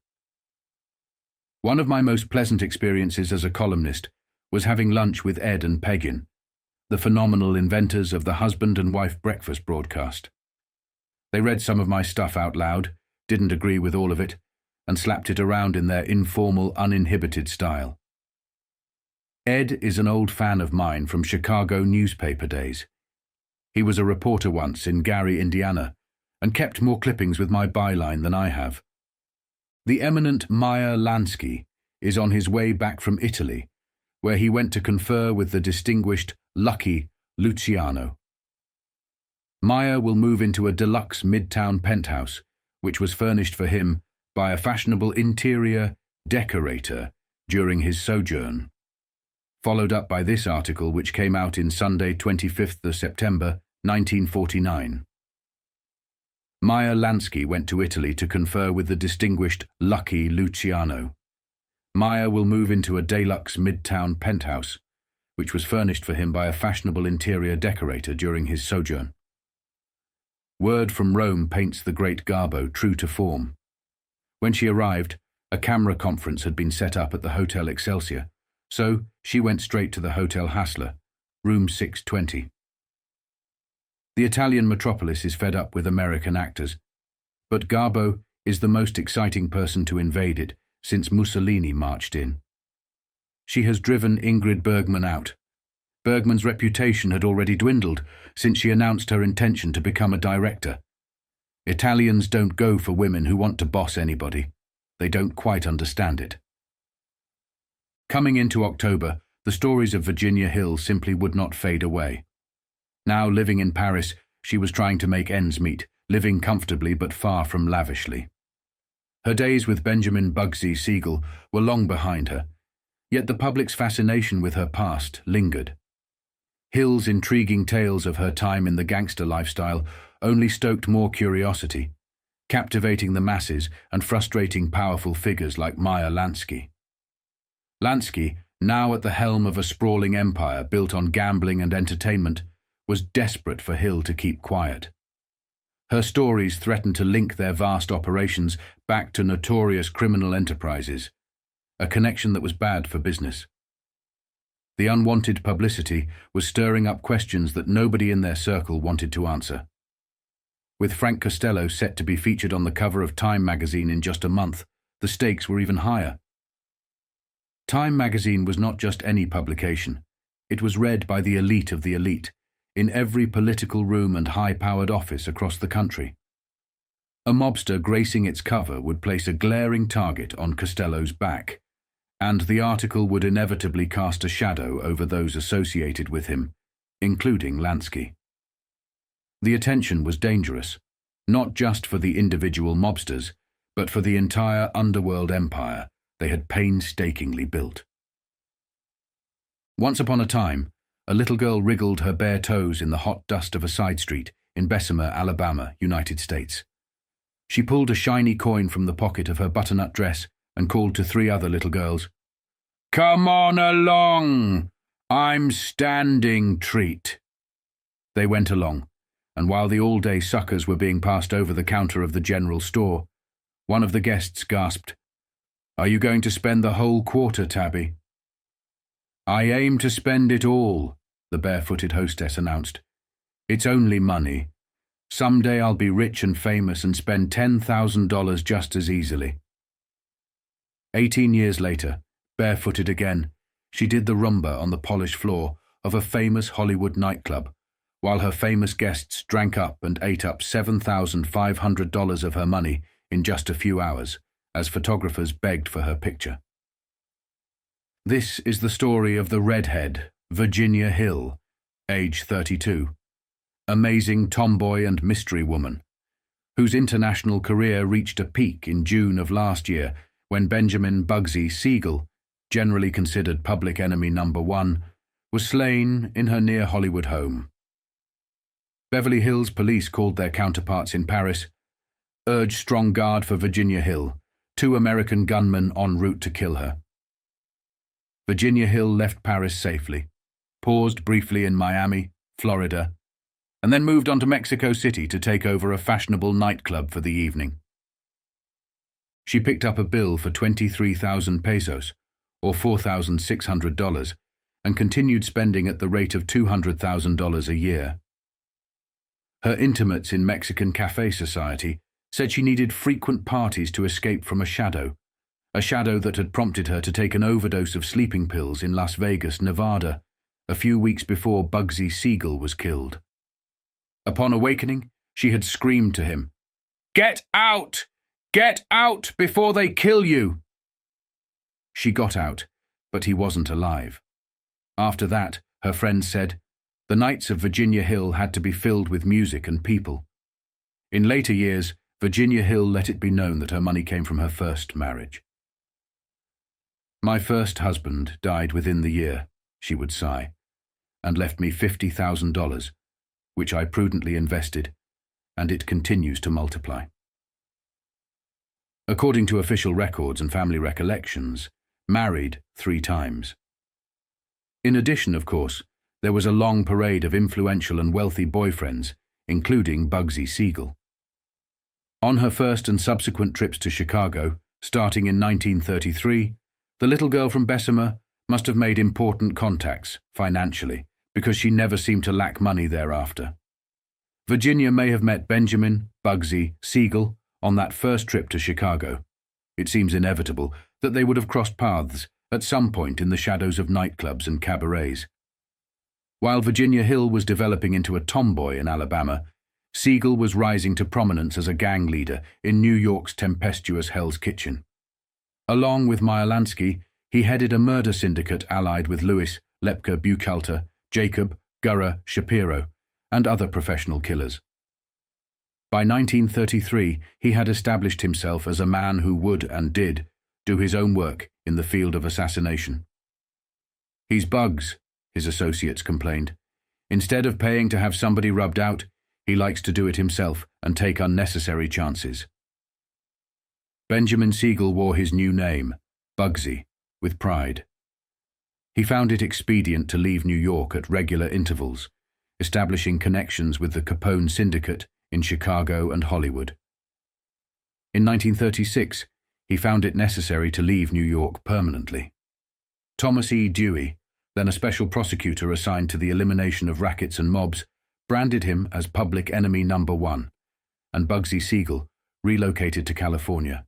Speaker 1: One of my most pleasant experiences as a columnist was having lunch with Ed and Pegeen, the phenomenal inventors of the husband and wife breakfast broadcast. They read some of my stuff out loud, didn't agree with all of it, and slapped it around in their informal, uninhibited style. Ed is an old fan of mine from Chicago newspaper days. He was a reporter once in Gary, Indiana, and kept more clippings with my byline than I have. The eminent Meyer Lansky is on his way back from Italy, where he went to confer with the distinguished Lucky Luciano. Meyer will move into a deluxe midtown penthouse, which was furnished for him by a fashionable interior decorator during his sojourn. Followed up by this article, which came out in Sunday, 25th of September, 1949. Meyer Lansky went to Italy to confer with the distinguished Lucky Luciano. Meyer will move into a deluxe midtown penthouse, which was furnished for him by a fashionable interior decorator during his sojourn. Word from Rome paints the great Garbo true to form. When she arrived, a camera conference had been set up at the Hotel Excelsior, so she went straight to the Hotel Hassler, room 620. The Italian metropolis is fed up with American actors, but Garbo is the most exciting person to invade it since Mussolini marched in. She has driven Ingrid Bergman out. Bergman's reputation had already dwindled since she announced her intention to become a director. Italians don't go for women who want to boss anybody. They don't quite understand it. Coming into October, the stories of Virginia Hill simply would not fade away. Now living in Paris, she was trying to make ends meet, living comfortably but far from lavishly. Her days with Benjamin Bugsy Siegel were long behind her, yet the public's fascination with her past lingered. Hill's intriguing tales of her time in the gangster lifestyle only stoked more curiosity, captivating the masses and frustrating powerful figures like Meyer Lansky. Lansky, now at the helm of a sprawling empire built on gambling and entertainment, was desperate for Hill to keep quiet. Her stories threatened to link their vast operations back to notorious criminal enterprises, a connection that was bad for business. The unwanted publicity was stirring up questions that nobody in their circle wanted to answer. With Frank Costello set to be featured on the cover of Time magazine in just a month, the stakes were even higher. Time magazine was not just any publication. It was read by the elite of the elite, in every political room and high-powered office across the country. A mobster gracing its cover would place a glaring target on Costello's back, and the article would inevitably cast a shadow over those associated with him, including Lansky. The attention was dangerous, not just for the individual mobsters, but for the entire underworld empire they had painstakingly built. Once upon a time, a little girl wriggled her bare toes in the hot dust of a side street in Bessemer, Alabama, United States. She pulled a shiny coin from the pocket of her butternut dress and called to 3 other little girls, "Come on along! I'm standing treat." They went along, and while the all-day suckers were being passed over the counter of the general store, one of the guests gasped, "Are you going to spend the whole quarter, Tabby?" "I aim to spend it all," the barefooted hostess announced. "It's only money. Someday I'll be rich and famous and spend $10,000 just as easily." 18 years later, barefooted again, she did the rumba on the polished floor of a famous Hollywood nightclub, while her famous guests drank up and ate up $7,500 of her money in just a few hours, as photographers begged for her picture. This is the story of the redhead, Virginia Hill, age 32, amazing tomboy and mystery woman, whose international career reached a peak in June of last year when Benjamin Bugsy Siegel, generally considered public enemy number 1, was slain in her near Hollywood home. Beverly Hills police called their counterparts in Paris, urged strong guard for Virginia Hill, 2 American gunmen en route to kill her. Virginia Hill left Paris safely, paused briefly in Miami, Florida, and then moved on to Mexico City to take over a fashionable nightclub for the evening. She picked up a bill for 23,000 pesos, or $4,600, and continued spending at the rate of $200,000 a year. Her intimates in Mexican cafe society said she needed frequent parties to escape from a shadow that had prompted her to take an overdose of sleeping pills in Las Vegas, Nevada, a few weeks before Bugsy Siegel was killed. Upon awakening, she had screamed to him, "Get out! Get out before they kill you!" She got out, but he wasn't alive. After that, her friends said, the nights of Virginia Hill had to be filled with music and people. In later years, Virginia Hill let it be known that her money came from her first marriage. "My first husband died within the year," she would sigh, "and left me $50,000, which I prudently invested, and it continues to multiply." According to official records and family recollections, married 3 times. In addition, of course, there was a long parade of influential and wealthy boyfriends, including Bugsy Siegel. On her first and subsequent trips to Chicago, starting in 1933, the little girl from Bessemer must have made important contacts, financially, because she never seemed to lack money thereafter. Virginia may have met Benjamin, Bugsy, Siegel on that first trip to Chicago. It seems inevitable that they would have crossed paths at some point in the shadows of nightclubs and cabarets. While Virginia Hill was developing into a tomboy in Alabama, Siegel was rising to prominence as a gang leader in New York's tempestuous Hell's Kitchen. Along with Meyer Lansky, he headed a murder syndicate allied with Louis, Lepke Buchalter, Jacob, Gurra, Shapiro, and other professional killers. By 1933, he had established himself as a man who would and did do his own work in the field of assassination. "He's bugs," his associates complained. "Instead of paying to have somebody rubbed out, he likes to do it himself and take unnecessary chances." Benjamin Siegel wore his new name, Bugsy, with pride. He found it expedient to leave New York at regular intervals, establishing connections with the Capone syndicate in Chicago and Hollywood. In 1936, he found it necessary to leave New York permanently. Thomas E. Dewey, then a special prosecutor assigned to the elimination of rackets and mobs, branded him as public enemy number 1, and Bugsy Siegel relocated to California.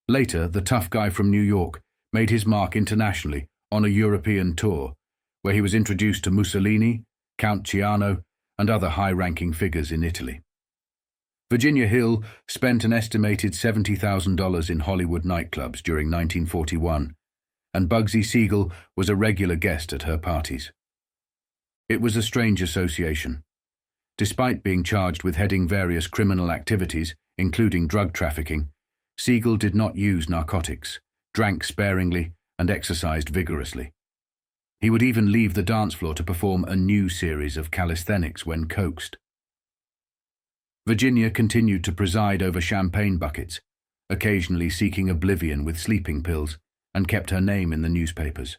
Speaker 1: Later, the tough guy from New York made his mark internationally on a European tour, where he was introduced to Mussolini, Count Ciano, and other high-ranking figures in Italy. Virginia Hill spent an estimated $70,000 in Hollywood nightclubs during 1941, and Bugsy Siegel was a regular guest at her parties. It was a strange association. Despite being charged with heading various criminal activities, including drug trafficking, Siegel did not use narcotics, drank sparingly, and exercised vigorously. He would even leave the dance floor to perform a new series of calisthenics when coaxed. Virginia continued to preside over champagne buckets, occasionally seeking oblivion with sleeping pills, and kept her name in the newspapers.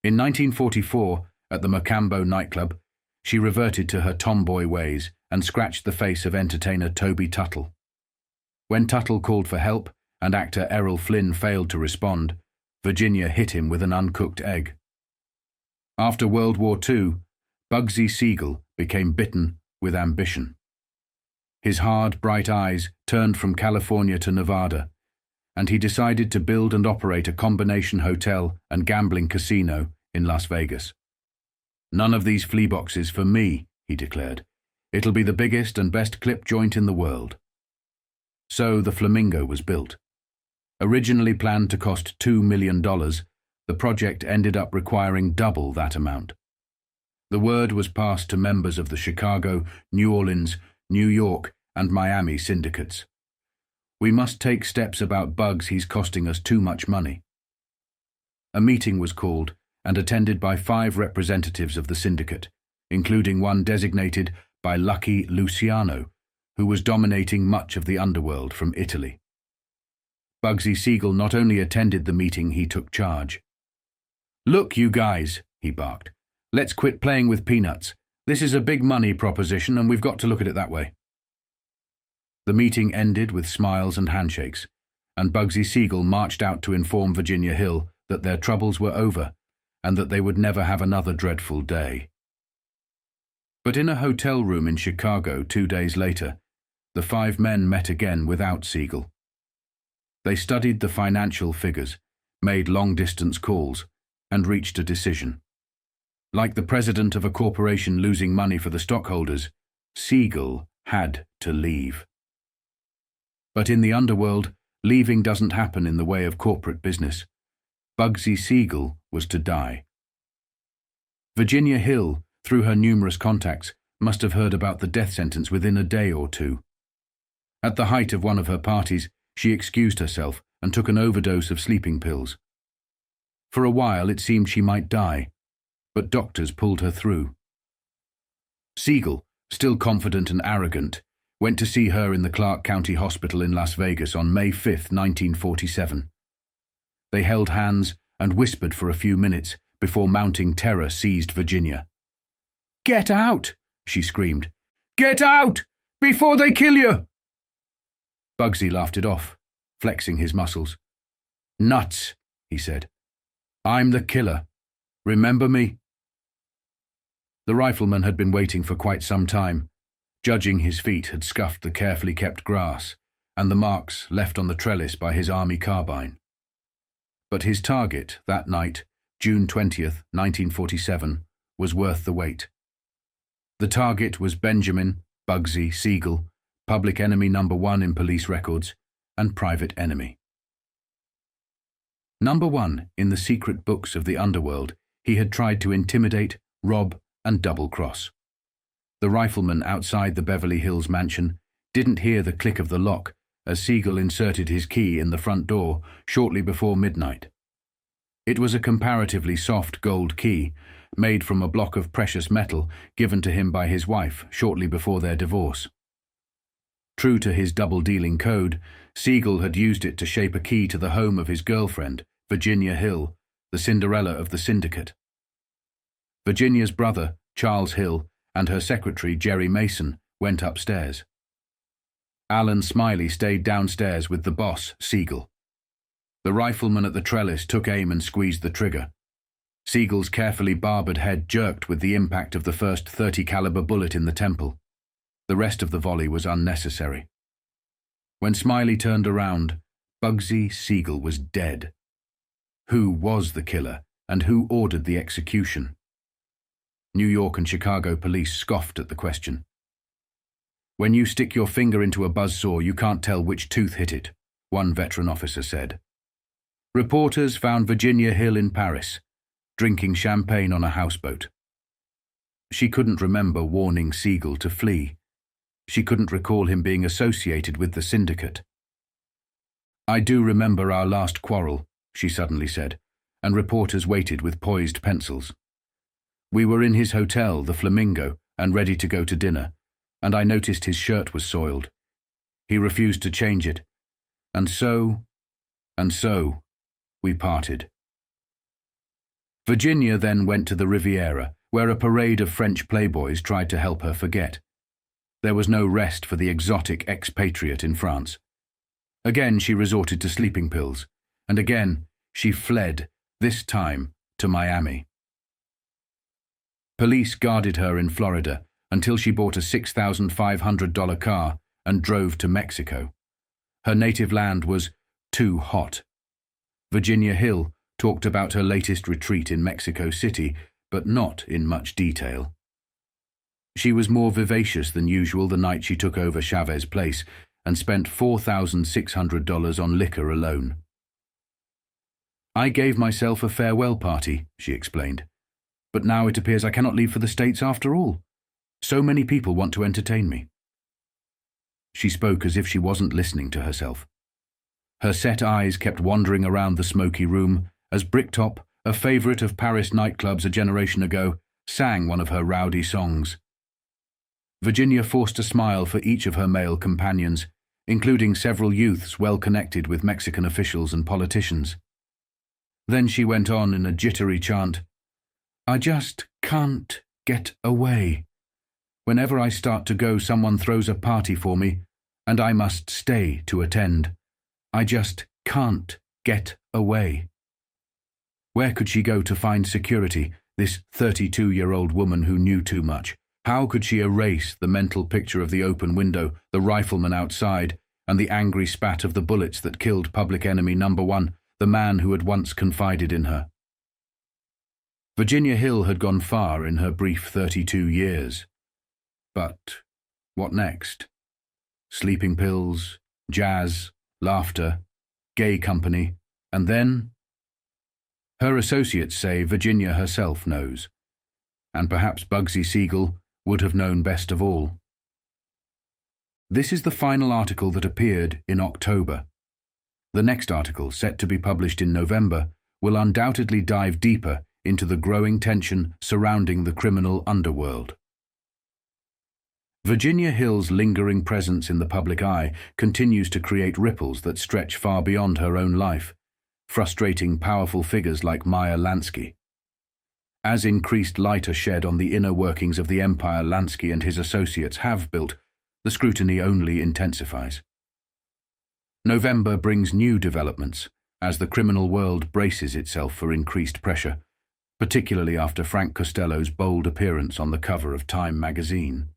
Speaker 1: In 1944, at the Mocambo nightclub, she reverted to her tomboy ways and scratched the face of entertainer Toby Tuttle. When Tuttle called for help and actor Errol Flynn failed to respond, Virginia hit him with an uncooked egg. After World War II, Bugsy Siegel became bitten with ambition. His hard, bright eyes turned from California to Nevada, and he decided to build and operate a combination hotel and gambling casino in Las Vegas. "None of these flea boxes for me," he declared. "It'll be the biggest and best clip joint in the world." So the Flamingo was built. Originally planned to cost $2 million, the project ended up requiring double that amount. The word was passed to members of the Chicago, New Orleans, New York, and Miami syndicates. "We must take steps about Bugs, he's costing us too much money." A meeting was called and attended by 5 representatives of the syndicate, including one designated by Lucky Luciano, who was dominating much of the underworld from Italy. Bugsy Siegel not only attended the meeting, he took charge. "Look, you guys," he barked. "Let's quit playing with peanuts. This is a big money proposition and we've got to look at it that way." The meeting ended with smiles and handshakes, and Bugsy Siegel marched out to inform Virginia Hill that their troubles were over and that they would never have another dreadful day. But in a hotel room in Chicago 2 days later, the 5 men met again without Siegel. They studied the financial figures, made long-distance calls, and reached a decision. Like the president of a corporation losing money for the stockholders, Siegel had to leave. But in the underworld, leaving doesn't happen in the way of corporate business. Bugsy Siegel was to die. Virginia Hill, through her numerous contacts, must have heard about the death sentence within a day or 2. At the height of one of her parties, she excused herself and took an overdose of sleeping pills. For a while it seemed she might die, but doctors pulled her through. Siegel, still confident and arrogant, went to see her in the Clark County Hospital in Las Vegas on May 5, 1947. They held hands and whispered for a few minutes before mounting terror seized Virginia. "Get out!" she screamed. "Get out! Before they kill you!" Bugsy laughed it off, flexing his muscles. "Nuts," he said. "I'm the killer. Remember me?" The rifleman had been waiting for quite some time. Judging his feet had scuffed the carefully kept grass and the marks left on the trellis by his army carbine. But his target that night, June 20th, 1947, was worth the wait. The target was Benjamin Bugsy Siegel, public enemy number 1 in police records, and private enemy. Number 1 in the secret books of the underworld, he had tried to intimidate, rob, and double-cross. The rifleman outside the Beverly Hills mansion didn't hear the click of the lock as Siegel inserted his key in the front door shortly before midnight. It was a comparatively soft gold key, made from a block of precious metal given to him by his wife shortly before their divorce. True to his double-dealing code, Siegel had used it to shape a key to the home of his girlfriend, Virginia Hill, the Cinderella of the syndicate. Virginia's brother, Charles Hill, and her secretary, Jerry Mason, went upstairs. Alan Smiley stayed downstairs with the boss, Siegel. The rifleman at the trellis took aim and squeezed the trigger. Siegel's carefully barbered head jerked with the impact of the first .30 caliber bullet in the temple. The rest of the volley was unnecessary. When Smiley turned around, Bugsy Siegel was dead. Who was the killer, and who ordered the execution? New York and Chicago police scoffed at the question. "When you stick your finger into a buzzsaw, you can't tell which tooth hit it," one veteran officer said. Reporters found Virginia Hill in Paris, drinking champagne on a houseboat. She couldn't remember warning Siegel to flee. She couldn't recall him being associated with the syndicate. "I do remember our last quarrel," she suddenly said, and reporters waited with poised pencils. "We were in his hotel, the Flamingo, and ready to go to dinner, and I noticed his shirt was soiled. He refused to change it, and so, we parted." Virginia then went to the Riviera, where a parade of French playboys tried to help her forget. There was no rest for the exotic expatriate in France. Again she resorted to sleeping pills, and again she fled, this time to Miami. Police guarded her in Florida until she bought a $6,500 car and drove to Mexico. Her native land was too hot. Virginia Hill talked about her latest retreat in Mexico City, but not in much detail. She was more vivacious than usual the night she took over Chavez Place and spent $4,600 on liquor alone. "I gave myself a farewell party," she explained, "but now it appears I cannot leave for the States after all. So many people want to entertain me." She spoke as if she wasn't listening to herself. Her set eyes kept wandering around the smoky room as Bricktop, a favorite of Paris nightclubs a generation ago, sang one of her rowdy songs. Virginia forced a smile for each of her male companions, including several youths well connected with Mexican officials and politicians. Then she went on in a jittery chant, "I just can't get away. Whenever I start to go, someone throws a party for me, and I must stay to attend. I just can't get away." Where could she go to find security, this 32-year-old woman who knew too much? How could she erase the mental picture of the open window, the rifleman outside, and the angry spat of the bullets that killed public enemy number one, the man who had once confided in her? Virginia Hill had gone far in her brief 32 years. But what next? Sleeping pills, jazz, laughter, gay company, and then? Her associates say Virginia herself knows, and perhaps Bugsy Siegel would have known best of all. This is the final article that appeared in October. The next article, set to be published in November, will undoubtedly dive deeper into the growing tension surrounding the criminal underworld. Virginia Hill's lingering presence in the public eye continues to create ripples that stretch far beyond her own life, frustrating powerful figures like Meyer Lansky. As increased light are shed on the inner workings of the empire Lansky and his associates have built, the scrutiny only intensifies. November brings new developments as the criminal world braces itself for increased pressure, particularly after Frank Costello's bold appearance on the cover of Time magazine.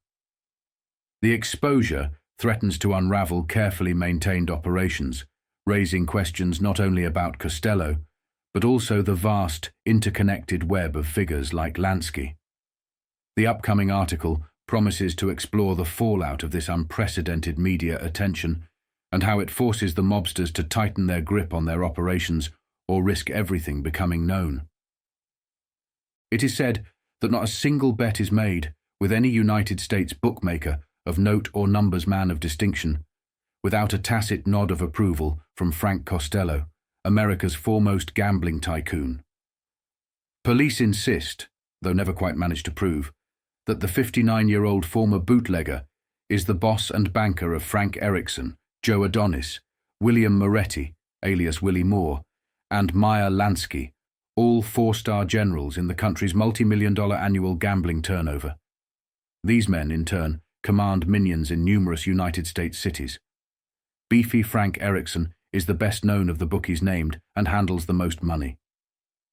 Speaker 1: The exposure threatens to unravel carefully maintained operations, raising questions not only about Costello, but also the vast, interconnected web of figures like Lansky. The upcoming article promises to explore the fallout of this unprecedented media attention and how it forces the mobsters to tighten their grip on their operations or risk everything becoming known. It is said that not a single bet is made with any United States bookmaker of note or numbers man of distinction, without a tacit nod of approval from Frank Costello, America's foremost gambling tycoon. Police insist, though never quite managed to prove, that the 59-year-old former bootlegger is the boss and banker of Frank Erickson, Joe Adonis, William Moretti, alias Willie Moore, and Meyer Lansky, all four-star generals in the country's multi-million-dollar annual gambling turnover. These men, in turn, command minions in numerous United States cities. Beefy Frank Erickson is the best known of the bookies named and handles the most money.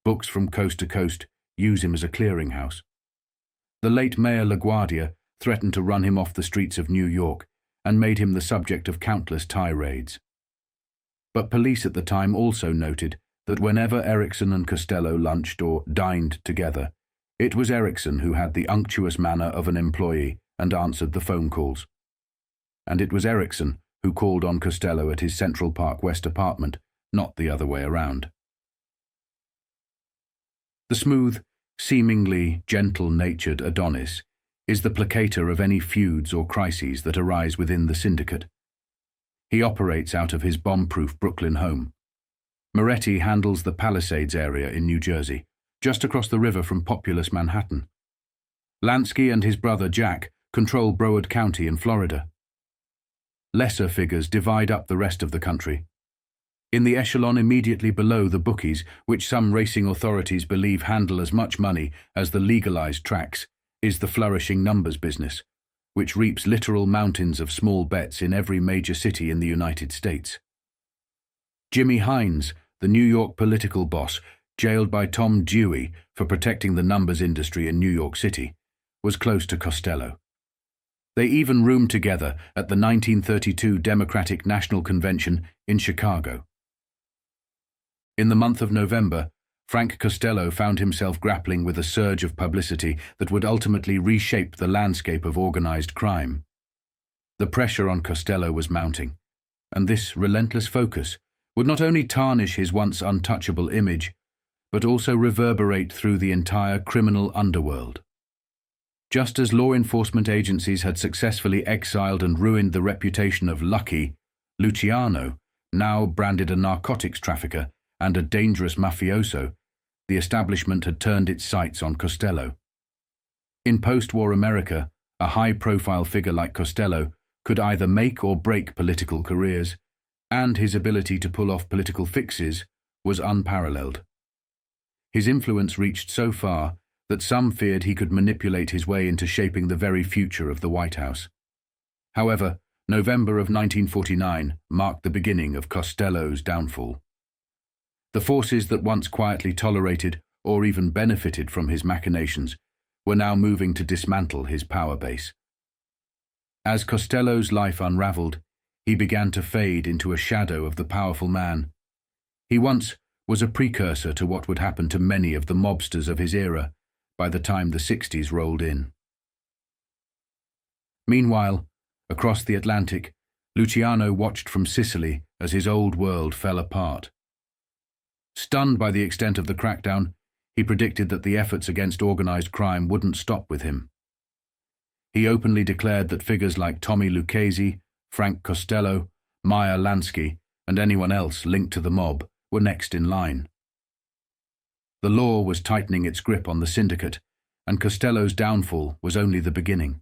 Speaker 1: Books from coast to coast use him as a clearinghouse. The late Mayor LaGuardia threatened to run him off the streets of New York and made him the subject of countless tirades. But police at the time also noted that whenever Erickson and Costello lunched or dined together, it was Erickson who had the unctuous manner of an employee and answered the phone calls. And it was Erickson who called on Costello at his Central Park West apartment, not the other way around. The smooth, seemingly gentle-natured Adonis is the placater of any feuds or crises that arise within the syndicate. He operates out of his bomb-proof Brooklyn home. Moretti handles the Palisades area in New Jersey, just across the river from populous Manhattan. Lansky and his brother Jack control Broward County in Florida. Lesser figures divide up the rest of the country. In the echelon immediately below the bookies, which some racing authorities believe handle as much money as the legalized tracks, is the flourishing numbers business, which reaps literal mountains of small bets in every major city in the United States. Jimmy Hines, the New York political boss, jailed by Tom Dewey for protecting the numbers industry in New York City, was close to Costello. They even roomed together at the 1932 Democratic National Convention in Chicago. In the month of November, Frank Costello found himself grappling with a surge of publicity that would ultimately reshape the landscape of organized crime. The pressure on Costello was mounting, and this relentless focus would not only tarnish his once untouchable image, but also reverberate through the entire criminal underworld. Just as law enforcement agencies had successfully exiled and ruined the reputation of Lucky, Luciano, now branded a narcotics trafficker and a dangerous mafioso, the establishment had turned its sights on Costello. In post-war America, a high-profile figure like Costello could either make or break political careers, and his ability to pull off political fixes was unparalleled. His influence reached so far that some feared he could manipulate his way into shaping the very future of the White House. However, November of 1949 marked the beginning of Costello's downfall. The forces that once quietly tolerated or even benefited from his machinations were now moving to dismantle his power base. As Costello's life unraveled, he began to fade into a shadow of the powerful man. He once was a precursor to what would happen to many of the mobsters of his era by the time the 60s rolled in. Meanwhile, across the Atlantic, Luciano watched from Sicily as his old world fell apart. Stunned by the extent of the crackdown, he predicted that the efforts against organized crime wouldn't stop with him. He openly declared that figures like Tommy Lucchese, Frank Costello, Meyer Lansky, and anyone else linked to the mob were next in line. The law was tightening its grip on the syndicate, and Costello's downfall was only the beginning.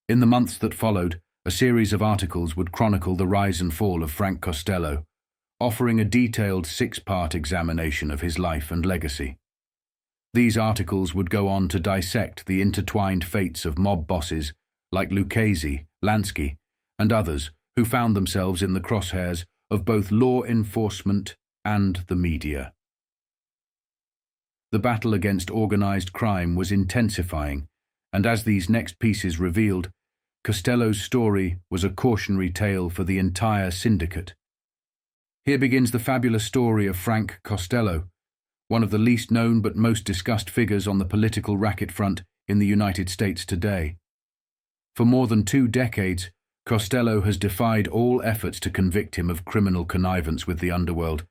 Speaker 1: In the months that followed, a series of articles would chronicle the rise and fall of Frank Costello, offering a detailed 6-part examination of his life and legacy. These articles would go on to dissect the intertwined fates of mob bosses like Lucchese, Lansky, and others who found themselves in the crosshairs of both law enforcement and the media. The battle against organized crime was intensifying, and as these next pieces revealed, Costello's story was a cautionary tale for the entire syndicate. Here begins the fabulous story of Frank Costello, one of the least known but most discussed figures on the political racket front in the United States today. For more than 2 decades, Costello has defied all efforts to convict him of criminal connivance with the underworld,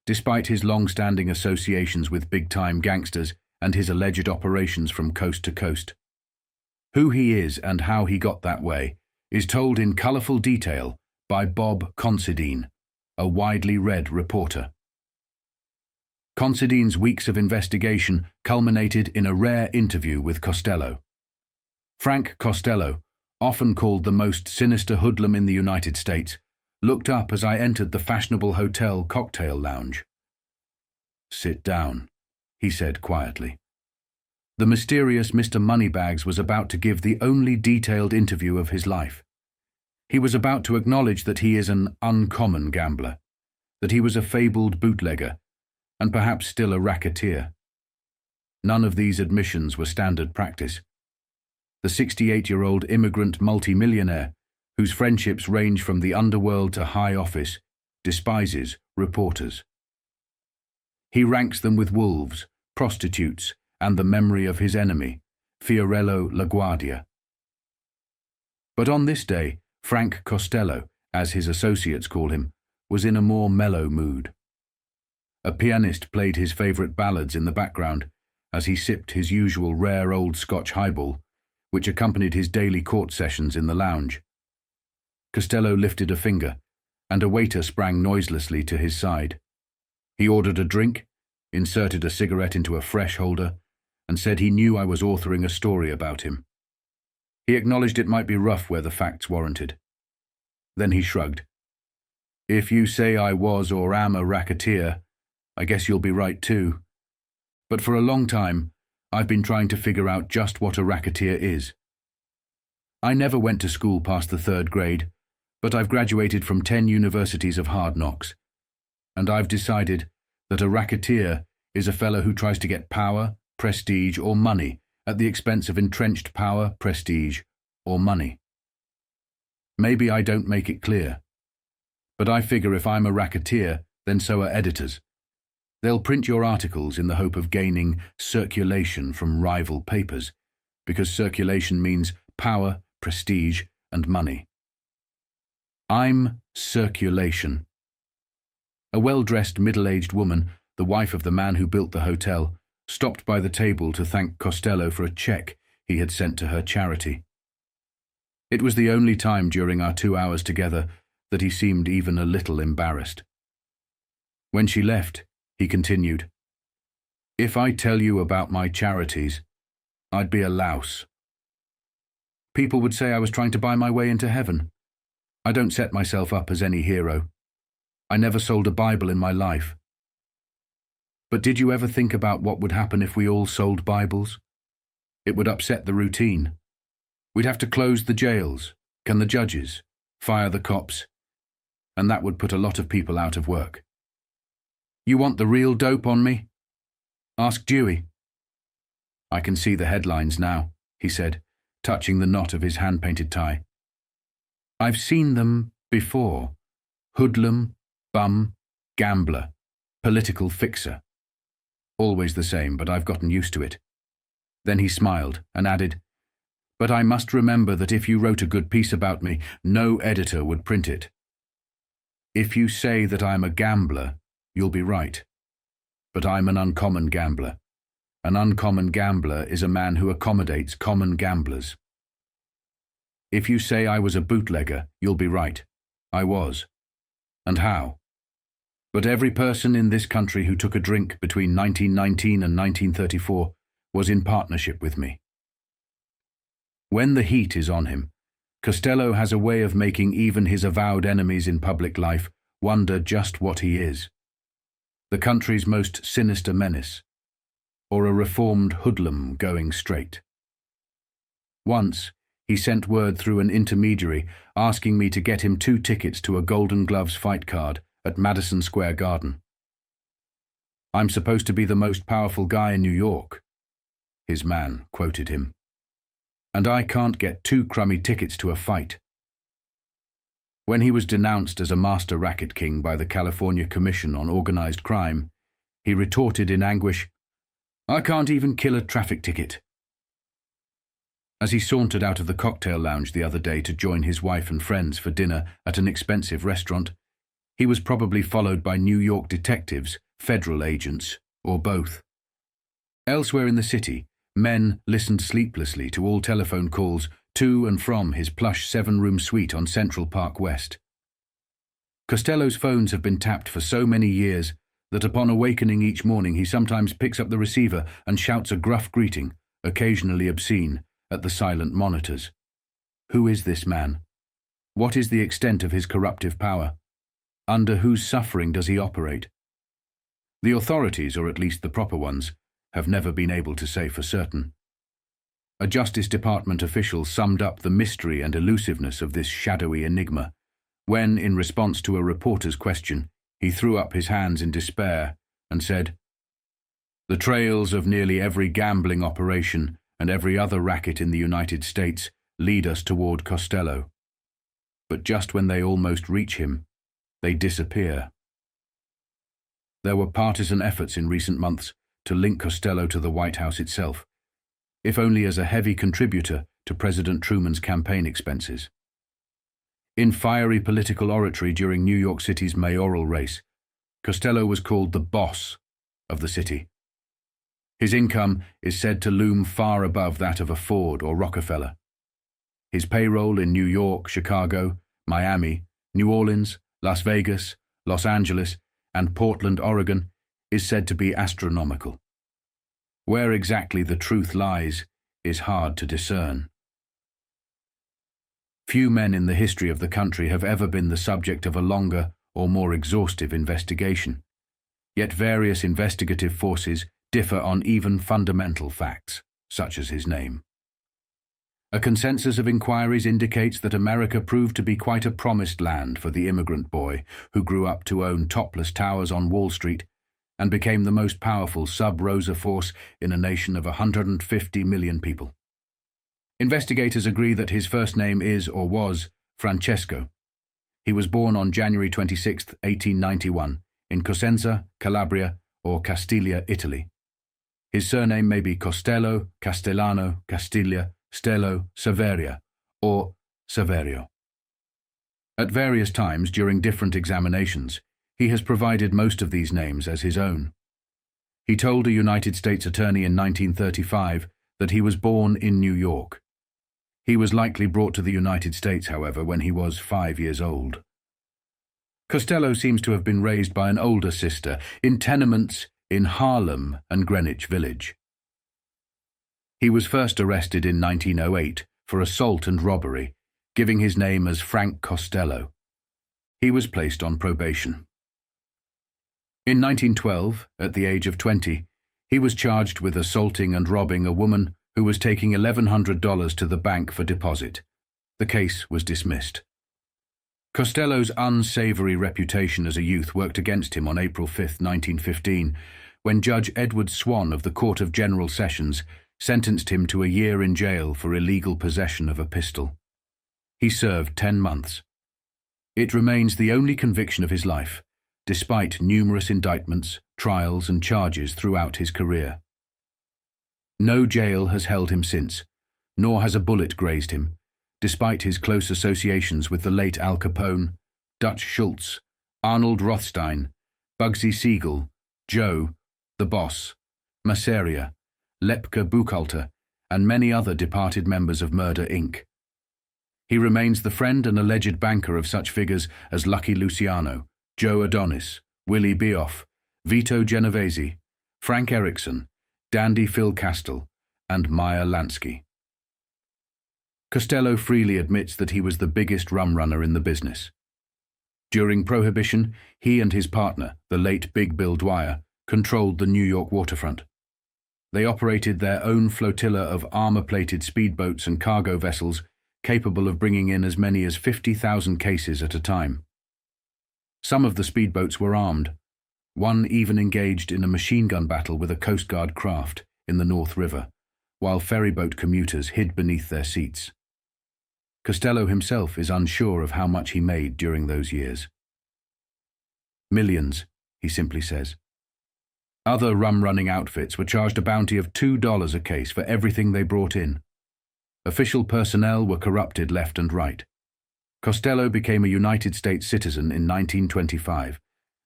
Speaker 1: despite his long-standing associations with big-time gangsters and his alleged operations from coast to coast. Who he is and how he got that way is told in colourful detail by Bob Considine, a widely read reporter. Considine's weeks of investigation culminated in a rare interview with Costello. Frank Costello, often called the most sinister hoodlum in the United States, looked up as I entered the fashionable hotel cocktail lounge. "Sit down," he said quietly. The mysterious Mr. Moneybags was about to give the only detailed interview of his life. He was about to acknowledge that he is an uncommon gambler, that he was a fabled bootlegger, and perhaps still a racketeer. None of these admissions were standard practice. The 68-year-old immigrant multimillionaire, whose friendships range from the underworld to high office, despises reporters. He ranks them with wolves, prostitutes, and the memory of his enemy, Fiorello LaGuardia. But on this day, Frank Costello, as his associates call him, was in a more mellow mood. A pianist played his favourite ballads in the background as he sipped his usual rare old Scotch highball, which accompanied his daily court sessions in the lounge. Costello lifted a finger, and a waiter sprang noiselessly to his side. He ordered a drink, inserted a cigarette into a fresh holder, and said he knew I was authoring a story about him. He acknowledged it might be rough where the facts warranted. Then he shrugged. "If you say I was or am a racketeer, I guess you'll be right too. But for a long time, I've been trying to figure out just what a racketeer is. I never went to school past the 3rd grade, but I've graduated from 10 universities of hard knocks, and I've decided that a racketeer is a fellow who tries to get power, prestige, or money at the expense of entrenched power, prestige, or money. Maybe I don't make it clear, but I figure if I'm a racketeer, then so are editors. They'll print your articles in the hope of gaining circulation from rival papers, because circulation means power, prestige, and money. I'm circulation." A well-dressed middle-aged woman, the wife of the man who built the hotel, stopped by the table to thank Costello for a check he had sent to her charity. It was the only time during our 2 hours together that he seemed even a little embarrassed. When she left, he continued, "If I tell you about my charities, I'd be a louse. People would say I was trying to buy my way into heaven. I don't set myself up as any hero. I never sold a Bible in my life. But did you ever think about what would happen if we all sold Bibles? It would upset the routine. We'd have to close the jails, can the judges, fire the cops, and that would put a lot of people out of work. You want the real dope on me? Ask Dewey." "I can see the headlines now," he said, touching the knot of his hand-painted tie. "I've seen them before. Hoodlum, bum, gambler, political fixer. Always the same, but I've gotten used to it." Then he smiled and added, "But I must remember that if you wrote a good piece about me, no editor would print it. If you say that I'm a gambler, you'll be right. But I'm an uncommon gambler. An uncommon gambler is a man who accommodates common gamblers. If you say I was a bootlegger, you'll be right. I was. And how? But every person in this country who took a drink between 1919 and 1934 was in partnership with me." When the heat is on him, Costello has a way of making even his avowed enemies in public life wonder just what he is. The country's most sinister menace, or a reformed hoodlum going straight. Once, he sent word through an intermediary asking me to get him 2 tickets to a Golden Gloves fight card at Madison Square Garden. "I'm supposed to be the most powerful guy in New York," his man quoted him. "And I can't get 2 crummy tickets to a fight." When he was denounced as a master racket king by the California Commission on Organized Crime, he retorted in anguish, "I can't even kill a traffic ticket." As he sauntered out of the cocktail lounge the other day to join his wife and friends for dinner at an expensive restaurant, he was probably followed by New York detectives, federal agents, or both. Elsewhere in the city, Men listened sleeplessly to all telephone calls to and from his plush 7-room suite on Central Park West. Costello's phones have been tapped for so many years that upon awakening each morning he sometimes picks up the receiver and shouts a gruff greeting, occasionally obscene, at the silent monitors. Who is this man? What is the extent of his corruptive power? Under whose suffering does he operate? The authorities, or at least the proper ones, have never been able to say for certain. A Justice Department official summed up the mystery and elusiveness of this shadowy enigma when, in response to a reporter's question, he threw up his hands in despair and said, "The trails of nearly every gambling operation and every other racket in the United States lead us toward Costello. But just when they almost reach him, they disappear." There were partisan efforts in recent months to link Costello to the White House itself, if only as a heavy contributor to President Truman's campaign expenses. In fiery political oratory during New York City's mayoral race, Costello was called the boss of the city. His income is said to loom far above that of a Ford or Rockefeller. His payroll in New York, Chicago, Miami, New Orleans, Las Vegas, Los Angeles, and Portland, Oregon, is said to be astronomical. Where exactly the truth lies is hard to discern. Few men in the history of the country have ever been the subject of a longer or more exhaustive investigation, yet various investigative forces differ on even fundamental facts, such as his name. A consensus of inquiries indicates that America proved to be quite a promised land for the immigrant boy who grew up to own topless towers on Wall Street and became the most powerful sub-Rosa force in a nation of 150 million people. Investigators agree that his first name is or was Francesco. He was born on January 26, 1891, in Cosenza, Calabria, or Castiglia, Italy. His surname may be Costello, Castellano, Castiglia, Stello, Severia, or Severio. At various times during different examinations, he has provided most of these names as his own. He told a United States attorney in 1935 that he was born in New York. He was likely brought to the United States, however, when he was 5 years old. Costello seems to have been raised by an older sister in tenements in Harlem and Greenwich Village. He was first arrested in 1908 for assault and robbery, giving his name as Frank Costello. He was placed on probation. In 1912, at the age of 20, he was charged with assaulting and robbing a woman who was taking $1,100 to the bank for deposit. The case was dismissed. Costello's unsavory reputation as a youth worked against him on April 5, 1915, when Judge Edward Swan of the Court of General Sessions sentenced him to a year in jail for illegal possession of a pistol. He served 10 months. It remains the only conviction of his life, despite numerous indictments, trials, and charges throughout his career. No jail has held him since, nor has a bullet grazed him, despite his close associations with the late Al Capone, Dutch Schultz, Arnold Rothstein, Bugsy Siegel, Joe, the Boss, Masseria, Lepke Buchalter, and many other departed members of Murder, Inc. He remains the friend and alleged banker of such figures as Lucky Luciano, Joe Adonis, Willie Beoff, Vito Genovese, Frank Erickson, Dandy Phil Castell, and Meyer Lansky. Costello freely admits that he was the biggest rum runner in the business. During Prohibition, he and his partner, the late Big Bill Dwyer, controlled the New York waterfront. They operated their own flotilla of armor-plated speedboats and cargo vessels capable of bringing in as many as 50,000 cases at a time. Some of the speedboats were armed. One even engaged in a machine gun battle with a Coast Guard craft in the North River, while ferryboat commuters hid beneath their seats. Costello himself is unsure of how much he made during those years. Millions, he simply says. Other rum-running outfits were charged a bounty of $2 a case for everything they brought in. Official personnel were corrupted left and right. Costello became a United States citizen in 1925,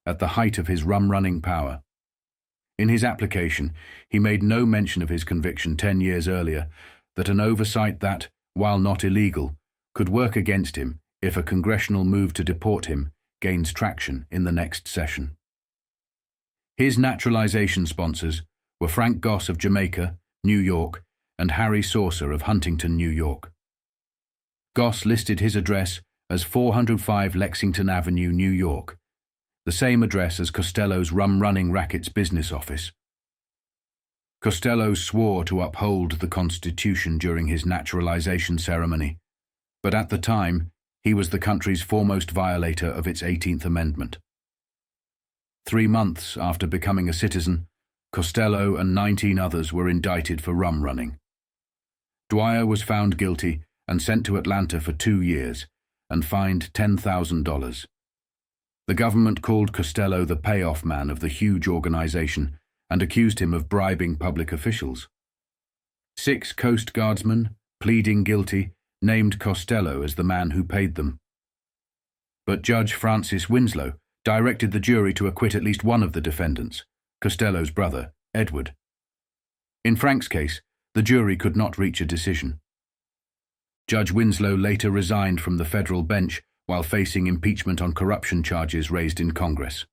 Speaker 1: at the height of his rum-running power. In his application, he made no mention of his conviction 10 years earlier, that an oversight that, while not illegal, could work against him if a congressional move to deport him gains traction in the next session. His naturalization sponsors were Frank Goss of Jamaica, New York, and Harry Saucer of Huntington, New York. Goss listed his address as 405 Lexington Avenue, New York, the same address as Costello's rum-running rackets business office. Costello swore to uphold the Constitution during his naturalization ceremony, but at the time, he was the country's foremost violator of its 18th Amendment. 3 months after becoming a citizen, Costello and 19 others were indicted for rum running. Dwyer was found guilty and sent to Atlanta for 2 years and fined $10,000. The government called Costello the payoff man of the huge organization and accused him of bribing public officials. 6 Coast Guardsmen, pleading guilty, named Costello as the man who paid them. But Judge Francis Winslow directed the jury to acquit at least one of the defendants, Costello's brother, Edward. In Frank's case, the jury could not reach a decision. Judge Winslow later resigned from the federal bench while facing impeachment on corruption charges raised in Congress.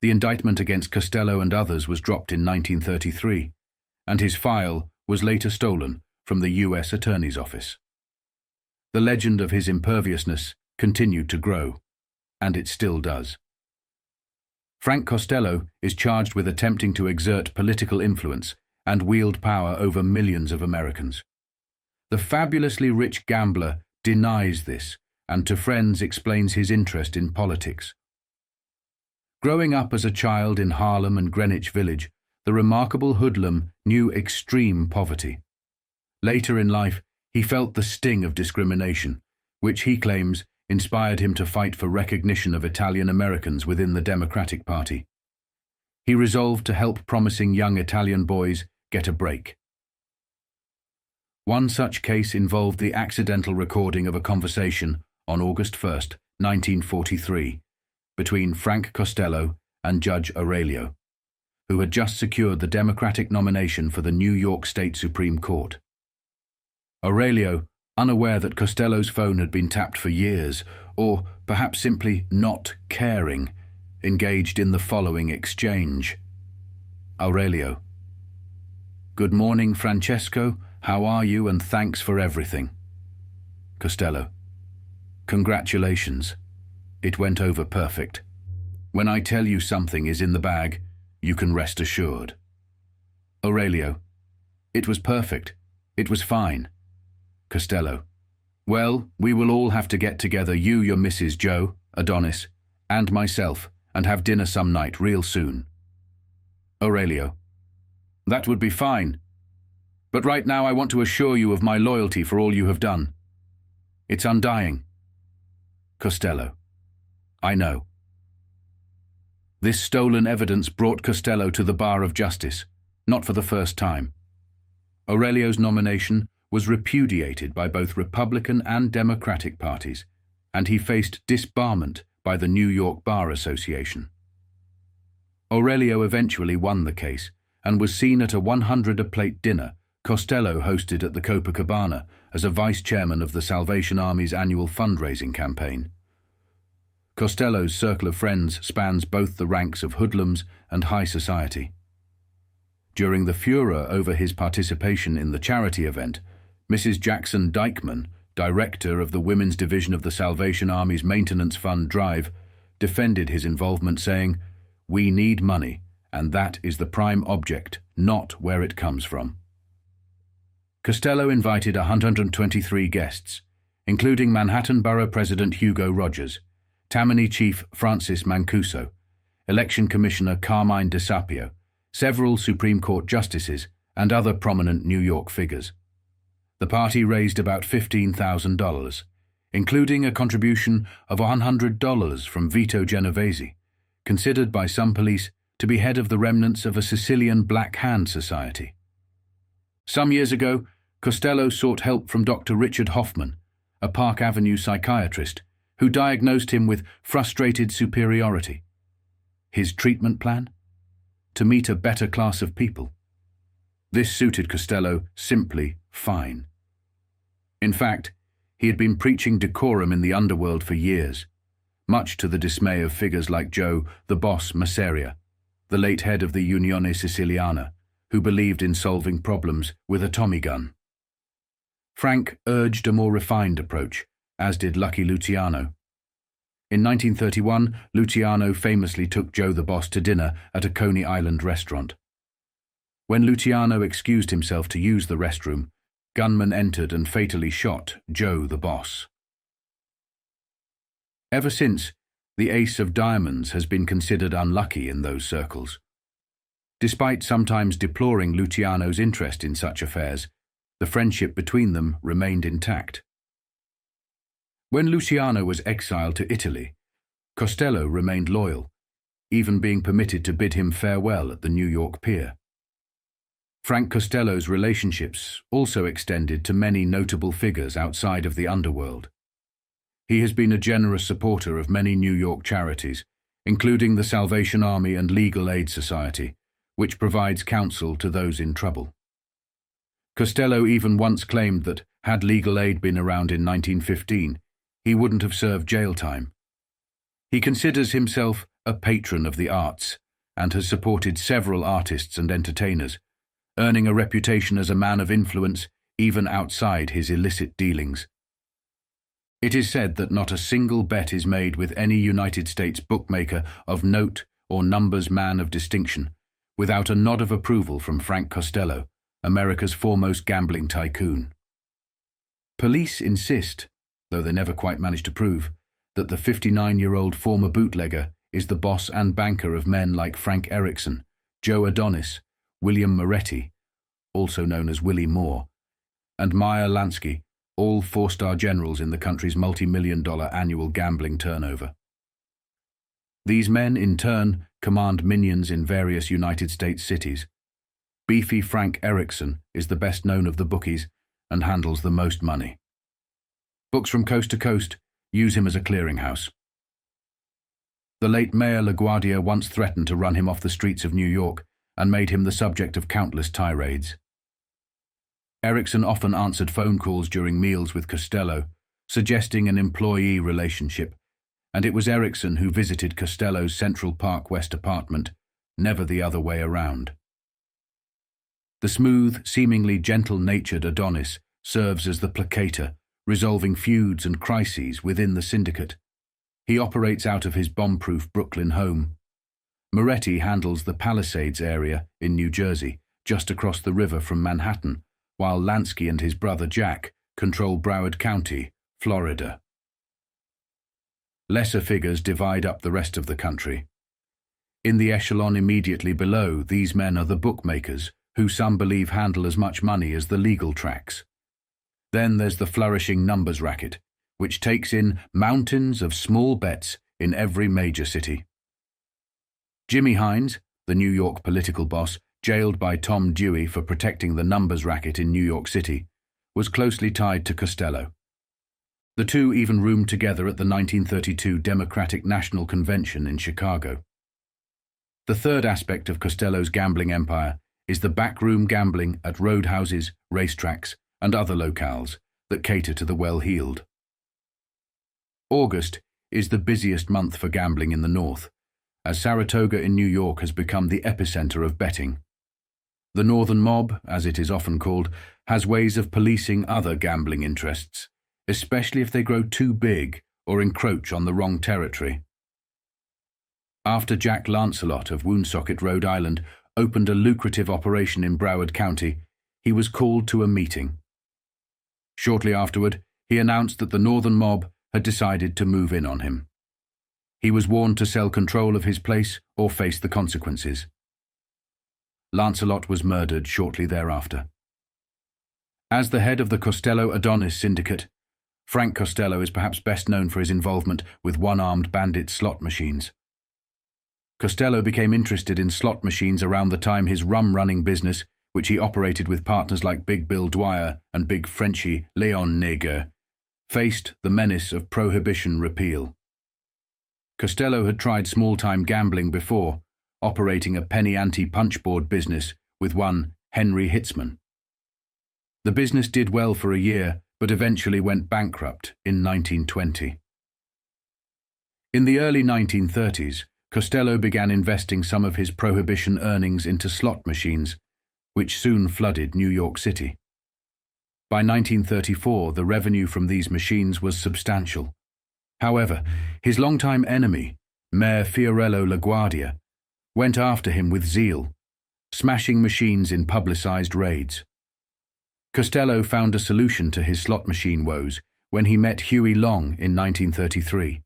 Speaker 1: The indictment against Costello and others was dropped in 1933, and his file was later stolen from the U.S. Attorney's Office. The legend of his imperviousness continued to grow, and it still does. Frank Costello is charged with attempting to exert political influence and wield power over millions of Americans. The fabulously rich gambler denies this and to friends explains his interest in politics. Growing up as a child in Harlem and Greenwich Village, the remarkable hoodlum knew extreme poverty. Later in life, he felt the sting of discrimination, which he claims inspired him to fight for recognition of Italian Americans within the Democratic Party. He resolved to help promising young Italian boys get a break. One such case involved the accidental recording of a conversation on August 1, 1943, between Frank Costello and Judge Aurelio, who had just secured the Democratic nomination for the New York State Supreme Court. Aurelio, unaware that Costello's phone had been tapped for years, or perhaps simply not caring, engaged in the following exchange. Aurelio: "Good morning, Francesco. How are you, and thanks for everything." Costello: "Congratulations. It went over perfect. When I tell you something is in the bag, you can rest assured." Aurelio: "It was perfect. It was fine." Costello: "Well, we will all have to get together, you, your Mrs. Joe, Adonis, and myself, and have dinner some night real soon." Aurelio: "That would be fine. But right now I want to assure you of my loyalty for all you have done. It's undying." Costello: "I know." This stolen evidence brought Costello to the bar of justice, not for the first time. Aurelio's nomination was repudiated by both Republican and Democratic parties, and he faced disbarment by the New York Bar Association. Aurelio eventually won the case and was seen at a 100-a-plate dinner Costello hosted at the Copacabana as a vice chairman of the Salvation Army's annual fundraising campaign. Costello's circle of friends spans both the ranks of hoodlums and high society. During the furor over his participation in the charity event, Mrs. Jackson Dykeman, director of the Women's Division of the Salvation Army's Maintenance Fund drive, defended his involvement, saying, "We need money, and that is the prime object, not where it comes from." Costello invited 123 guests, including Manhattan Borough President Hugo Rogers, Tammany Chief Francis Mancuso, Election Commissioner Carmine DeSapio, several Supreme Court justices, and other prominent New York figures. The party raised about $15,000, including a contribution of $100 from Vito Genovese, considered by some police to be head of the remnants of a Sicilian Black Hand Society. Some years ago, Costello sought help from Dr. Richard Hoffman, a Park Avenue psychiatrist, who diagnosed him with frustrated superiority. His treatment plan? to meet a better class of people. This suited Costello simply fine. In fact, he had been preaching decorum in the underworld for years, much to the dismay of figures like Joe, the boss Masseria, the late head of the Unione Siciliana, who believed in solving problems with a Tommy gun. Frank urged a more refined approach, as did Lucky Luciano. In 1931, Luciano famously took Joe the boss to dinner at a Coney Island restaurant. When Luciano excused himself to use the restroom, gunmen entered and fatally shot Joe the boss. Ever since, the Ace of Diamonds has been considered unlucky in those circles. Despite sometimes deploring Luciano's interest in such affairs, the friendship between them remained intact. When Luciano was exiled to Italy, Costello remained loyal, even being permitted to bid him farewell at the New York pier. Frank Costello's relationships also extended to many notable figures outside of the underworld. He has been a generous supporter of many New York charities, including the Salvation Army and Legal Aid Society, which provides counsel to those in trouble. Costello even once claimed that, had legal aid been around in 1915, he wouldn't have served jail time. He considers himself a patron of the arts and has supported several artists and entertainers, earning a reputation as a man of influence even outside his illicit dealings. It is said that not a single bet is made with any United States bookmaker of note or numbers man of distinction without a nod of approval from Frank Costello, America's foremost gambling tycoon. Police insist, though they never quite manage to prove, that the 59-year-old former bootlegger is the boss and banker of men like Frank Erickson, Joe Adonis, William Moretti, also known as Willie Moore, and Meyer Lansky, all four-star generals in the country's multi-million-dollar annual gambling turnover. These men, in turn, command minions in various United States cities. Beefy Frank Erickson is the best known of the bookies and handles the most money. Books from coast to coast use him as a clearinghouse. The late Mayor LaGuardia once threatened to run him off the streets of New York and made him the subject of countless tirades. Erickson often answered phone calls during meals with Costello, suggesting an employee relationship, and it was Erickson who visited Costello's Central Park West apartment, never the other way around. The smooth, seemingly gentle-natured Adonis serves as the placator, resolving feuds and crises within the syndicate. He operates out of his bomb-proof Brooklyn home. Moretti handles the Palisades area in New Jersey, just across the river from Manhattan, while Lansky and his brother Jack control Broward County, Florida. Lesser figures divide up the rest of the country. In the echelon immediately below, these men are the bookmakers, who some believe handle as much money as the legal tracks. Then there's the flourishing numbers racket, which takes in mountains of small bets in every major city. Jimmy Hines, the New York political boss, jailed by Tom Dewey for protecting the numbers racket in New York City, was closely tied to Costello. The two even roomed together at the 1932 Democratic National Convention in Chicago. The third aspect of Costello's gambling empire is the backroom gambling at roadhouses, racetracks, and other locales that cater to the well-heeled. August is the busiest month for gambling in the North, as Saratoga in New York has become the epicenter of betting. The Northern Mob, as it is often called, has ways of policing other gambling interests, especially if they grow too big or encroach on the wrong territory. After Jack Lancelot of Woonsocket, Rhode Island, opened a lucrative operation in Broward County, he was called to a meeting. Shortly afterward, he announced that the Northern Mob had decided to move in on him. He was warned to sell control of his place or face the consequences. Lancelot was murdered shortly thereafter. As the head of the Costello-Adonis syndicate, Frank Costello is perhaps best known for his involvement with one-armed bandit slot machines. Costello became interested in slot machines around the time his rum-running business, which he operated with partners like Big Bill Dwyer and Big Frenchy Leon Neger, faced the menace of prohibition repeal. Costello had tried small-time gambling before, operating a penny ante punchboard business with one Henry Hitzman. The business did well for a year, but eventually went bankrupt in 1920. In the early 1930s, Costello began investing some of his prohibition earnings into slot machines, which soon flooded New York City. By 1934, the revenue from these machines was substantial. However, his longtime enemy, Mayor LaGuardia, went after him with zeal, smashing machines in publicized raids. Costello found a solution to his slot machine woes when he met Huey Long in 1933.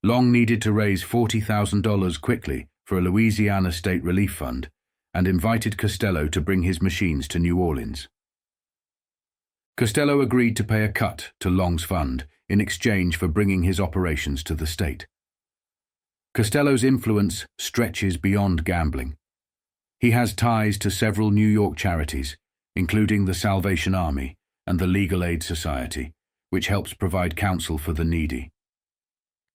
Speaker 1: Long needed to raise $40,000 quickly for a Louisiana state relief fund and invited Costello to bring his machines to New Orleans. Costello agreed to pay a cut to Long's fund in exchange for bringing his operations to the state. Costello's influence stretches beyond gambling. He has ties to several New York charities, including the Salvation Army and the Legal Aid Society, which helps provide counsel for the needy.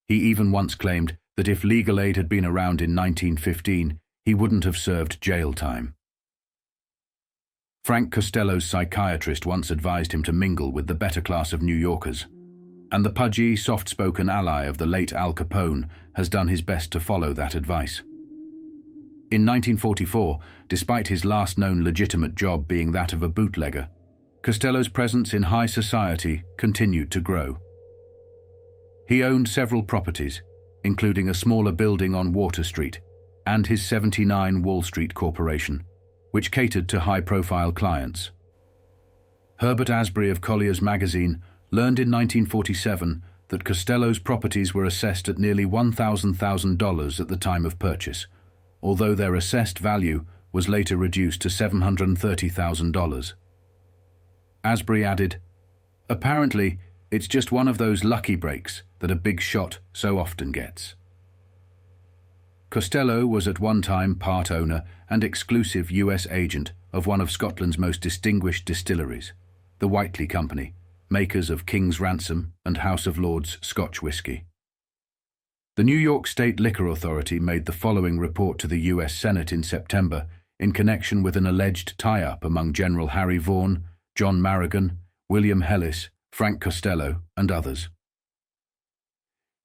Speaker 1: He even once claimed that if legal aid had been around in 1915, he wouldn't have served jail time. Frank Costello's psychiatrist once advised him to mingle with the better class of New Yorkers, and the pudgy, soft-spoken ally of the late Al Capone has done his best to follow that advice. In 1944, despite his last known legitimate job being that of a bootlegger, Costello's presence in high society continued to grow. He owned several properties, including a smaller building on Water Street and his 79 Wall Street Corporation, which catered to high-profile clients. Herbert Asbury of Collier's magazine learned in 1947 that Costello's properties were assessed at nearly $1,000 at the time of purchase, although their assessed value was later reduced to $730,000. Asbury added, "Apparently, it's just one of those lucky breaks that a big shot so often gets." Costello was at one time part owner and exclusive US agent of one of Scotland's most distinguished distilleries, the Whiteley Company, makers of King's Ransom and House of Lords Scotch whisky. The New York State Liquor Authority made the following report to the US Senate in September in connection with an alleged tie-up among General Harry Vaughan, John Marrigan, William Hellis, Frank Costello, and others.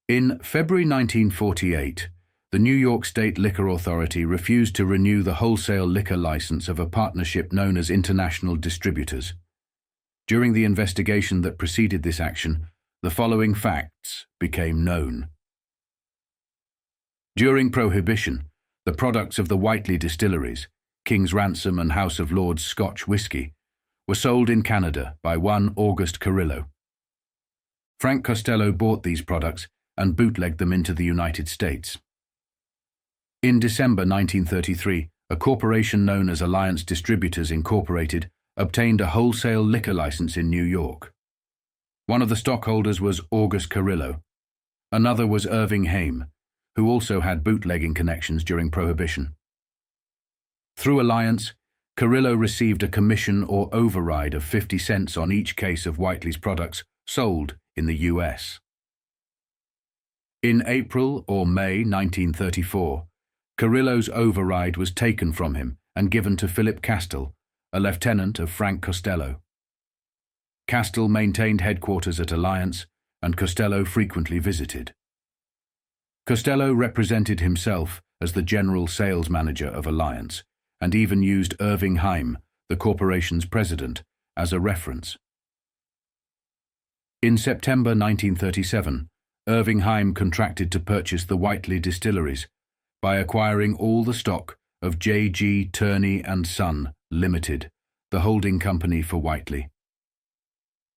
Speaker 1: In February 1948, the New York State Liquor Authority refused to renew the wholesale liquor license of a partnership known as International Distributors. During the investigation that preceded this action, the following facts became known. During Prohibition, the products of the Whiteley distilleries, King's Ransom and House of Lords Scotch whisky, were sold in Canada by one August Carrillo. Frank Costello bought these products and bootlegged them into the United States. In December 1933, a corporation known as Alliance Distributors Incorporated obtained a wholesale liquor license in New York. One of the stockholders was August Carrillo. Another was Irving Haim, who also had bootlegging connections during Prohibition. Through Alliance, Carrillo received a commission or override of 50 cents on each case of Whiteley's products sold in the U.S. In April or May 1934, Carrillo's override was taken from him and given to Philip Castell, a lieutenant of Frank Costello. Castell maintained headquarters at Alliance, and Costello frequently visited. Costello represented himself as the general sales manager of Alliance, and even used Irving Haim, the corporation's president, as a reference. In September 1937, Irving Haim contracted to purchase the Whiteley distilleries by acquiring all the stock of J.G. Turney and Son, Limited, the holding company for Whiteley.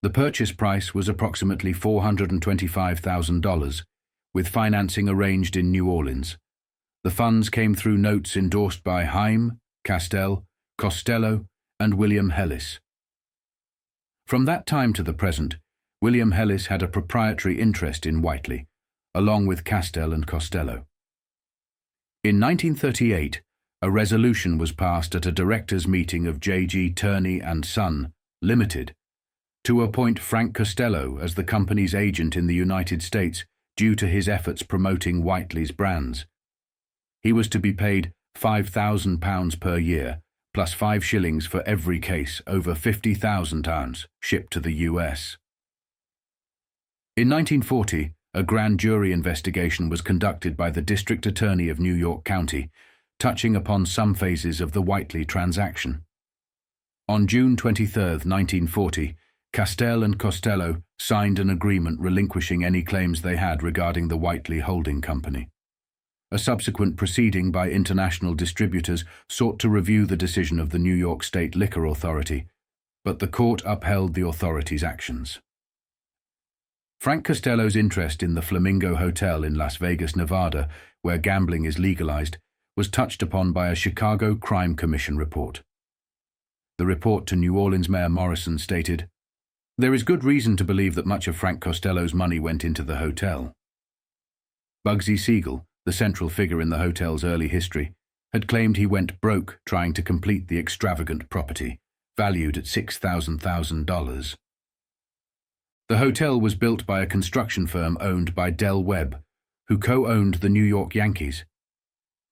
Speaker 1: The purchase price was approximately $425,000, with financing arranged in New Orleans. The funds came through notes endorsed by Haim, Castell, Costello, and William Hellis. From that time to the present, William Hellis had a proprietary interest in Whiteley, along with Castell and Costello. In 1938, a resolution was passed at a directors' meeting of J.G. Turney and Son, Limited, to appoint Frank Costello as the company's agent in the United States due to his efforts promoting Whiteley's brands. He was to be paid £5,000 per year, plus 5 shillings for every case over £50,000 shipped to the US. In 1940, a grand jury investigation was conducted by the District Attorney of New York County, touching upon some phases of the Whiteley transaction. On June 23, 1940, Castell and Costello signed an agreement relinquishing any claims they had regarding the Whiteley Holding Company. A subsequent proceeding by international distributors sought to review the decision of the New York State Liquor Authority, but the court upheld the authority's actions. Frank Costello's interest in the Flamingo Hotel in Las Vegas, Nevada, where gambling is legalized, was touched upon by a Chicago Crime Commission report. The report to New Orleans Mayor Morrison stated, "There is good reason to believe that much of Frank Costello's money went into the hotel." Bugsy Siegel, the central figure in the hotel's early history, had claimed he went broke trying to complete the extravagant property, valued at $6,000. The hotel was built by a construction firm owned by Del Webb, who co-owned the New York Yankees.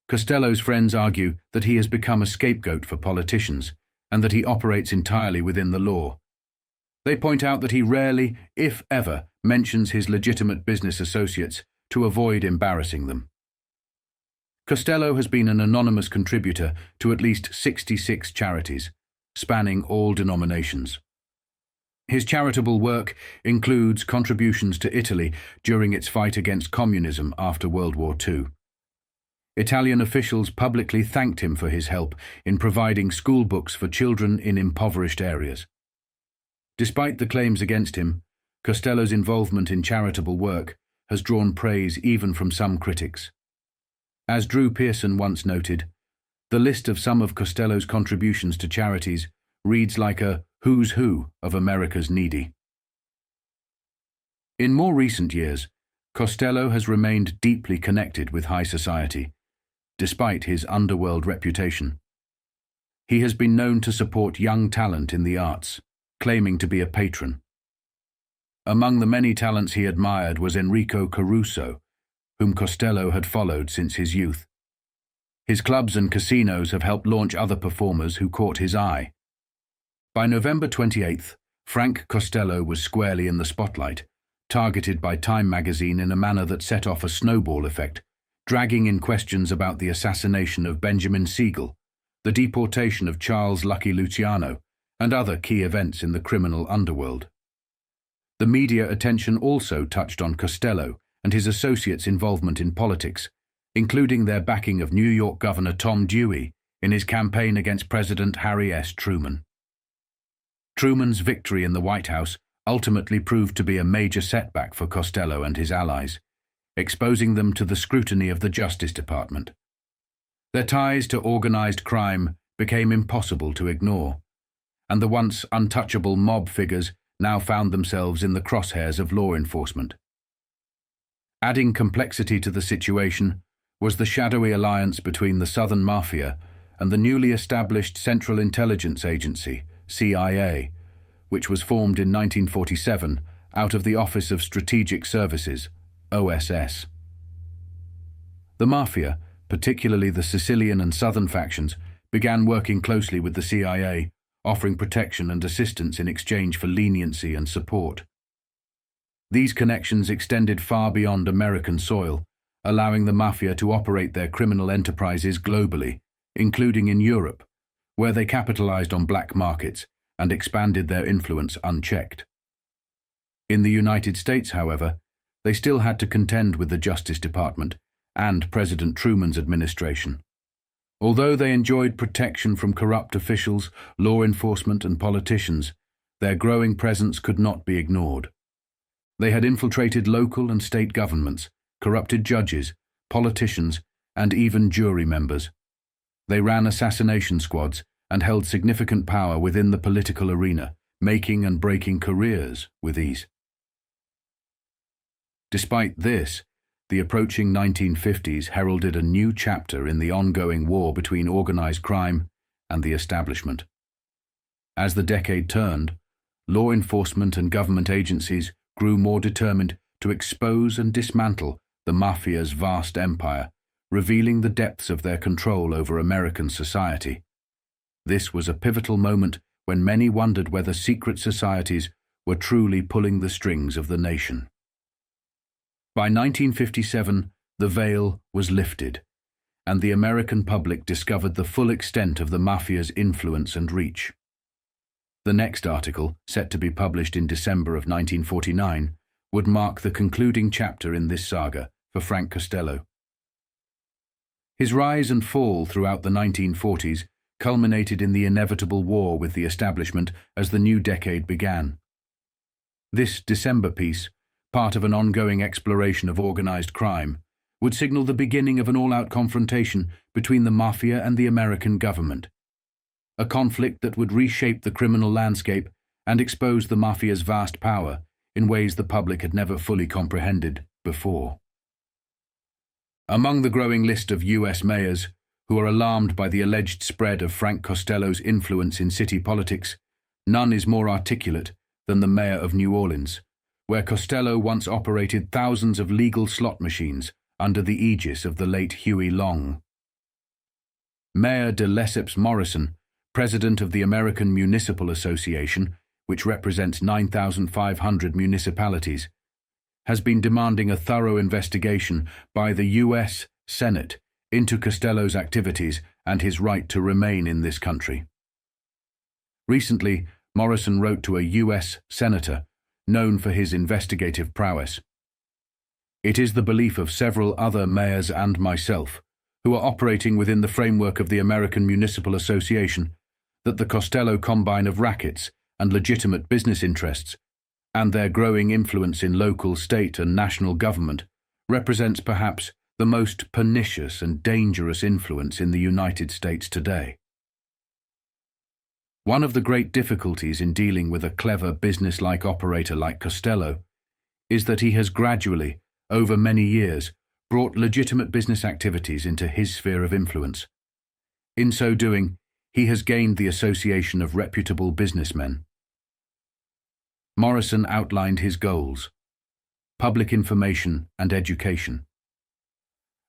Speaker 1: Costello's friends argue that he has become a scapegoat for politicians and that he operates entirely within the law. They point out that he rarely, if ever, mentions his legitimate business associates to avoid embarrassing them. Costello has been an anonymous contributor to at least 66 charities, spanning all denominations. His charitable work includes contributions to Italy during its fight against communism after World War II. Italian officials publicly thanked him for his help in providing school books for children in impoverished areas. Despite the claims against him, Costello's involvement in charitable work has drawn praise even from some critics. As Drew Pearson once noted, the list of some of Costello's contributions to charities reads like a who's who of America's needy. In more recent years, Costello has remained deeply connected with high society, despite his underworld reputation. He has been known to support young talent in the arts, claiming to be a patron. Among the many talents he admired was Enrico Caruso, whom Costello had followed since his youth. His clubs and casinos have helped launch other performers who caught his eye. By November 28th, Frank Costello was squarely in the spotlight, targeted by Time magazine in a manner that set off a snowball effect, dragging in questions about the assassination of Benjamin Siegel, the deportation of Charles Lucky Luciano, and other key events in the criminal underworld. The media attention also touched on Costello and his associates' involvement in politics, including their backing of New York Governor Tom Dewey in his campaign against President Harry S. Truman. Truman's victory in the White House ultimately proved to be a major setback for Costello and his allies, exposing them to the scrutiny of the Justice Department. Their ties to organized crime became impossible to ignore, and the once untouchable mob figures now found themselves in the crosshairs of law enforcement. Adding complexity to the situation was the shadowy alliance between the Southern Mafia and the newly established Central Intelligence Agency, CIA, which was formed in 1947 out of the Office of Strategic Services, OSS. The Mafia, particularly the Sicilian and Southern factions, began working closely with the CIA, offering protection and assistance in exchange for leniency and support. These connections extended far beyond American soil, allowing the Mafia to operate their criminal enterprises globally, including in Europe, where they capitalized on black markets and expanded their influence unchecked. In the United States, however, they still had to contend with the Justice Department and President Truman's administration. Although they enjoyed protection from corrupt officials, law enforcement, and politicians, their growing presence could not be ignored. They had infiltrated local and state governments, corrupted judges, politicians, and even jury members. They ran assassination squads and held significant power within the political arena, making and breaking careers with ease. Despite this, the approaching 1950s heralded a new chapter in the ongoing war between organized crime and the establishment. As the decade turned, law enforcement and government agencies grew more determined to expose and dismantle the Mafia's vast empire, revealing the depths of their control over American society. This was a pivotal moment when many wondered whether secret societies were truly pulling the strings of the nation. By 1957, the veil was lifted, and the American public discovered the full extent of the mafia's influence and reach. The next article, set to be published in December of 1949, would mark the concluding chapter in this saga for Frank Costello. His rise and fall throughout the 1940s culminated in the inevitable war with the establishment as the new decade began. This December piece, part of an ongoing exploration of organized crime, would signal the beginning of an all-out confrontation between the mafia and the American government. A conflict that would reshape the criminal landscape and expose the mafia's vast power in ways the public had never fully comprehended before. Among the growing list of U.S. mayors who are alarmed by the alleged spread of Frank Costello's influence in city politics, none is more articulate than the mayor of New Orleans, where Costello once operated thousands of legal slot machines under the aegis of the late Huey Long. Mayor de Lesseps Morrison, president of the American Municipal Association, which represents 9,500 municipalities, has been demanding a thorough investigation by the U.S. Senate into Costello's activities and his right to remain in this country. Recently, Morrison wrote to a U.S. senator known for his investigative prowess. It is the belief of several other mayors and myself, who are operating within the framework of the American Municipal Association, that the Costello combine of rackets and legitimate business interests, and their growing influence in local, state, and national government, represents perhaps the most pernicious and dangerous influence in the United States today. One of the great difficulties in dealing with a clever business-like operator like Costello is that he has gradually, over many years, brought legitimate business activities into his sphere of influence. In so doing, he has gained the association of reputable businessmen. Morrison outlined his goals: public information and education,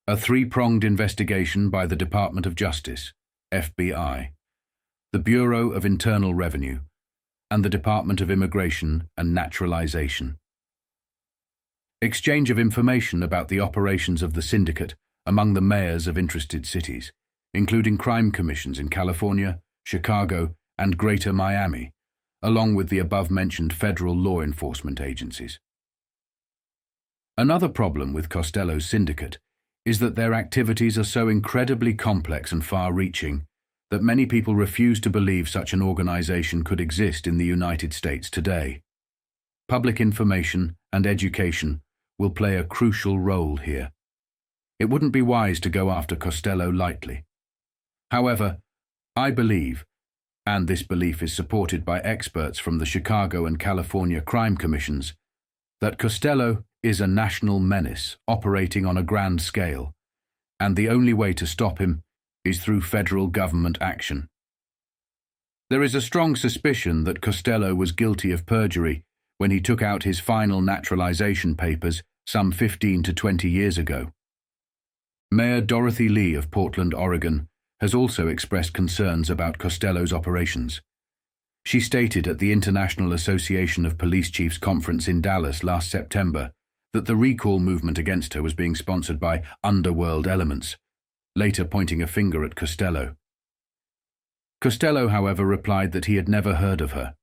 Speaker 1: a three-pronged investigation by the Department of Justice, FBI, the Bureau of Internal Revenue, and the Department of Immigration and Naturalization. Exchange of information about the operations of the syndicate among the mayors of interested cities, including crime commissions in California, Chicago, and Greater Miami, along with the above-mentioned federal law enforcement agencies. Another problem with Costello's syndicate is that their activities are so incredibly complex and far-reaching that many people refuse to believe such an organization could exist in the United States today. Public information and education will play a crucial role here. It wouldn't be wise to go after Costello lightly. However, I believe, and this belief is supported by experts from the Chicago and California crime commissions, that Costello is a national menace operating on a grand scale, and the only way to stop him is through federal government action. There is a strong suspicion that Costello was guilty of perjury when he took out his final naturalization papers some 15 to 20 years ago. Mayor Dorothy Lee of Portland, Oregon, has also expressed concerns about Costello's operations. She stated at the International Association of Police Chiefs conference in Dallas last September that the recall movement against her was being sponsored by underworld elements, later pointing a finger at Costello. Costello, however, replied that he had never heard of her.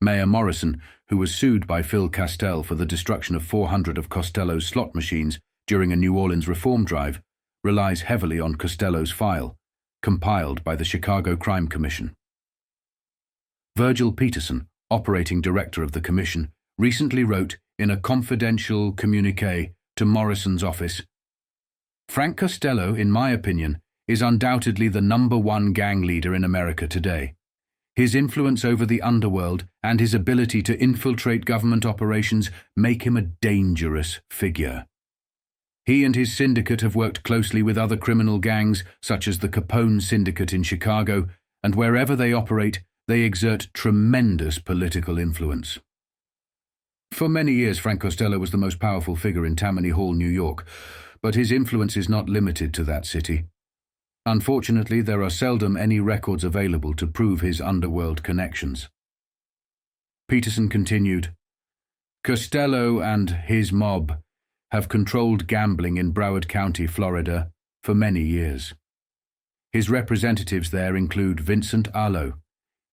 Speaker 1: Mayor Morrison, who was sued by Phil Castell for the destruction of 400 of Costello's slot machines during a New Orleans reform drive, relies heavily on Costello's file, compiled by the Chicago Crime Commission. Virgil Peterson, operating director of the commission, recently wrote in a confidential communiqué to Morrison's office, "Frank Costello, in my opinion, is undoubtedly the #1 gang leader in America today. His influence over the underworld and his ability to infiltrate government operations make him a dangerous figure. He and his syndicate have worked closely with other criminal gangs, such as the Capone Syndicate in Chicago, and wherever they operate, they exert tremendous political influence." For many years, Frank Costello was the most powerful figure in Tammany Hall, New York, but his influence is not limited to that city. Unfortunately, there are seldom any records available to prove his underworld connections. Peterson continued, Costello and his mob have controlled gambling in Broward County, Florida, for many years. His representatives there include Vincent Arlo,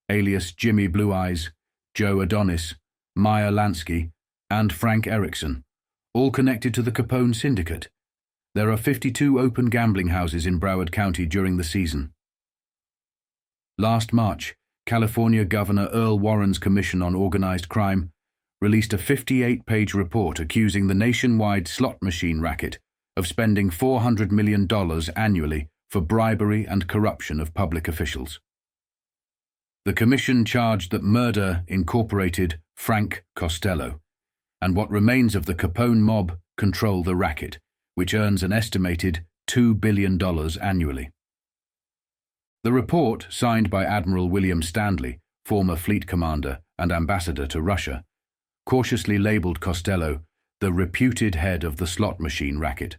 Speaker 1: alias Jimmy Blue Eyes, Joe Adonis, Meyer Lansky, and Frank Erickson, all connected to the Capone syndicate. There are 52 open gambling houses in Broward County during the season. Last March, California Governor Earl Warren's Commission on Organized Crime released a 58-page report accusing the nationwide slot machine racket of spending $400 million annually for bribery and corruption of public officials. The commission charged that murder incorporated Frank Costello, and what remains of the Capone mob control the racket, which earns an estimated $2 billion annually. The report, signed by Admiral William Stanley, former fleet commander and ambassador to Russia, cautiously labeled Costello the reputed head of the slot machine racket.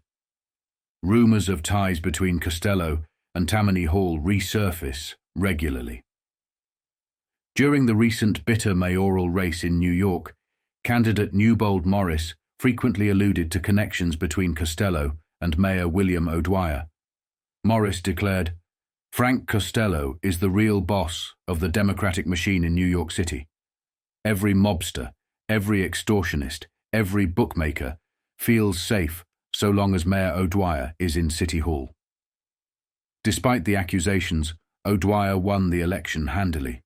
Speaker 1: Rumors of ties between Costello and Tammany Hall resurface regularly. During the recent bitter mayoral race in New York, candidate Newbold Morris frequently alluded to connections between Costello and Mayor William O'Dwyer. Morris declared, Frank Costello is the real boss of the Democratic machine in New York City. Every mobster, every extortionist, every bookmaker feels safe so long as Mayor O'Dwyer is in City Hall. Despite the accusations, O'Dwyer won the election handily.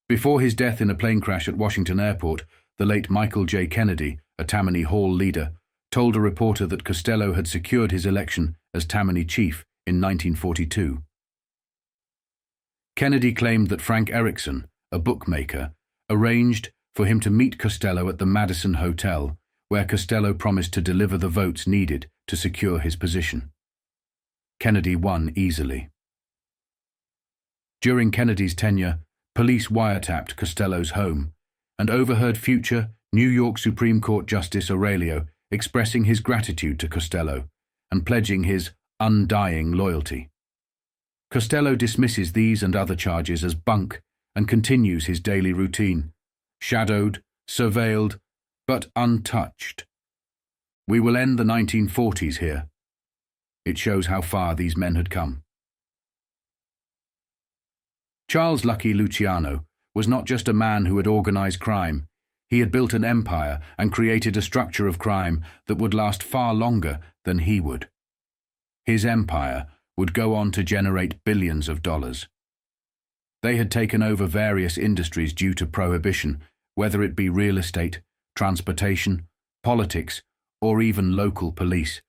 Speaker 1: Before his death in a plane crash at Washington Airport, the late Michael J. Kennedy, a Tammany Hall leader, told a reporter that Costello had secured his election as Tammany chief in 1942. Kennedy claimed that Frank Erickson, a bookmaker, arranged for him to meet Costello at the Madison Hotel, where Costello promised to deliver the votes needed to secure his position. Kennedy won easily. During Kennedy's tenure, police wiretapped Costello's home and overheard future New York Supreme Court Justice Aurelio expressing his gratitude to Costello and pledging his undying loyalty. Costello dismisses these and other charges as bunk and continues his daily routine, shadowed, surveilled, but untouched. We will end the 1940s here. It shows how far these men had come. Charles Lucky Luciano was not just a man who had organized crime. He had built an empire and created a structure of crime that would last far longer than he would. His empire would go on to generate billions of dollars. They had taken over various industries due to prohibition, whether it be real estate, transportation, politics, or even local police.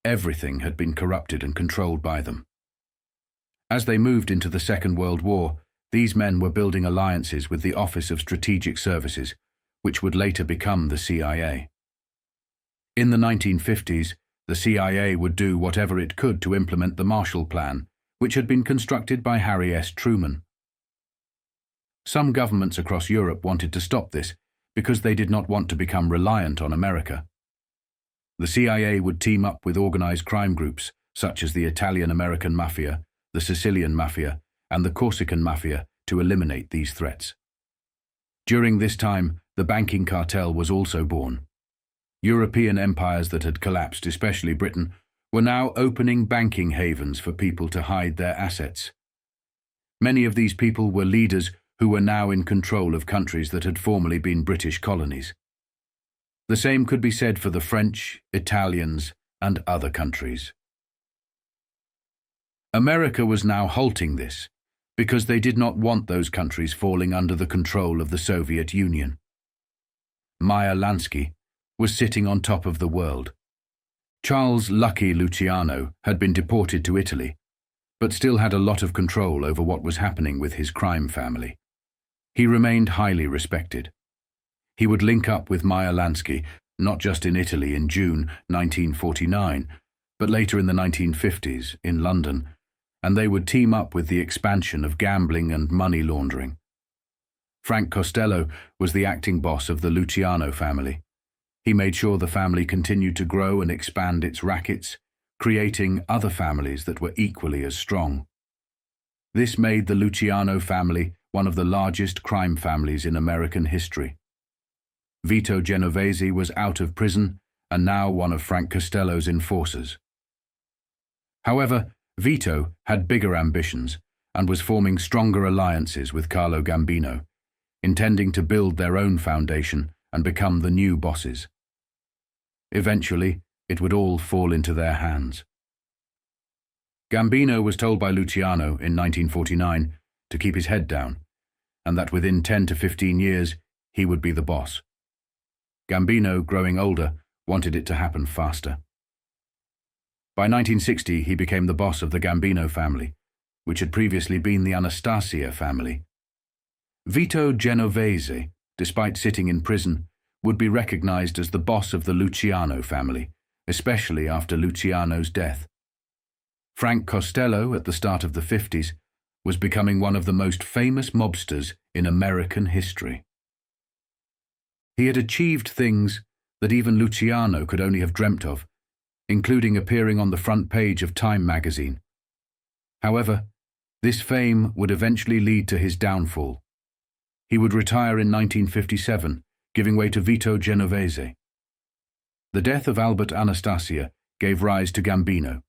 Speaker 1: Everything had been corrupted and controlled by them. As they moved into the Second World War, these men were building alliances with the Office of Strategic Services, which would later become the CIA. In the 1950s, the CIA would do whatever it could to implement the Marshall Plan, which had been constructed by Harry S. Truman. Some governments across Europe wanted to stop this because they did not want to become reliant on America. The CIA would team up with organized crime groups such as the Italian-American Mafia, the Sicilian Mafia, and the Corsican Mafia to eliminate these threats. During this time, the banking cartel was also born. European empires that had collapsed, especially Britain, were now opening banking havens for people to hide their assets. Many of these people were leaders who were now in control of countries that had formerly been British colonies. The same could be said for the French, Italians, and other countries. America was now halting this because they did not want those countries falling under the control of the Soviet Union. Meyer Lansky was sitting on top of the world. Charles Lucky Luciano had been deported to Italy, but still had a lot of control over what was happening with his crime family. He remained highly respected. He would link up with Meyer Lansky, not just in Italy in June 1949, but later in the 1950s in London, and they would team up with the expansion of gambling and money laundering. Frank Costello was the acting boss of the Luciano family. He made sure the family continued to grow and expand its rackets, creating other families that were equally as strong. This made the Luciano family one of the largest crime families in American history. Vito Genovese was out of prison and now one of Frank Costello's enforcers. However, Vito had bigger ambitions and was forming stronger alliances with Carlo Gambino, intending to build their own foundation and become the new bosses. Eventually, it would all fall into their hands. Gambino was told by Luciano in 1949 to keep his head down, and that within 10 to 15 years he would be the boss. Gambino, growing older, wanted it to happen faster. By 1960, he became the boss of the Gambino family, which had previously been the Anastasia family. Vito Genovese, despite sitting in prison, would be recognized as the boss of the Luciano family, especially after Luciano's death. Frank Costello, at the start of the 50s, was becoming one of the most famous mobsters in American history. He had achieved things that even Luciano could only have dreamt of, including appearing on the front page of Time magazine. However, this fame would eventually lead to his downfall. He would retire in 1957, giving way to Vito Genovese. The death of Albert Anastasia gave rise to Gambino,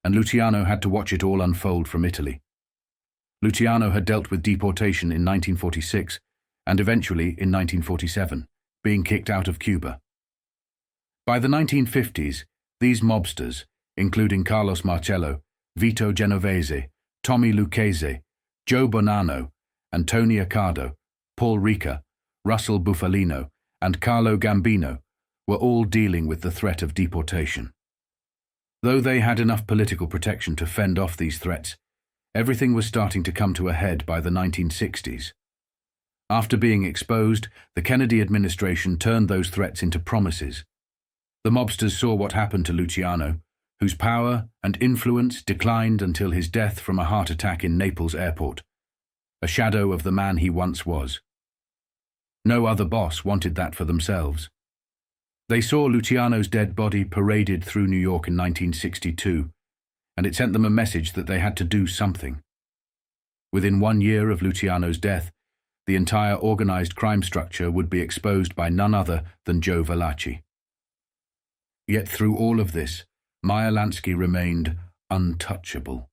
Speaker 1: and Luciano had to watch it all unfold from Italy. Luciano had dealt with deportation in 1946 and eventually in 1947, being kicked out of Cuba. By the 1950s, these mobsters, including Carlos Marcello, Vito Genovese, Tommy Lucchese, Joe Bonanno, Antonio Accardo, Paul Rica, Russell Bufalino, and Carlo Gambino, were all dealing with the threat of deportation. Though they had enough political protection to fend off these threats, everything was starting to come to a head by the 1960s. After being exposed, the Kennedy administration turned those threats into promises. The mobsters saw what happened to Luciano, whose power and influence declined until his death from a heart attack in Naples airport, a shadow of the man he once was. No other boss wanted that for themselves. They saw Luciano's dead body paraded through New York in 1962, and it sent them a message that they had to do something. Within 1 year of Luciano's death, the entire organized crime structure would be exposed by none other than Joe Valachi. Yet through all of this, Meyer Lansky remained untouchable.